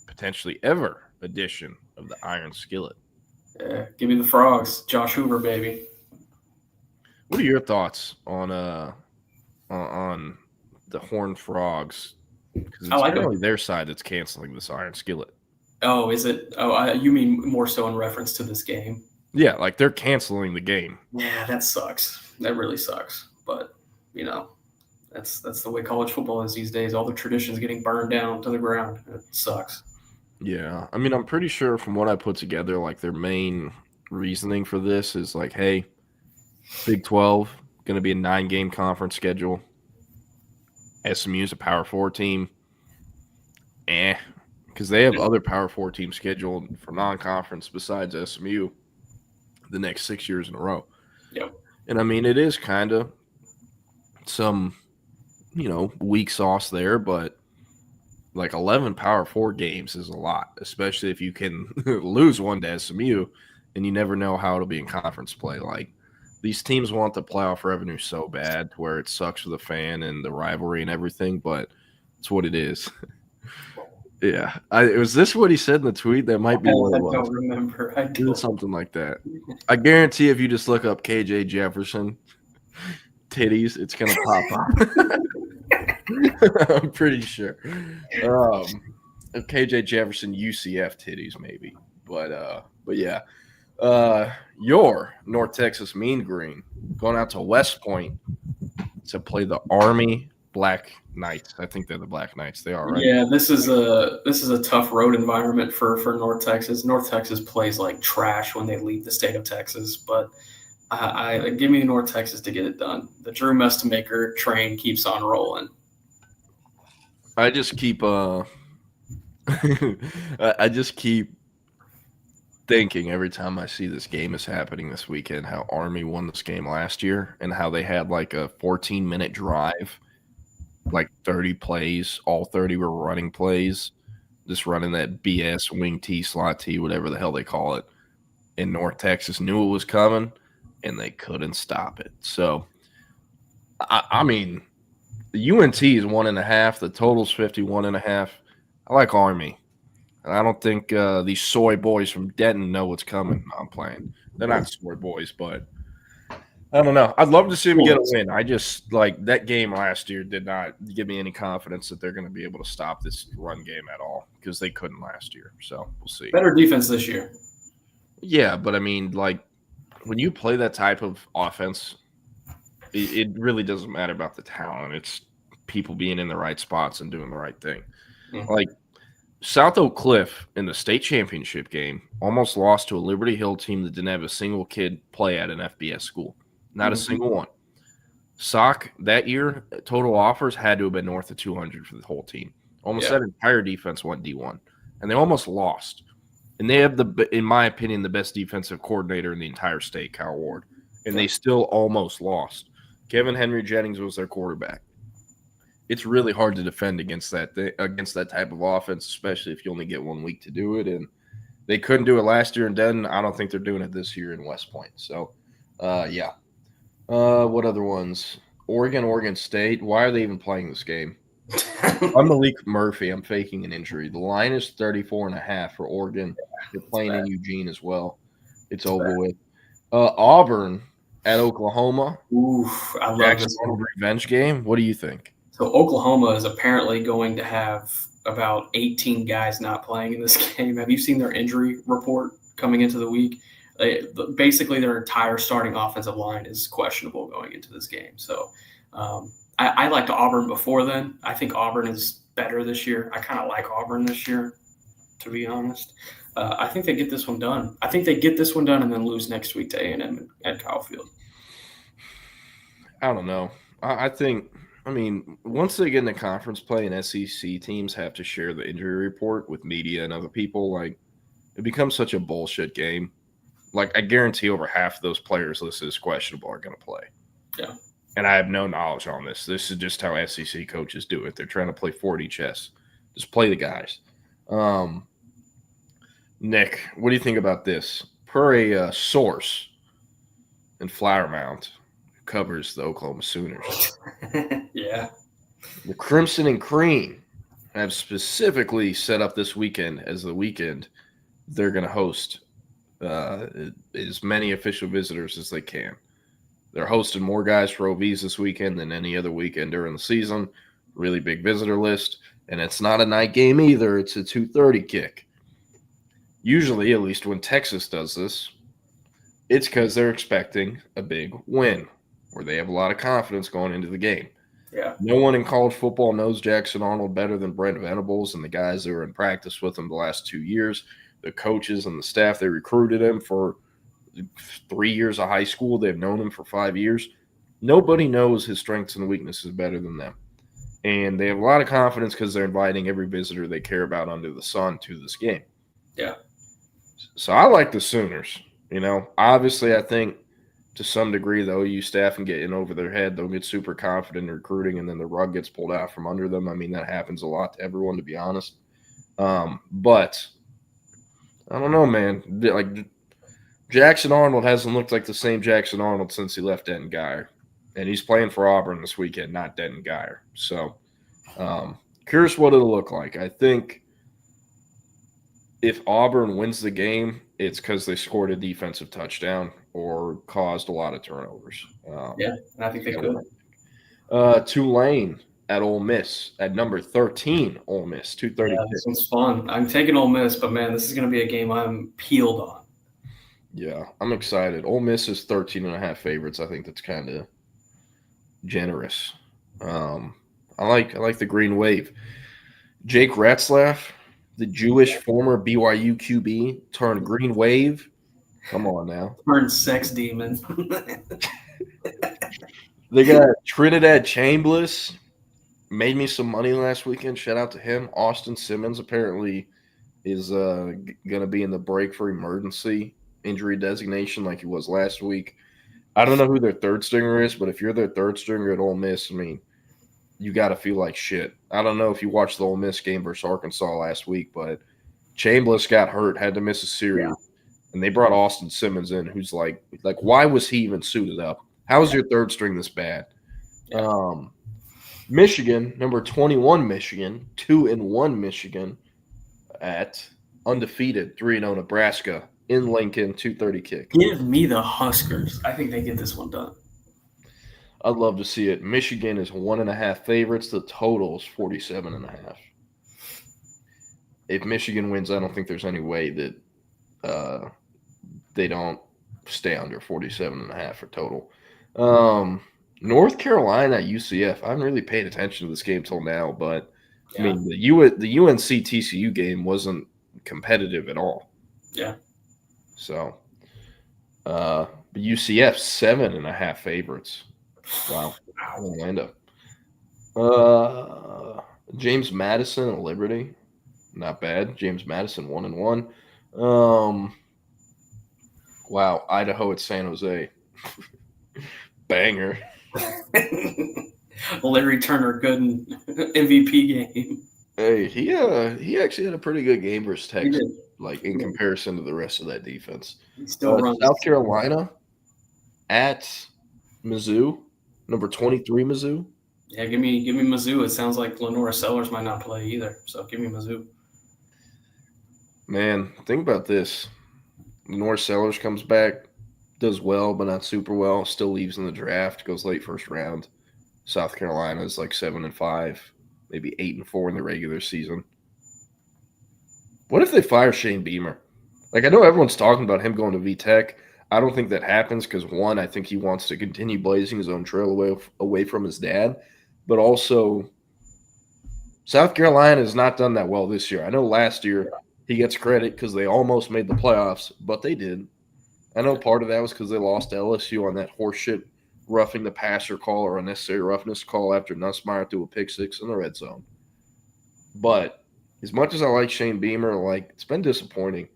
potentially ever edition of the Iron Skillet. Yeah, give me the Frogs. Josh Hoover, baby. What are your thoughts on the Horned Frogs? Because it's really their side that's canceling this Iron Skillet. Oh, is it? Oh, you mean more so in reference to this game? Yeah, like they're canceling the game. Yeah, that sucks. That really sucks. But, you know, that's the way college football is these days. All the traditions getting burned down to the ground. It sucks. Yeah, I mean, I'm pretty sure from what I put together, like their main reasoning for this is like, hey, Big 12, going to be a 9-game conference schedule. SMU's a Power 4 team. Because they have other Power 4 teams scheduled for non-conference besides SMU the next 6 years in a row. Yep. And, I mean, it is kind of some, weak sauce there, but like 11 Power 4 games is a lot, especially if you can lose one to SMU and you never know how it'll be in conference play. Like, these teams want the playoff revenue so bad where it sucks for the fan and the rivalry and everything, but it's what it is. Yeah. Was this what he said in the tweet? That might be what it was. I don't remember. I do something like that. I guarantee if you just look up KJ Jefferson titties, it's going to pop up. I'm pretty sure. KJ Jefferson UCF titties maybe, but yeah. Your North Texas Mean Green going out to West Point to play the Army Black Knights. I think they're the Black Knights. They are, right? Yeah, this is a tough road environment for North Texas. North Texas plays like trash when they leave the state of Texas, but I give me North Texas to get it done. The Drew Mestemaker train keeps on rolling. I just keep thinking every time I see this game is happening this weekend how Army won this game last year and how they had like a 14-minute drive, like 30 plays, all 30 were running plays, just running that BS wing T, slot T, whatever the hell they call it. And North Texas knew it was coming and they couldn't stop it. So, I mean, the UNT is 1.5. The total's 51.5. I like Army. And I don't think these soy boys from Denton know what's coming. I'm playing. They're not soy boys, but I don't know. I'd love to see them get a win. I just, like, that game last year did not give me any confidence that they're going to be able to stop this run game at all because they couldn't last year. So we'll see. Better defense this year. Yeah, but I mean, like, when you play that type of offense, it really doesn't matter about the talent. It's people being in the right spots and doing the right thing. Mm-hmm. Like, South Oak Cliff in the state championship game almost lost to a Liberty Hill team that didn't have a single kid play at an FBS school. Not a single one. SOC that year, total offers had to have been north of 200 for the whole team. Almost that entire defense went D1. And they almost lost. And they have, in my opinion, the best defensive coordinator in the entire state, Kyle Ward. And they still almost lost. Kevin Henry Jennings was their quarterback. It's really hard to defend against that type of offense, especially if you only get 1 week to do it. And they couldn't do it last year in Denton. I don't think they're doing it this year in West Point. So, yeah. What other ones? Oregon State. Why are they even playing this game? I'm Malik Murphy. I'm faking an injury. The line is 34.5 for Oregon. They're playing in Eugene as well. It's over with. Auburn at Oklahoma. Oof, I love Jackson this Arnold revenge game. What do you think? So Oklahoma is apparently going to have about 18 guys not playing in this game. Have you seen their injury report coming into the week? Basically, their entire starting offensive line is questionable going into this game. So I liked Auburn before then. I think Auburn is better this year. I kind of like Auburn this year, to be honest. I think they get this one done. I think they get this one done and then lose next week to A&M at Kyle Field. I don't know. I think, once they get into conference play and SEC teams have to share the injury report with media and other people, like, it becomes such a bullshit game. Like, I guarantee over half of those players listed as questionable are going to play. Yeah. And I have no knowledge on this. This is just how SEC coaches do it. They're trying to play 4D chess. Just play the guys. Nick, what do you think about this? Per a source in Flower Mount, who covers the Oklahoma Sooners. Yeah. The Crimson and Cream have specifically set up this weekend as the weekend they're going to host as many official visitors as they can. They're hosting more guys for OVs this weekend than any other weekend during the season. Really big visitor list. And it's not a night game either. It's a 2:30 kick. Usually, at least when Texas does this, it's because they're expecting a big win where they have a lot of confidence going into the game. Yeah. No one in college football knows Jackson Arnold better than Brent Venables and the guys that were in practice with him the last 2 years. The coaches and the staff, they recruited him for 3 years of high school. They've known him for 5 years. Nobody knows his strengths and weaknesses better than them. And they have a lot of confidence because they're inviting every visitor they care about under the sun to this game. Yeah. So I like the Sooners. Obviously I think to some degree the OU staff can get in over their head. They'll get super confident in recruiting and then the rug gets pulled out from under them. That happens a lot to everyone, to be honest. But I don't know, man. Like, Jackson Arnold hasn't looked like the same Jackson Arnold since he left Denton Guyer. And he's playing for Auburn this weekend, not Denton Guyer. So, curious what it'll look like. I think if Auburn wins the game, it's because they scored a defensive touchdown or caused a lot of turnovers. I think they could. Tulane at Ole Miss at number 13, Ole Miss, 2:30. Yeah, this one's fun. I'm taking Ole Miss, but, man, this is going to be a game I'm peeled on. Yeah, I'm excited. Ole Miss is 13.5 favorites. I think that's kind of generous. I like the green wave. Jake Ratzlaff, the Jewish former BYU QB, turned green wave. Come on now. Turned sex demon. They got Trinidad Chambliss. Made me some money last weekend. Shout out to him. Austin Simmons apparently is going to be in the break for emergency injury designation like he was last week. I don't know who their third stringer is, but if you're their third stringer at Ole Miss, you got to feel like shit. I don't know if you watched the Ole Miss game versus Arkansas last week, but Chambliss got hurt, had to miss a series, and they brought Austin Simmons in, who's like, why was he even suited up? How is your third string this bad? Michigan, number 21 Michigan, 2-1 Michigan at undefeated 3-0 Nebraska in Lincoln, 2:30 kick. Give me the Huskers. I think they get this one done. I'd love to see it. Michigan is 1.5 favorites. The total is 47.5. If Michigan wins, I don't think there's any way that they don't stay under 47.5 for total. North Carolina at UCF. I haven't really paid attention to this game till now, but the UNC TCU game wasn't competitive at all. Yeah. So, UCF 7.5 favorites. Wow. Orlando. James Madison at Liberty. Not bad. James Madison 1-1. Wow. Idaho at San Jose. Banger. Larry Turner, good MVP game. Hey, he actually had a pretty good game versus Texas, like in comparison to the rest of that defense. He still runs. South Carolina at Mizzou, number 23 Mizzou. Yeah, give me Mizzou. It sounds like Lenora Sellers might not play either, so give me Mizzou. Man, think about this. Lenora Sellers comes back, does well, but not super well. Still leaves in the draft, goes late first round. South Carolina is like 7-5, maybe 8-4 in the regular season. What if they fire Shane Beamer? Like, I know everyone's talking about him going to VTech. I don't think that happens because, one, I think he wants to continue blazing his own trail away from his dad. But also, South Carolina has not done that well this year. I know last year he gets credit because they almost made the playoffs, but they did. I know part of that was because they lost to LSU on that horseshit roughing the passer call or unnecessary roughness call after Nussmeier threw a pick six in the red zone. But as much as I like Shane Beamer, like, it's been disappointing.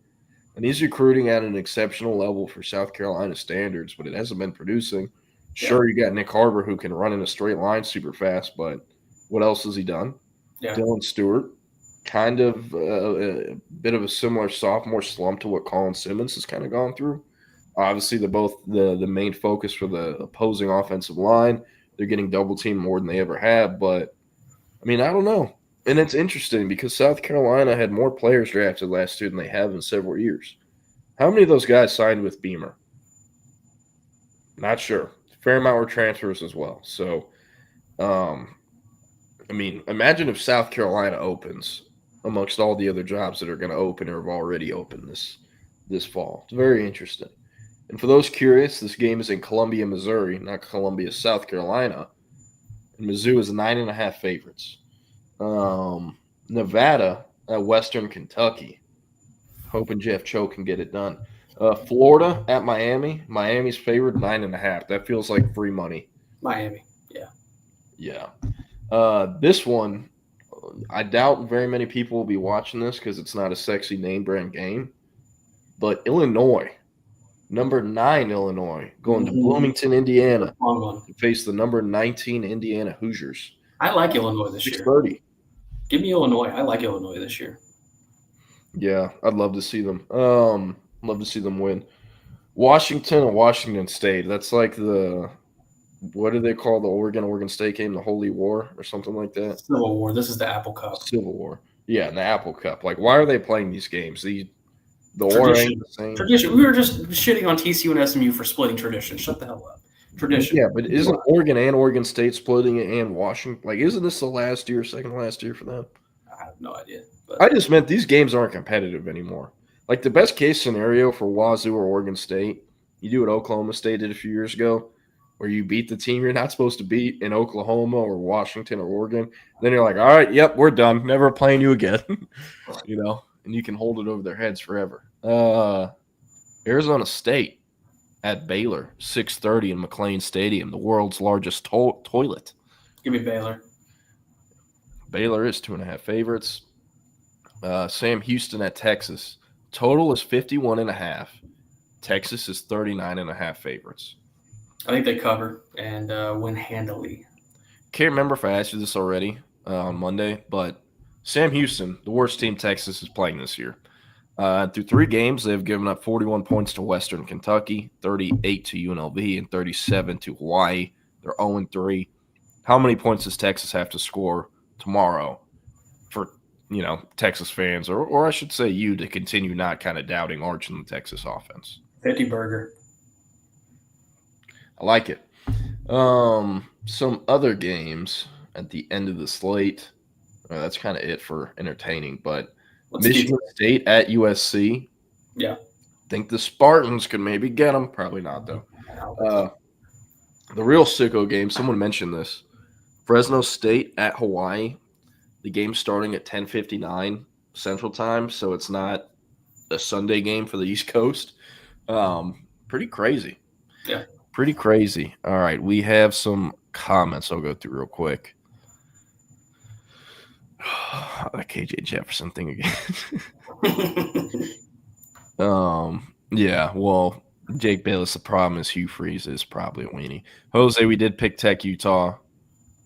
And he's recruiting at an exceptional level for South Carolina standards, but it hasn't been producing. Sure, you got Nick Harbor who can run in a straight line super fast, but what else has he done? Yeah. Dylan Stewart, kind of a bit of a similar sophomore slump to what Colin Simmons has kind of gone through. Obviously, they're both the main focus for the opposing offensive line. They're getting double teamed more than they ever have, but, I mean, I don't know. And it's interesting because South Carolina had more players drafted last year than they have in several years. How many of those guys signed with Beamer? Not sure. Fair amount were transfers as well. So, I mean, imagine if South Carolina opens amongst all the other jobs that are going to open or have already opened this fall. It's very interesting. And for those curious, this game is in Columbia, Missouri, not Columbia, South Carolina. And Mizzou is 9.5 favorites. Nevada at Western Kentucky. Hoping Jeff Cho can get it done. Florida at Miami. Miami's favored 9.5. That feels like free money. Miami, yeah. Yeah. This one, I doubt very many people will be watching this because it's not a sexy name brand game. But Illinois, number 9 Illinois, going to Bloomington, Indiana, to face the number 19 Indiana Hoosiers. I like Illinois this year. 6:30. Give me Illinois. I like Illinois this year. Yeah, I'd love to see them. Love to see them win. Washington and Washington State. That's like the – what do they call the Oregon State game? The Holy War or something like that? Civil War. This is the Apple Cup. Civil War. Yeah, the Apple Cup. Like, why are they playing these games? The war ain't the same. Tradition. We were just shitting on TCU and SMU for splitting tradition. Shut the hell up. Tradition. Yeah, but isn't Oregon and Oregon State splitting it and Washington? Like, isn't this the last year, second last year for them? I have no idea. But I just meant these games aren't competitive anymore. Like, the best case scenario for Wazoo or Oregon State, you do what Oklahoma State did a few years ago, where you beat the team you're not supposed to beat in Oklahoma or Washington or Oregon. Then you're like, all right, yep, we're done. Never playing you again. You know, and you can hold it over their heads forever. Arizona State at Baylor, 6:30 in McLean Stadium, the world's largest toilet. Give me Baylor. Baylor is 2.5 favorites. Sam Houston at Texas. Total is 51.5. Texas is 39.5 favorites. I think they cover and win handily. Can't remember if I asked you this already on Monday, but Sam Houston, the worst team Texas is playing this year. Through 3 games, they've given up 41 points to Western Kentucky, 38 to UNLV, and 37 to Hawaii. They're 0-3. How many points does Texas have to score tomorrow for, you know, Texas fans, or I should say you, to continue not kind of doubting Arch and the Texas offense? 50 burger. I like it. Some other games at the end of the slate. That's kind of it for entertaining, but Michigan State at USC. Yeah. Think the Spartans could maybe get them. Probably not, though. The real sicko game, someone mentioned this. Fresno State at Hawaii. The game's starting at 10:59 Central Time, so it's not a Sunday game for the East Coast. Pretty crazy. Yeah. Pretty crazy. All right, we have some comments I'll go through real quick. That KJ Jefferson thing again. Yeah, well, Jake Bayless, the problem is Hugh Freeze is probably a weenie. Jose, we did pick Tech Utah.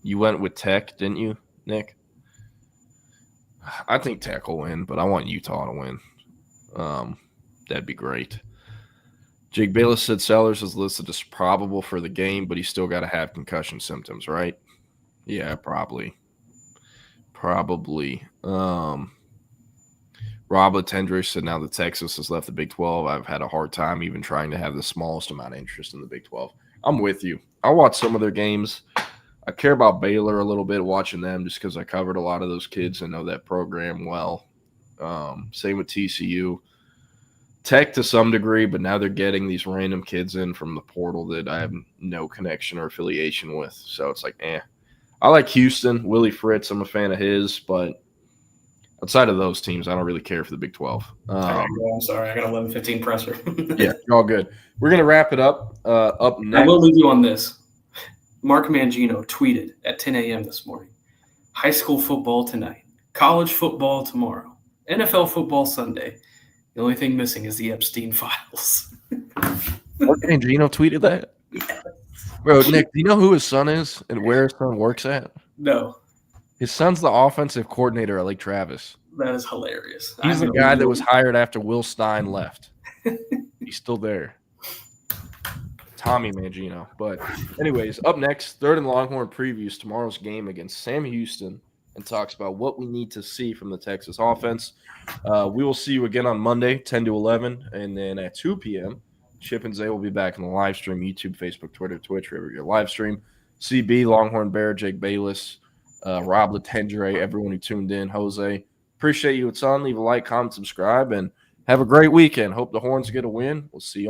You went with Tech, didn't you, Nick? I think Tech will win, but I want Utah to win. That'd be great. Jake Bayless said Sellers is listed as probable for the game, but he's still got to have concussion symptoms, right? Yeah, probably. Rob Latendre said now that Texas has left the Big 12, I've had a hard time even trying to have the smallest amount of interest in the Big 12. I'm with you. I watch some of their games. I care about Baylor a little bit watching them just because I covered a lot of those kids and know that program well. Same with TCU. Tech to some degree, but now they're getting these random kids in from the portal that I have no connection or affiliation with. So it's like, I like Houston. Willie Fritz, I'm a fan of his, but outside of those teams, I don't really care for the Big 12. I'm sorry. I got 11:15 presser. Yeah, you're all good. We're going to wrap it up. Up next. I will leave you on this. Mark Mangino tweeted at 10 a.m. this morning, high school football tonight, college football tomorrow, NFL football Sunday. The only thing missing is the Epstein files. Mark Mangino tweeted that? Bro, Nick, do you know who his son is and where his son works at? No. His son's the offensive coordinator at Lake Travis. That is hilarious. He's the guy that was hired after Will Stein left. He's still there. Tommy Mangino. But anyways, up next, Third and Longhorn previews tomorrow's game against Sam Houston and talks about what we need to see from the Texas offense. We will see you again on Monday, 10 to 11, and then at 2 p.m., Chip and Zay will be back in the live stream, YouTube, Facebook, Twitter, Twitch, wherever you live stream. CB, Longhorn Bear, Jake Bayless, Rob Latendre, everyone who tuned in, Jose. Appreciate you a ton. Leave a like, comment, subscribe, and have a great weekend. Hope the Horns get a win. We'll see you.